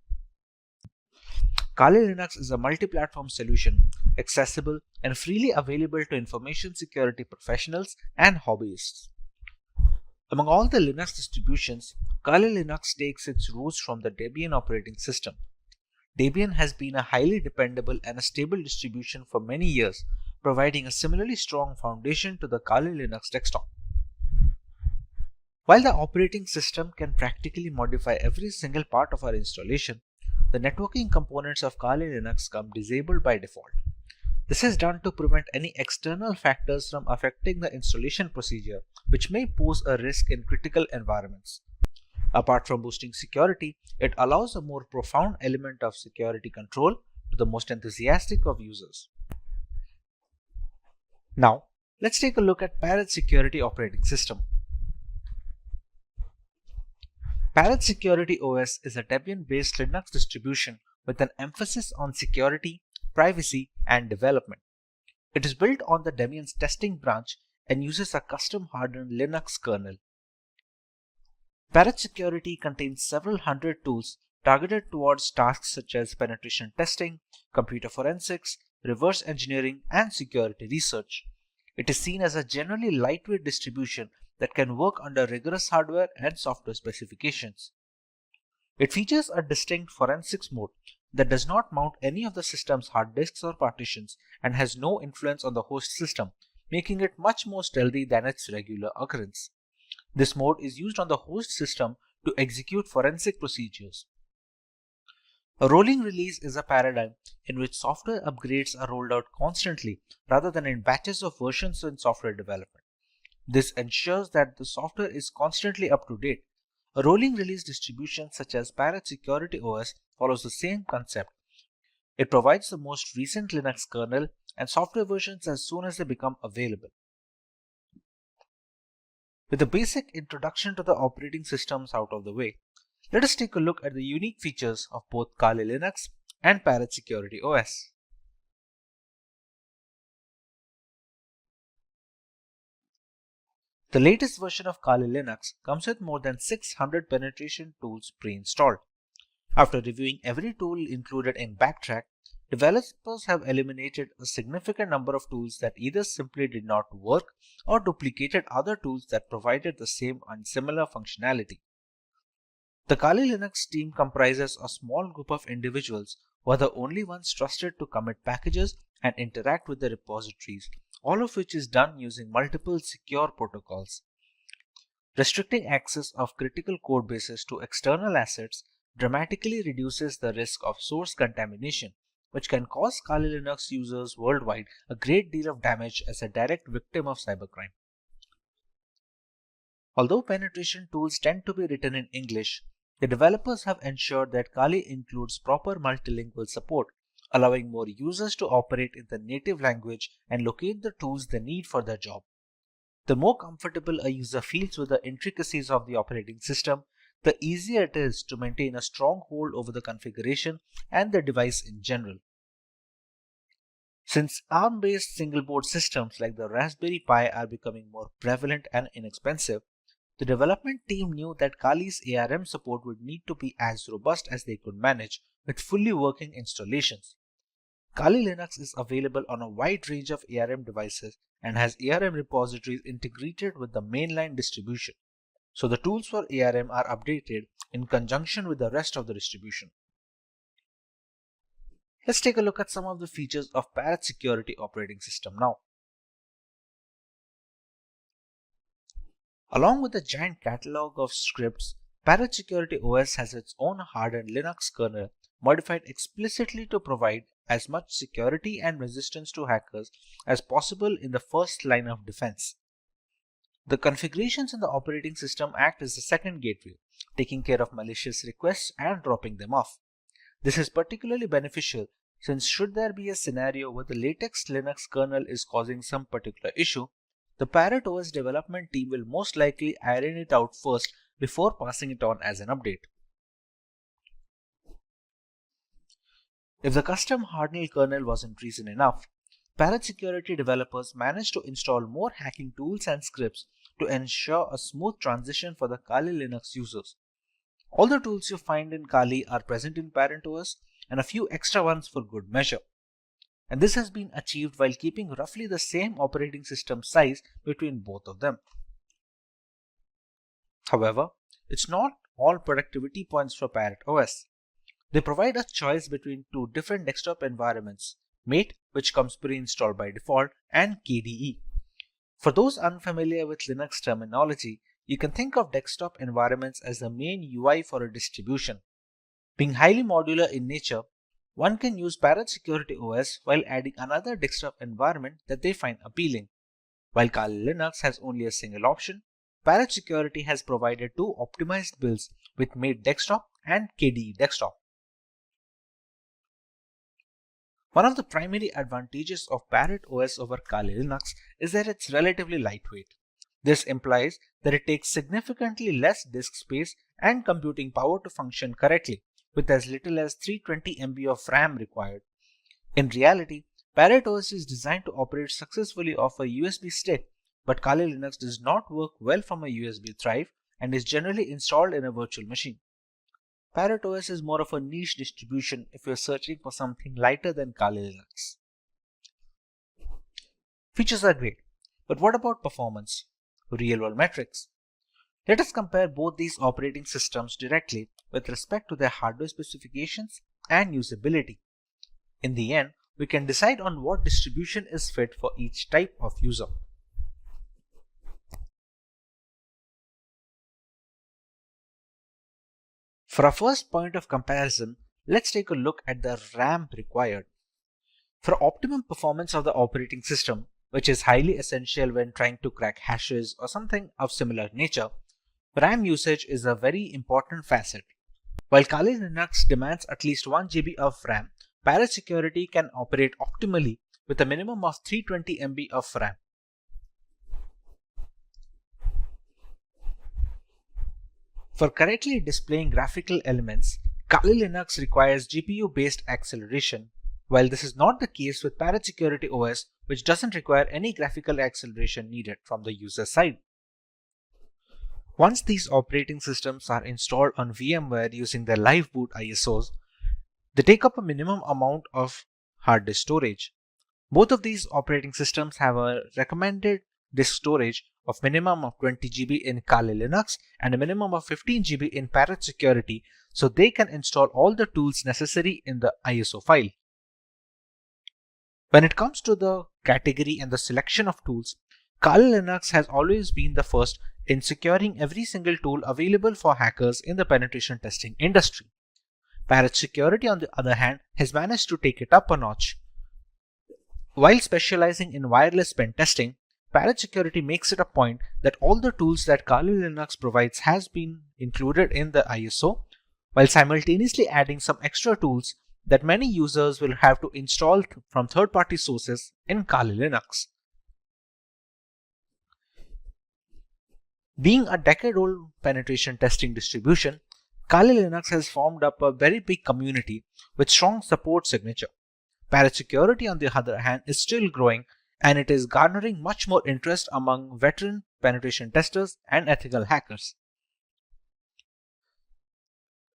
Kali Linux is a multi-platform solution, accessible and freely available to information security professionals and hobbyists. Among all the Linux distributions, Kali Linux takes its roots from the Debian operating system. Debian has been a highly dependable and a stable distribution for many years, providing a similarly strong foundation to the Kali Linux desktop. While the operating system can practically modify every single part of our installation, the networking components of Kali Linux come disabled by default. This is done to prevent any external factors from affecting the installation procedure, which may pose a risk in critical environments. Apart from boosting security, it allows a more profound element of security control to the most enthusiastic of users. Now, let's take a look at Parrot Security operating system. Parrot Security OS is a Debian-based Linux distribution with an emphasis on security, privacy, and development. It is built on the Debian's testing branch and uses a custom-hardened Linux kernel. Parrot Security contains several hundred tools targeted towards tasks such as penetration testing, computer forensics, reverse engineering, and security research. It is seen as a generally lightweight distribution that can work under rigorous hardware and software specifications. It features a distinct forensics mode that does not mount any of the system's hard disks or partitions and has no influence on the host system, making it much more stealthy than its regular occurrence. This mode is used on the host system to execute forensic procedures. A rolling release is a paradigm in which software upgrades are rolled out constantly rather than in batches of versions in software development. This ensures that the software is constantly up to date. A rolling release distribution such as Parrot Security OS follows the same concept. It provides the most recent Linux kernel and software versions as soon as they become available. With the basic introduction to the operating systems out of the way, let us take a look at the unique features of both Kali Linux and Parrot Security OS. The latest version of Kali Linux comes with more than 600 penetration tools pre-installed. After reviewing every tool included in Backtrack, developers have eliminated a significant number of tools that either simply did not work or duplicated other tools that provided the same and similar functionality. The Kali Linux team comprises a small group of individuals who are the only ones trusted to commit packages and interact with the repositories, all of which is done using multiple secure protocols. Restricting access of critical code bases to external assets dramatically reduces the risk of source contamination, which can cause Kali Linux users worldwide a great deal of damage as a direct victim of cybercrime. Although penetration tools tend to be written in English, the developers have ensured that Kali includes proper multilingual support, allowing more users to operate in the native language and locate the tools they need for their job. The more comfortable a user feels with the intricacies of the operating system, the easier it is to maintain a strong hold over the configuration and the device in general. Since ARM-based single-board systems like the Raspberry Pi are becoming more prevalent and inexpensive, the development team knew that Kali's ARM support would need to be as robust as they could manage with fully working installations. Kali Linux is available on a wide range of ARM devices and has ARM repositories integrated with the mainline distribution, so the tools for ARM are updated in conjunction with the rest of the distribution. Let's take a look at some of the features of Parrot Security operating system now. Along with a giant catalog of scripts, Parrot Security OS has its own hardened Linux kernel modified explicitly to provide as much security and resistance to hackers as possible in the first line of defense. The configurations in the operating system act as the second gateway, taking care of malicious requests and dropping them off. This is particularly beneficial since should there be a scenario where the latest Linux kernel is causing some particular issue, the Parrot OS development team will most likely iron it out first before passing it on as an update. If the custom hardened kernel wasn't reason enough, Parrot Security developers managed to install more hacking tools and scripts to ensure a smooth transition for the Kali Linux users. All the tools you find in Kali are present in Parrot OS and a few extra ones for good measure. And this has been achieved while keeping roughly the same operating system size between both of them. However, it's not all productivity points for Parrot OS. They provide a choice between two different desktop environments, Mate, which comes pre-installed by default, and KDE. For those unfamiliar with Linux terminology, you can think of desktop environments as the main UI for a distribution. Being highly modular in nature, one can use Parrot Security OS while adding another desktop environment that they find appealing. While Kali Linux has only a single option, Parrot Security has provided two optimized builds with Mate Desktop and KDE Desktop. One of the primary advantages of Parrot OS over Kali Linux is that it's relatively lightweight. This implies that it takes significantly less disk space and computing power to function correctly, with as little as 320 MB of RAM required. In reality, Parrot OS is designed to operate successfully off a USB stick, but Kali Linux does not work well from a USB drive and is generally installed in a virtual machine. Parrot OS is more of a niche distribution if you're searching for something lighter than Kali Linux. Features are great, but what about performance? Real-world metrics. Let us compare both these operating systems directly with respect to their hardware specifications and usability. In the end, we can decide on what distribution is fit for each type of user. For our first point of comparison, let's take a look at the RAM required. For optimum performance of the operating system, which is highly essential when trying to crack hashes or something of similar nature, RAM usage is a very important facet. While Kali Linux demands at least 1 GB of RAM, Parrot Security can operate optimally with a minimum of 320 MB of RAM. For correctly displaying graphical elements, Kali Linux requires GPU-based acceleration, while this is not the case with Parrot Security OS, which doesn't require any graphical acceleration needed from the user side. Once these operating systems are installed on VMware using their live boot ISOs, they take up a minimum amount of hard disk storage. Both of these operating systems have a recommended disk storage of minimum of 20 GB in Kali Linux and a minimum of 15 GB in Parrot Security, so they can install all the tools necessary in the ISO file. When it comes to the category and the selection of tools, Kali Linux has always been the first in securing every single tool available for hackers in the penetration testing industry. Parrot Security, on the other hand, has managed to take it up a notch. While specializing in wireless pen testing, Parrot Security makes it a point that all the tools that Kali Linux provides has been included in the ISO, while simultaneously adding some extra tools that many users will have to install from third-party sources in Kali Linux. Being a decade-old penetration testing distribution, Kali Linux has formed up a very big community with strong support signature. Parrot Security, on the other hand, is still growing, and it is garnering much more interest among veteran penetration testers and ethical hackers.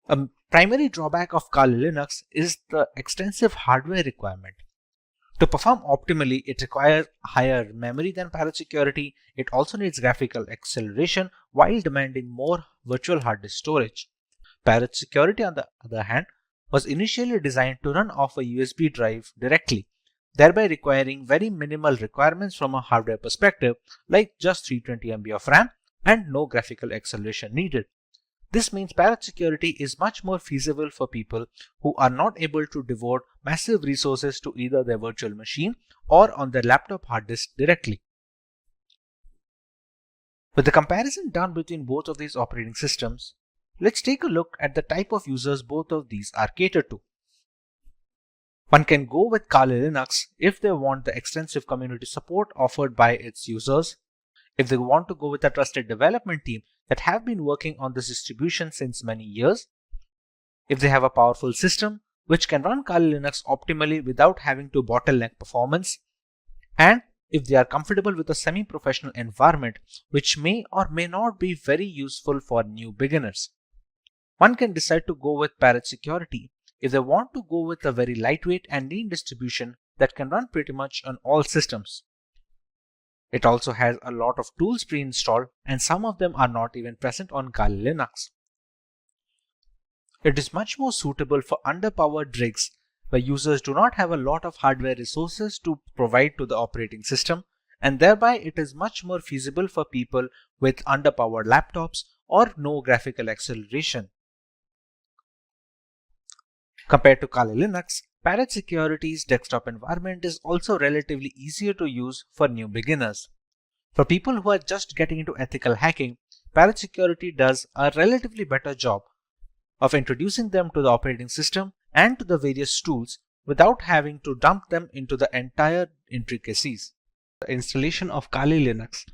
A primary drawback of Kali Linux is the extensive hardware requirement. To perform optimally, it requires higher memory than Parrot Security. It also needs graphical acceleration while demanding more virtual hard disk storage. Parrot Security, on the other hand, was initially designed to run off a USB drive directly, thereby requiring very minimal requirements from a hardware perspective, like just 320 MB of RAM and no graphical acceleration needed. This means Parrot Security is much more feasible for people who are not able to devote massive resources to either their virtual machine or on their laptop hard disk directly. With the comparison done between both of these operating systems, let's take a look at the type of users both of these are catered to. One can go with Kali Linux if they want the extensive community support offered by its users, if they want to go with a trusted development team that have been working on this distribution since many years, if they have a powerful system which can run Kali Linux optimally without having to bottleneck performance, and if they are comfortable with a semi-professional environment which may or may not be very useful for new beginners. One can decide to go with Parrot Security if they want to go with a very lightweight and lean distribution that can run pretty much on all systems. It also has a lot of tools pre-installed, and some of them are not even present on Kali Linux. It is much more suitable for underpowered rigs where users do not have a lot of hardware resources to provide to the operating system, and thereby it is much more feasible for people with underpowered laptops or no graphical acceleration. Compared to Kali Linux, Parrot Security's desktop environment is also relatively easier to use for new beginners. For people who are just getting into ethical hacking, Parrot Security does a relatively better job of introducing them to the operating system and to the various tools without having to dump them into the entire intricacies. The installation of Kali Linux.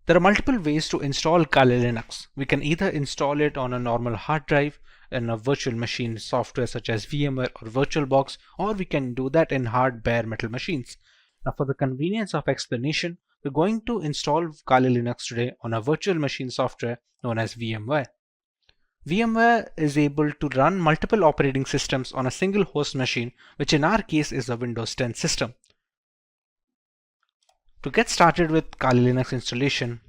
There are multiple ways to install Kali Linux. We can either install it on a normal hard drive in a virtual machine software such as VMware or VirtualBox, or we can do that in hard bare metal machines. Now, for the convenience of explanation, we're going to install Kali Linux today on a virtual machine software known as VMware. VMware is able to run multiple operating systems on a single host machine, which in our case is a Windows 10 system. To get started with Kali Linux installation,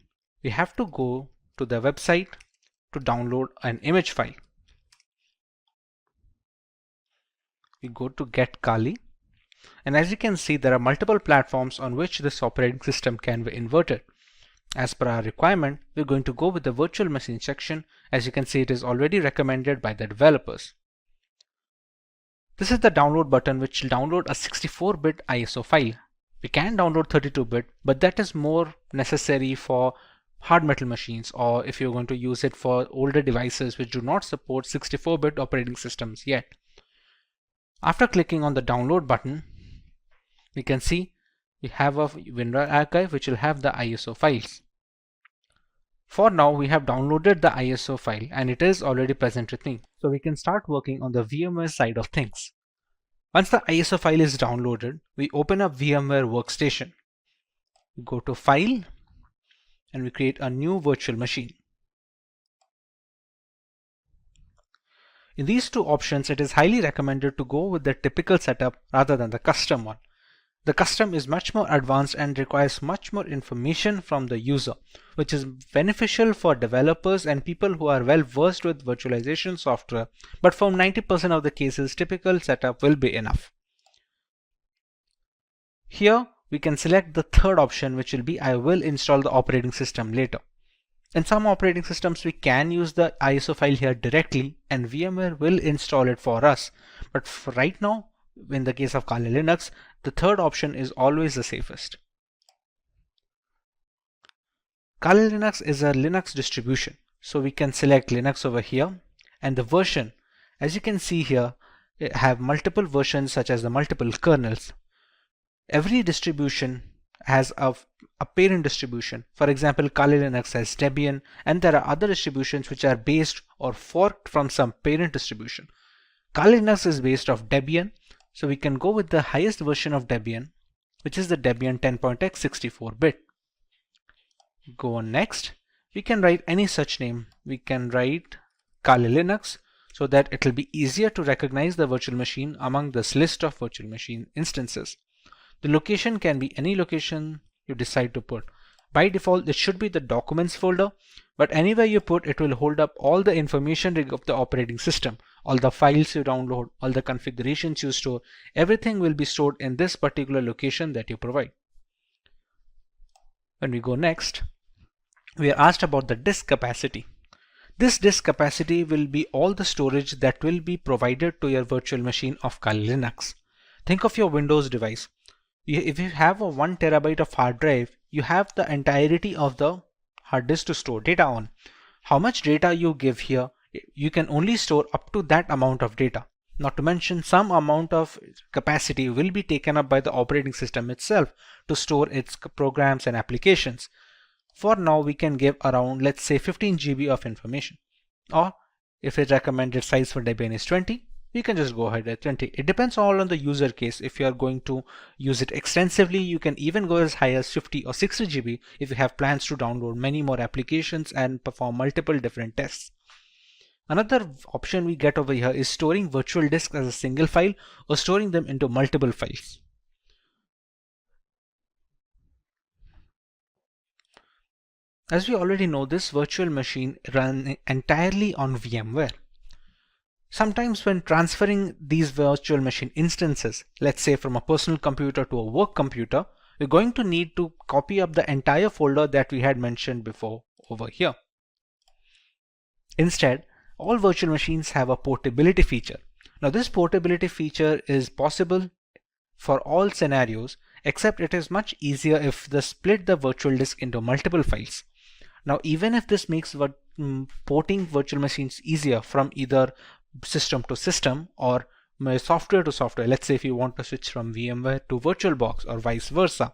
we have to go to the website to download an image file. We go to Get Kali, and as you can see, there are multiple platforms on which this operating system can be inverted. As per our requirement, we're going to go with the virtual machine section. As you can see, it is already recommended by the developers. This is the download button, which will download a 64-bit ISO file. We can download 32-bit, but that is more necessary for hard metal machines, or if you're going to use it for older devices which do not support 64-bit operating systems yet. After clicking on the download button, we can see we have a WinRAR archive which will have the ISO files. For now, we have downloaded the ISO file and it is already present with me. So we can start working on the VMware side of things. Once the ISO file is downloaded, we open up VMware Workstation. We go to File and we create a new virtual machine. In these two options, it is highly recommended to go with the typical setup rather than the custom one. The custom is much more advanced and requires much more information from the user, which is beneficial for developers and people who are well versed with virtualization software, but for 90% of the cases, typical setup will be enough. Here, we can select the third option, which will be I will install the operating system later. In some operating systems, we can use the ISO file here directly and VMware will install it for us. But for right now, in the case of Kali Linux, the third option is always the safest. Kali Linux is a Linux distribution, so we can select Linux over here, and the version, as you can see here, have multiple versions such as the multiple kernels. Every distribution has a parent distribution. For example, Kali Linux has Debian, and there are other distributions which are based or forked from some parent distribution. Kali Linux is based off Debian, so we can go with the highest version of Debian, which is the Debian 10.x 64-bit. Go on next. We can write any such name. We can write Kali Linux so that it will be easier to recognize the virtual machine among this list of virtual machine instances. The location can be any location you decide to put. By default, it should be the documents folder, but anywhere you put, it will hold up all the information of the operating system. All the files you download, all the configurations you store, everything will be stored in this particular location that you provide. When we go next, we are asked about the disk capacity. This disk capacity will be all the storage that will be provided to your virtual machine of Kali Linux. Think of your Windows device. If you have a 1 terabyte of hard drive, you have the entirety of the hard disk to store data on. How much data you give here, you can only store up to that amount of data. Not to mention, some amount of capacity will be taken up by the operating system itself to store its programs and applications. For now, we can give around, let's say, 15 GB of information. Or if the recommended size for Debian is 20, you can just go ahead at 20. It depends all on the user case. If you are going to use it extensively, you can even go as high as 50 or 60 GB if you have plans to download many more applications and perform multiple different tests. Another option we get over here is storing virtual disks as a single file or storing them into multiple files. As we already know, this virtual machine runs entirely on VMware. Sometimes when transferring these virtual machine instances, let's say from a personal computer to a work computer, we're going to need to copy up the entire folder that we had mentioned before over here. Instead, all virtual machines have a portability feature. Now this portability feature is possible for all scenarios, except it is much easier if they split the virtual disk into multiple files. Now even if this makes porting virtual machines easier from either system to system or software to software. Let's say if you want to switch from VMware to VirtualBox or vice versa,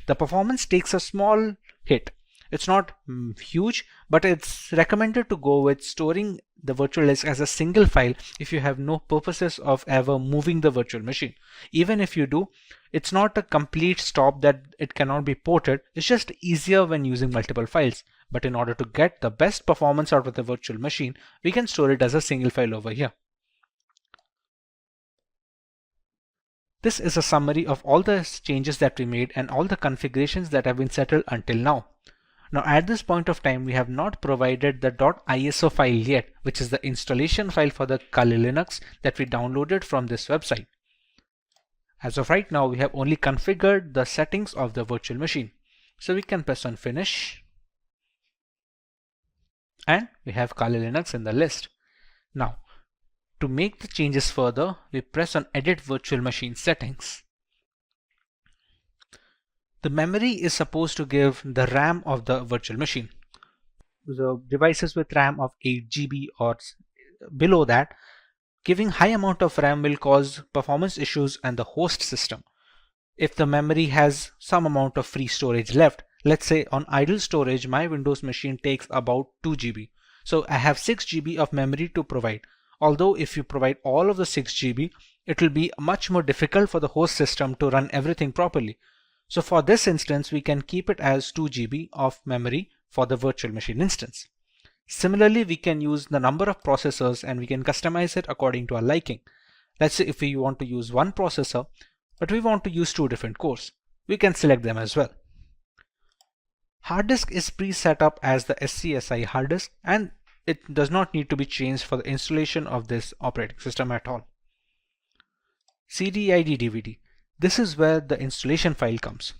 the performance takes a small hit. It's not huge, but it's recommended to go with storing the virtual disk as a single file if you have no purposes of ever moving the virtual machine. Even if you do, it's not a complete stop that it cannot be ported. It's just easier when using multiple files. But in order to get the best performance out of the virtual machine, we can store it as a single file over here. This is a summary of all the changes that we made and all the configurations that have been settled until now. Now at this point of time, we have not provided the .iso file yet, which is the installation file for the Kali Linux that we downloaded from this website. As of right now, we have only configured the settings of the virtual machine. So we can press on Finish. And we have Kali Linux in the list. Now, to make the changes further, we press on Edit Virtual Machine Settings. The memory is supposed to give the RAM of the virtual machine. So devices with RAM of 8 GB or below that, giving high amount of RAM will cause performance issues and the host system. If the memory has some amount of free storage left, let's say on idle storage, my Windows machine takes about 2 GB. So I have 6 GB of memory to provide. Although if you provide all of the 6 GB, it will be much more difficult for the host system to run everything properly. So for this instance, we can keep it as 2 GB of memory for the virtual machine instance. Similarly, we can use the number of processors and we can customize it according to our liking. Let's say if we want to use one processor, but we want to use 2 different cores, we can select them as well. Hard disk is pre-set up as the SCSI hard disk and it does not need to be changed for the installation of this operating system at all. CD/ID DVD. This is where the installation file comes.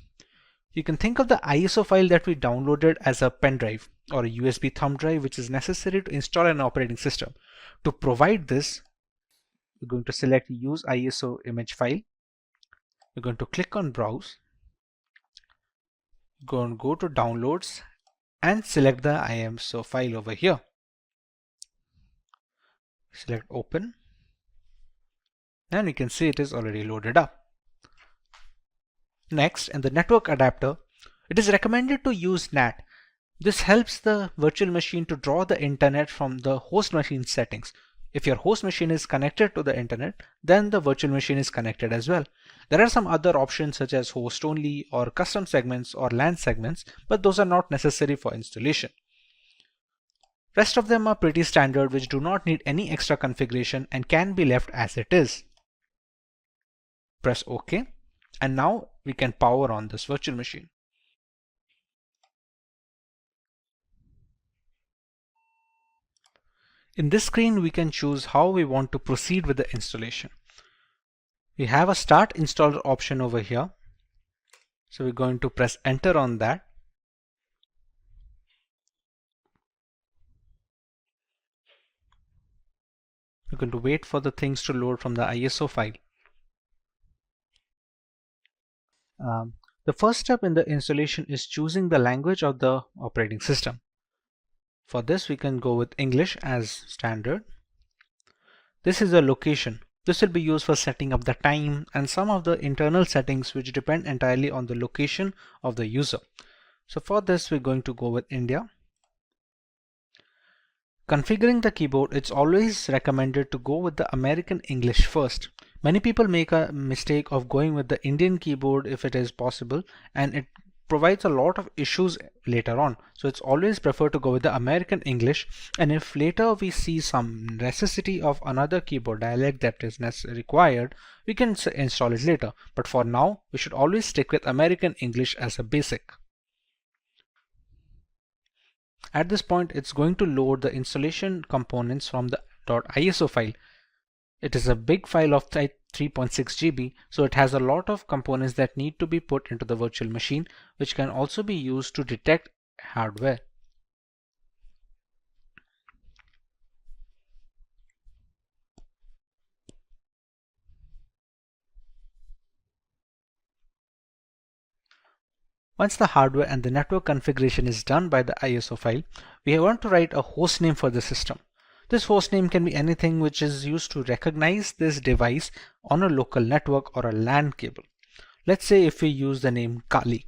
You can think of the ISO file that we downloaded as a pen drive or a USB thumb drive, which is necessary to install an operating system. To provide this, we're going to select Use ISO image file. We're going to click on Browse. Go to Downloads and select the ISO file over here. Select Open. And we can see it is already loaded up. Next, in the network adapter, it is recommended to use NAT. This helps the virtual machine to draw the internet from the host machine settings. If your host machine is connected to the internet, then the virtual machine is connected as well. There are some other options such as host only or custom segments or LAN segments, but those are not necessary for installation. Rest of them are pretty standard, which do not need any extra configuration and can be left as it is. Press OK. And now we can power on this virtual machine. In this screen, we can choose how we want to proceed with the installation. We have a Start Installer option over here. So we're going to press Enter on that. We're going to wait for the things to load from the ISO file. The first step in the installation is choosing the language of the operating system. For this, we can go with English as standard. This is a location. This will be used for setting up the time and some of the internal settings which depend entirely on the location of the user. So for this, we're going to go with India. Configuring the keyboard, it's always recommended to go with the American English first. Many people make a mistake of going with the Indian keyboard if it is possible, and it provides a lot of issues later on. So it's always preferred to go with the American English, and if later we see some necessity of another keyboard dialect that is required, we can install it later. But for now, we should always stick with American English as a basic. At this point, it's going to load the installation components from the .iso file. It is a big file of 3.6 GB, so it has a lot of components that need to be put into the virtual machine, which can also be used to detect hardware. Once the hardware and the network configuration is done by the ISO file, we want to write a host name for the system. This hostname can be anything which is used to recognize this device on a local network or a LAN cable. Let's say if we use the name Kali.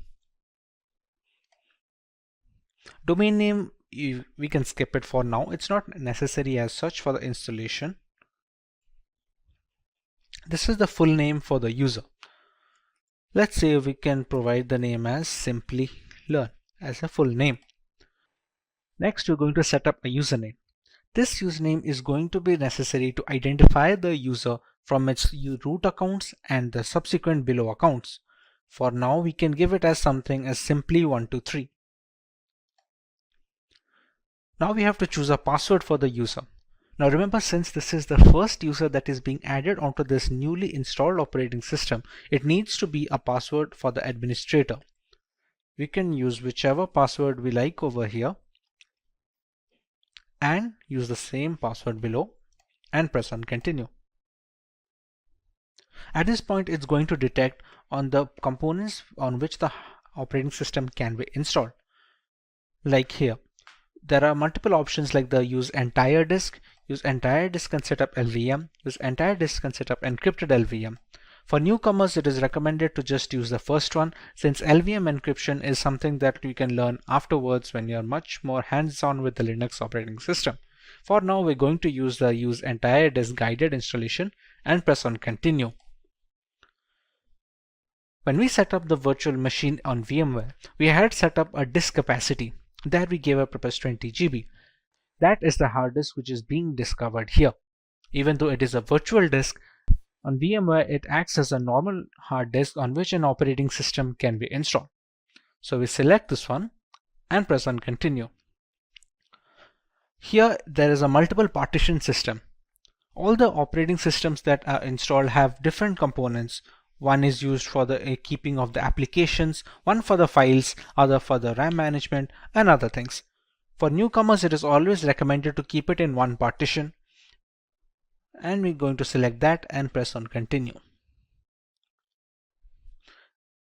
Domain name, we can skip it for now. It's not necessary as such for the installation. This is the full name for the user. Let's say we can provide the name as Simplilearn as a full name. Next, we're going to set up a username. This username is going to be necessary to identify the user from its root accounts and the subsequent below accounts. For now, we can give it as something as simply123. Now we have to choose a password for the user. Now remember, since this is the first user that is being added onto this newly installed operating system, it needs to be a password for the administrator. We can use whichever password we like over here and use the same password below and press on continue. At this point, it's going to detect on the components on which the operating system can be installed. Like here, there are multiple options like the use entire disk and set up LVM, use entire disk and set up encrypted LVM. For newcomers, it is recommended to just use the first one, since LVM encryption is something that you can learn afterwards when you're much more hands-on with the Linux operating system. For now, we're going to use the use entire disk guided installation and press on continue. When we set up the virtual machine on VMware, we had set up a disk capacity. There we gave a purpose 20 GB. That is the hard disk which is being discovered here. Even though it is a virtual disk, on VMware it acts as a normal hard disk on which an operating system can be installed. So we select this one and press on continue. Here there is a multiple partition system. All the operating systems that are installed have different components. One is used for the keeping of the applications, one for the files, other for the RAM management and other things. For newcomers, it is always recommended to keep it in one partition. And we're going to select that and press on continue.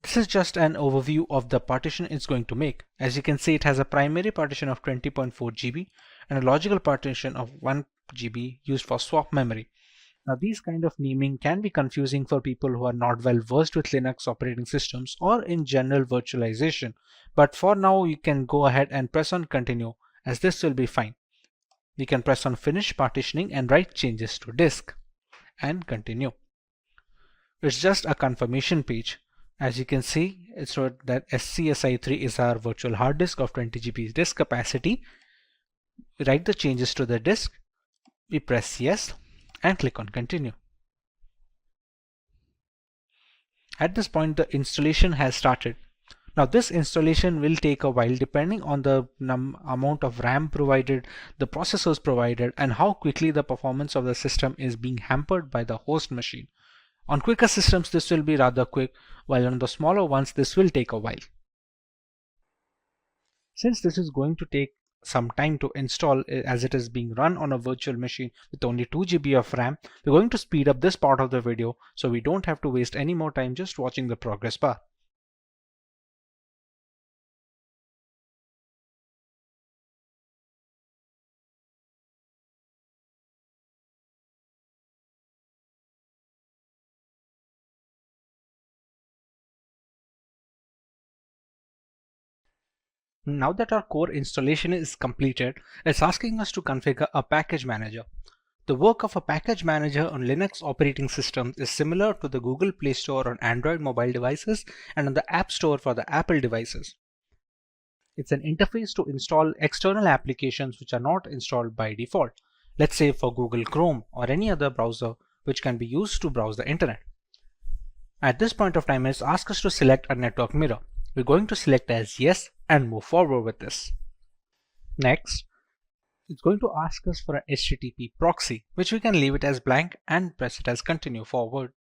This is just an overview of the partition it's going to make. As you can see, it has a primary partition of 20.4 GB and a logical partition of 1 GB used for swap memory. Now these kind of naming can be confusing for people who are not well versed with Linux operating systems or in general virtualization, but for now you can go ahead and press on continue, as this will be fine. We can press on finish partitioning and write changes to disk and continue. It's just a confirmation page. As you can see, it's wrote that SCSI3 is our virtual hard disk of 20 GB disk capacity. We write the changes to the disk, we press yes and click on continue. At this point, the installation has started. Now this installation will take a while depending on the amount of RAM provided, the processors provided, and how quickly the performance of the system is being hampered by the host machine. On quicker systems, this will be rather quick, while on the smaller ones, this will take a while. Since this is going to take some time to install, as it is being run on a virtual machine with only 2 GB of RAM, we're going to speed up this part of the video so we don't have to waste any more time just watching the progress bar. Now that our core installation is completed, it's asking us to configure a package manager. The work of a package manager on Linux operating systems is similar to the Google Play Store on Android mobile devices and on the App Store for the Apple devices. It's an interface to install external applications which are not installed by default. Let's say for Google Chrome or any other browser which can be used to browse the internet. At this point of time, it's asked us to select a network mirror. We're going to select as yes and move forward with this. Next, it's going to ask us for an HTTP proxy, which we can leave it as blank and press it as continue forward.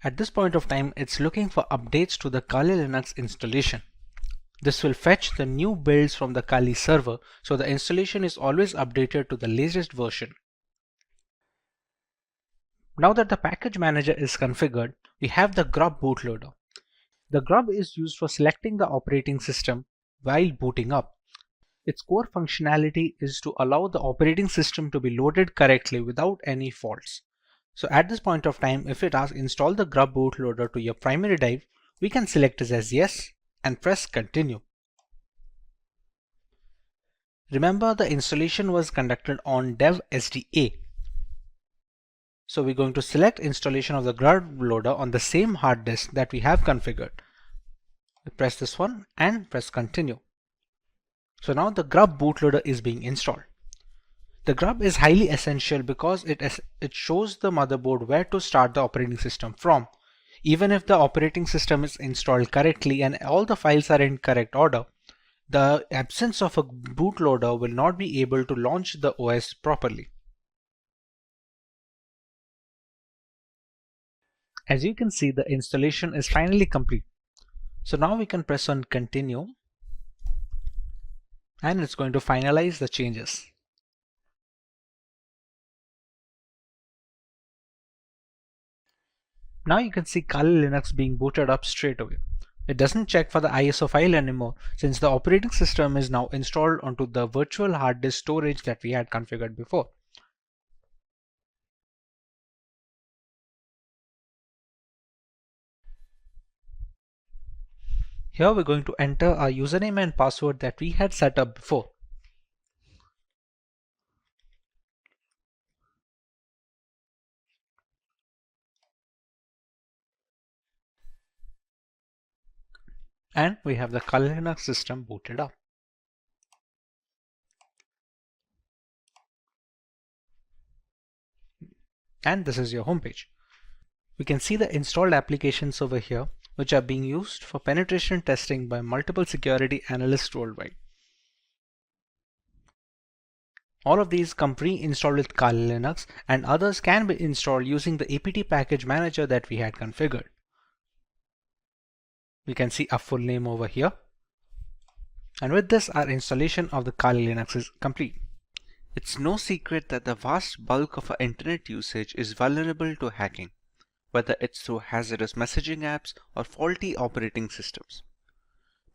At this point of time, it's looking for updates to the Kali Linux installation. This will fetch the new builds from the Kali server, so the installation is always updated to the latest version. Now that the package manager is configured, we have the grub bootloader. The grub is used for selecting the operating system while booting up. Its core functionality is to allow the operating system to be loaded correctly without any faults. So at this point of time, if it asks install the grub bootloader to your primary drive, we can select this as yes and press continue. Remember, the installation was conducted on dev SDA. So we're going to select installation of the grub loader on the same hard disk that we have configured. We press this one and press continue. So now the grub bootloader is being installed. The grub is highly essential because it shows the motherboard where to start the operating system from. Even if the operating system is installed correctly and all the files are in correct order, the absence of a bootloader will not be able to launch the OS properly. As you can see, the installation is finally complete. So now we can press on continue and it's going to finalize the changes. Now you can see Kali Linux being booted up straight away. It doesn't check for the ISO file anymore since the operating system is now installed onto the virtual hard disk storage that we had configured before. Here we're going to enter our username and password that we had set up before. And we have the Kali Linux system booted up. And this is your homepage. We can see the installed applications over here, which are being used for penetration testing by multiple security analysts worldwide. All of these come pre-installed with Kali Linux, and others can be installed using the apt package manager that we had configured. We can see our full name over here. And with this, our installation of the Kali Linux is complete. It's no secret that the vast bulk of our internet usage is vulnerable to hacking, whether it's through hazardous messaging apps or faulty operating systems.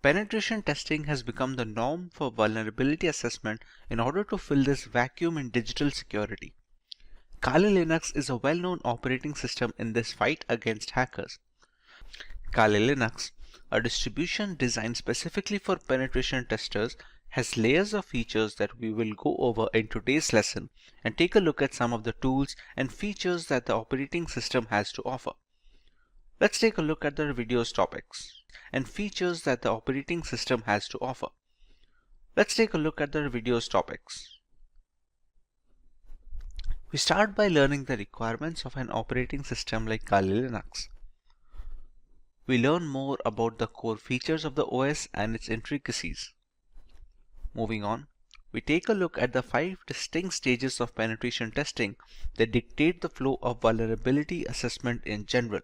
Penetration testing has become the norm for vulnerability assessment in order to fill this vacuum in digital security. Kali Linux is a well-known operating system in this fight against hackers. Kali Linux, a distribution designed specifically for penetration testers, has layers of features that we will go over in today's lesson and take a look at some of the tools and features that the operating system has to offer. Let's take a look at the video's topics and features that the operating system has to offer. Let's take a look at the video's topics. We start by learning the requirements of an operating system like Kali Linux. We learn more about the core features of the OS and its intricacies. Moving on, we take a look at the 5 distinct stages of penetration testing that dictate the flow of vulnerability assessment in general.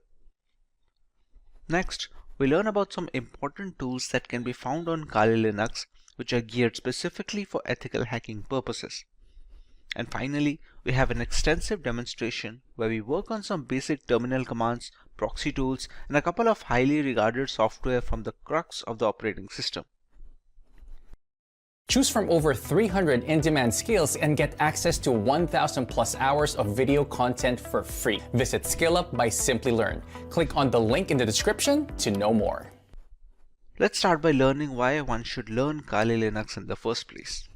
Next, we learn about some important tools that can be found on Kali Linux, which are geared specifically for ethical hacking purposes. And finally, we have an extensive demonstration where we work on some basic terminal commands, proxy tools, and a couple of highly regarded software from the crux of the operating system. Choose from over 300 in-demand skills and get access to 1,000 plus hours of video content for free. Visit SkillUp by Simplilearn. Click on the link in the description to know more. Let's start by learning why one should learn Kali Linux in the first place.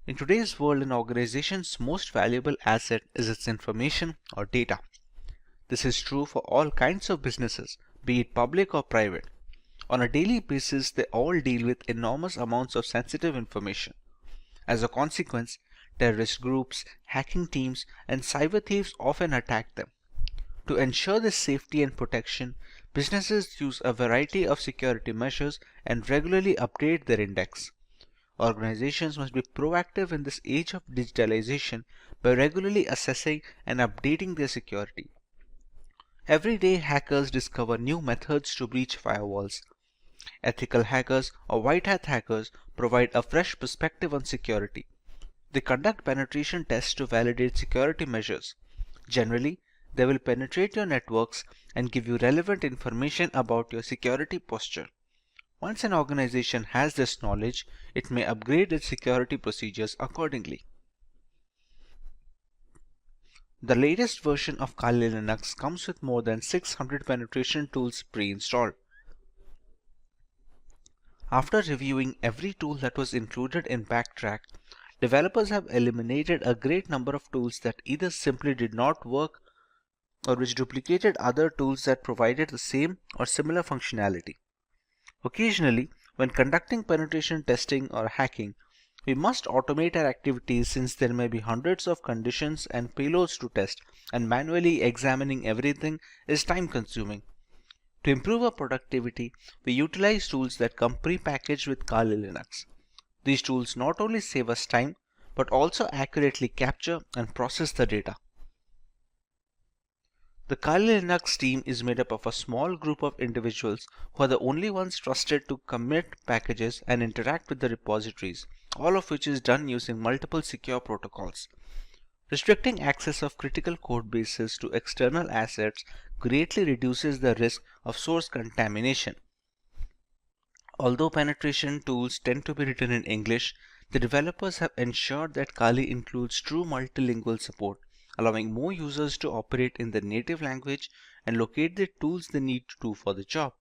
In today's world, an organization's most valuable asset is its information or data. This is true for all kinds of businesses, be it public or private. On a daily basis, they all deal with enormous amounts of sensitive information. As a consequence, terrorist groups, hacking teams, and cyber thieves often attack them. To ensure this safety and protection, businesses use a variety of security measures and regularly update their index. Organizations must be proactive in this age of digitalization by regularly assessing and updating their security. Every day, hackers discover new methods to breach firewalls. Ethical hackers or white hat hackers provide a fresh perspective on security. They conduct penetration tests to validate security measures. Generally, they will penetrate your networks and give you relevant information about your security posture. Once an organization has this knowledge, it may upgrade its security procedures accordingly. The latest version of Kali Linux comes with more than 600 penetration tools pre-installed. After reviewing every tool that was included in Backtrack, developers have eliminated a great number of tools that either simply did not work or which duplicated other tools that provided the same or similar functionality. Occasionally, when conducting penetration testing or hacking, we must automate our activities since there may be hundreds of conditions and payloads to test, and manually examining everything is time-consuming. To improve our productivity, we utilize tools that come pre-packaged with Kali Linux. These tools not only save us time, but also accurately capture and process the data. The Kali Linux team is made up of a small group of individuals who are the only ones trusted to commit packages and interact with the repositories, all of which is done using multiple secure protocols. Restricting access of critical code bases to external assets greatly reduces the risk of source contamination. Although penetration tools tend to be written in English, the developers have ensured that Kali includes true multilingual support, allowing more users to operate in their native language and locate the tools they need to do for the job.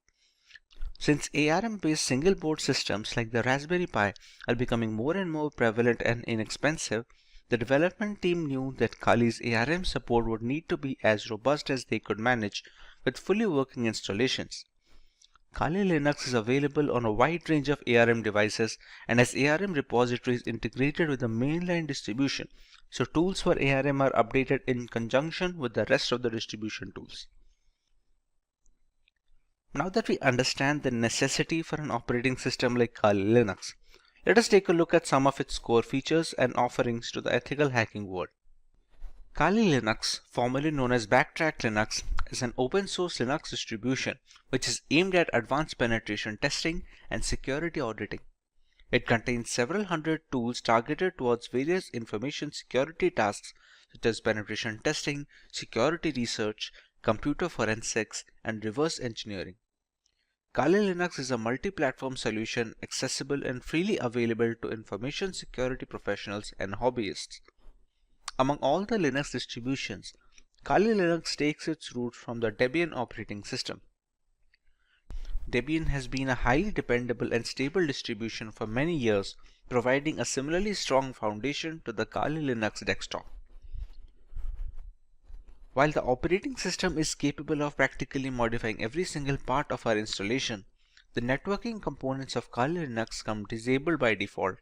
Since ARM-based single board systems like the Raspberry Pi are becoming more and more prevalent and inexpensive, the development team knew that Kali's ARM support would need to be as robust as they could manage with fully working installations. Kali Linux is available on a wide range of ARM devices and has ARM repositories integrated with the mainline distribution, so tools for ARM are updated in conjunction with the rest of the distribution tools. Now that we understand the necessity for an operating system like Kali Linux, let us take a look at some of its core features and offerings to the ethical hacking world. Kali Linux, formerly known as Backtrack Linux, is an open source Linux distribution which is aimed at advanced penetration testing and security auditing. It contains several hundred tools targeted towards various information security tasks such as penetration testing, security research, computer forensics, and reverse engineering. Kali Linux is a multi-platform solution accessible and freely available to information security professionals and hobbyists. Among all the Linux distributions, Kali Linux takes its roots from the Debian operating system. Debian has been a highly dependable and stable distribution for many years, providing a similarly strong foundation to the Kali Linux desktop. While the operating system is capable of practically modifying every single part of our installation, the networking components of Kali Linux come disabled by default.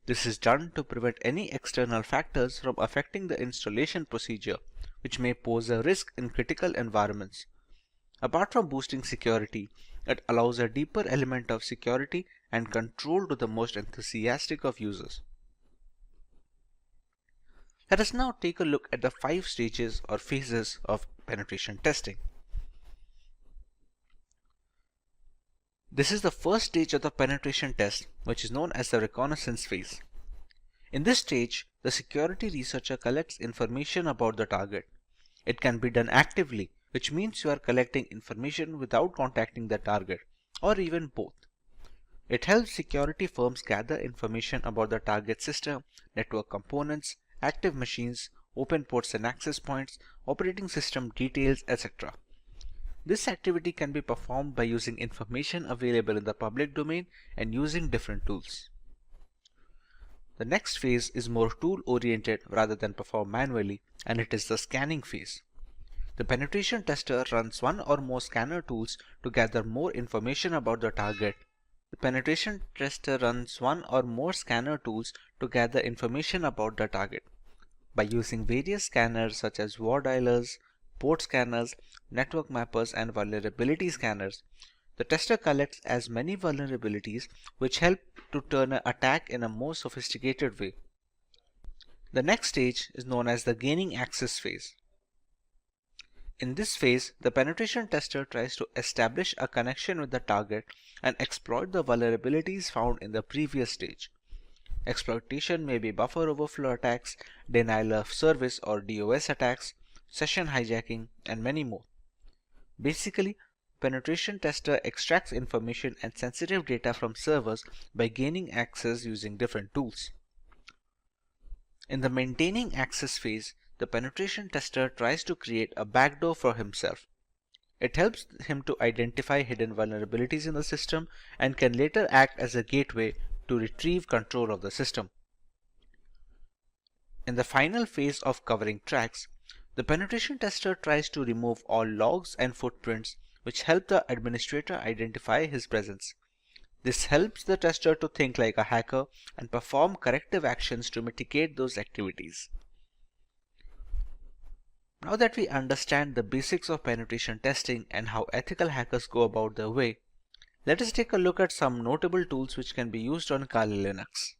This is done to prevent any external factors from affecting the installation procedure, which may pose a risk in critical environments. Apart from boosting security, it allows a deeper element of security and control to the most enthusiastic of users. Let us now take a look at the 5 stages or phases of penetration testing. This is the first stage of the penetration test, which is known as the reconnaissance phase. In this stage, the security researcher collects information about the target. It can be done actively, which means you are collecting information without contacting the target, or even both. It helps security firms gather information about the target system, network components, active machines, open ports and access points, operating system details, etc. This activity can be performed by using information available in the public domain and using different tools. The next phase is more tool-oriented rather than performed manually, and it is the scanning phase. The penetration tester runs one or more scanner tools to gather more information about the target. The penetration tester runs one or more scanner tools to gather information about the target. By using various scanners such as war dialers, port scanners, network mappers, and vulnerability scanners, the tester collects as many vulnerabilities which help to turn an attack in a more sophisticated way. The next stage is known as the gaining access phase. In this phase, the penetration tester tries to establish a connection with the target and exploit the vulnerabilities found in the previous stage. Exploitation may be buffer overflow attacks, denial of service or DOS attacks, session hijacking, and many more. Basically, penetration tester extracts information and sensitive data from servers by gaining access using different tools. In the maintaining access phase, the penetration tester tries to create a backdoor for himself. It helps him to identify hidden vulnerabilities in the system and can later act as a gateway to retrieve control of the system. In the final phase of covering tracks, the penetration tester tries to remove all logs and footprints which help the administrator identify his presence. This helps the tester to think like a hacker and perform corrective actions to mitigate those activities. Now that we understand the basics of penetration testing and how ethical hackers go about their way, let us take a look at some notable tools which can be used on Kali Linux.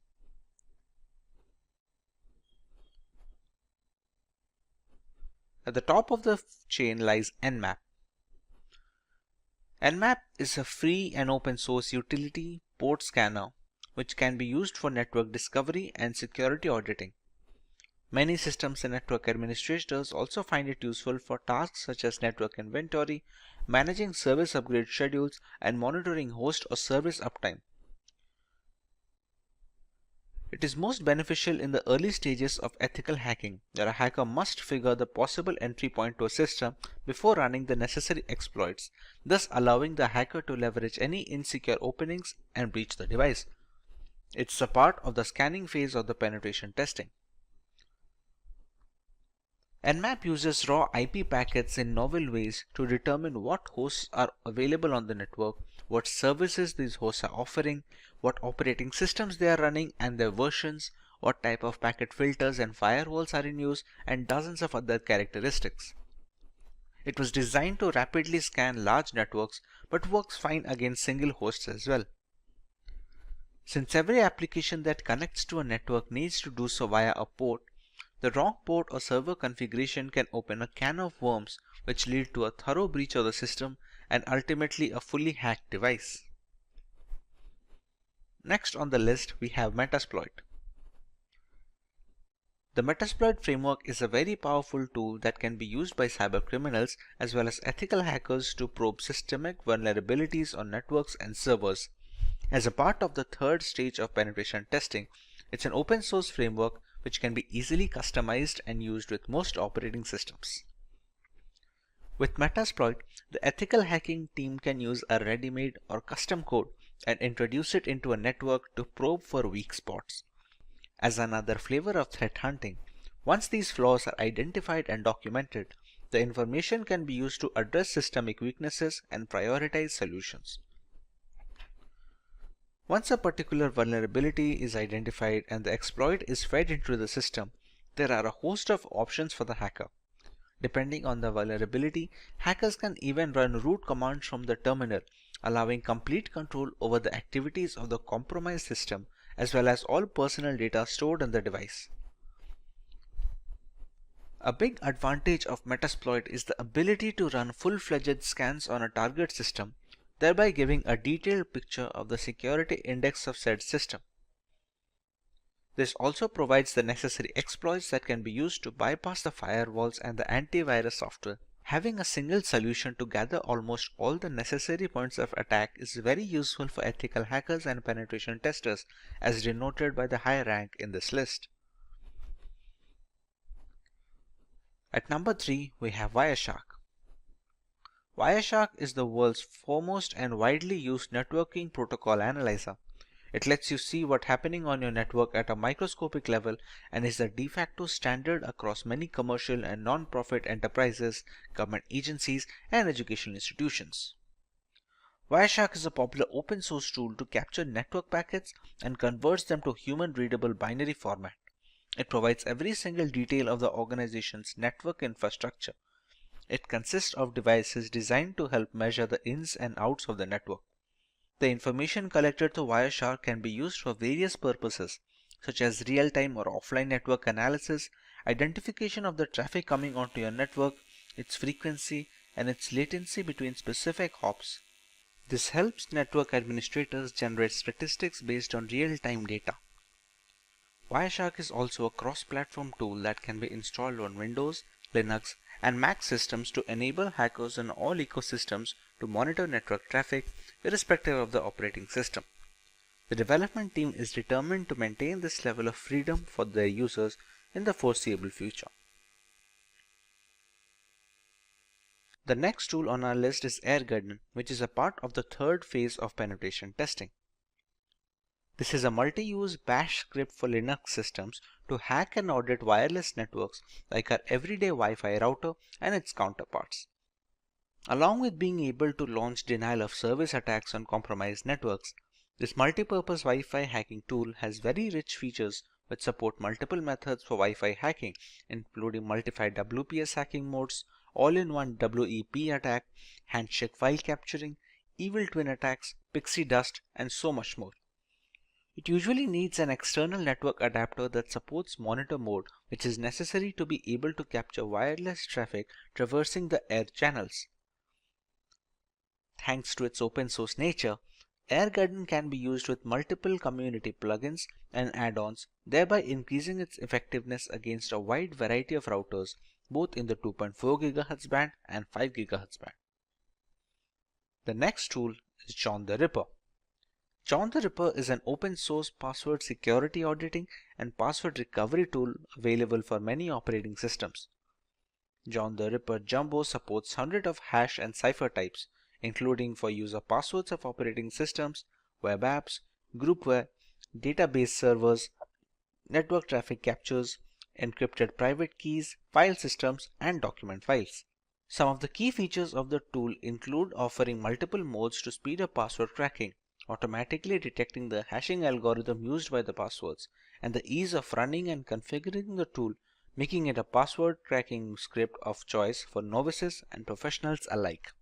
At the top of the chain lies Nmap. Nmap is a free and open source utility port scanner which can be used for network discovery and security auditing. Many systems and network administrators also find it useful for tasks such as network inventory, managing service upgrade schedules, and monitoring host or service uptime. It is most beneficial in the early stages of ethical hacking, where a hacker must figure the possible entry point to a system before running the necessary exploits, thus allowing the hacker to leverage any insecure openings and breach the device. It's a part of the scanning phase of the penetration testing. Nmap uses raw IP packets in novel ways to determine what hosts are available on the network, what services these hosts are offering, what operating systems they are running and their versions, what type of packet filters and firewalls are in use, and dozens of other characteristics. It was designed to rapidly scan large networks but works fine against single hosts as well. Since every application that connects to a network needs to do so via a port, the wrong port or server configuration can open a can of worms which lead to a thorough breach of the system and ultimately a fully hacked device. Next on the list we have Metasploit. The Metasploit framework is a very powerful tool that can be used by cybercriminals as well as ethical hackers to probe systemic vulnerabilities on networks and servers. As a part of the third stage of penetration testing, it's an open source framework which can be easily customized and used with most operating systems. With Metasploit, the ethical hacking team can use a ready-made or custom code and introduce it into a network to probe for weak spots. As another flavor of threat hunting, once these flaws are identified and documented, the information can be used to address systemic weaknesses and prioritize solutions. Once a particular vulnerability is identified and the exploit is fed into the system, there are a host of options for the hacker. Depending on the vulnerability, hackers can even run root commands from the terminal, allowing complete control over the activities of the compromised system as well as all personal data stored on the device. A big advantage of Metasploit is the ability to run full-fledged scans on a target system, thereby giving a detailed picture of the security index of said system. This also provides the necessary exploits that can be used to bypass the firewalls and the antivirus software. Having a single solution to gather almost all the necessary points of attack is very useful for ethical hackers and penetration testers, as denoted by the high rank in this list. At number 3, we have Wireshark. Wireshark is the world's foremost and widely used networking protocol analyzer. It lets you see what's happening on your network at a microscopic level and is the de facto standard across many commercial and non-profit enterprises, government agencies, and educational institutions. Wireshark is a popular open source tool to capture network packets and converts them to human-readable binary format. It provides every single detail of the organization's network infrastructure. It consists of devices designed to help measure the ins and outs of the network. The information collected through Wireshark can be used for various purposes, such as real-time or offline network analysis, identification of the traffic coming onto your network, its frequency, and its latency between specific hops. This helps network administrators generate statistics based on real-time data. Wireshark is also a cross-platform tool that can be installed on Windows, Linux, and Mac systems to enable hackers in all ecosystems to monitor network traffic irrespective of the operating system. The development team is determined to maintain this level of freedom for their users in the foreseeable future. The next tool on our list is AirGarden, which is a part of the third phase of penetration testing. This is a multi-use bash script for Linux systems to hack and audit wireless networks like our everyday Wi-Fi router and its counterparts. Along with being able to launch denial of service attacks on compromised networks, this multi-purpose Wi-Fi hacking tool has very rich features which support multiple methods for Wi-Fi hacking, including multi-file WPS hacking modes, all-in-one WEP attack, handshake file capturing, evil twin attacks, pixie dust, and so much more. It usually needs an external network adapter that supports monitor mode, which is necessary to be able to capture wireless traffic traversing the air channels. Thanks to its open source nature, AirGarden can be used with multiple community plugins and add-ons, thereby increasing its effectiveness against a wide variety of routers, both in the 2.4 GHz band and 5 GHz band. The next tool is John the Ripper. John the Ripper is an open source password security auditing and password recovery tool available for many operating systems. John the Ripper Jumbo supports hundreds of hash and cipher types, including for user passwords of operating systems, web apps, groupware, database servers, network traffic captures, encrypted private keys, file systems, and document files. Some of the key features of the tool include offering multiple modes to speed up password cracking, automatically detecting the hashing algorithm used by the passwords, and the ease of running and configuring the tool, making it a password cracking script of choice for novices and professionals alike.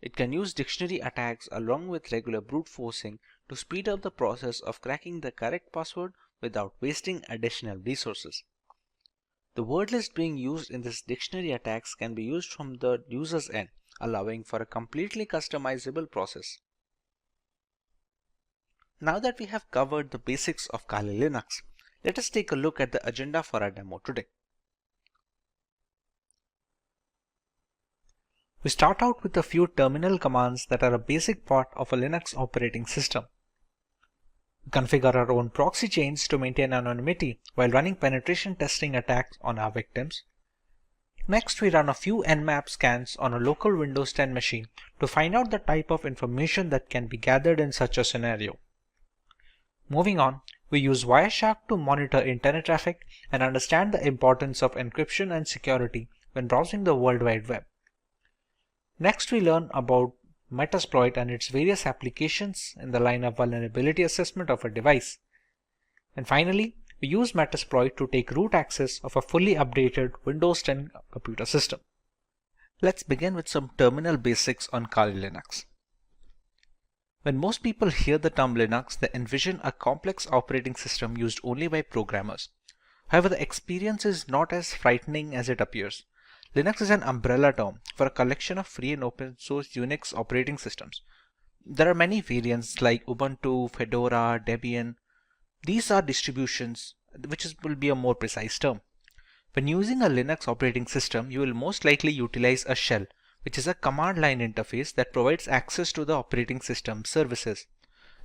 It can use dictionary attacks along with regular brute forcing to speed up the process of cracking the correct password without wasting additional resources. The word list being used in this dictionary attacks can be used from the user's end, allowing for a completely customizable process. Now that we have covered the basics of Kali Linux, let us take a look at the agenda for our demo today. We start out with a few terminal commands that are a basic part of a Linux operating system. We configure our own proxy chains to maintain anonymity while running penetration testing attacks on our victims. Next, we run a few Nmap scans on a local Windows 10 machine to find out the type of information that can be gathered in such a scenario. Moving on, we use Wireshark to monitor internet traffic and understand the importance of encryption and security when browsing the World Wide Web. Next, we learn about Metasploit and its various applications in the line of vulnerability assessment of a device. And finally, we use Metasploit to take root access of a fully updated Windows 10 computer system. Let's begin with some terminal basics on Kali Linux. When most people hear the term Linux, they envision a complex operating system used only by programmers. However, the experience is not as frightening as it appears. Linux is an umbrella term for a collection of free and open source Unix operating systems. There are many variants like Ubuntu, Fedora, Debian. These are distributions, which will be a more precise term. When using a Linux operating system, you will most likely utilize a shell, which is a command line interface that provides access to the operating system services.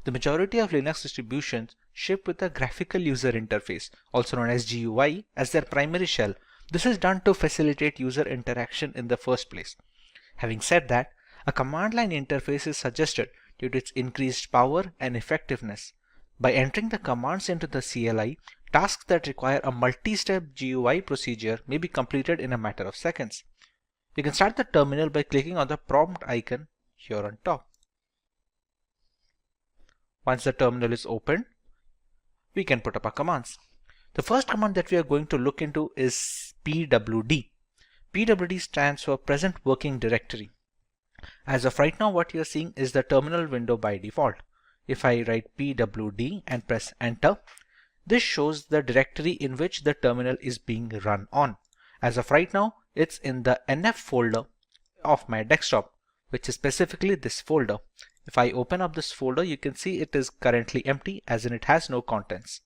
The majority of Linux distributions ship with a graphical user interface, also known as GUI, as their primary shell. This is done to facilitate user interaction in the first place. Having said that, a command line interface is suggested due to its increased power and effectiveness. By entering the commands into the CLI, tasks that require a multi-step GUI procedure may be completed in a matter of seconds. You can start the terminal by clicking on the prompt icon here on top. Once the terminal is opened, we can put up our commands. The first command that we are going to look into is pwd. Pwd stands for Present Working Directory. As of right now, what you are seeing is the terminal window by default. If I write pwd and press enter, this shows the directory in which the terminal is being run on. As of right now, it's in the NF folder of my desktop, which is specifically this folder. If I open up this folder, you can see it is currently empty, as in it has no contents.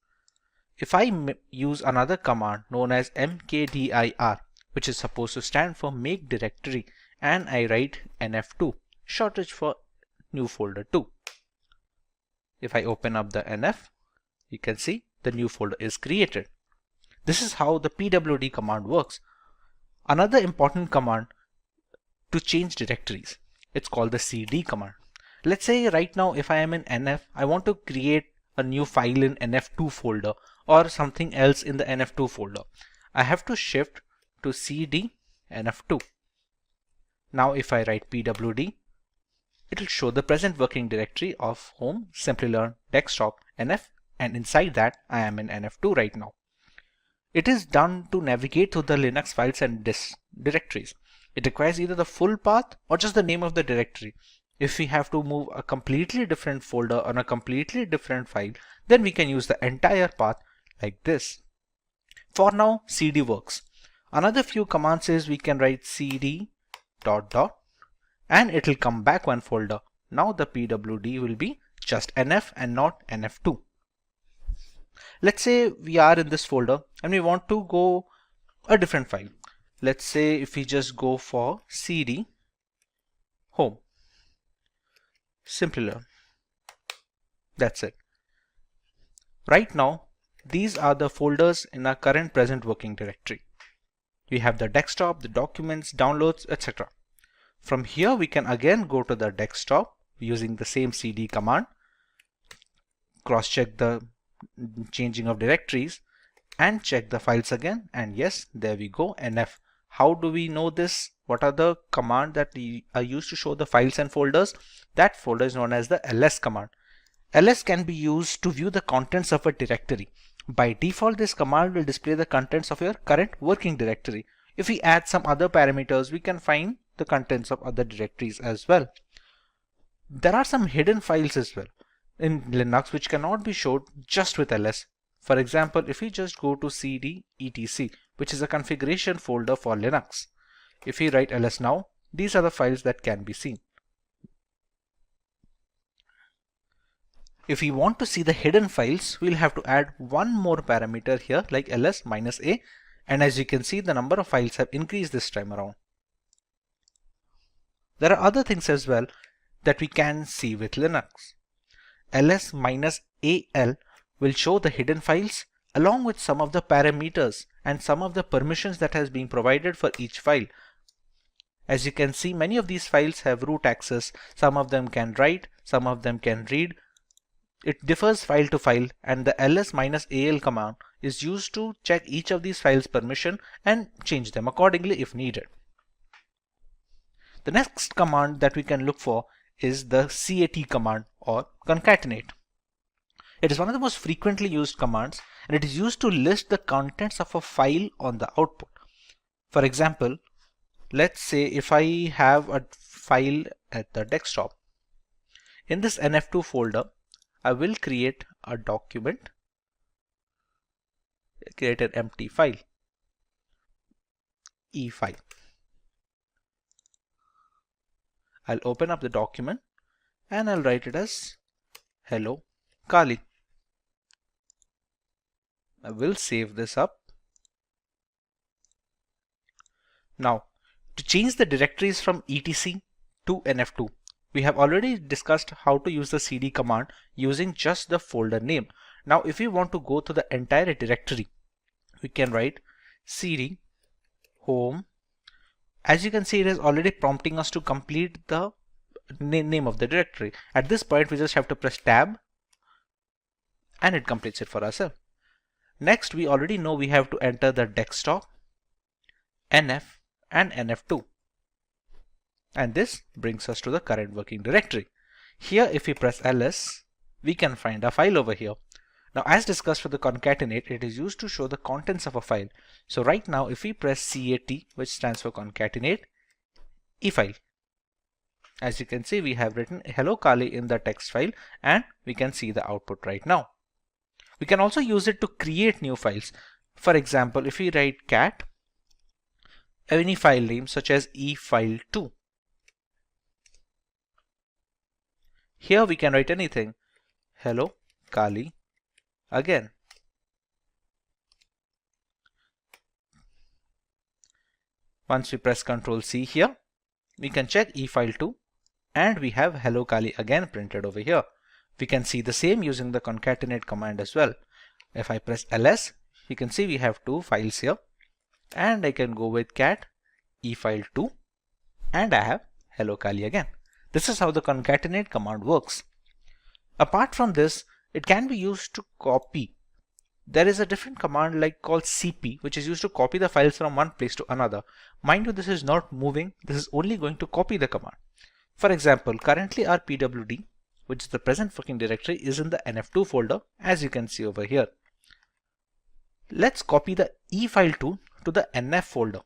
If I use another command known as mkdir, which is supposed to stand for make directory, and I write NF2, shortage for new folder 2. If I open up the NF, you can see the new folder is created. This is how the pwd command works. Another important command to change directories, it's called the cd command. Let's say right now if I am in NF, I want to create a new file in NF2 folder or something else in the NF2 folder. I have to shift to cd NF2. Now if I write pwd, it will show the present working directory of home, Simplilearn, desktop, NF, and inside that I am in NF2 right now. It is done to navigate through the Linux files and directories. It requires either the full path or just the name of the directory. If we have to move a completely different folder on a completely different file, then we can use the entire path like this. For now, cd works. Another few commands is we can write cd ... and it will come back one folder. Now the pwd will be just NF and not NF2. Let's say we are in this folder and we want to go a different file. Let's say if we just go for cd home, Simplilearn. That's it. Right now, these are the folders in our current present working directory. We have the desktop, the documents, downloads, etc. From here, we can again go to the desktop using the same cd command, cross-check the changing of directories, and check the files again. And yes, there we go, NF. How do we know this? What are the commands that are used to show the files and folders? That folder is known as the ls command. ls can be used to view the contents of a directory. By default, this command will display the contents of your current working directory. If we add some other parameters, we can find the contents of other directories as well. There are some hidden files as well in Linux which cannot be showed just with ls. For example, if we just go to cd etc, which is a configuration folder for Linux, if we write ls now, these are the files that can be seen. If we want to see the hidden files, we'll have to add one more parameter here like ls -a, and as you can see, the number of files have increased this time around. There are other things as well that we can see with Linux. ls -al will show the hidden files along with some of the parameters and some of the permissions that has been provided for each file. As you can see, many of these files have root access. Some of them can write, some of them can read. It differs file to file, and the ls -al command is used to check each of these files' permission and change them accordingly if needed. The next command that we can look for is the cat command or concatenate. It is one of the most frequently used commands, and it is used to list the contents of a file on the output. For example, let's say if I have a file at the desktop. In this NF2 folder, I will create a document, create an empty file, e file. I'll open up the document and I'll write it as hello Kali. I will save this up. Now, to change the directories from etc to NF2, we have already discussed how to use the cd command using just the folder name. Now, if we want to go to the entire directory, we can write cd home. As you can see, it is already prompting us to complete the name of the directory. At this point, we just have to press tab and it completes it for ourselves. Next, we already know we have to enter the desktop, NF and NF2. And this brings us to the current working directory. Here, if we press ls, we can find a file over here. Now, as discussed for the concatenate, it is used to show the contents of a file. So right now, if we press cat, which stands for concatenate, e-file. As you can see, we have written hello Kali in the text file and we can see the output right now. We can also use it to create new files. For example, if we write cat, any file name such as e-file2. Here we can write anything. Hello Kali again. Once we press Ctrl C here, we can check efile2 and we have hello Kali again printed over here. We can see the same using the concatenate command as well. If I press ls, you can see we have two files here, and I can go with cat efile2 and I have hello Kali again. This is how the concatenate command works. Apart from this, it can be used to copy. There is a different command like called cp, which is used to copy the files from one place to another. Mind you, this is not moving, this is only going to copy the command. For example, currently our pwd, which is the present working directory, is in the nf2 folder, as you can see over here. Let's copy the efile2 to the nf folder.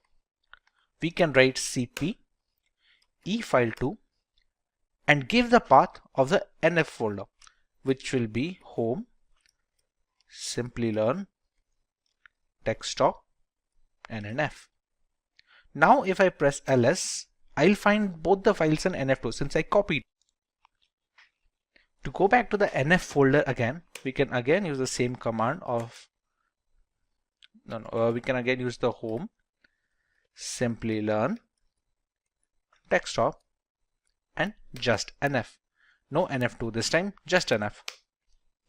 We can write cp efile2 and give the path of the nf folder, which will be home, Simplilearn, desktop, and nf. Now if I press ls, I'll find both the files in nf2 since I copied. To go back to the nf folder again, we can again use the same command of we can again use the home, Simplilearn, desktop, and just nf. No nf2 this time, just nf.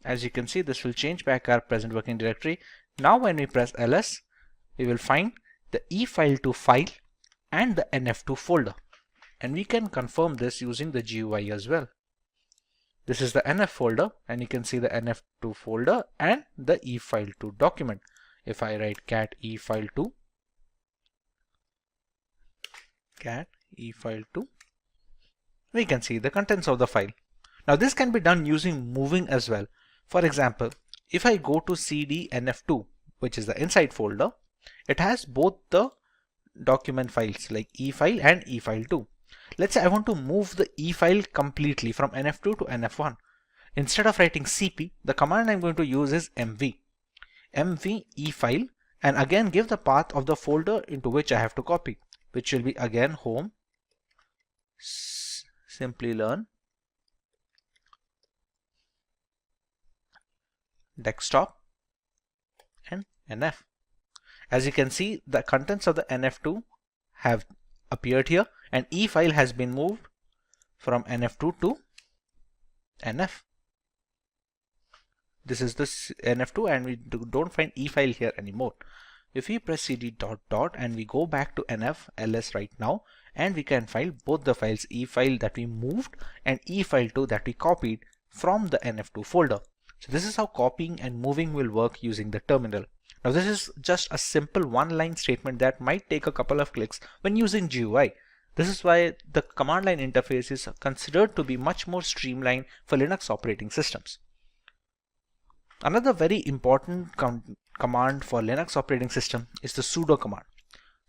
As you can see, this will change back our present working directory. Now when we press ls, we will find the efile2 file and the nf2 folder, and we can confirm this using the GUI as well. This is the nf folder, and you can see the nf2 folder and the efile2 document. If I write cat efile2, we can see the contents of the file. Now this can be done using moving as well. For example, if I go to cd nf2, which is the inside folder, it has both the document files like efile and efile2. Let's say I want to move the efile completely from nf2 to nf1. Instead of writing cp, the command I'm going to use is mv efile, and again give the path of the folder into which I have to copy, which will be again home, Simplilearn, desktop, and nf. As you can see, the contents of the nf2 have appeared here, and efile has been moved from nf2 to nf. This is the nf2, and we don't find efile here anymore. If we press cd ... and we go back to nf ls right now, and we can find both the files, efile that we moved and efile2 that we copied from the nf2 folder. So this is how copying and moving will work using the terminal. Now this is just a simple one-line statement that might take a couple of clicks when using GUI. This is why the command line interface is considered to be much more streamlined for Linux operating systems. Another very important command for Linux operating system is the sudo command.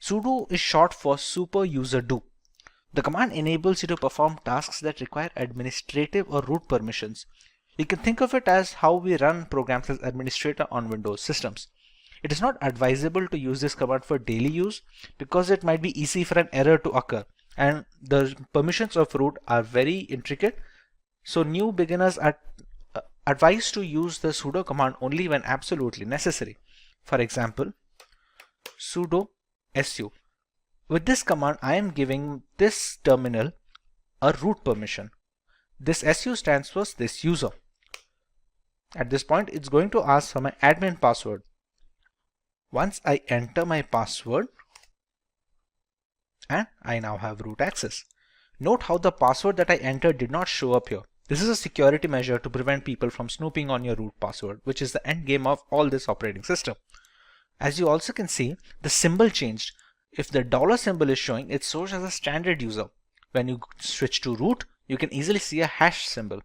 Sudo is short for super user do. The command enables you to perform tasks that require administrative or root permissions. You can think of it as how we run programs as administrator on Windows systems. It is not advisable to use this command for daily use because it might be easy for an error to occur, and the permissions of root are very intricate, so new beginners are advised to use the sudo command only when absolutely necessary. For example, sudo su. With this command, I am giving this terminal a root permission. This su stands for this user. At this point, it's going to ask for my admin password. Once I enter my password, and I now have root access. Note how the password that I entered did not show up here. This is a security measure to prevent people from snooping on your root password, which is the end game of all this operating system. As you also can see, the symbol changed. If the dollar symbol is showing, it shows as a standard user. When you switch to root, you can easily see a hash symbol.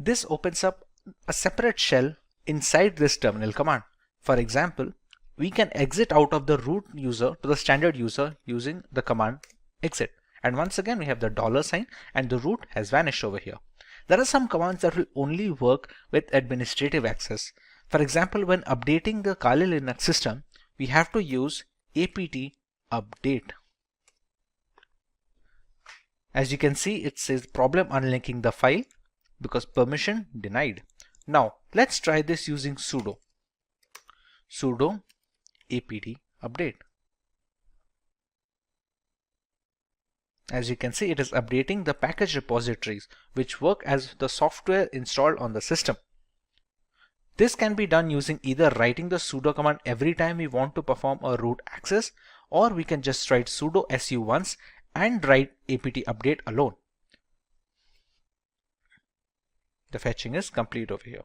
This opens up a separate shell inside this terminal command. For example, we can exit out of the root user to the standard user using the command exit. And once again, we have the dollar sign and the root has vanished over here. There are some commands that will only work with administrative access. For example, when updating the Kali Linux system, we have to use apt update. As you can see, it says problem unlinking the file because permission denied. Now let's try this using sudo. sudo apt update. As you can see, it is updating the package repositories which work as the software installed on the system. This can be done using either writing the sudo command every time we want to perform a root access, or we can just write sudo su once and write apt update alone. The fetching is complete over here.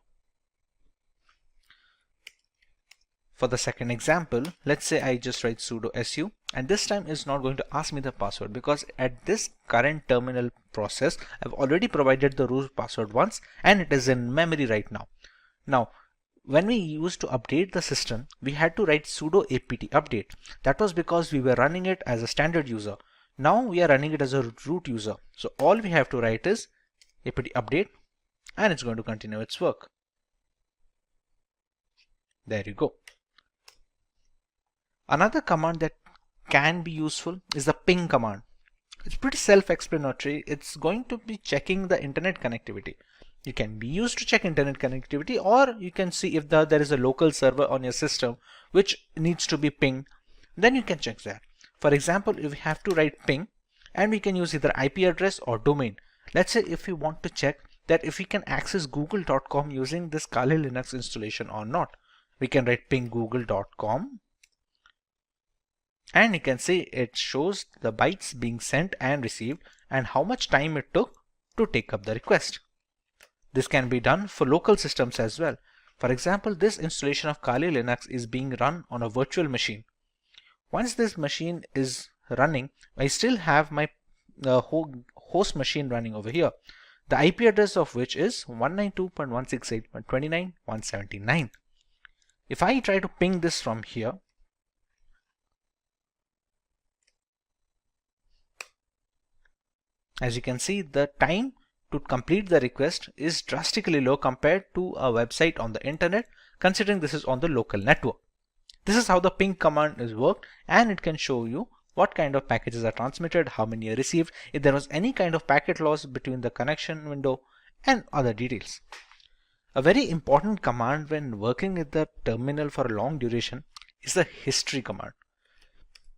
For the second example, let's say I just write sudo su, and this time it's not going to ask me the password because at this current terminal process I've already provided the root password once and it is in memory right now. Now when we used to update the system, we had to write sudo apt update. That was because we were running it as a standard user. Now we are running it as a root user, so all we have to write is apt update and it's going to continue its work. There you go. Another command that can be useful is the ping command. It's pretty self-explanatory. It's going to be checking the internet connectivity. You can be used to check internet connectivity, or you can see if there is a local server on your system which needs to be pinged. Then you can check that. For example, if we have to write ping, and we can use either IP address or domain. Let's say if we want to check that if we can access google.com using this Kali Linux installation or not, we can write ping google.com. And you can see it shows the bytes being sent and received and how much time it took to take up the request. This can be done for local systems as well. For example, this installation of Kali Linux is being run on a virtual machine. Once this machine is running, I still have my host machine running over here, the IP address of which is 192.168.29.179. If I try to ping this from here, as you can see, the time to complete the request is drastically low compared to a website on the internet, considering this is on the local network. This is how the ping command is worked, and it can show you what kind of packages are transmitted, how many are received, if there was any kind of packet loss between the connection window, and other details. A very important command when working with the terminal for a long duration is the history command.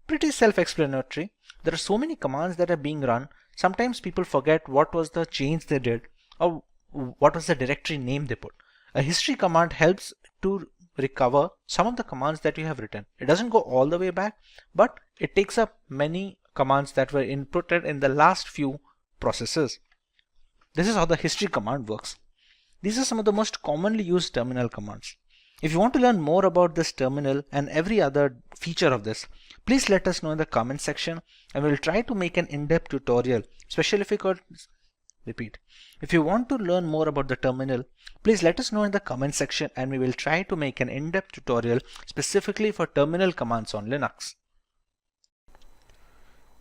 Pretty self-explanatory. There are so many commands that are being run. Sometimes people forget what was the change they did or what was the directory name they put. A history command helps to recover some of the commands that you have written. It doesn't go all the way back, but it takes up many commands that were inputted in the last few processes. This is how the history command works. These are some of the most commonly used terminal commands. If you want to learn more about this terminal and every other feature of this, please let us know in the comment section and we'll try to make an in-depth tutorial, especially if you could repeat. If you want to learn more about the terminal, please let us know in the comment section and we will try to make an in-depth tutorial specifically for terminal commands on Linux.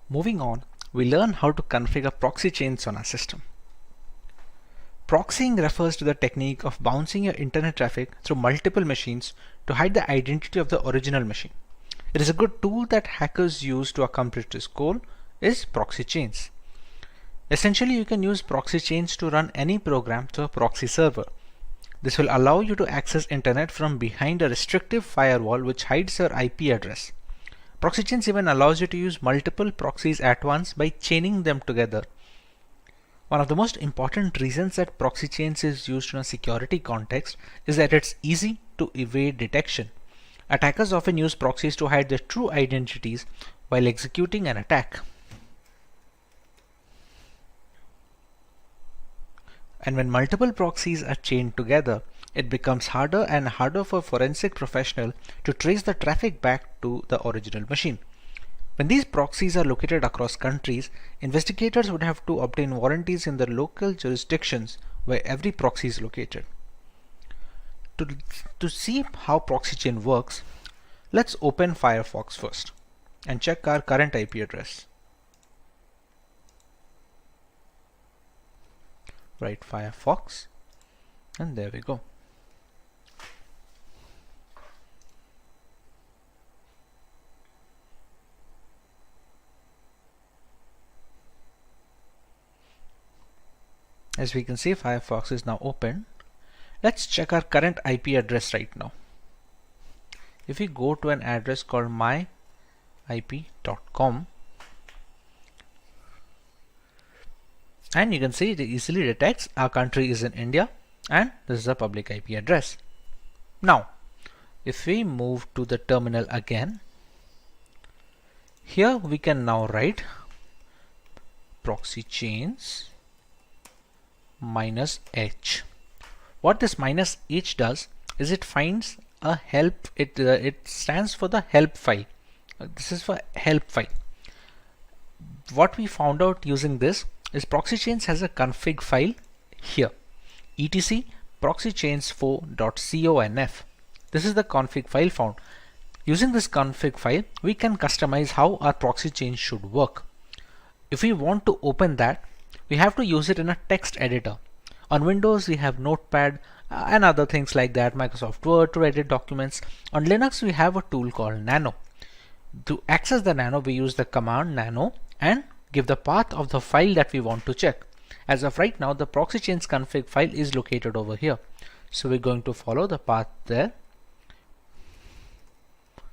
Moving on, we learn how to configure proxy chains on our system. Proxying refers to the technique of bouncing your internet traffic through multiple machines to hide the identity of the original machine. It is a good tool that hackers use to accomplish this goal is proxy chains. Essentially, you can use proxy chains to run any program to a proxy server. This will allow you to access internet from behind a restrictive firewall which hides your IP address. Proxy chains even allows you to use multiple proxies at once by chaining them together. One of the most important reasons that proxy chains is used in a security context is that it's easy to evade detection. Attackers often use proxies to hide their true identities while executing an attack. And when multiple proxies are chained together, it becomes harder and harder for a forensic professional to trace the traffic back to the original machine. When these proxies are located across countries, investigators would have to obtain warranties in the local jurisdictions where every proxy is located. To see how proxy chain works, let's open Firefox first and check our current IP address. Write Firefox, and there we go. As we can see, Firefox is now open. Let's check our current IP address right now. if we go to an address called myip.com, and you can see it easily detects our country is in India and this is a public IP address. Now, if we move to the terminal again, here we can now write proxy chains -h. What this -h does is it finds a help, it stands for the help file. This is for help file. What we found out using this is proxy chains has a config file here, etc proxychains4.conf. This is the config file found. Using this config file, we can customize how our proxy chain should work. If we want to open that, we have to use it in a text editor. On Windows, we have Notepad and other things like that, Microsoft Word to edit documents. On Linux, we have a tool called Nano. To access the Nano, we use the command nano and give the path of the file that we want to check. As of right now, the proxy chains config file is located over here. So we're going to follow the path there,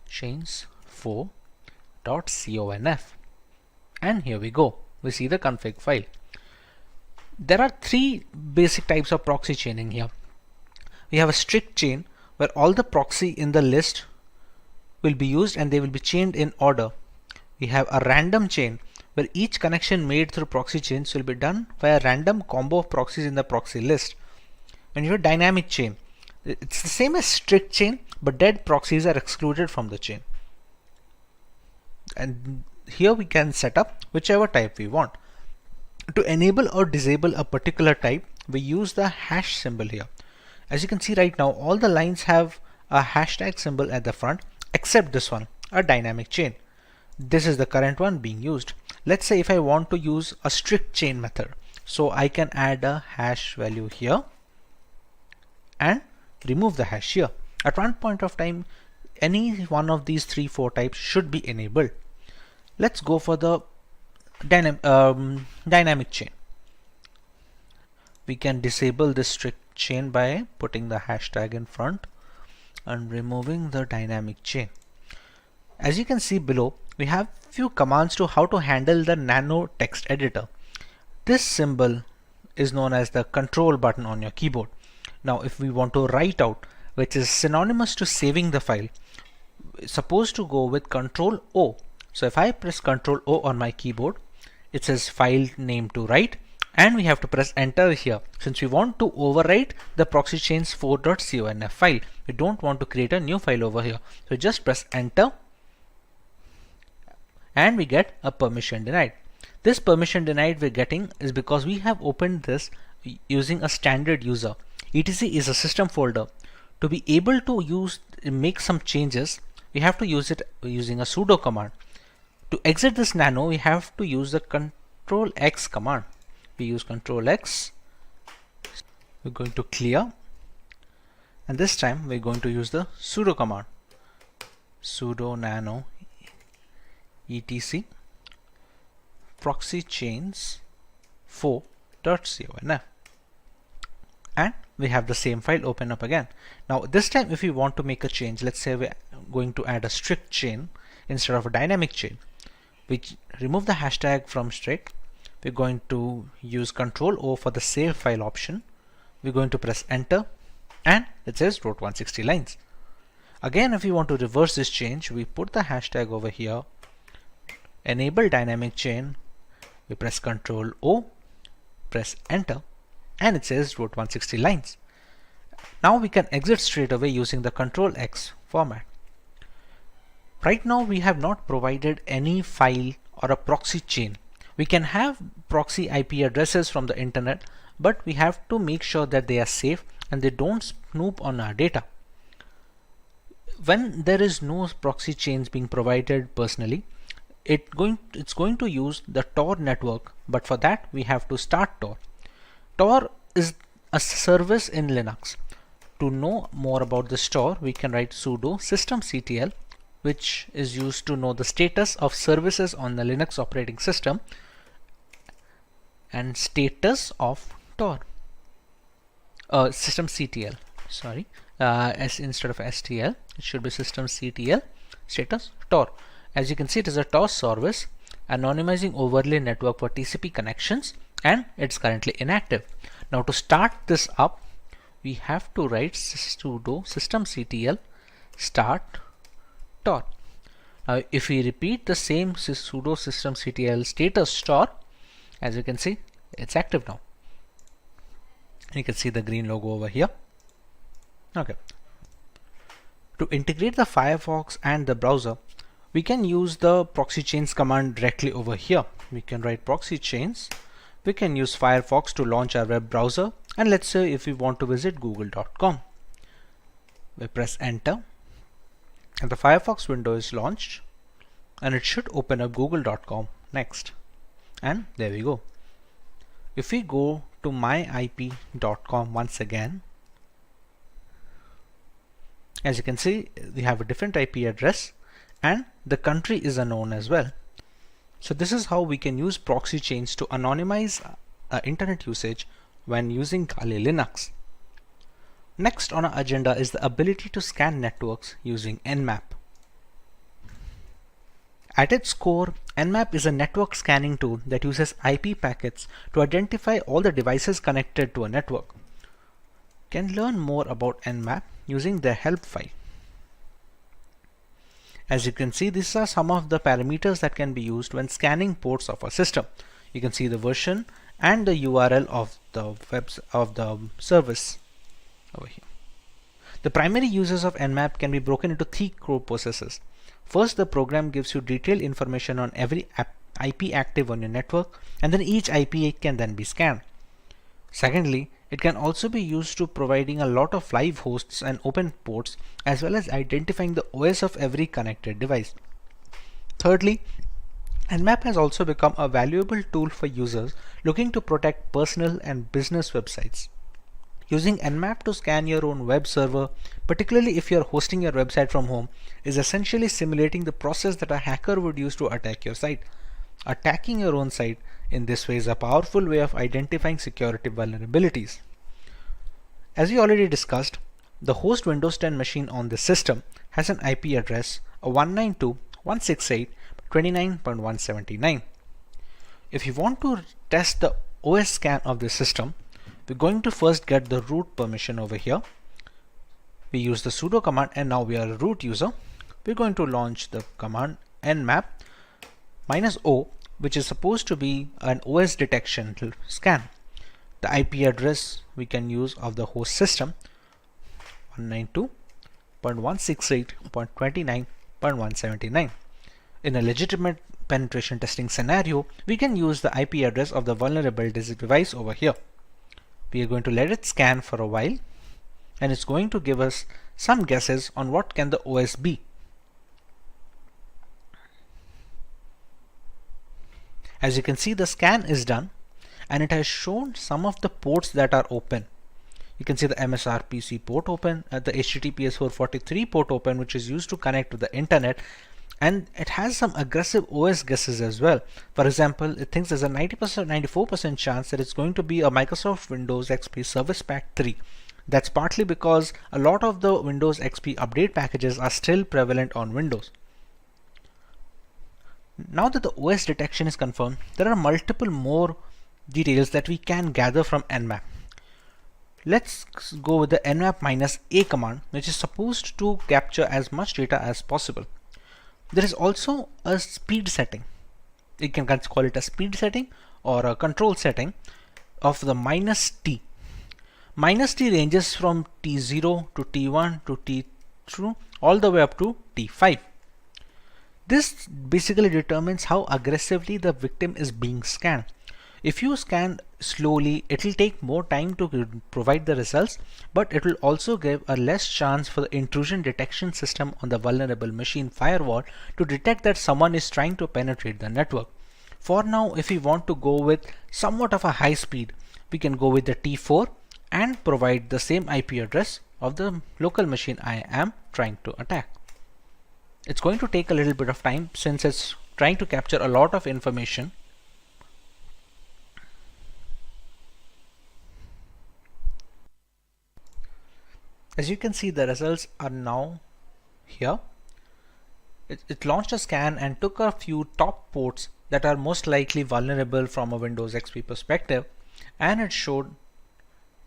chains4.conf, and here we go. We see the config file. There are three basic types of proxy chaining here. We have a strict chain where all the proxy in the list will be used and they will be chained in order. We have a random chain where each connection made through proxy chains will be done by a random combo of proxies in the proxy list. And you have a dynamic chain. It's the same as strict chain, but dead proxies are excluded from the chain. And here we can set up whichever type we want. To enable or disable a particular type, we use the hash symbol here. As you can see right now, all the lines have a hashtag symbol at the front, except this one, a dynamic chain. This is the current one being used. Let's say if I want to use a strict chain method, so I can add a hash value here and remove the hash here. At one point of time, any one of these 3-4 types should be enabled. Let's go for the dynamic chain. We can disable this strict chain by putting the hashtag in front and removing the dynamic chain. As you can see below, we have few commands to how to handle the nano text editor. This symbol is known as the control button on your keyboard. Now if we want to write out, which is synonymous to saving the file, it's supposed to go with Control O. So if I press Control O on my keyboard, it says file name to write, and we have to press enter here since we want to overwrite the proxy chains 4.conf file. We don't want to create a new file over here. So just press enter and we get a permission denied. This permission denied we're getting is because we have opened this using a standard user. etc is a system folder. To be able to make some changes, we have to use it using a sudo command. To exit this nano, we have to use the Control X command. We use Control X. We're going to clear, and this time we're going to use the sudo command. Sudo nano etc proxy chains 4.conf, and we have the same file open up again. Now this time if we want to make a change, let's say we're going to add a strict chain instead of a dynamic chain, we remove the hashtag from strict. We're going to use Control O for the save file option. We're going to press enter and it says wrote 160 lines. Again, if we want to reverse this change, we put the hashtag over here, enable dynamic chain, we press Control O, press enter, and it says wrote 160 lines. Now we can exit straight away using the Control X format. Right now we have not provided any file or a proxy chain. We can have proxy IP addresses from the internet, but we have to make sure that they are safe and they don't snoop on our data. When there is no proxy chains being provided personally, it's going to use the Tor network, but for that we have to start Tor. Tor is a service in Linux. To know more about this Tor, we can write sudo systemctl, which is used to know the status of services on the Linux operating system, and status of Tor. Systemctl, sorry, as instead of STL, it should be systemctl status tor. As you can see, it is a tor service anonymizing overlay network for TCP connections, and it's currently inactive. Now to start this up, we have to write sudo systemctl start tor. Now if we repeat the same sudo systemctl status tor, as you can see, it's active now. You can see the green logo over here. Okay. To integrate the Firefox and the browser, we can use the proxy chains command directly over here. We can write proxy chains. We can use Firefox to launch our web browser, and let's say if we want to visit google.com. We press enter and the Firefox window is launched, and it should open up google.com next. And there we go. If we go to myip.com once again, as you can see, we have a different IP address and the country is unknown as well. So this is how we can use proxy chains to anonymize internet usage when using Kali Linux. Next on our agenda is the ability to scan networks using Nmap. At its core, Nmap is a network scanning tool that uses IP packets to identify all the devices connected to a network. You can learn more about Nmap using their help file. As you can see, these are some of the parameters that can be used when scanning ports of a system. You can see the version and the URL of the service over here. The primary uses of Nmap can be broken into three core processes. First, the program gives you detailed information on every IP active on your network, and then each IP can then be scanned. Secondly, it can also be used to providing a lot of live hosts and open ports, as well as identifying the OS of every connected device. Thirdly, Nmap has also become a valuable tool for users looking to protect personal and business websites. Using Nmap to scan your own web server, particularly if you're hosting your website from home, is essentially simulating the process that a hacker would use to attack your site. Attacking your own site in this way is a powerful way of identifying security vulnerabilities. As we already discussed, the host Windows 10 machine on this system has an IP address of 192.168.29.179. If you want to test the OS scan of this system, we're going to first get the root permission over here. We use the sudo command, and now we are a root user. We're going to launch the command nmap -o, which is supposed to be an OS detection scan. The IP address we can use of the host system 192.168.29.179. In a legitimate penetration testing scenario, we can use the IP address of the vulnerable device over here. We are going to let it scan for a while, and it's going to give us some guesses on what can the OS be. As you can see, the scan is done, and it has shown some of the ports that are open. You can see the MSRPC port open, the HTTPS 443 port open, which is used to connect to the internet, and it has some aggressive OS guesses as well. For example, it thinks there's a 94% chance that it's going to be a Microsoft Windows XP Service Pack 3. That's partly because a lot of the Windows XP update packages are still prevalent on Windows. Now that the OS detection is confirmed, there are multiple more details that we can gather from Nmap. Let's go with the nmap -a command, which is supposed to capture as much data as possible. There is also a speed setting. You can call it a speed setting or a control setting of the -t. -t ranges from T0 to T1 to T2 all the way up to T5. This basically determines how aggressively the victim is being scanned. If you scan slowly, it will take more time to provide the results, but it will also give a less chance for the intrusion detection system on the vulnerable machine firewall to detect that someone is trying to penetrate the network. For now, if we want to go with somewhat of a high speed, we can go with the T4 and provide the same IP address of the local machine I am trying to attack. It's going to take a little bit of time since it's trying to capture a lot of information. As you can see, the results are now here. It launched a scan and took a few top ports that are most likely vulnerable from a Windows XP perspective, and it showed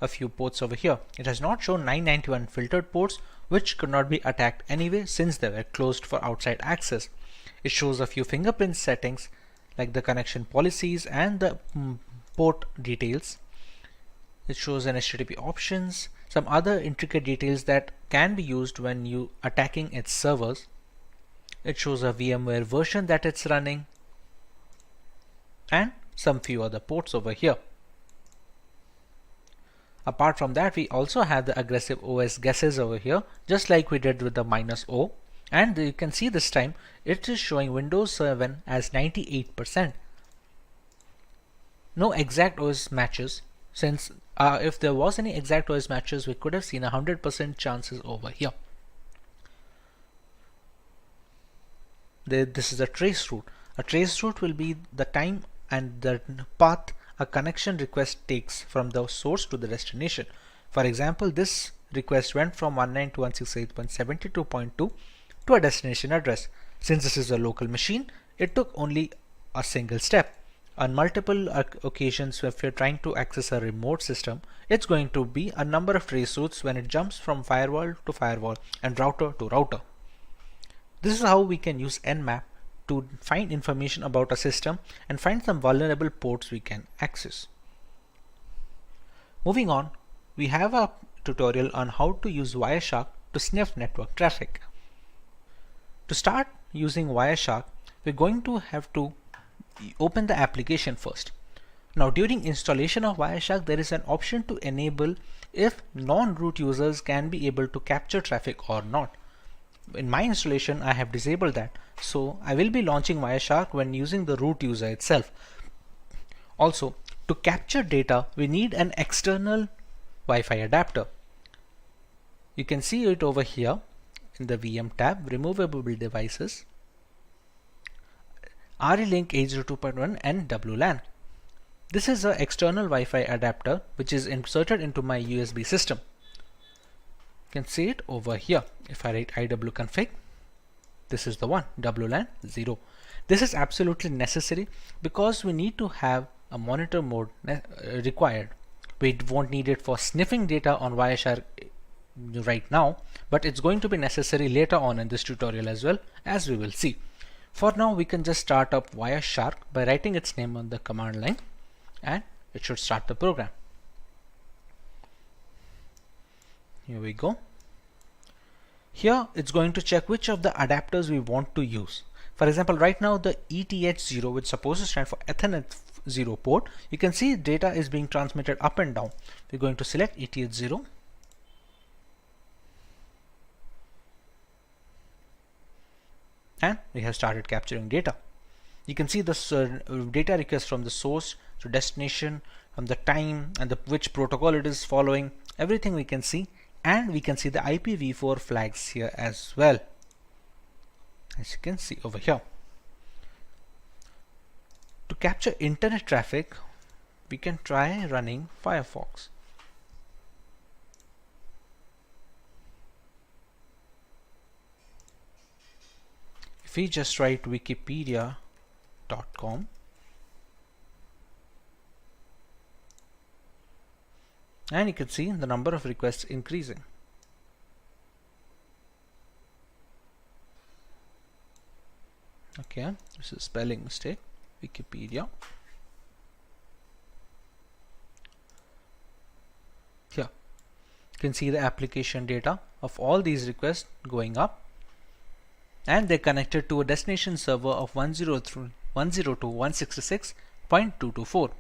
a few ports over here. It has not shown 991 filtered ports, which could not be attacked anyway since they were closed for outside access. It shows a few fingerprint settings like the connection policies and the port details. It shows an HTTP options, some other intricate details that can be used when you attacking its servers. It shows a VMware version that it's running and some few other ports over here. Apart from that, we also have the aggressive OS guesses over here, just like we did with the -O, and you can see this time it is showing Windows 7 as 98%. No exact OS matches, since if there was any exact OS matches, we could have seen 100% chances over here. This is a trace route. A trace route will be the time and the path a connection request takes from the source to the destination. For example, this request went from 192.168.72.2 to a destination address. Since this is a local machine, it took only a single step. On multiple occasions, if you're trying to access a remote system, it's going to be a number of trace routes when it jumps from firewall to firewall and router to router. This is how we can use Nmap to find information about a system and find some vulnerable ports we can access. Moving on, we have a tutorial on how to use Wireshark to sniff network traffic. To start using Wireshark, we're going to have to open the application first. Now, during installation of Wireshark, there is an option to enable if non-root users can be able to capture traffic or not. In my installation, I have disabled that, so I will be launching Wireshark when using the root user itself. Also, to capture data, we need an external Wi-Fi adapter. You can see it over here in the VM tab, removable devices, RE-Link 802.1 and WLAN. This is an external Wi-Fi adapter which is inserted into my USB system. You can see it over here. If I write iwconfig, this is the one, WLAN 0. This is absolutely necessary because we need to have a monitor mode required. We won't need it for sniffing data on Wireshark right now, but it's going to be necessary later on in this tutorial as well, as we will see. For now, we can just start up Wireshark by writing its name on the command line, and it should start the program. Here we go. Here it's going to check which of the adapters we want to use. For example, right now the ETH0, which is supposed to stand for Ethernet 0 port, you can see data is being transmitted up and down. We're going to select ETH0. And we have started capturing data. You can see the data request from the source to destination, from the time and which protocol it is following, everything we can see. And we can see the IPv4 flags here as well, as you can see over here. To capture internet traffic, we can try running Firefox. If we just write wikipedia.com, and you can see the number of requests increasing. Okay, this is spelling mistake. Wikipedia. Here you can see the application data of all these requests going up, and they're connected to a destination server of 102.166.224.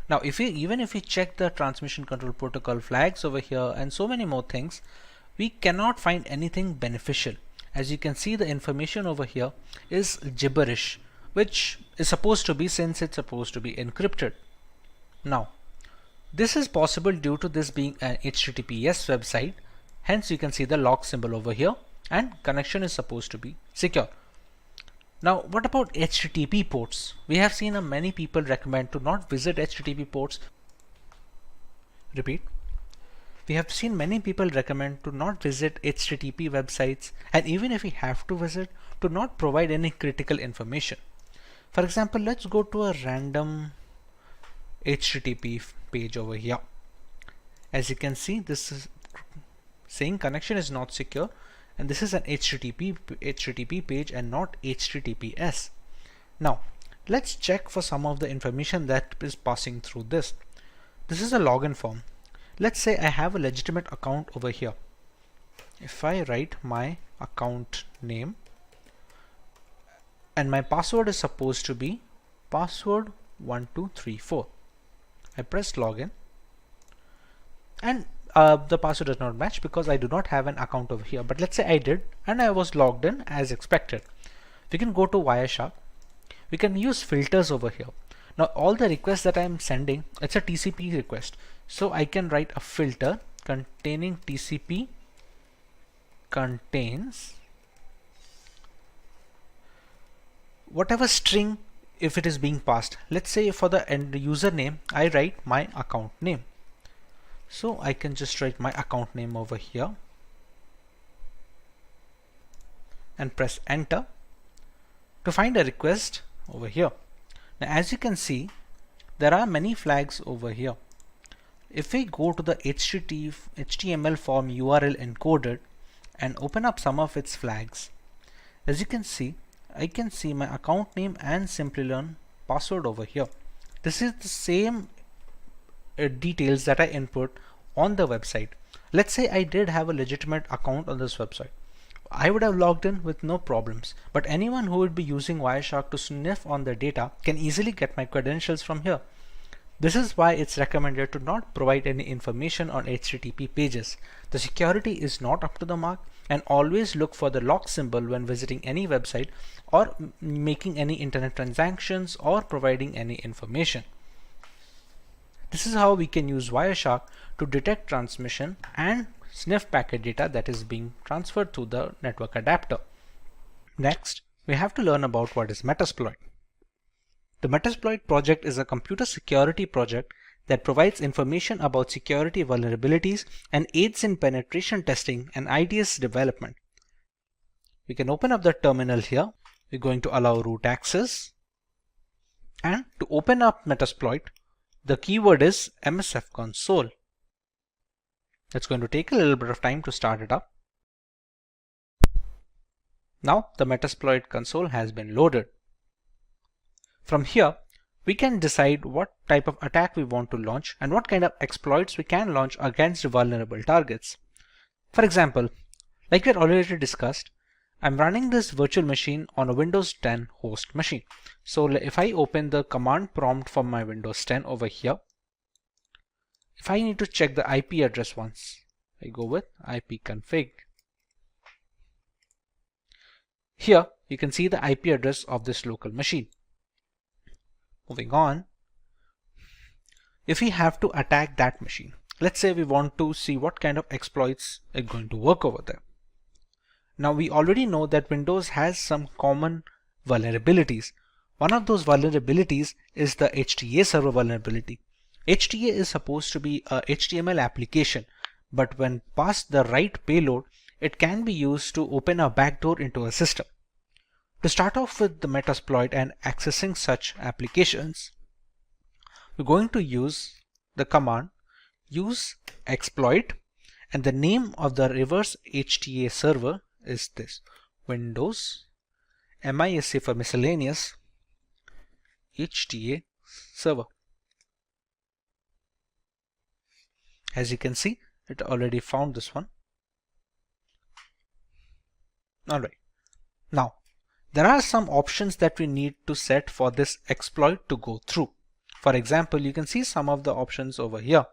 Now, even if we check the transmission control protocol flags over here and so many more things, we cannot find anything beneficial. As you can see, the information over here is gibberish, which is supposed to be, since it's supposed to be encrypted. Now, this is possible due to this being an HTTPS website. Hence, you can see the log symbol over here, and connection is supposed to be secure. Now, what about HTTP ports? We have seen many people recommend to not visit HTTP ports. Repeat. we have seen many people recommend to not visit HTTP websites, and even if we have to visit, to not provide any critical information. For example, let's go to a random HTTP page over here. As you can see, this is saying connection is not secure, and this is an HTTP page and not HTTPS. Now let's check for some of the information that is passing through this. This is a login form. Let's say I have a legitimate account over here. If I write my account name, and my password is supposed to be password 1234. I press login, and the password does not match because I do not have an account over here. But let's say I did and I was logged in as expected. We can go to Wireshark. We can use filters over here. Now all the requests that I am sending, it's a TCP request. So I can write a filter containing TCP contains whatever string if it is being passed. Let's say for the end username, I write my account name. So I can just write my account name over here and press enter to find a request over here. Now as you can see, there are many flags over here. If we go to the HTML form URL encoded and open up some of its flags, as you can see, I can see my account name and Simplilearn password over here. This is the same details that I input on the website. Let's say I did have a legitimate account on this website. I would have logged in with no problems, but anyone who would be using Wireshark to sniff on the data can easily get my credentials from here. This is why it's recommended to not provide any information on HTTP pages. The security is not up to the mark, and always look for the lock symbol when visiting any website or making any internet transactions or providing any information. This is how we can use Wireshark to detect transmission and sniff packet data that is being transferred through the network adapter. Next, we have to learn about what is Metasploit. The Metasploit project is a computer security project that provides information about security vulnerabilities and aids in penetration testing and IDS development. We can open up the terminal here. We're going to allow root access, and to open up Metasploit, the keyword is MSF console. It's going to take a little bit of time to start it up. Now the Metasploit console has been loaded. From here, we can decide what type of attack we want to launch and what kind of exploits we can launch against vulnerable targets. For example, like we had already discussed, I'm running this virtual machine on a Windows 10 host machine. So if I open the command prompt from my Windows 10 over here, if I need to check the IP address once, I go with ipconfig. Here you can see the IP address of this local machine. Moving on, if we have to attack that machine, let's say we want to see what kind of exploits are going to work over there. Now we already know that Windows has some common vulnerabilities. One of those vulnerabilities is the HTA server vulnerability. HTA is supposed to be a HTML application, but when passed the right payload, it can be used to open a backdoor into a system. To start off with the Metasploit and accessing such applications, we're going to use the command use exploit, and the name of the reverse HTA server is this: Windows MISC for miscellaneous HTA server. As you can see, it already found this one. Alright, now there are some options that we need to set for this exploit to go through. For example, you can see some of the options over here.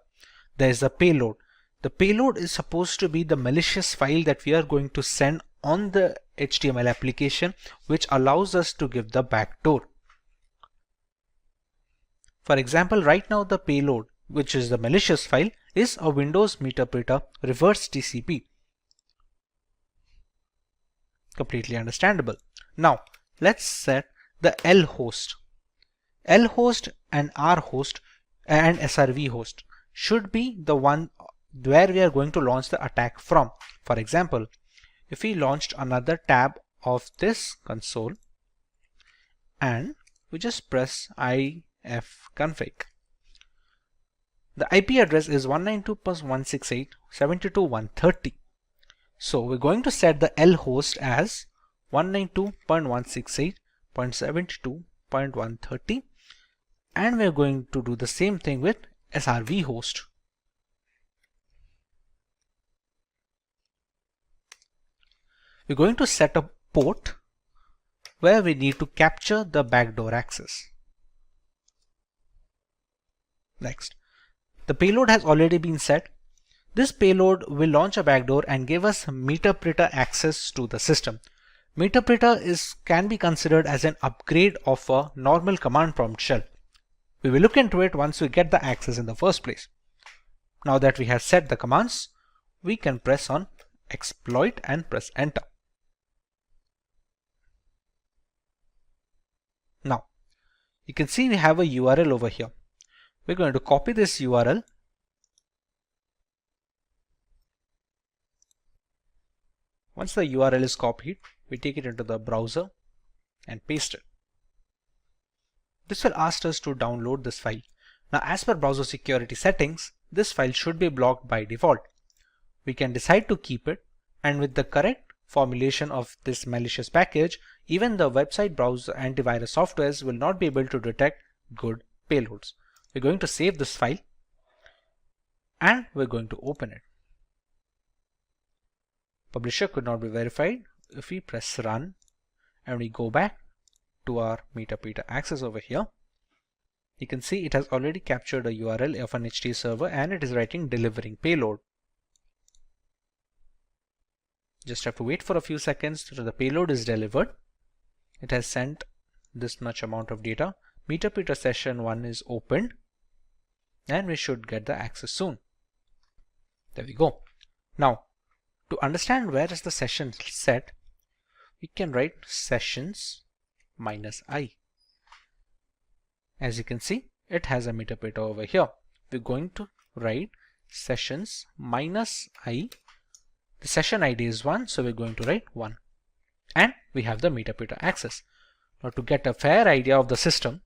There is the payload. The payload is supposed to be the malicious file that we are going to send on the HTML application, which allows us to give the backdoor. For example, right now the payload, which is the malicious file, is a Windows Meterpreter reverse TCP. Completely understandable. Now let's set the L host. L host and R host and SRV host should be the one where we are going to launch the attack from. For example, if we launched another tab of this console and we just press ifconfig, the IP address is 192.168.72.130. So we're going to set the L host as 192.168.72.130, and we're going to do the same thing with SRV host. We're going to set a port where we need to capture the backdoor access. Next, the payload has already been set. This payload will launch a backdoor and give us meterpreter access to the system. Meterpreter can be considered as an upgrade of a normal command prompt shell. We will look into it once we get the access in the first place. Now that we have set the commands, we can press on exploit and press enter. Now, you can see we have a URL over here. We're going to copy this URL Once the URL is copied, we take it into the browser and paste it. This will ask us to download this file. Now, as per browser security settings, this file should be blocked by default. We can decide to keep it, and with the correct formulation of this malicious package, even the website browser antivirus softwares will not be able to detect good payloads. We're going to save this file and we're going to open it. Publisher could not be verified. If we press run and we go back to our meterpreter access over here, you can see it has already captured a URL of an HT server and it is writing delivering payload. Just have to wait for a few seconds till the payload is delivered. It has sent this much amount of data. Meterpreter session 1 is opened and we should get the access soon. There we go. Now, to understand where is the session set, we can write sessions -i. As you can see, it has a meterpreter over here. We're going to write sessions -i. The session ID is 1, so we're going to write 1. And we have the meterpreter access. Now, to get a fair idea of the system,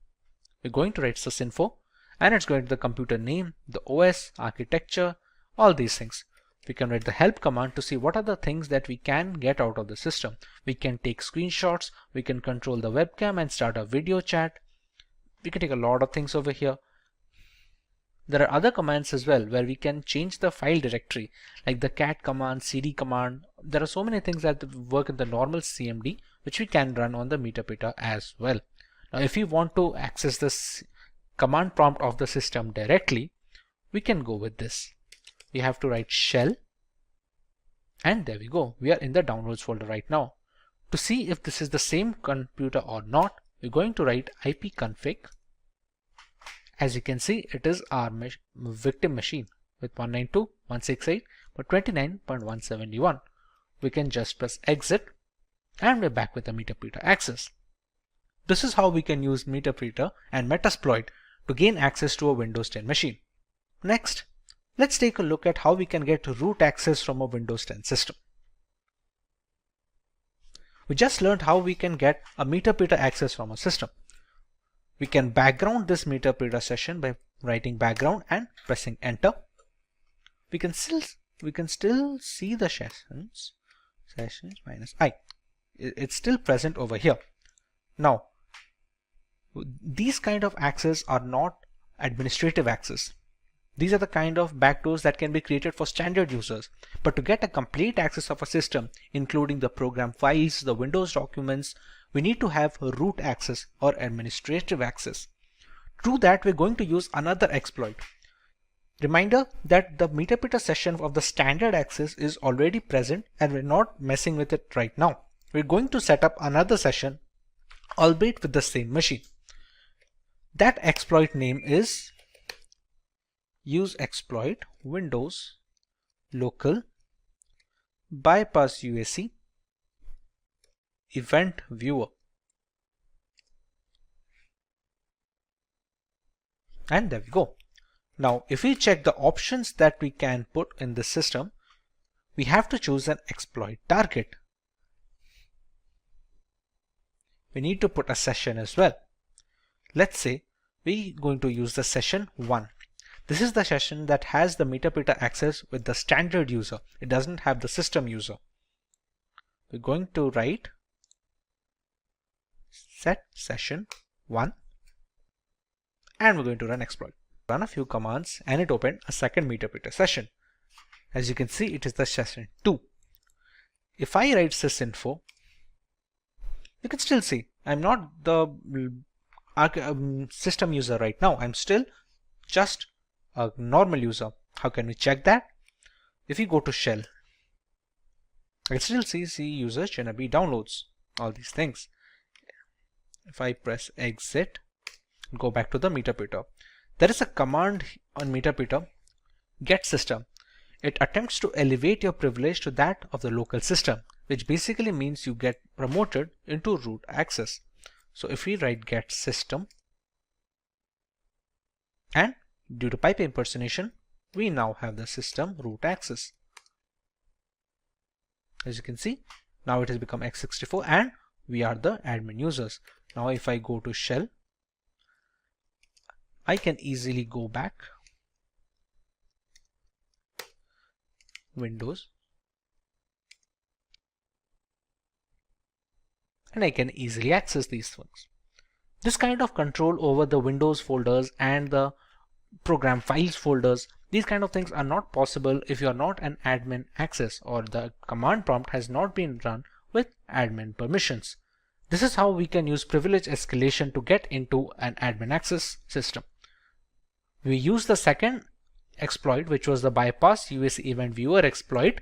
we're going to write sysinfo, and it's going to the computer name, the OS, architecture, all these things. We can write the help command to see what are the things that we can get out of the system. We can take screenshots, we can control the webcam and start a video chat. We can take a lot of things over here. There are other commands as well where we can change the file directory, like the cat command, cd command. There are so many things that work in the normal CMD which we can run on the meterpreter as well. Now, if we want to access this command prompt of the system directly, we can go with this. We have to write shell, and there we go. We are in the downloads folder right now. To see if this is the same computer or not, we're going to write ipconfig. As you can see, it is our victim machine with 192.168.29.171. We can just press exit and we're back with the meterpreter access. This is how we can use meterpreter and metasploit to gain access to a Windows 10 machine. Next, let's take a look at how we can get root access from a Windows 10 system. We just learned how we can get a meterpreter access from a system. We can background this meterpreter session by writing background and pressing enter. We can still see the sessions -i. It's still present over here. Now, these kind of access are not administrative access. These are the kind of backdoors that can be created for standard users. But to get a complete access of a system, including the program files, the Windows documents, we need to have root access or administrative access. To do that, we're going to use another exploit. Reminder that the meterpreter session of the standard access is already present and we're not messing with it right now. We're going to set up another session, albeit with the same machine. That exploit name is use exploit Windows local bypass UAC event viewer, and there we go. Now, if we check the options that we can put in this system, we have to choose an exploit target. We need to put a session as well. Let's say we're going to use the session 1. This is the session that has the metadata access with the standard user. It doesn't have the system user. We're going to write set session 1 and we're going to run exploit. Run a few commands and it opened a second metadata session. As you can see, it is the session 2. If I write sysinfo, you can still see I'm not the system user right now. I'm still just a normal user. How can we check that? If you go to shell, I can still see user GNB downloads, all these things. If I press exit, go back to the metadata. There is a command on metadata, get system. It attempts to elevate your privilege to that of the local system, which basically means you get promoted into root access. So if we write get system, and due to pipe impersonation, we now have the system root access. As you can see, now it has become x64 and we are the admin users. Now if I go to shell, I can easily go back, Windows, and I can easily access these things. This kind of control over the Windows folders and the program files folders, these kind of things are not possible if you are not an admin access or the command prompt has not been run with admin permissions. This is how we can use privilege escalation to get into an admin access system. We use the second exploit, which was the bypass UAC event viewer exploit,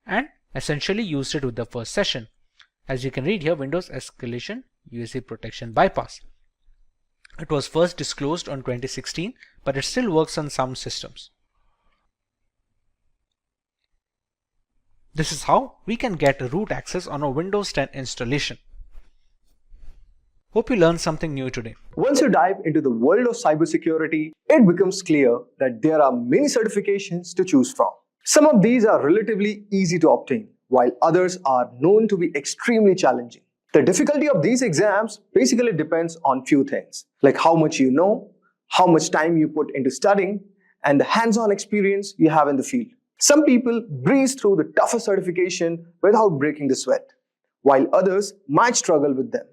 and essentially used it with the first session. As you can read here, Windows escalation UAC protection bypass. It was first disclosed on 2016, but it still works on some systems. This is how we can get root access on a Windows 10 installation. Hope you learned something new today. Once you dive into the world of cybersecurity, it becomes clear that there are many certifications to choose from. Some of these are relatively easy to obtain, while others are known to be extremely challenging. The difficulty of these exams basically depends on few things, like how much you know, how much time you put into studying, and the hands-on experience you have in the field. Some people breeze through the toughest certification without breaking the sweat, while others might struggle with them.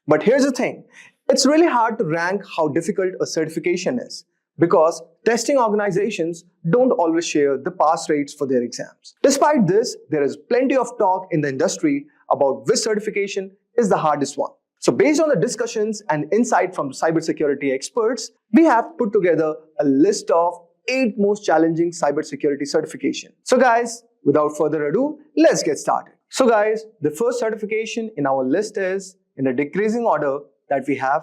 But here's the thing, it's really hard to rank how difficult a certification is because testing organizations don't always share the pass rates for their exams. Despite this, there is plenty of talk in the industry about which certification is the hardest one. So based on the discussions and insight from cybersecurity experts, we have put together a list of 8 most challenging cybersecurity certifications. So guys, without further ado, let's get started. So guys, the first certification in our list is, in the decreasing order that we have,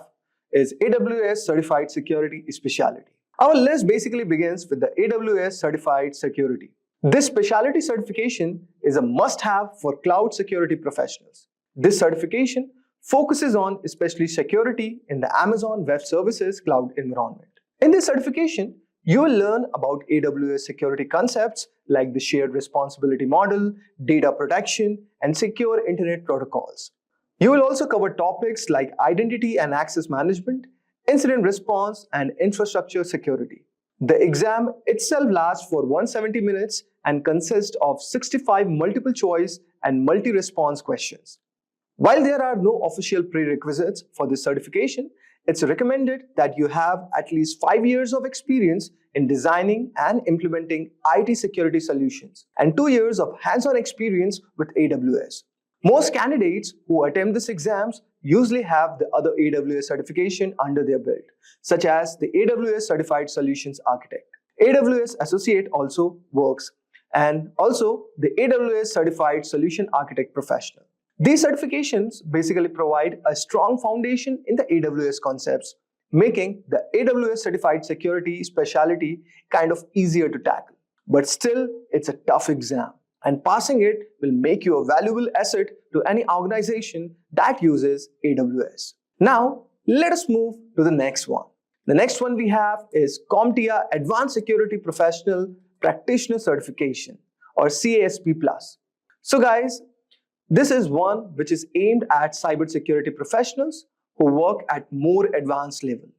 is AWS Certified Security Specialty. Our list basically begins with the AWS Certified Security. This specialty certification is a must-have for cloud security professionals. This certification focuses on especially security in the Amazon Web Services cloud environment. In this certification, you will learn about AWS security concepts like the shared responsibility model, data protection, and secure internet protocols. You will also cover topics like identity and access management, incident response, and infrastructure security. The exam itself lasts for 170 minutes and consists of 65 multiple choice and multi-response questions. While there are no official prerequisites for this certification, it's recommended that you have at least 5 years of experience in designing and implementing IT security solutions and 2 years of hands-on experience with AWS. Most candidates who attempt these exams usually have the other AWS certification under their belt, such as the AWS Certified Solutions Architect. AWS Associate also works, and also the AWS Certified Solution Architect Professional. These certifications basically provide a strong foundation in the AWS concepts, making the AWS Certified Security Specialty kind of easier to tackle. But still, it's a tough exam, and passing it will make you a valuable asset to any organization that uses AWS. Now, let us move to the next one. The next one we have is CompTIA Advanced Security Professional Practitioner Certification, or CASP+. So guys, this is one which is aimed at cybersecurity professionals who work at more advanced level.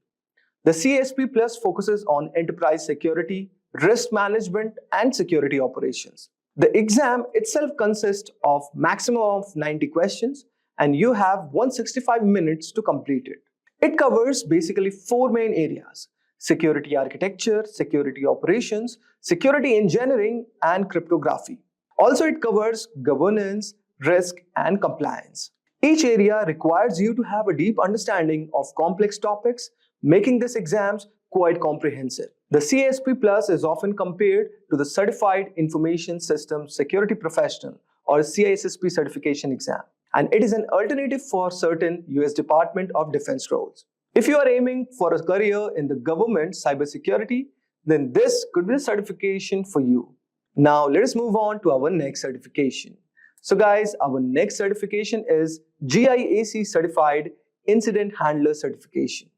The CASP Plus focuses on enterprise security, risk management, and security operations. The exam itself consists of maximum of 90 questions, and you have 165 minutes to complete it. It covers basically 4 main areas: security architecture, security operations, security engineering, and cryptography. Also, it covers governance, risk, and compliance. Each area requires you to have a deep understanding of complex topics, making these exams quite comprehensive. The CASP Plus is often compared to the Certified Information Systems Security Professional, or CISSP certification exam, and it is an alternative for certain US Department of Defense roles. If you are aiming for a career in the government cybersecurity, then this could be a certification for you. Now let us move on to our next certification. So guys, our next certification is GIAC Certified Incident Handler Certification,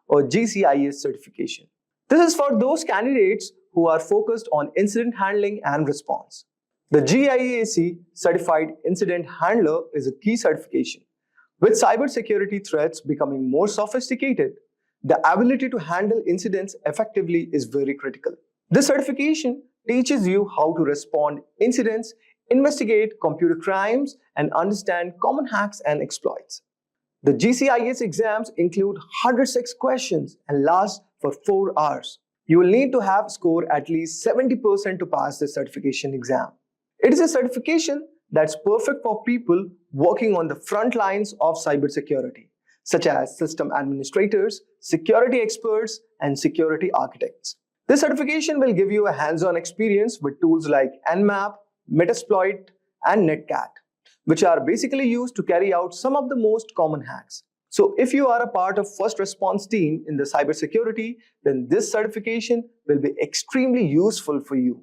or GCIS certification. This is for those candidates who are focused on incident handling and response. The GIAC Certified Incident Handler is a key certification. With cybersecurity threats becoming more sophisticated, the ability to handle incidents effectively is very critical. This certification teaches you how to respond to incidents, investigate computer crimes, and understand common hacks and exploits. The GCIS exams include 106 questions and last for 4 hours. You will need to have scored at least 70% to pass this certification exam. It is a certification that's perfect for people working on the front lines of cybersecurity, such as system administrators, security experts, and security architects. This certification will give you a hands-on experience with tools like Nmap, Metasploit, and Netcat, which are basically used to carry out some of the most common hacks. So if you are a part of first response team in the cybersecurity, then this certification will be extremely useful for you.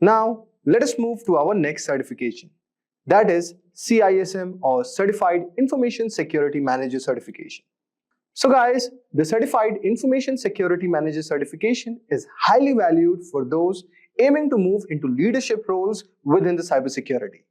Now, let us move to our next certification. That is CISM, or Certified Information Security Manager certification. So guys, the Certified Information Security Manager certification is highly valued for those aiming to move into leadership roles within the cybersecurity.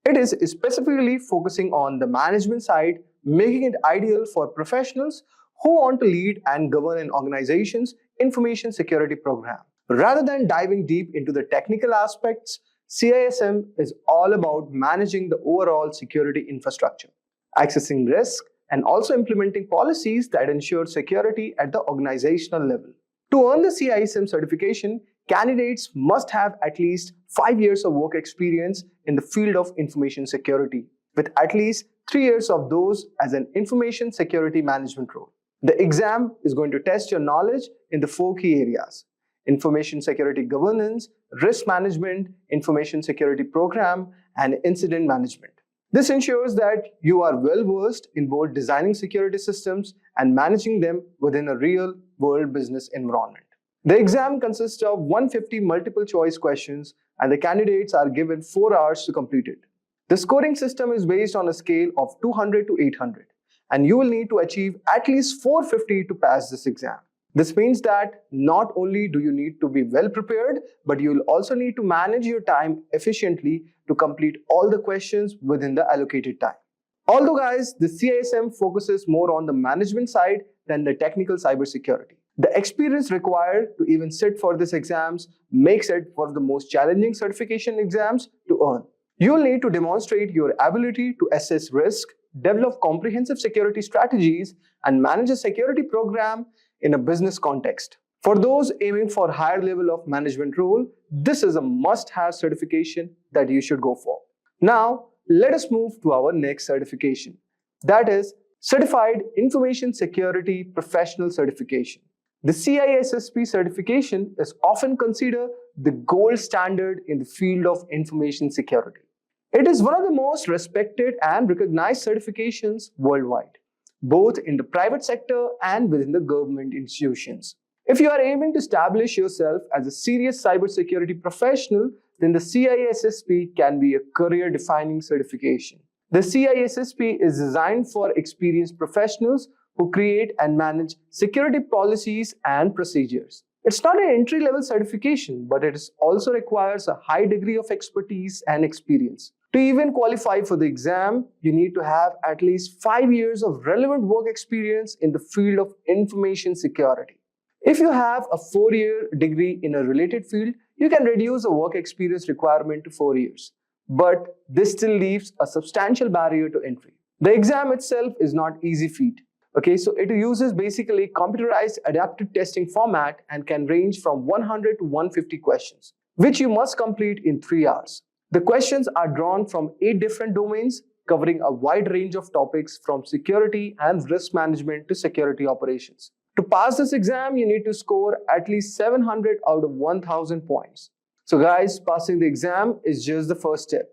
It is specifically focusing on the management side, making it ideal for professionals who want to lead and govern an organization's information security program. Rather than diving deep into the technical aspects, CISM is all about managing the overall security infrastructure, accessing risk, and also implementing policies that ensure security at the organizational level. To earn the CISM certification, candidates must have at least 5 years of work experience in the field of information security, with at least 3 years of those as an information security management role. The exam is going to test your knowledge in the 4 key areas: information security governance, risk management, information security program, and incident management. This ensures that you are well versed in both designing security systems and managing them within a real-world business environment. The exam consists of 150 multiple choice questions, and the candidates are given 4 hours to complete it. The scoring system is based on a scale of 200 to 800, and you will need to achieve at least 450 to pass this exam. This means that not only do you need to be well prepared, but you will also need to manage your time efficiently to complete all the questions within the allocated time. Although guys, the CISM focuses more on the management side than the technical cybersecurity, the experience required to even sit for these exams makes it one of the most challenging certification exams to earn. You will need to demonstrate your ability to assess risk, develop comprehensive security strategies, and manage a security program in a business context. For those aiming for higher level of management role, this is a must-have certification that you should go for. Now, let us move to our next certification. That is Certified Information Security Professional Certification. The CISSP certification is often considered the gold standard in the field of information security. It is one of the most respected and recognized certifications worldwide, both in the private sector and within the government institutions. If you are aiming to establish yourself as a serious cybersecurity professional, then the CISSP can be a career-defining certification. The CISSP is designed for experienced professionals who create and manage security policies and procedures. It's not an entry-level certification, but it also requires a high degree of expertise and experience. To even qualify for the exam, you need to have at least 5 years of relevant work experience in the field of information security. If you have a 4-year degree in a related field, you can reduce the work experience requirement to 4 years. But this still leaves a substantial barrier to entry. The exam itself is not easy feat. Okay, so it uses basically computerized adaptive testing format and can range from 100 to 150 questions, which you must complete in 3 hours. The questions are drawn from 8 different domains, covering a wide range of topics from security and risk management to security operations. To pass this exam, you need to score at least 700 out of 1000 points. So guys, passing the exam is just the first step.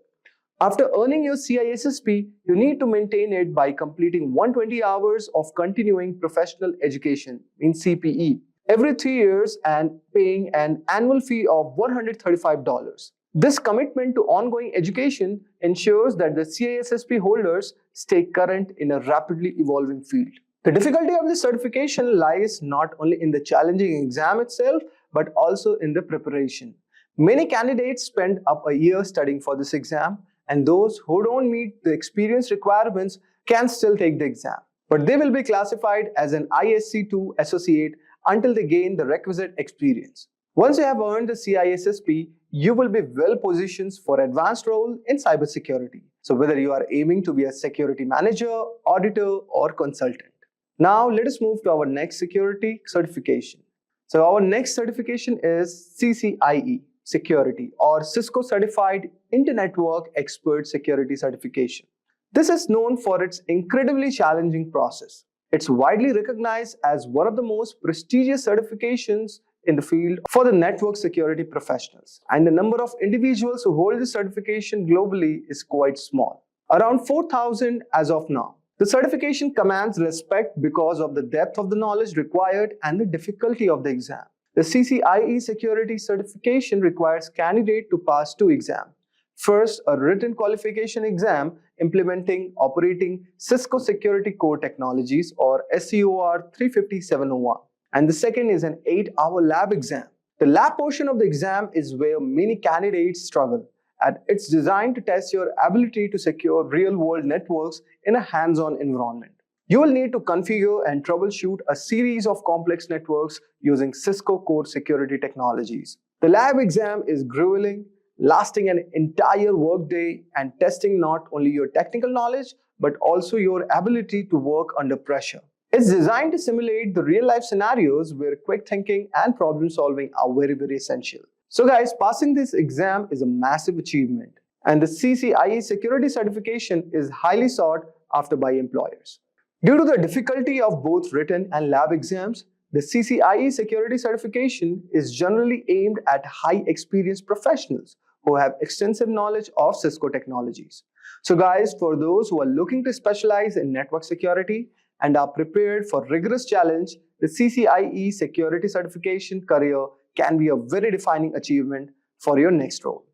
After earning your CISSP, you need to maintain it by completing 120 hours of continuing professional education in CPE every 3 years and paying an annual fee of $135. This commitment to ongoing education ensures that the CISSP holders stay current in a rapidly evolving field. The difficulty of this certification lies not only in the challenging exam itself, but also in the preparation. Many candidates spend up a year studying for this exam, and those who don't meet the experience requirements can still take the exam. But they will be classified as an ISC2 associate until they gain the requisite experience. Once you have earned the CISSP, you will be well positioned for advanced role in cybersecurity. So whether you are aiming to be a security manager, auditor, or consultant. Now let us move to our next security certification. So our next certification is CCIE Security, or Cisco Certified Inter-Network Expert Security Certification. This is known for its incredibly challenging process. It's widely recognized as one of the most prestigious certifications in the field for the network security professionals, and the number of individuals who hold this certification globally is quite small, around 4,000 as of now. The certification commands respect because of the depth of the knowledge required and the difficulty of the exam. The CCIE Security Certification requires candidate to pass 2 exams. First, a written qualification exam implementing operating Cisco Security Core Technologies, or SCOR 35701. And the second is an 8-hour lab exam. The lab portion of the exam is where many candidates struggle, and it's designed to test your ability to secure real-world networks in a hands-on environment. You will need to configure and troubleshoot a series of complex networks using Cisco Core Security Technologies. The lab exam is grueling, lasting an entire workday and testing not only your technical knowledge, but also your ability to work under pressure. It's designed to simulate the real-life scenarios where quick thinking and problem solving are very essential. So guys, passing this exam is a massive achievement, and the CCIE Security Certification is highly sought after by employers. Due to the difficulty of both written and lab exams, the CCIE Security Certification is generally aimed at high-experienced professionals who have extensive knowledge of Cisco technologies. So guys, for those who are looking to specialize in network security and are prepared for rigorous challenge, the CCIE Security Certification career can be a very defining achievement for your next role.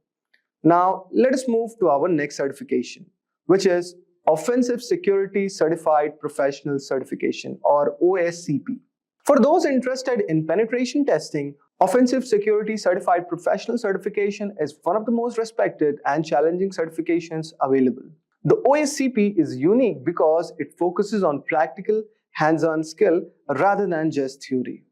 Now, let us move to our next certification, which is Offensive Security Certified Professional Certification, or OSCP. For those interested in penetration testing, Offensive Security Certified Professional Certification is one of the most respected and challenging certifications available. The OSCP is unique because it focuses on practical, hands-on skill rather than just theory.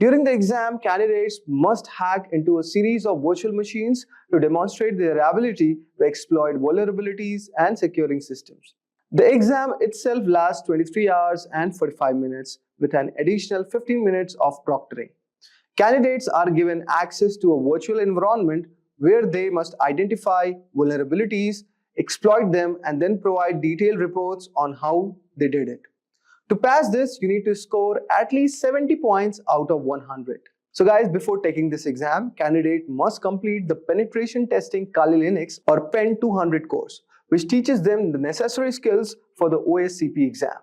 During the exam, candidates must hack into a series of virtual machines to demonstrate their ability to exploit vulnerabilities and securing systems. The exam itself lasts 23 hours and 45 minutes with an additional 15 minutes of proctoring. Candidates are given access to a virtual environment where they must identify vulnerabilities, exploit them, and then provide detailed reports on how they did it. To pass this, you need to score at least 70 points out of 100. So guys, before taking this exam, candidate must complete the Penetration Testing Kali Linux, or PEN 200 course, which teaches them the necessary skills for the OSCP exam.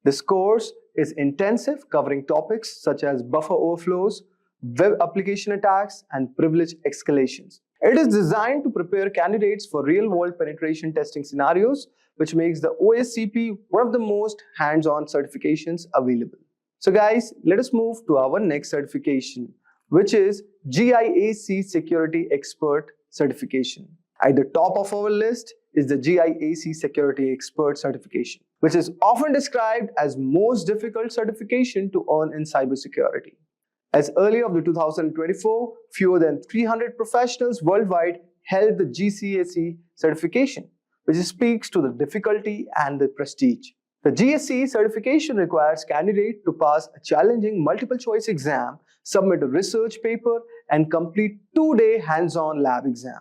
This course is intensive, covering topics such as buffer overflows, web application attacks, and privilege escalations. It is designed to prepare candidates for real-world penetration testing scenarios which makes the OSCP one of the most hands-on certifications available. So guys, let us move to our next certification, which is GIAC Security Expert Certification. At the top of our list is the GIAC Security Expert Certification, which is often described as most difficult certification to earn in cybersecurity. As early of the 2024, fewer than 300 professionals worldwide held the GCAC certification, which speaks to the difficulty and the prestige. The GSC certification requires candidates to pass a challenging multiple choice exam, submit a research paper, and complete 2-day hands-on lab exam.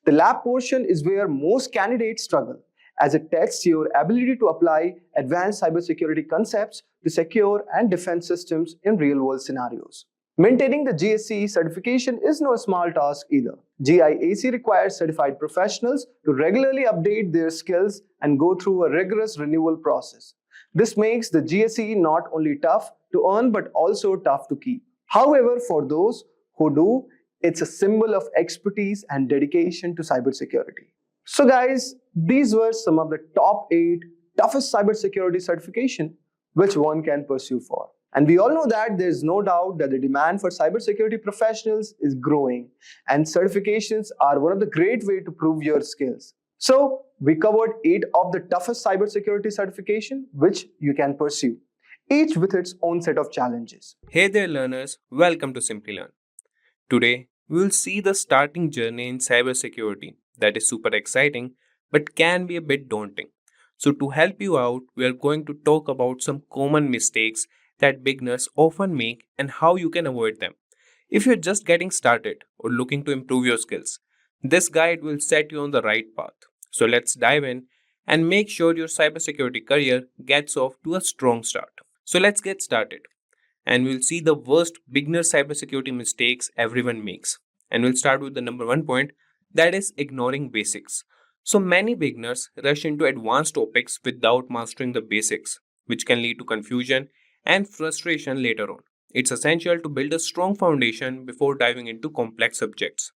The lab portion is where most candidates struggle, as it tests your ability to apply advanced cybersecurity concepts to secure and defend systems in real-world scenarios. Maintaining the GSC certification is no small task either. GIAC requires certified professionals to regularly update their skills and go through a rigorous renewal process. This makes the GSC not only tough to earn but also tough to keep. However, for those who do, it's a symbol of expertise and dedication to cybersecurity. So guys, these were some of the top 8 toughest cybersecurity certification which one can pursue for. And we all know that there's no doubt that the demand for cybersecurity professionals is growing, and certifications are one of the great ways to prove your skills. So we covered 8 of the toughest cybersecurity certification which you can pursue, each with its own set of challenges. Hey there learners, welcome to Simplilearn. Today we will see the starting journey in cybersecurity that is super exciting but can be a bit daunting. So to help you out, we are going to talk about some common mistakes that beginners often make and how you can avoid them. If you're just getting started or looking to improve your skills, this guide will set you on the right path. So let's dive in and make sure your cybersecurity career gets off to a strong start. So let's get started. And we'll see the worst beginner cybersecurity mistakes everyone makes. And we'll start with the number 1 point, that is ignoring basics. So many beginners rush into advanced topics without mastering the basics, which can lead to confusion and frustration later on. It's essential to build a strong foundation before diving into complex subjects.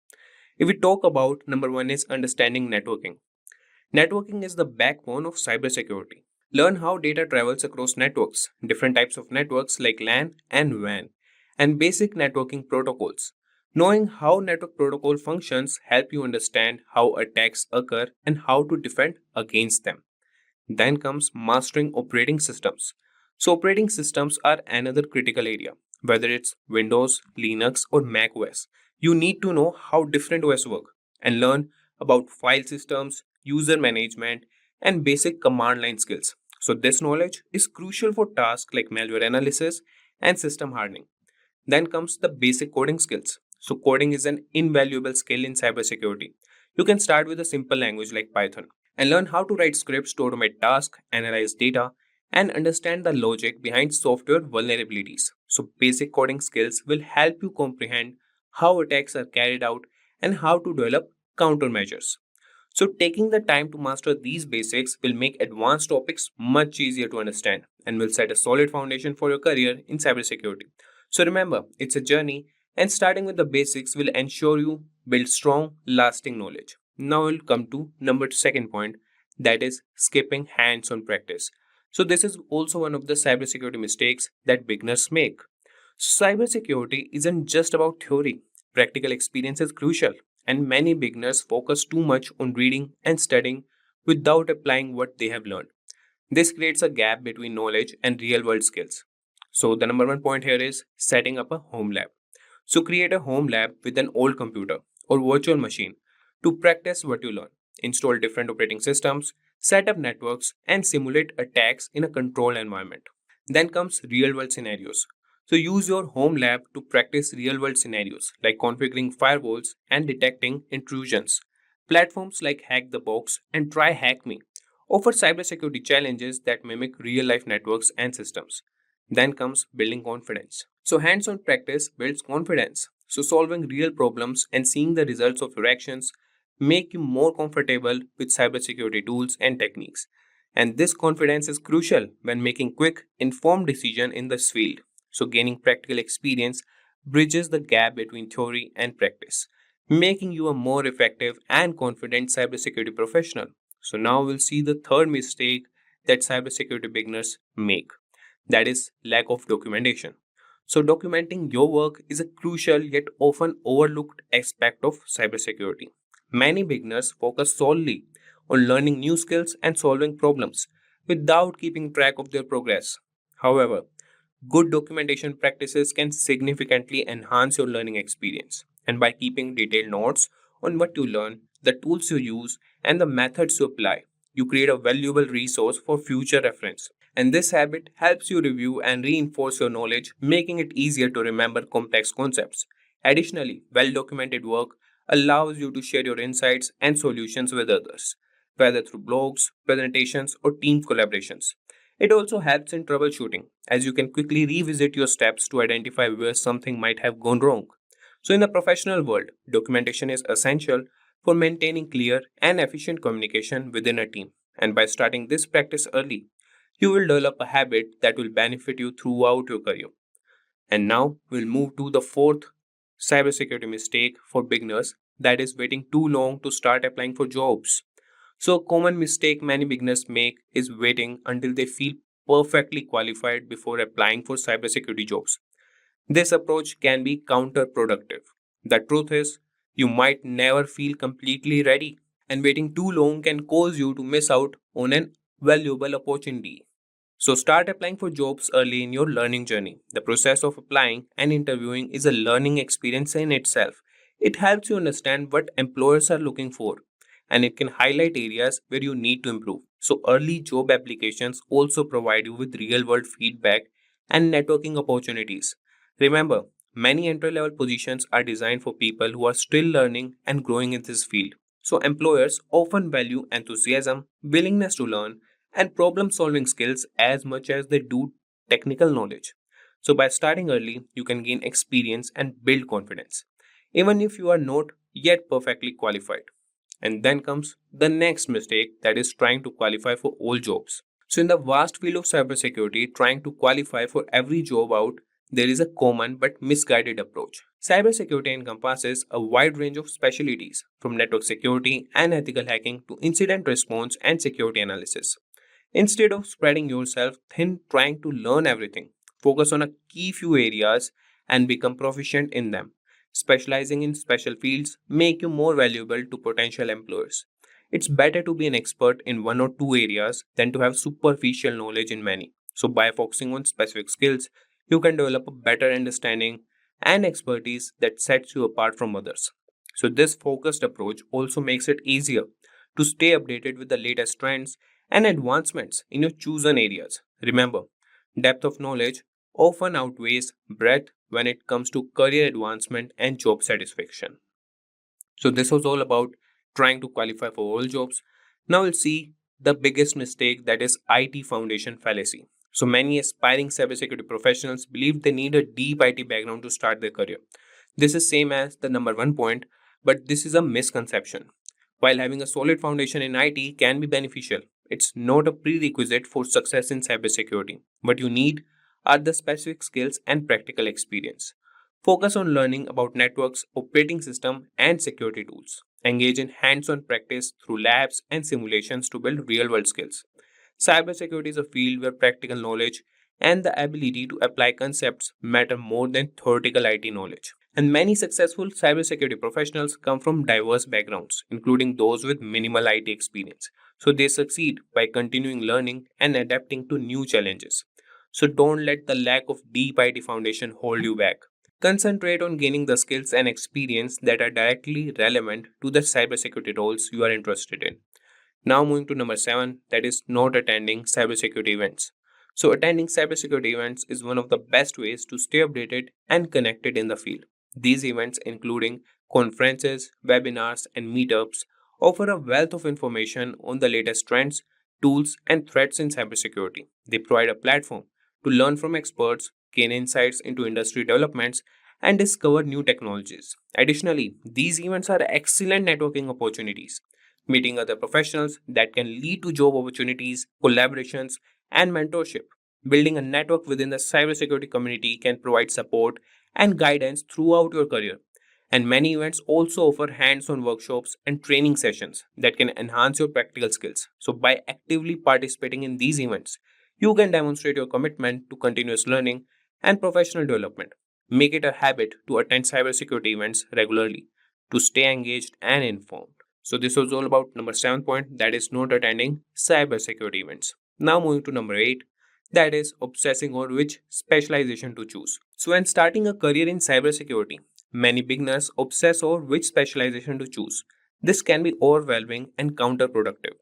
If we talk about number 1 is understanding networking. Networking is the backbone of cybersecurity. Learn how data travels across networks, different types of networks like LAN and WAN, and basic networking protocols. Knowing how network protocol functions help you understand how attacks occur and how to defend against them. Then comes mastering operating systems. So operating systems are another critical area. Whether it's Windows, Linux or Mac OS, you need to know how different OS work and learn about file systems, user management, and basic command line skills. So this knowledge is crucial for tasks like malware analysis and system hardening. Then comes the basic coding skills. So coding is an invaluable skill in cybersecurity. You can start with a simple language like Python and learn how to write scripts to automate tasks, analyze data, and understand the logic behind software vulnerabilities. So basic coding skills will help you comprehend how attacks are carried out and how to develop countermeasures. So taking the time to master these basics will make advanced topics much easier to understand and will set a solid foundation for your career in cybersecurity. So remember, it's a journey, and starting with the basics will ensure you build strong, lasting knowledge. Now we'll come to number 2 point, that is skipping hands-on practice. So this is also one of the cybersecurity mistakes that beginners make. Cybersecurity isn't just about theory. Practical experience is crucial, and many beginners focus too much on reading and studying without applying what they have learned. This creates a gap between knowledge and real-world skills. So the number 1 point here is setting up a home lab. So create a home lab with an old computer or virtual machine to practice what you learn. Install different operating systems, set up networks, and simulate attacks in a controlled environment. Then comes real-world scenarios. So use your home lab to practice real-world scenarios like configuring firewalls and detecting intrusions. Platforms like Hack the Box and Try Hack Me offer cybersecurity challenges that mimic real-life networks and systems. Then comes building confidence. So hands-on practice builds confidence. So solving real problems and seeing the results of your actions make you more comfortable with cybersecurity tools and techniques. And this confidence is crucial when making quick, informed decisions in this field. So gaining practical experience bridges the gap between theory and practice, making you a more effective and confident cybersecurity professional. So now we'll see the third mistake that cybersecurity beginners make. That is lack of documentation. So documenting your work is a crucial yet often overlooked aspect of cybersecurity. Many beginners focus solely on learning new skills and solving problems without keeping track of their progress. However, good documentation practices can significantly enhance your learning experience. And by keeping detailed notes on what you learn, the tools you use, and the methods you apply, you create a valuable resource for future reference. And this habit helps you review and reinforce your knowledge, making it easier to remember complex concepts. Additionally, well documented work allows you to share your insights and solutions with others, whether through blogs, presentations, or team collaborations. It also helps in troubleshooting, as you can quickly revisit your steps to identify where something might have gone wrong. So, in the professional world, documentation is essential for maintaining clear and efficient communication within a team. And by starting this practice early, you will develop a habit that will benefit you throughout your career. And now we'll move to the fourth cybersecurity mistake for beginners, that is waiting too long to start applying for jobs. So, a common mistake many beginners make is waiting until they feel perfectly qualified before applying for cybersecurity jobs. This approach can be counterproductive. The truth is, you might never feel completely ready, and waiting too long can cause you to miss out on an valuable opportunity. So, start applying for jobs early in your learning journey. The process of applying and interviewing is a learning experience in itself. It helps you understand what employers are looking for, and it can highlight areas where you need to improve. So, early job applications also provide you with real world feedback and networking opportunities. Remember, many entry level positions are designed for people who are still learning and growing in this field. So, employers often value enthusiasm, willingness to learn, and problem solving skills as much as they do technical knowledge. So, by starting early, you can gain experience and build confidence, even if you are not yet perfectly qualified. And then comes the next mistake, that is trying to qualify for all jobs. So, in the vast field of cybersecurity, trying to qualify for every job out, there is a common but misguided approach. Cybersecurity encompasses a wide range of specialties, from network security and ethical hacking to incident response and security analysis. Instead of spreading yourself thin trying to learn everything, focus on a key few areas and become proficient in them. Specializing in special fields make you more valuable to potential employers. It's better to be an expert in one or two areas than to have superficial knowledge in many. So by focusing on specific skills, you can develop a better understanding and expertise that sets you apart from others. So this focused approach also makes it easier to stay updated with the latest trends and advancements in your chosen areas. Remember, depth of knowledge often outweighs breadth when it comes to career advancement and job satisfaction. So, this was all about trying to qualify for all jobs. Now, we'll see the biggest mistake, that is IT foundation fallacy. So, many aspiring cybersecurity professionals believe they need a deep IT background to start their career. This is same as the number one point, but this is a misconception. While having a solid foundation in IT can be beneficial, it's not a prerequisite for success in cybersecurity. What you need are the specific skills and practical experience. Focus on learning about networks, operating system, and security tools. Engage in hands-on practice through labs and simulations to build real-world skills. Cybersecurity is a field where practical knowledge and the ability to apply concepts matter more than theoretical IT knowledge. And many successful cybersecurity professionals come from diverse backgrounds, including those with minimal IT experience. So they succeed by continuing learning and adapting to new challenges. So don't let the lack of deep IT foundation hold you back. Concentrate on gaining the skills and experience that are directly relevant to the cybersecurity roles you are interested in. Now moving to number 7, that is not attending cybersecurity events. So attending cybersecurity events is one of the best ways to stay updated and connected in the field. These events, including conferences, webinars, and meetups, offer a wealth of information on the latest trends, tools, and threats in cybersecurity. They provide a platform to learn from experts, gain insights into industry developments, and discover new technologies. Additionally, these events are excellent networking opportunities, meeting other professionals that can lead to job opportunities, collaborations, and mentorship. Building a network within the cybersecurity community can provide support and guidance throughout your career. And many events also offer hands-on workshops and training sessions that can enhance your practical skills. So by actively participating in these events, you can demonstrate your commitment to continuous learning and professional development. Make it a habit to attend cybersecurity events regularly to stay engaged and informed. So this was all about number 7 point, that is not attending cybersecurity events. Now moving to number 8, that is obsessing over which specialization to choose. So when starting a career in cybersecurity, many beginners obsess over which specialization to choose. This can be overwhelming and counterproductive.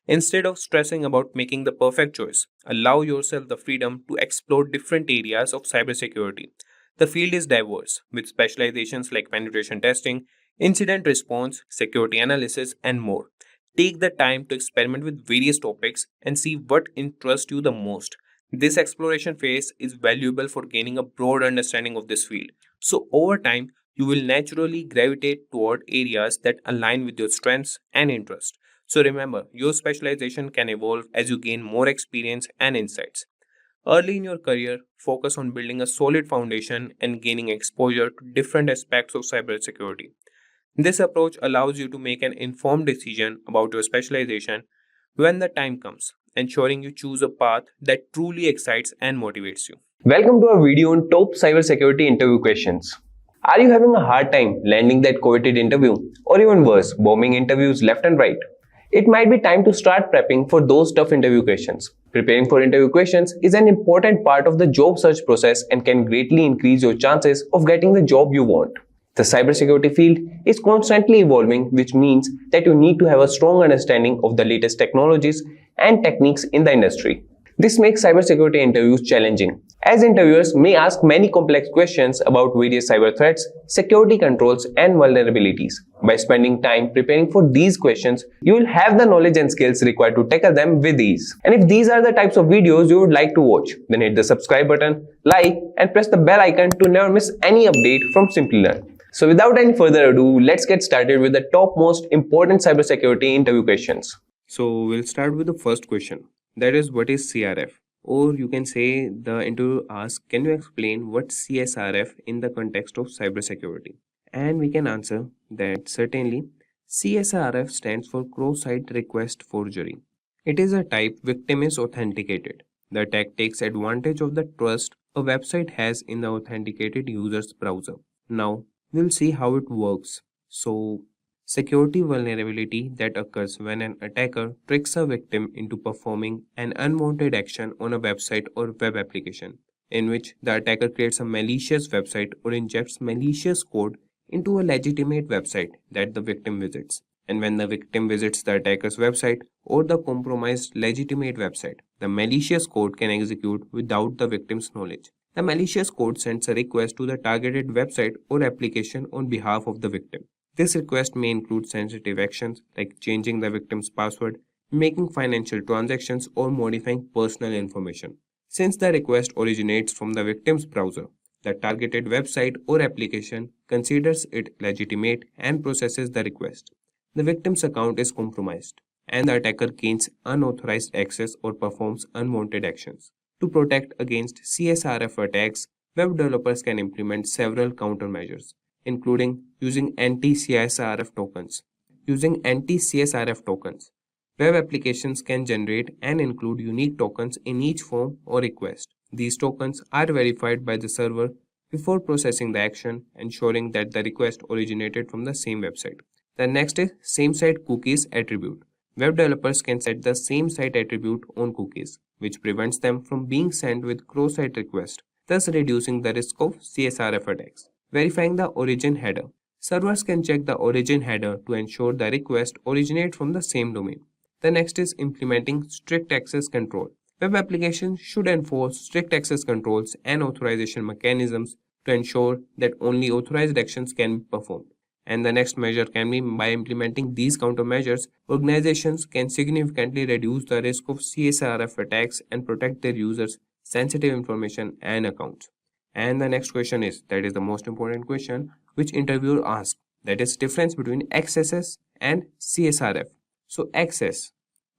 Instead of stressing about making the perfect choice, allow yourself the freedom to explore different areas of cybersecurity. The field is diverse, with specializations like penetration testing, incident response, security analysis, and more. Take the time to experiment with various topics and see what interests you the most. This exploration phase is valuable for gaining a broad understanding of this field. So, over time, you will naturally gravitate toward areas that align with your strengths and interests. So, remember, your specialization can evolve as you gain more experience and insights. Early in your career, focus on building a solid foundation and gaining exposure to different aspects of cybersecurity. This approach allows you to make an informed decision about your specialization when the time comes, ensuring you choose a path that truly excites and motivates you. Welcome to our video on top cybersecurity interview questions. Are you having a hard time landing that coveted interview, or even worse, bombing interviews left and right? It might be time to start prepping for those tough interview questions. Preparing for interview questions is an important part of the job search process and can greatly increase your chances of getting the job you want. The cybersecurity field is constantly evolving, which means that you need to have a strong understanding of the latest technologies and techniques in the industry. This makes cybersecurity interviews challenging, as interviewers may ask many complex questions about various cyber threats, security controls, and vulnerabilities. By spending time preparing for these questions, you will have the knowledge and skills required to tackle them with ease. And if these are the types of videos you would like to watch, then hit the subscribe button, like, and press the bell icon to never miss any update from Simplilearn. So without any further ado, let's get started with the top most important cybersecurity interview questions. So we'll start with the first question. That is, what is CRF? Or you can say the interviewer asks, can you explain what CSRF in the context of cybersecurity? And we can answer that certainly. CSRF stands for cross-site request forgery. It is a type victim is authenticated. The attack takes advantage of the trust a website has in the authenticated user's browser. Now, we'll see how it works. So, security vulnerability that occurs when an attacker tricks a victim into performing an unwanted action on a website or web application, in which the attacker creates a malicious website or injects malicious code into a legitimate website that the victim visits. And when the victim visits the attacker's website or the compromised legitimate website, the malicious code can execute without the victim's knowledge. The malicious code sends a request to the targeted website or application on behalf of the victim. This request may include sensitive actions like changing the victim's password, making financial transactions, or modifying personal information. Since the request originates from the victim's browser, the targeted website or application considers it legitimate and processes the request. The victim's account is compromised, and the attacker gains unauthorized access or performs unwanted actions. To protect against CSRF attacks, web developers can implement several countermeasures, including using anti-CSRF tokens. Using anti-CSRF tokens, web applications can generate and include unique tokens in each form or request. These tokens are verified by the server before processing the action, ensuring that the request originated from the same website. The next is same-site cookies attribute. Web developers can set the same-site attribute on cookies, which prevents them from being sent with cross-site requests, thus reducing the risk of CSRF attacks. Verifying the origin header. Servers can check the origin header to ensure the request originates from the same domain. The next is implementing strict access control. Web applications should enforce strict access controls and authorization mechanisms to ensure that only authorized actions can be performed. And the next measure can be by implementing these countermeasures, organizations can significantly reduce the risk of CSRF attacks and protect their users' sensitive information and accounts. And the next question is, that is the most important question, which interviewer asks, that is difference between XSS and CSRF. So XS,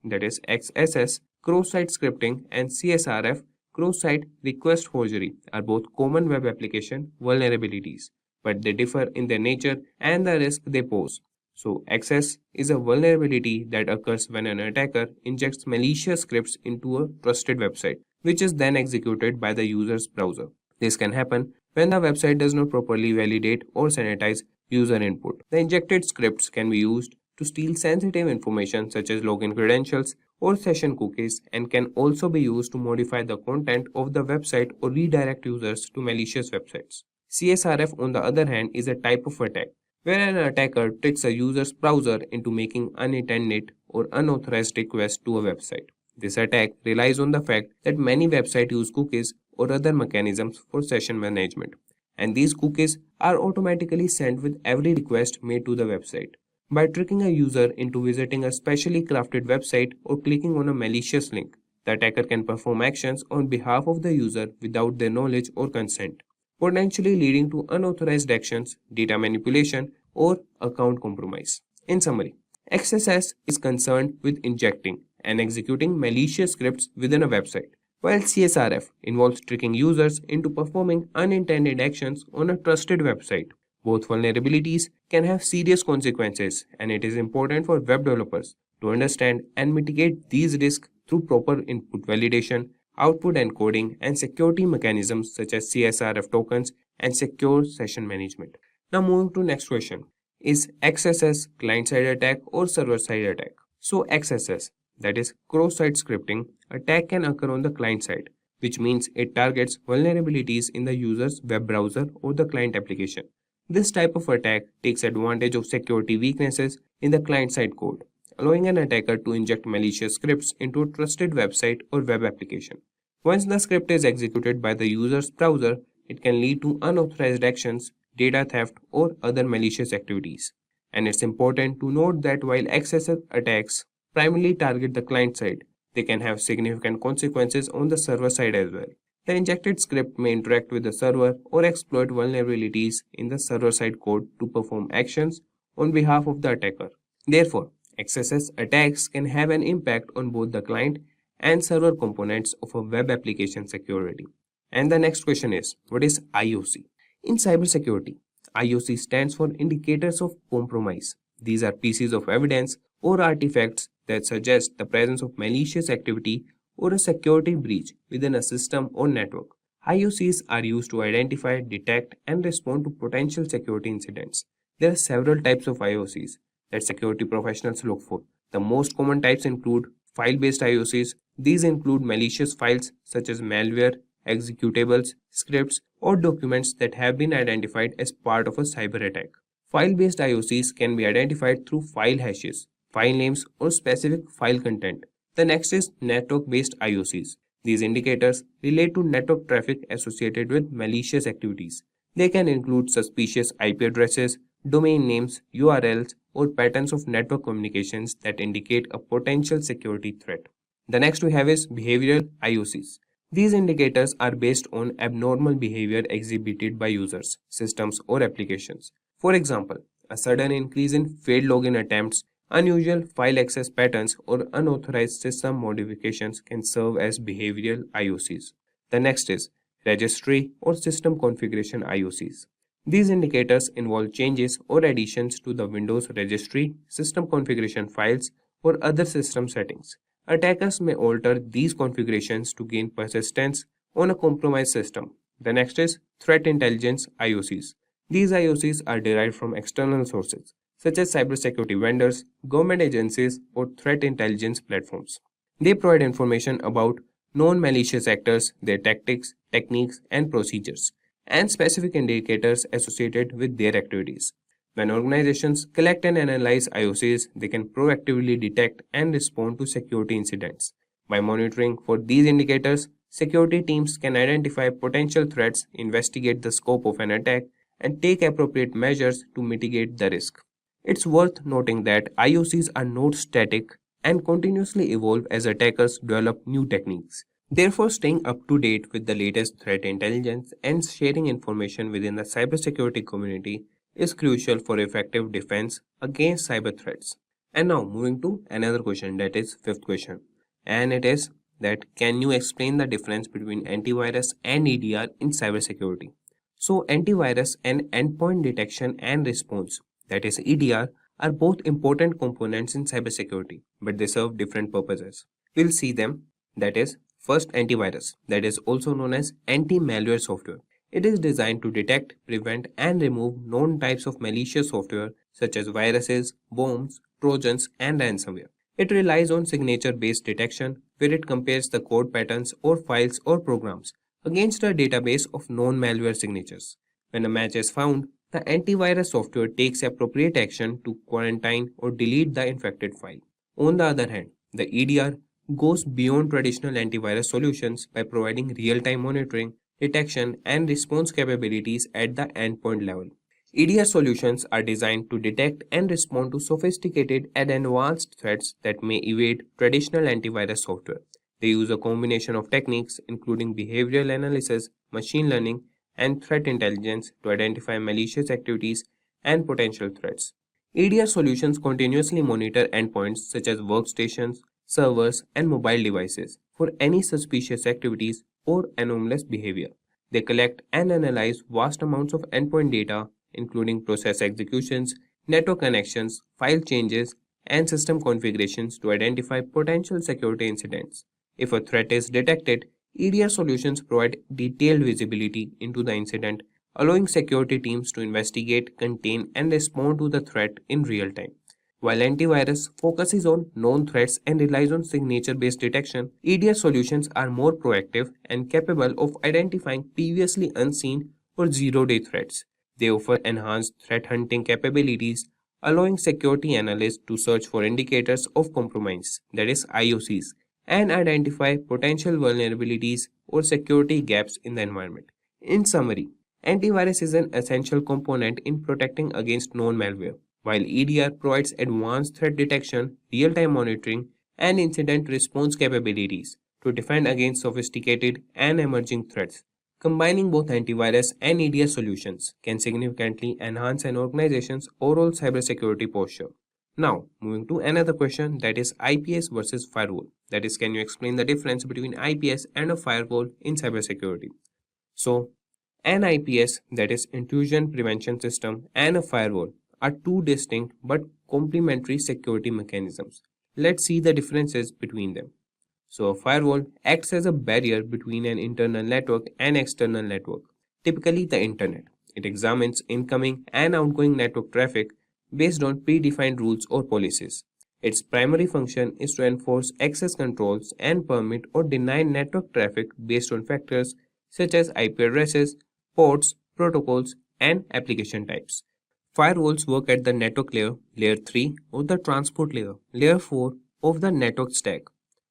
that is XSS, cross-site scripting, and CSRF, cross-site request forgery, are both common web application vulnerabilities. but they differ in their nature and the risk they pose. So, access is a vulnerability that occurs when an attacker injects malicious scripts into a trusted website, which is then executed by the user's browser. This can happen when the website does not properly validate or sanitize user input. The injected scripts can be used to steal sensitive information such as login credentials or session cookies, and can also be used to modify the content of the website or redirect users to malicious websites. CSRF, on the other hand, is a type of attack where an attacker tricks a user's browser into making unintended or unauthorized requests to a website. This attack relies on the fact that many websites use cookies or other mechanisms for session management, and these cookies are automatically sent with every request made to the website. By tricking a user into visiting a specially crafted website or clicking on a malicious link, the attacker can perform actions on behalf of the user without their knowledge or consent, potentially leading to unauthorized actions, data manipulation, or account compromise. In summary, XSS is concerned with injecting and executing malicious scripts within a website, while CSRF involves tricking users into performing unintended actions on a trusted website. Both vulnerabilities can have serious consequences, and it is important for web developers to understand and mitigate these risks through proper input validation, output encoding, and security mechanisms such as CSRF tokens and secure session management. Now moving to next question. Is XSS client-side attack or server-side attack? So XSS, that is cross-site scripting, attack can occur on the client side, which means it targets vulnerabilities in the user's web browser or the client application. This type of attack takes advantage of security weaknesses in the client-side code, allowing an attacker to inject malicious scripts into a trusted website or web application. Once the script is executed by the user's browser, it can lead to unauthorized actions, data theft, or other malicious activities. And it's important to note that while XSS attacks primarily target the client side, they can have significant consequences on the server side as well. The injected script may interact with the server or exploit vulnerabilities in the server-side code to perform actions on behalf of the attacker. Therefore, XSS attacks can have an impact on both the client and server components of a web application security. And the next question is, what is IOC? In cybersecurity, IOC stands for Indicators of Compromise. These are pieces of evidence or artifacts that suggest the presence of malicious activity or a security breach within a system or network. IOCs are used to identify, detect, and respond to potential security incidents. There are several types of IOCs that security professionals look for. The most common types include file-based IOCs. These include malicious files such as malware, executables, scripts, or documents that have been identified as part of a cyber attack. File-based IOCs can be identified through file hashes, file names, or specific file content. The next is network-based IOCs. These indicators relate to network traffic associated with malicious activities. They can include suspicious IP addresses, domain names, URLs, or patterns of network communications that indicate a potential security threat. The next we have is behavioral IOCs. These indicators are based on abnormal behavior exhibited by users, systems, or applications. For example, a sudden increase in failed login attempts, unusual file access patterns, or unauthorized system modifications can serve as behavioral IOCs. The next is registry or system configuration IOCs. These indicators involve changes or additions to the Windows registry, system configuration files, or other system settings. Attackers may alter these configurations to gain persistence on a compromised system. The next is threat intelligence IOCs. These IOCs are derived from external sources, such as cybersecurity vendors, government agencies, or threat intelligence platforms. They provide information about known malicious actors, their tactics, techniques, and procedures, and specific indicators associated with their activities. When organizations collect and analyze IOCs, they can proactively detect and respond to security incidents. By monitoring for these indicators, security teams can identify potential threats, investigate the scope of an attack, and take appropriate measures to mitigate the risk. It's worth noting that IOCs are not static and continuously evolve as attackers develop new techniques. Therefore, staying up to date with the latest threat intelligence and sharing information within the cybersecurity community is crucial for effective defense against cyber threats. And now moving to another question, that is fifth question. And it is that, can you explain the difference between antivirus and EDR in cybersecurity? So antivirus and endpoint detection and response, that is EDR, are both important components in cybersecurity, but they serve different purposes. We'll see them. That is, first, antivirus, that is also known as anti-malware software. It is designed to detect, prevent, and remove known types of malicious software such as viruses, bombs, trojans, and ransomware. It relies on signature-based detection, where it compares the code patterns or files or programs against a database of known malware signatures. When a match is found, the antivirus software takes appropriate action to quarantine or delete the infected file. On the other hand, the EDR goes beyond traditional antivirus solutions by providing real-time monitoring, detection, and response capabilities at the endpoint level. EDR solutions are designed to detect and respond to sophisticated and advanced threats that may evade traditional antivirus software. They use a combination of techniques, including behavioral analysis, machine learning, and threat intelligence, to identify malicious activities and potential threats. EDR solutions continuously monitor endpoints such as workstations, servers, and mobile devices for any suspicious activities or anomalous behavior. They collect and analyze vast amounts of endpoint data, including process executions, network connections, file changes, and system configurations to identify potential security incidents. If a threat is detected, EDR solutions provide detailed visibility into the incident, allowing security teams to investigate, contain, and respond to the threat in real time. While antivirus focuses on known threats and relies on signature-based detection, EDR solutions are more proactive and capable of identifying previously unseen or zero-day threats. They offer enhanced threat hunting capabilities, allowing security analysts to search for indicators of compromise, that is IOCs, and identify potential vulnerabilities or security gaps in the environment. In summary, antivirus is an essential component in protecting against known malware, while EDR provides advanced threat detection, real-time monitoring, and incident response capabilities to defend against sophisticated and emerging threats. Combining both antivirus and EDR solutions can significantly enhance an organization's overall cybersecurity posture. Now, moving to another question, that is IPS versus firewall. That is, can you explain the difference between IPS and a firewall in cybersecurity? So, an IPS, that is intrusion prevention system, and a firewall are two distinct but complementary security mechanisms. Let's see the differences between them. So a firewall acts as a barrier between an internal network and external network, typically the internet. It examines incoming and outgoing network traffic based on predefined rules or policies. Its primary function is to enforce access controls and permit or deny network traffic based on factors such as IP addresses, ports, protocols, and application types. Firewalls work at the network layer, layer 3, or the transport layer, layer 4 of the network stack.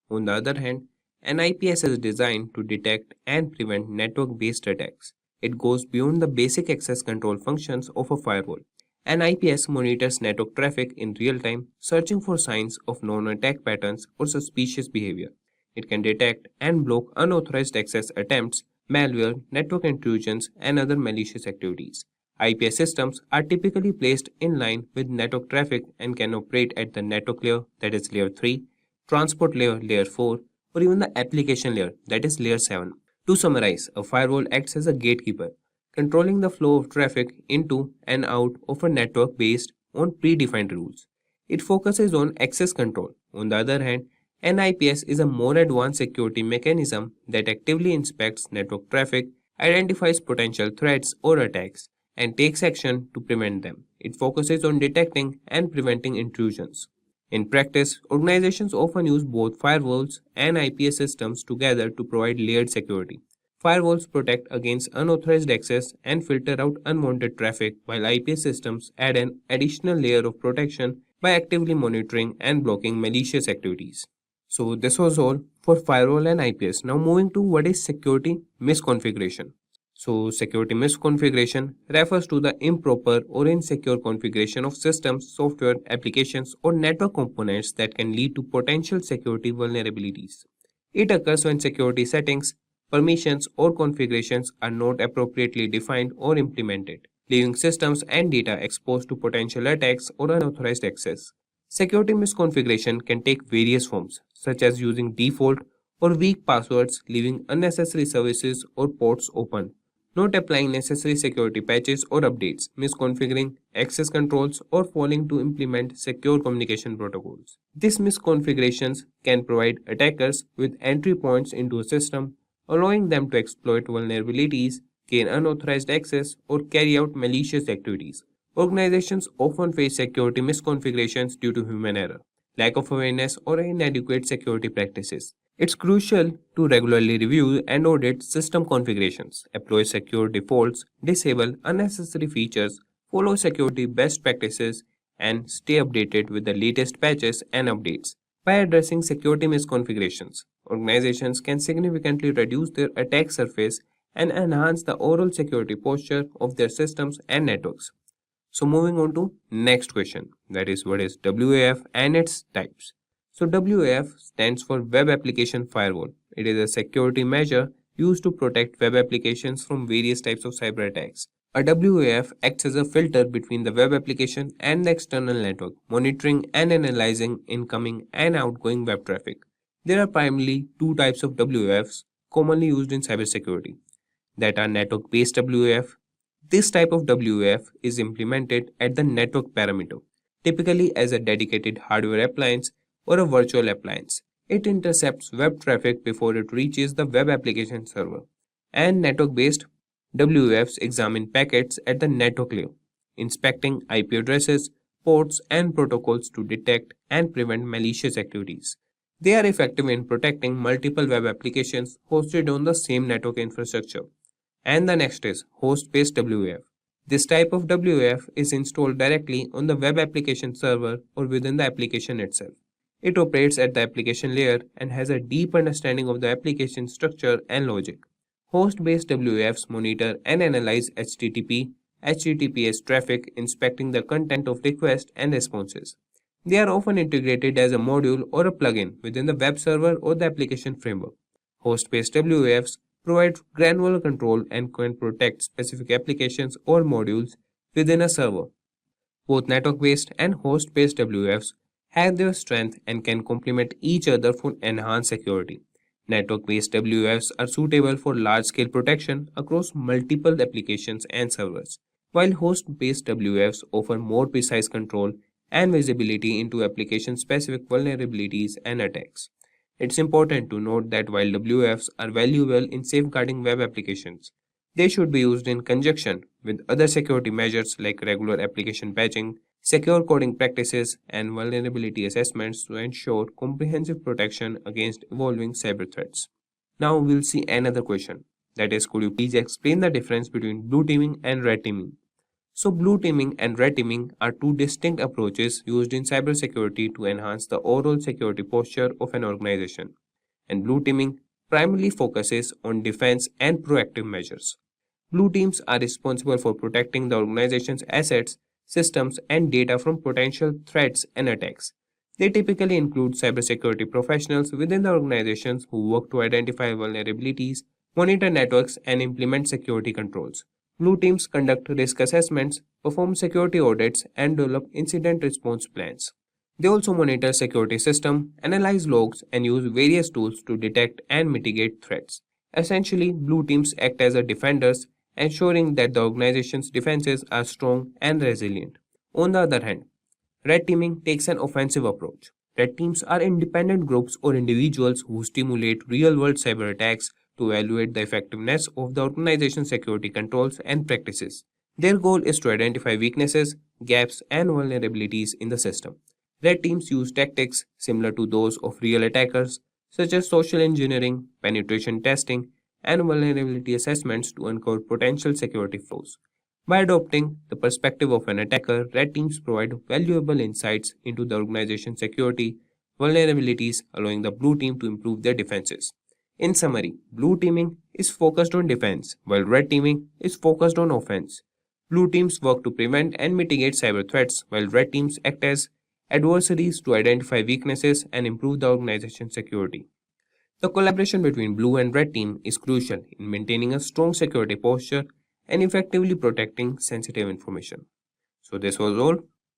On the other hand, an IPS is designed to detect and prevent network-based attacks. It goes beyond the basic access control functions of a firewall. An IPS monitors network traffic in real time, searching for signs of known attack patterns or suspicious behavior. It can detect and block unauthorized access attempts, malware, network intrusions, and other malicious activities. IPS systems are typically placed in line with network traffic and can operate at the network layer, that is layer 3, transport layer, layer 4, or even the application layer, that is layer 7. To summarize, a firewall acts as a gatekeeper, controlling the flow of traffic into and out of a network based on predefined rules. It focuses on access control. On the other hand, an IPS is a more advanced security mechanism that actively inspects network traffic, identifies potential threats or attacks, and takes action to prevent them. It focuses on detecting and preventing intrusions. In practice, organizations often use both firewalls and IPS systems together to provide layered security. Firewalls protect against unauthorized access and filter out unwanted traffic, while IPS systems add an additional layer of protection by actively monitoring and blocking malicious activities. So this was all for firewall and IPS. Now moving to what is security misconfiguration. So security misconfiguration refers to the improper or insecure configuration of systems, software, applications, or network components that can lead to potential security vulnerabilities. It occurs when security settings, permissions, or configurations are not appropriately defined or implemented, leaving systems and data exposed to potential attacks or unauthorized access. Security misconfiguration can take various forms, such as using default or weak passwords, leaving unnecessary services or ports open, not applying necessary security patches or updates, misconfiguring access controls, or failing to implement secure communication protocols. These misconfigurations can provide attackers with entry points into a system, allowing them to exploit vulnerabilities, gain unauthorized access, or carry out malicious activities. Organizations often face security misconfigurations due to human error, lack of awareness, or inadequate security practices. It's crucial to regularly review and audit system configurations, apply secure defaults, disable unnecessary features, follow security best practices, and stay updated with the latest patches and updates. By addressing security misconfigurations, organizations can significantly reduce their attack surface and enhance the overall security posture of their systems and networks. So moving on to next question, that is what is WAF and its types. So WAF stands for Web Application Firewall. It is a security measure used to protect web applications from various types of cyber attacks. A WAF acts as a filter between the web application and the external network, monitoring and analyzing incoming and outgoing web traffic. There are primarily two types of WAFs commonly used in cybersecurity, that are network-based WAF. This type of WAF is implemented at the network parameter, typically as a dedicated hardware appliance or a virtual appliance. It intercepts web traffic before it reaches the web application server. And network-based WAFs examine packets at the network layer, inspecting IP addresses, ports, and protocols to detect and prevent malicious activities. They are effective in protecting multiple web applications hosted on the same network infrastructure. And the next is host-based WAF. This type of WAF is installed directly on the web application server or within the application itself. It operates at the application layer and has a deep understanding of the application structure and logic. Host-based WAFs monitor and analyze HTTP, HTTPS traffic, inspecting the content of requests and responses. They are often integrated as a module or a plugin within the web server or the application framework. Host-based WAFs provide granular control and can protect specific applications or modules within a server. Both network-based and host-based WAFs have their strength and can complement each other for enhanced security. Network-based WAFs are suitable for large-scale protection across multiple applications and servers, while host-based WAFs offer more precise control and visibility into application-specific vulnerabilities and attacks. It's important to note that while WAFs are valuable in safeguarding web applications, they should be used in conjunction with other security measures like regular application patching, secure coding practices, and vulnerability assessments to ensure comprehensive protection against evolving cyber threats. Now we'll see another question, that is, could you please explain the difference between blue teaming and red teaming? So blue teaming and red teaming are two distinct approaches used in cybersecurity to enhance the overall security posture of an organization. And blue teaming primarily focuses on defense and proactive measures. Blue teams are responsible for protecting the organization's assets, systems, and data from potential threats and attacks. They typically include cybersecurity professionals within the organizations who work to identify vulnerabilities, monitor networks, and implement security controls. Blue teams conduct risk assessments, perform security audits, and develop incident response plans. They also monitor security systems, analyze logs, and use various tools to detect and mitigate threats. Essentially, blue teams act as defenders, ensuring that the organization's defenses are strong and resilient. On the other hand, red teaming takes an offensive approach. Red teams are independent groups or individuals who stimulate real-world cyber attacks to evaluate the effectiveness of the organization's security controls and practices. Their goal is to identify weaknesses, gaps, and vulnerabilities in the system. Red teams use tactics similar to those of real attackers, such as social engineering, penetration testing, and vulnerability assessments to uncover potential security flaws. By adopting the perspective of an attacker, red teams provide valuable insights into the organization's security vulnerabilities, allowing the blue team to improve their defenses. In summary, blue teaming is focused on defense, while red teaming is focused on offense. Blue teams work to prevent and mitigate cyber threats, while red teams act as adversaries to identify weaknesses and improve the organization's security. The collaboration between blue and red team is crucial in maintaining a strong security posture and effectively protecting sensitive information. So this was all.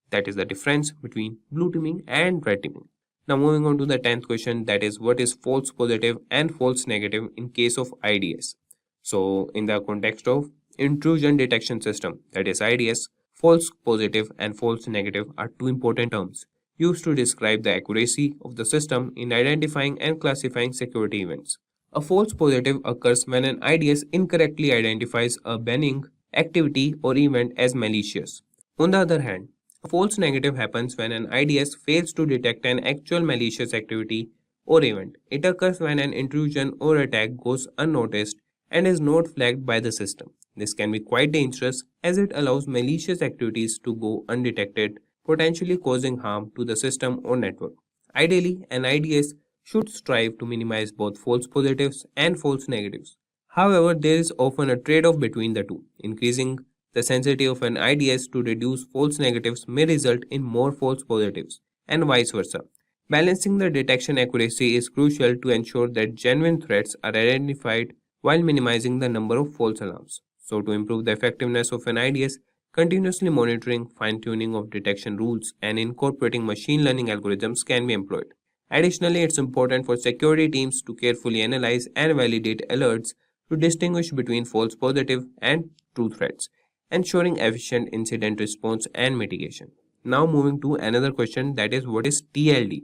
That is the difference between blue teaming and red teaming. Now moving on to the 10th question, that is what is false positive and false negative in case of IDS. So, in the context of intrusion detection system, that is IDS, false positive and false negative are two important terms used to describe the accuracy of the system in identifying and classifying security events. A false positive occurs when an IDS incorrectly identifies a benign activity or event as malicious. On the other hand, a false negative happens when an IDS fails to detect an actual malicious activity or event. It occurs when an intrusion or attack goes unnoticed and is not flagged by the system. This can be quite dangerous as it allows malicious activities to go undetected, potentially causing harm to the system or network. Ideally, an IDS should strive to minimize both false positives and false negatives. However, there is often a trade off between the two. Increasing the sensitivity of an IDS to reduce false negatives may result in more false positives, and vice versa. Balancing the detection accuracy is crucial to ensure that genuine threats are identified while minimizing the number of false alarms. So, to improve the effectiveness of an IDS, continuously monitoring, fine tuning of detection rules, and incorporating machine learning algorithms can be employed. Additionally, it's important for security teams to carefully analyze and validate alerts to distinguish between false positive and true threats, ensuring efficient incident response and mitigation. Now, moving to another question, that is, what is TLD?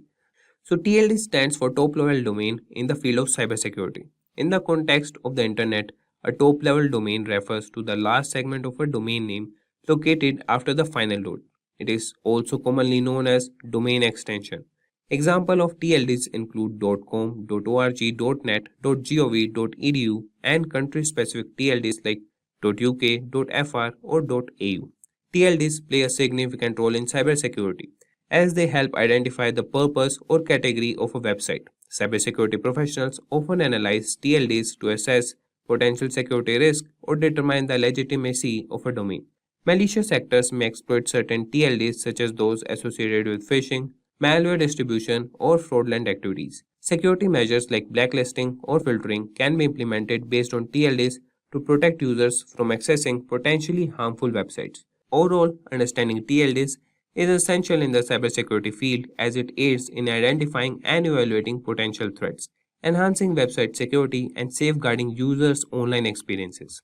So, TLD stands for top level domain in the field of cybersecurity. In the context of the internet, a top level domain refers to the last segment of a domain name located after the final dot. It is also commonly known as domain extension. Examples of TLDs include .com, .org, .net, .gov, .edu, and country-specific TLDs like .uk, .fr, or .au. TLDs play a significant role in cybersecurity as they help identify the purpose or category of a website. Cybersecurity professionals often analyze TLDs to assess potential security risk or determine the legitimacy of a domain. Malicious actors may exploit certain TLDs such as those associated with phishing, malware distribution, or fraudulent activities. Security measures like blacklisting or filtering can be implemented based on TLDs to protect users from accessing potentially harmful websites. Overall, understanding TLDs is essential in the cybersecurity field as it aids in identifying and evaluating potential threats, enhancing website security, and safeguarding users' online experiences.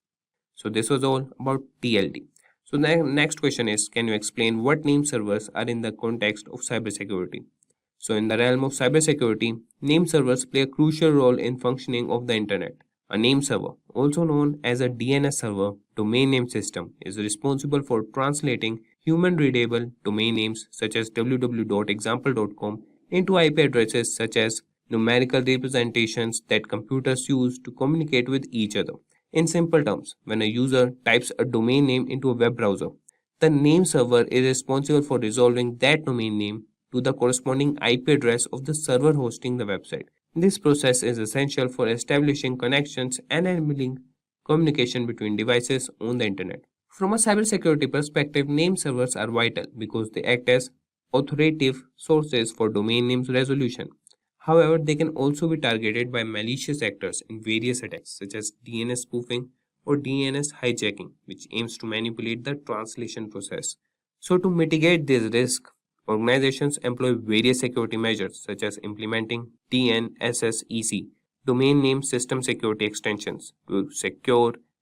So, this was all about TLD. So, the next question is, can you explain what name servers are in the context of cybersecurity? So, in the realm of cybersecurity, name servers play a crucial role in functioning of the internet. A name server, also known as a DNS server, domain name system, is responsible for translating human-readable domain names such as www.example.com into IP addresses such as numerical representations that computers use to communicate with each other. In simple terms, when a user types a domain name into a web browser, the name server is responsible for resolving that domain name to the corresponding IP address of the server hosting the website. This process is essential for establishing connections and enabling communication between devices on the internet. From a cybersecurity perspective, name servers are vital because they act as authoritative sources for domain names resolution. However, they can also be targeted by malicious actors in various attacks such as DNS spoofing or DNS hijacking, which aims to manipulate the translation process. So, to mitigate this risk, organizations employ various security measures such as implementing DNSSEC, domain name system security extensions, to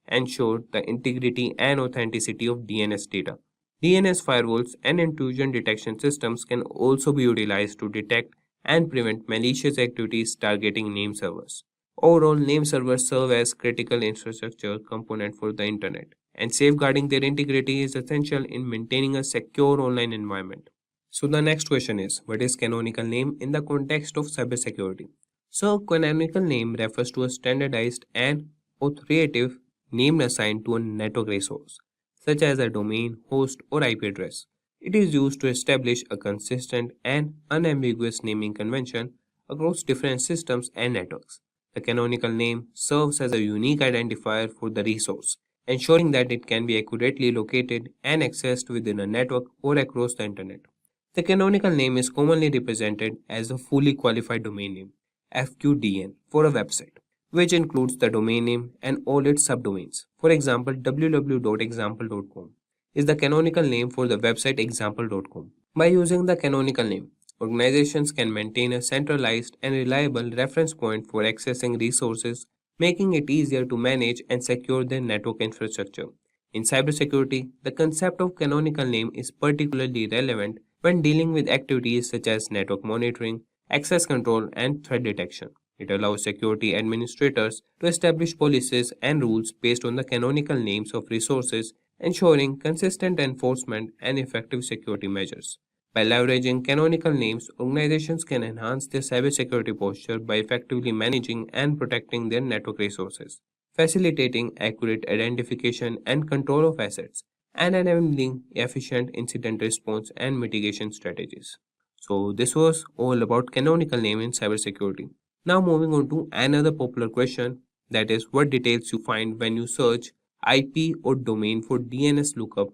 ensure the integrity and authenticity of DNS data. DNS firewalls and intrusion detection systems can also be utilized to detect and prevent malicious activities targeting name servers. Overall, name servers serve as critical infrastructure component for the internet, and safeguarding their integrity is essential in maintaining a secure online environment. So the next question is, what is canonical name in the context of cybersecurity? So canonical name refers to a standardized and authoritative name assigned to a network resource, such as a domain, host, or IP address. It is used to establish a consistent and unambiguous naming convention across different systems and networks. The canonical name serves as a unique identifier for the resource, ensuring that it can be accurately located and accessed within a network or across the internet. The canonical name is commonly represented as a fully qualified domain name, FQDN, for a website, which includes the domain name and all its subdomains. For example, www.example.com is the canonical name for the website example.com. By using the canonical name, organizations can maintain a centralized and reliable reference point for accessing resources making it easier to manage and secure their network infrastructure. In cybersecurity, the concept of canonical name is particularly relevant when dealing with activities such as network monitoring, access control, and threat detection. It allows security administrators to establish policies and rules based on the canonical names of resources, ensuring consistent enforcement and effective security measures. By leveraging canonical names, organizations can enhance their cybersecurity posture by effectively managing and protecting their network resources, facilitating accurate identification and control of assets, and enabling efficient incident response and mitigation strategies. So, this was all about canonical name in cybersecurity. Now, moving on to another popular question, that is, what details you find when you search IP or domain for DNS lookup.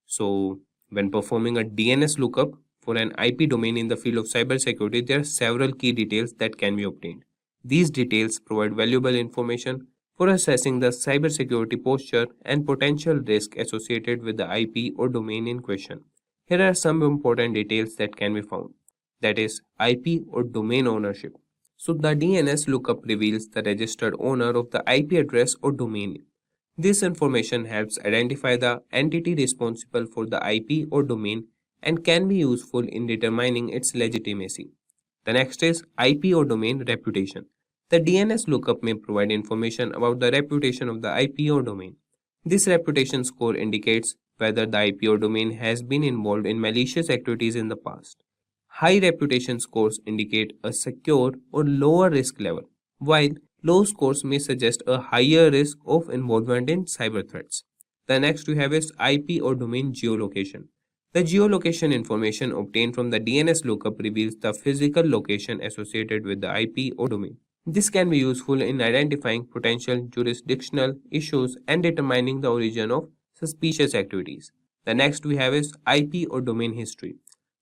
So, when performing a DNS lookup for an IP domain in the field of cybersecurity, there are several key details that can be obtained. These details provide valuable information for assessing the cybersecurity posture and potential risk associated with the IP or domain in question. Here are some important details that can be found. That is, IP or domain ownership. So the DNS lookup reveals the registered owner of the IP address or domain. This information helps identify the entity responsible for the IP or domain and can be useful in determining its legitimacy. The next is IP or domain reputation. The DNS lookup may provide information about the reputation of the IP or domain. This reputation score indicates whether the IP or domain has been involved in malicious activities in the past. High reputation scores indicate a secure or lower risk level, while low scores may suggest a higher risk of involvement in cyber threats. The next we have is IP or domain geolocation. The geolocation information obtained from the DNS lookup reveals the physical location associated with the IP or domain. This can be useful in identifying potential jurisdictional issues and determining the origin of suspicious activities. The next we have is IP or domain history.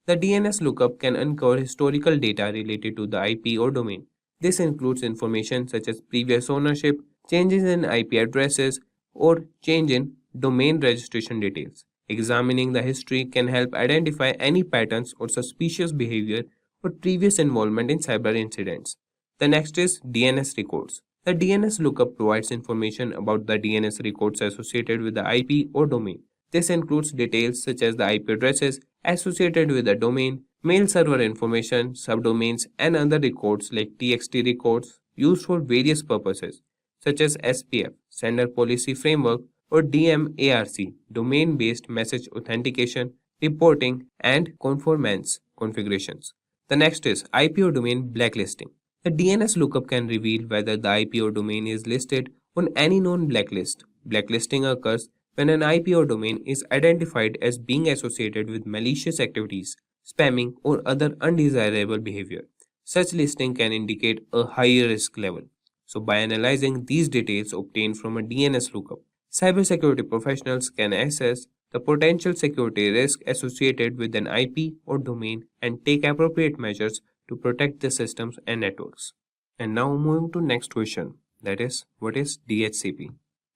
The DNS lookup can uncover historical data related to the IP or domain. This includes information such as previous ownership, changes in IP addresses, or change in domain registration details. Examining the history can help identify any patterns or suspicious behavior or previous involvement in cyber incidents. The next is DNS records. The DNS lookup provides information about the DNS records associated with the IP or domain. This includes details such as the IP addresses associated with the domain, mail server information, subdomains, and other records like TXT records used for various purposes, such as SPF, Sender Policy Framework, or DMARC, Domain-Based Message Authentication, Reporting, and Conformance configurations. The next is IP or domain blacklisting. The DNS lookup can reveal whether the IP or domain is listed on any known blacklist. Blacklisting occurs when an IP or domain is identified as being associated with malicious activities, spamming, or other undesirable behavior. Such listing can indicate a higher risk level. So, by analyzing these details obtained from a DNS lookup, cybersecurity professionals can assess the potential security risk associated with an IP or domain and take appropriate measures to protect the systems and networks. And now moving to next question, that is, what is DHCP?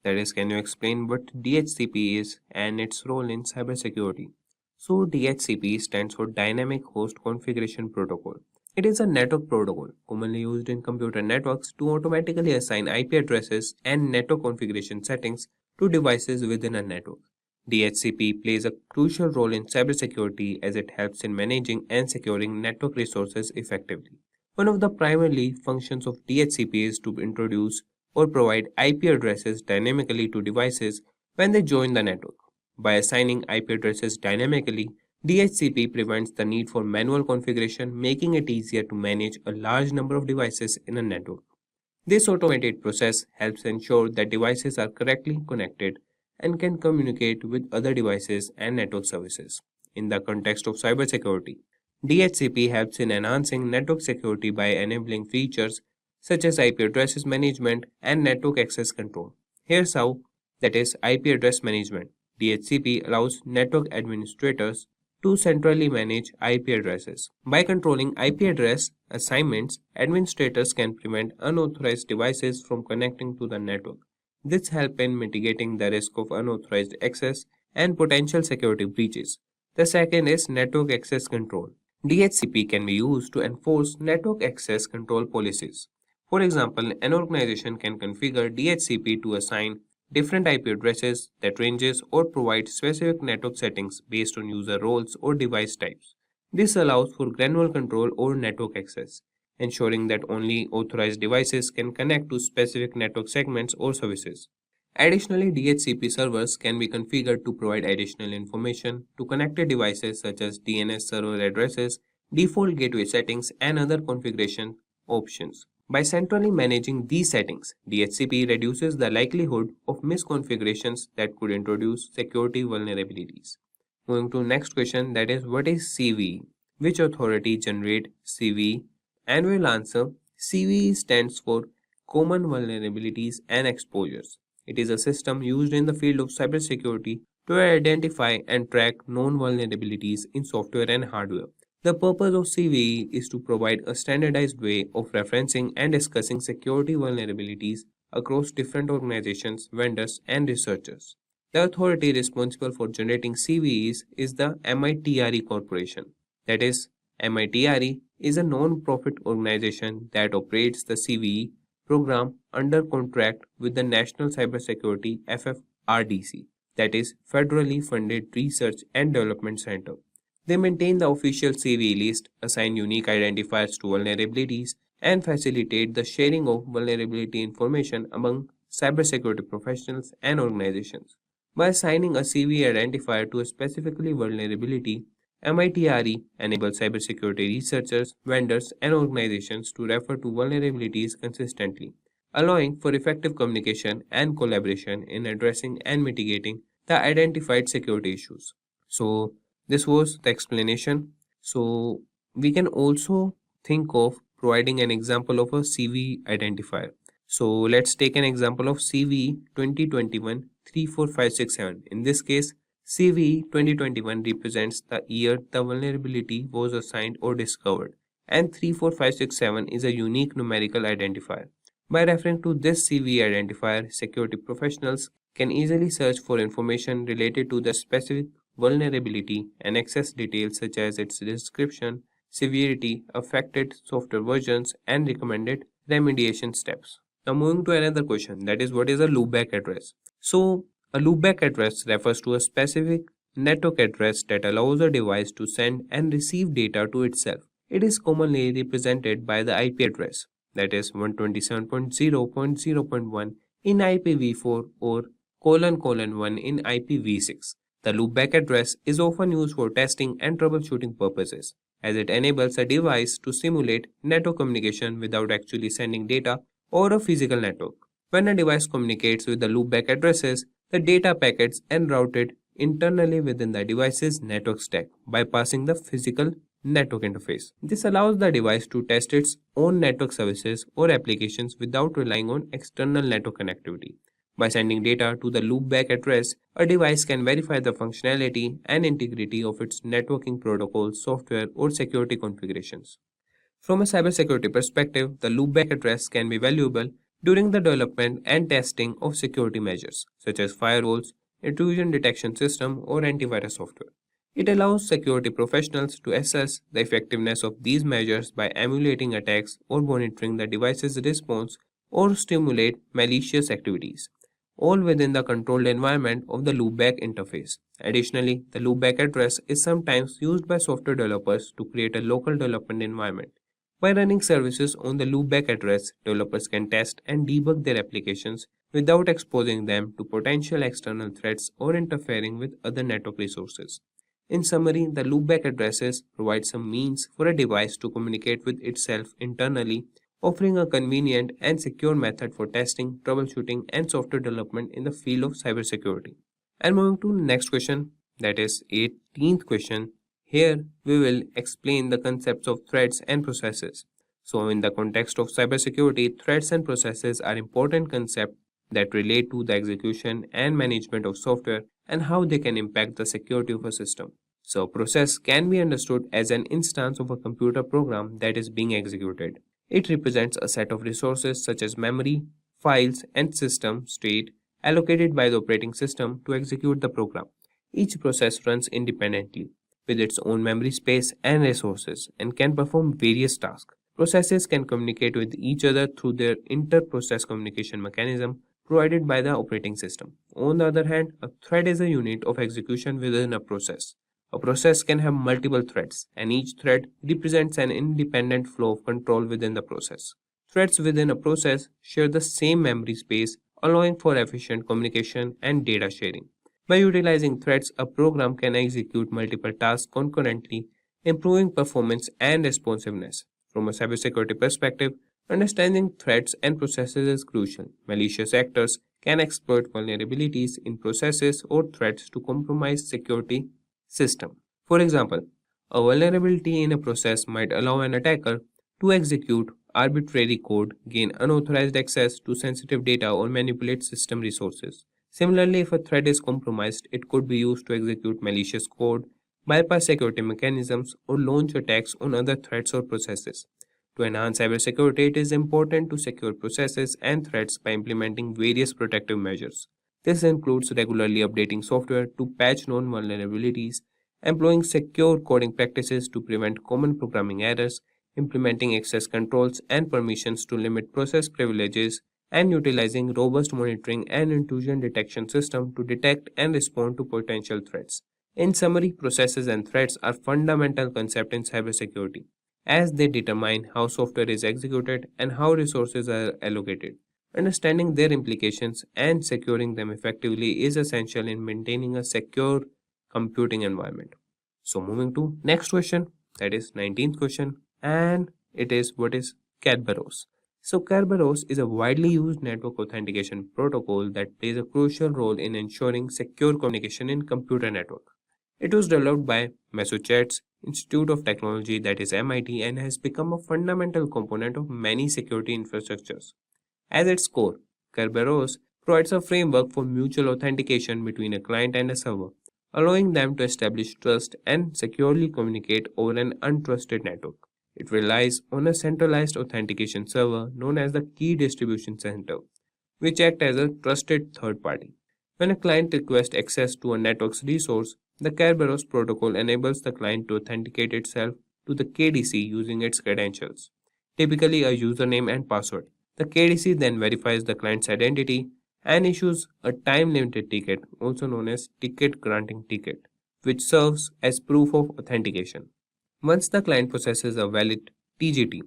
That is, can you explain what DHCP is and its role in cybersecurity? So DHCP stands for Dynamic Host Configuration Protocol. It is a network protocol commonly used in computer networks to automatically assign IP addresses and network configuration settings to devices within a network. DHCP plays a crucial role in cybersecurity as it helps in managing and securing network resources effectively. One of the primary functions of DHCP is to introduce or provide IP addresses dynamically to devices when they join the network. By assigning IP addresses dynamically, DHCP prevents the need for manual configuration, making it easier to manage a large number of devices in a network. This automated process helps ensure that devices are correctly connected and can communicate with other devices and network services. In the context of cybersecurity, DHCP helps in enhancing network security by enabling features such as IP addresses management and network access control. Here's how, that is IP address management. DHCP allows network administrators to centrally manage IP addresses. By controlling IP address assignments, administrators can prevent unauthorized devices from connecting to the network. This helps in mitigating the risk of unauthorized access and potential security breaches. The second is network access control. DHCP can be used to enforce network access control policies. For example, an organization can configure DHCP to assign different IP addresses that ranges or provide specific network settings based on user roles or device types. This allows for granular control over network access, ensuring that only authorized devices can connect to specific network segments or services. Additionally, DHCP servers can be configured to provide additional information to connected devices such as DNS server addresses, default gateway settings, and other configuration options. By centrally managing these settings, DHCP reduces the likelihood of misconfigurations that could introduce security vulnerabilities. Moving to next question, that is, what is CVE? Which authority generate CVE? And we'll answer CVE stands for Common Vulnerabilities and Exposures. It is a system used in the field of cybersecurity to identify and track known vulnerabilities in software and hardware. The purpose of CVE is to provide a standardized way of referencing and discussing security vulnerabilities across different organizations, vendors, and researchers. The authority responsible for generating CVEs is the MITRE Corporation. That is, MITRE is a non-profit organization that operates the CVE program under contract with the National Cybersecurity FFRDC, that is, Federally Funded Research and Development Center. They maintain the official CVE list, assign unique identifiers to vulnerabilities, and facilitate the sharing of vulnerability information among cybersecurity professionals and organizations. By assigning a CVE identifier to a specifically vulnerability, MITRE enables cybersecurity researchers, vendors, and organizations to refer to vulnerabilities consistently, allowing for effective communication and collaboration in addressing and mitigating the identified security issues. So, this was the explanation. So, we can also think of providing an example of a CVE identifier. So, let's take an example of CVE 2021-34567. In this case, CVE 2021 represents the year the vulnerability was assigned or discovered, and 34567 is a unique numerical identifier. By referring to this CVE identifier, security professionals can easily search for information related to the specific vulnerability and access details such as its description, severity, affected software versions, and recommended remediation steps. Now moving to another question, that is, what is a loopback address? So a loopback address refers to a specific network address that allows a device to send and receive data to itself. It is commonly represented by the IP address, that is 127.0.0.1 in IPv4 or ::1 in IPv6. The loopback address is often used for testing and troubleshooting purposes, as it enables a device to simulate network communication without actually sending data or a physical network. When a device communicates with the loopback addresses, the data packets are routed internally within the device's network stack, bypassing the physical network interface. This allows the device to test its own network services or applications without relying on external network connectivity. By sending data to the loopback address, a device can verify the functionality and integrity of its networking protocols, software, or security configurations. From a cybersecurity perspective, the loopback address can be valuable during the development and testing of security measures, such as firewalls, intrusion detection system, or antivirus software. It allows security professionals to assess the effectiveness of these measures by emulating attacks or monitoring the device's response or stimulate malicious activities, all within the controlled environment of the loopback interface. Additionally, the loopback address is sometimes used by software developers to create a local development environment. By running services on the loopback address, developers can test and debug their applications without exposing them to potential external threats or interfering with other network resources. In summary, the loopback addresses provide some means for a device to communicate with itself internally, offering a convenient and secure method for testing, troubleshooting, and software development in the field of cybersecurity. And moving to the next question, that is 18th question. Here we will explain the concepts of threads and processes. So in the context of cybersecurity, threads and processes are important concepts that relate to the execution and management of software and how they can impact the security of a system. So a process can be understood as an instance of a computer program that is being executed. It represents a set of resources such as memory, files, and system state allocated by the operating system to execute the program. Each process runs independently with its own memory space and resources and can perform various tasks. Processes can communicate with each other through their inter-process communication mechanism provided by the operating system. On the other hand, a thread is a unit of execution within a process. A process can have multiple threads, and each thread represents an independent flow of control within the process. Threads within a process share the same memory space, allowing for efficient communication and data sharing. By utilizing threads, a program can execute multiple tasks concurrently, improving performance and responsiveness. From a cybersecurity perspective, understanding threats and processes is crucial. Malicious actors can exploit vulnerabilities in processes or threats to compromise security system. For example, a vulnerability in a process might allow an attacker to execute arbitrary code, gain unauthorized access to sensitive data, or manipulate system resources. Similarly, if a thread is compromised, it could be used to execute malicious code, bypass security mechanisms, or launch attacks on other threads or processes. To enhance cybersecurity, it is important to secure processes and threads by implementing various protective measures. This includes regularly updating software to patch known vulnerabilities, employing secure coding practices to prevent common programming errors, implementing access controls and permissions to limit process privileges, and utilizing robust monitoring and intrusion detection systems to detect and respond to potential threats. In summary, processes and threats are fundamental concepts in cybersecurity, as they determine how software is executed and how resources are allocated. Understanding their implications and securing them effectively is essential in maintaining a secure computing environment. So moving to next question, that is 19th question, and it is what is Kerberos. So Kerberos is a widely used network authentication protocol that plays a crucial role in ensuring secure communication in computer network. It was developed by Massachusetts Institute of Technology, that is MIT, and has become a fundamental component of many security infrastructures. At its core, Kerberos provides a framework for mutual authentication between a client and a server, allowing them to establish trust and securely communicate over an untrusted network. It relies on a centralized authentication server known as the Key Distribution Center, which acts as a trusted third party. When a client requests access to a network's resource, the Kerberos protocol enables the client to authenticate itself to the KDC using its credentials, typically a username and password. The KDC then verifies the client's identity and issues a time-limited ticket, also known as ticket granting ticket, which serves as proof of authentication. Once the client possesses a valid TGT,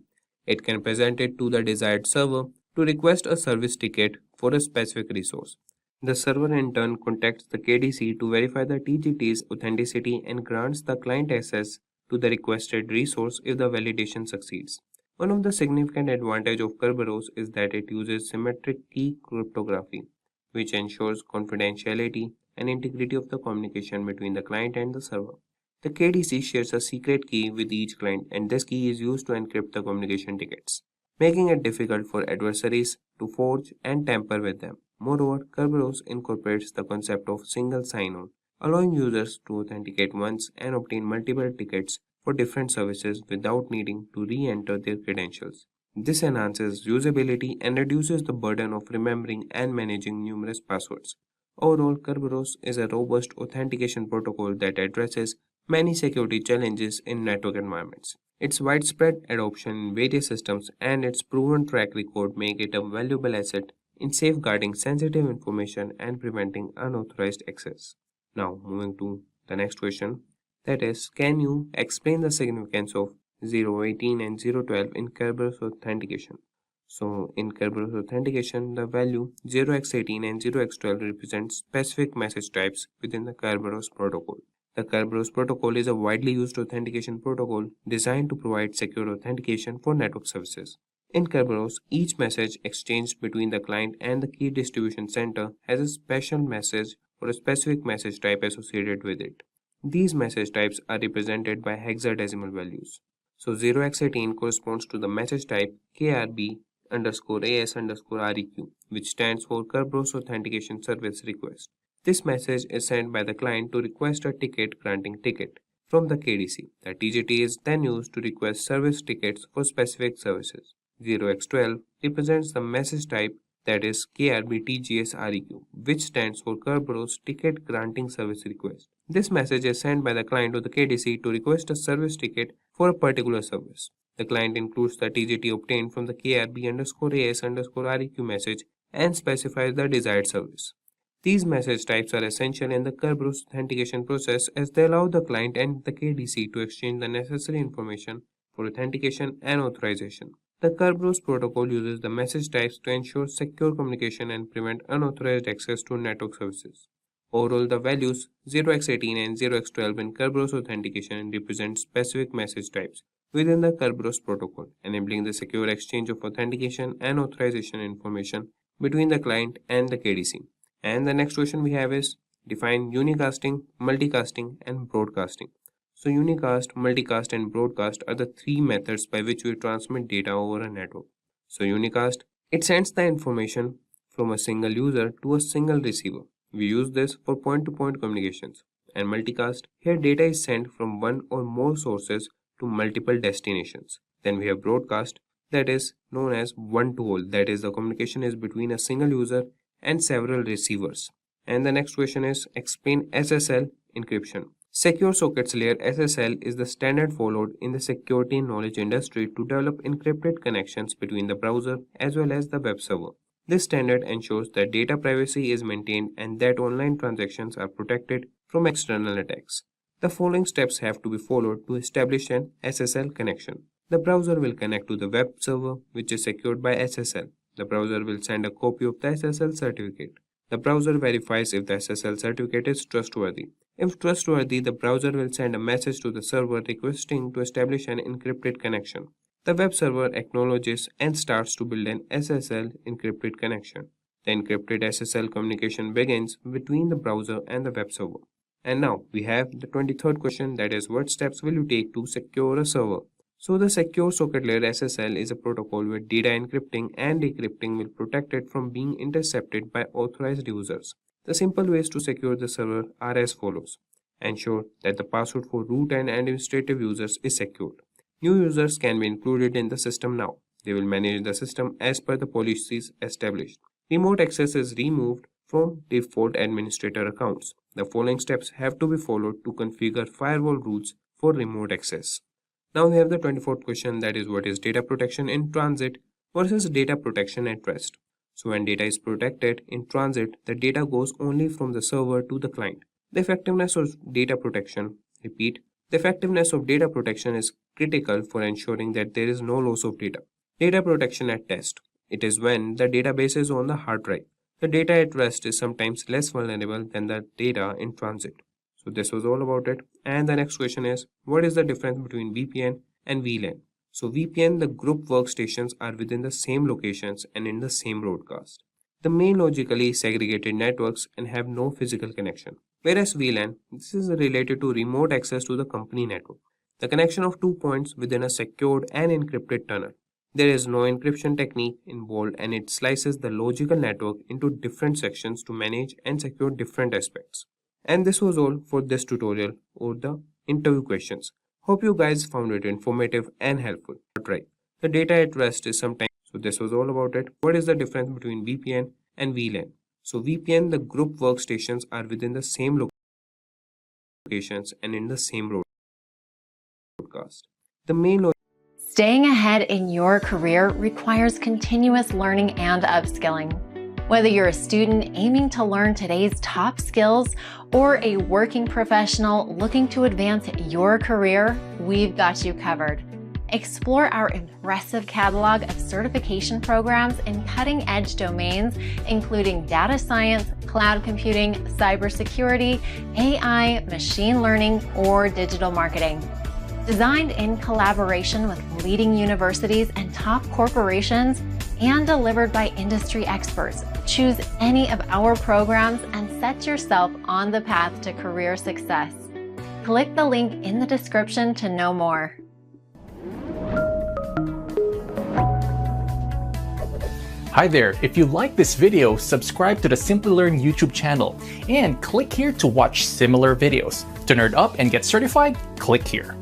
it can present it to the desired server to request a service ticket for a specific resource. The server in turn contacts the KDC to verify the TGT's authenticity and grants the client access to the requested resource if the validation succeeds. One of the significant advantages of Kerberos is that it uses symmetric key cryptography, which ensures confidentiality and integrity of the communication between the client and the server. The KDC shares a secret key with each client, and this key is used to encrypt the communication tickets, making it difficult for adversaries to forge and tamper with them. Moreover, Kerberos incorporates the concept of single sign-on, allowing users to authenticate once and obtain multiple tickets for different services without needing to re-enter their credentials. This enhances usability and reduces the burden of remembering and managing numerous passwords. Overall, Kerberos is a robust authentication protocol that addresses many security challenges in network environments. Its widespread adoption in various systems and its proven track record make it a valuable asset in safeguarding sensitive information and preventing unauthorized access. Now, moving to the next question, that is, can you explain the significance of 018 and 012 in Kerberos authentication? So, in Kerberos authentication, the value 0x18 and 0x12 represent specific message types within the Kerberos protocol. The Kerberos protocol is a widely used authentication protocol designed to provide secure authentication for network services. In Kerberos, each message exchanged between the client and the key distribution center has a special message or a specific message type associated with it. These message types are represented by hexadecimal values. So 0x18 corresponds to the message type KRB_AS_REQ, which stands for Kerberos Authentication Service Request. This message is sent by the client to request a ticket granting ticket from the KDC. The TGT is then used to request service tickets for specific services. 0x12 represents the message type that is KRBTGSREQ, which stands for Kerberos Ticket Granting Service Request. This message is sent by the client to the KDC to request a service ticket for a particular service. The client includes the TGT obtained from the KRB_AS_REQ message and specifies the desired service. These message types are essential in the Kerberos authentication process as they allow the client and the KDC to exchange the necessary information for authentication and authorization. The Kerberos protocol uses the message types to ensure secure communication and prevent unauthorized access to network services. Overall, the values 0x18 and 0x12 in Kerberos authentication represent specific message types within the Kerberos protocol, enabling the secure exchange of authentication and authorization information between the client and the KDC. And the next question we have is define unicasting, multicasting, and broadcasting. So unicast, multicast, and broadcast are the three methods by which we transmit data over a network. So unicast, it sends the information from a single user to a single receiver. We use this for point-to-point communications. And multicast, here data is sent from one or more sources to multiple destinations. Then we have broadcast, that is known as one-to-all, that is the communication is between a single user and several receivers. And the next question is explain SSL encryption. Secure Sockets Layer SSL is the standard followed in the security and knowledge industry to develop encrypted connections between the browser as well as the web server. This standard ensures that data privacy is maintained and that online transactions are protected from external attacks. The following steps have to be followed to establish an SSL connection. The browser will connect to the web server, which is secured by SSL. The browser will send a copy of the SSL certificate. The browser verifies if the SSL certificate is trustworthy. If trustworthy, the browser will send a message to the server requesting to establish an encrypted connection. The web server acknowledges and starts to build an SSL encrypted connection. The encrypted SSL communication begins between the browser and the web server. And now we have the 23rd question, that is what steps will you take to secure a server? So the Secure Socket Layer SSL is a protocol where data encrypting and decrypting will protect it from being intercepted by authorized users. The simple ways to secure the server are as follows. Ensure that the password for root and administrative users is secured. New users can be included in the system now. They will manage the system as per the policies established. Remote access is removed from default administrator accounts. The following steps have to be followed to configure firewall rules for remote access. Now we have the 24th question, that is what is data protection in transit versus data protection at rest. So when data is protected in transit, the data goes only from the server to the client. The effectiveness of data protection, repeat, the effectiveness of data protection is critical for ensuring that there is no loss of data. Data protection at rest, it is when the database is on the hard drive. The data at rest is sometimes less vulnerable than the data in transit. So this was all about it. And the next question is, what is the difference between VPN and VLAN? So VPN, the group workstations are within the same locations and in the same broadcast. The main logically segregated networks and have no physical connection. Whereas VLAN, this is related to remote access to the company network. The connection of 2 points within a secured and encrypted tunnel. There is no encryption technique involved and it slices the logical network into different sections to manage and secure different aspects. And this was all for this tutorial or the interview questions. Hope you guys found it informative and helpful. Right. The data at rest is sometimes. So this was all about it. What is the difference between VPN and VLAN? So VPN, the group workstations are within the same locations and in the same broadcast. The main Staying ahead in your career requires continuous learning and upskilling. Whether you're a student aiming to learn today's top skills or a working professional looking to advance your career, we've got you covered. Explore our impressive catalog of certification programs in cutting-edge domains, including data science, cloud computing, cybersecurity, AI, machine learning, or digital marketing. Designed in collaboration with leading universities and top corporations, and delivered by industry experts, choose any of our programs and set yourself on the path to career success. Click the link in the description to know more. Hi there, if you like this video, subscribe to the Simplilearn YouTube channel and click here to watch similar videos. To nerd up and get certified, click here.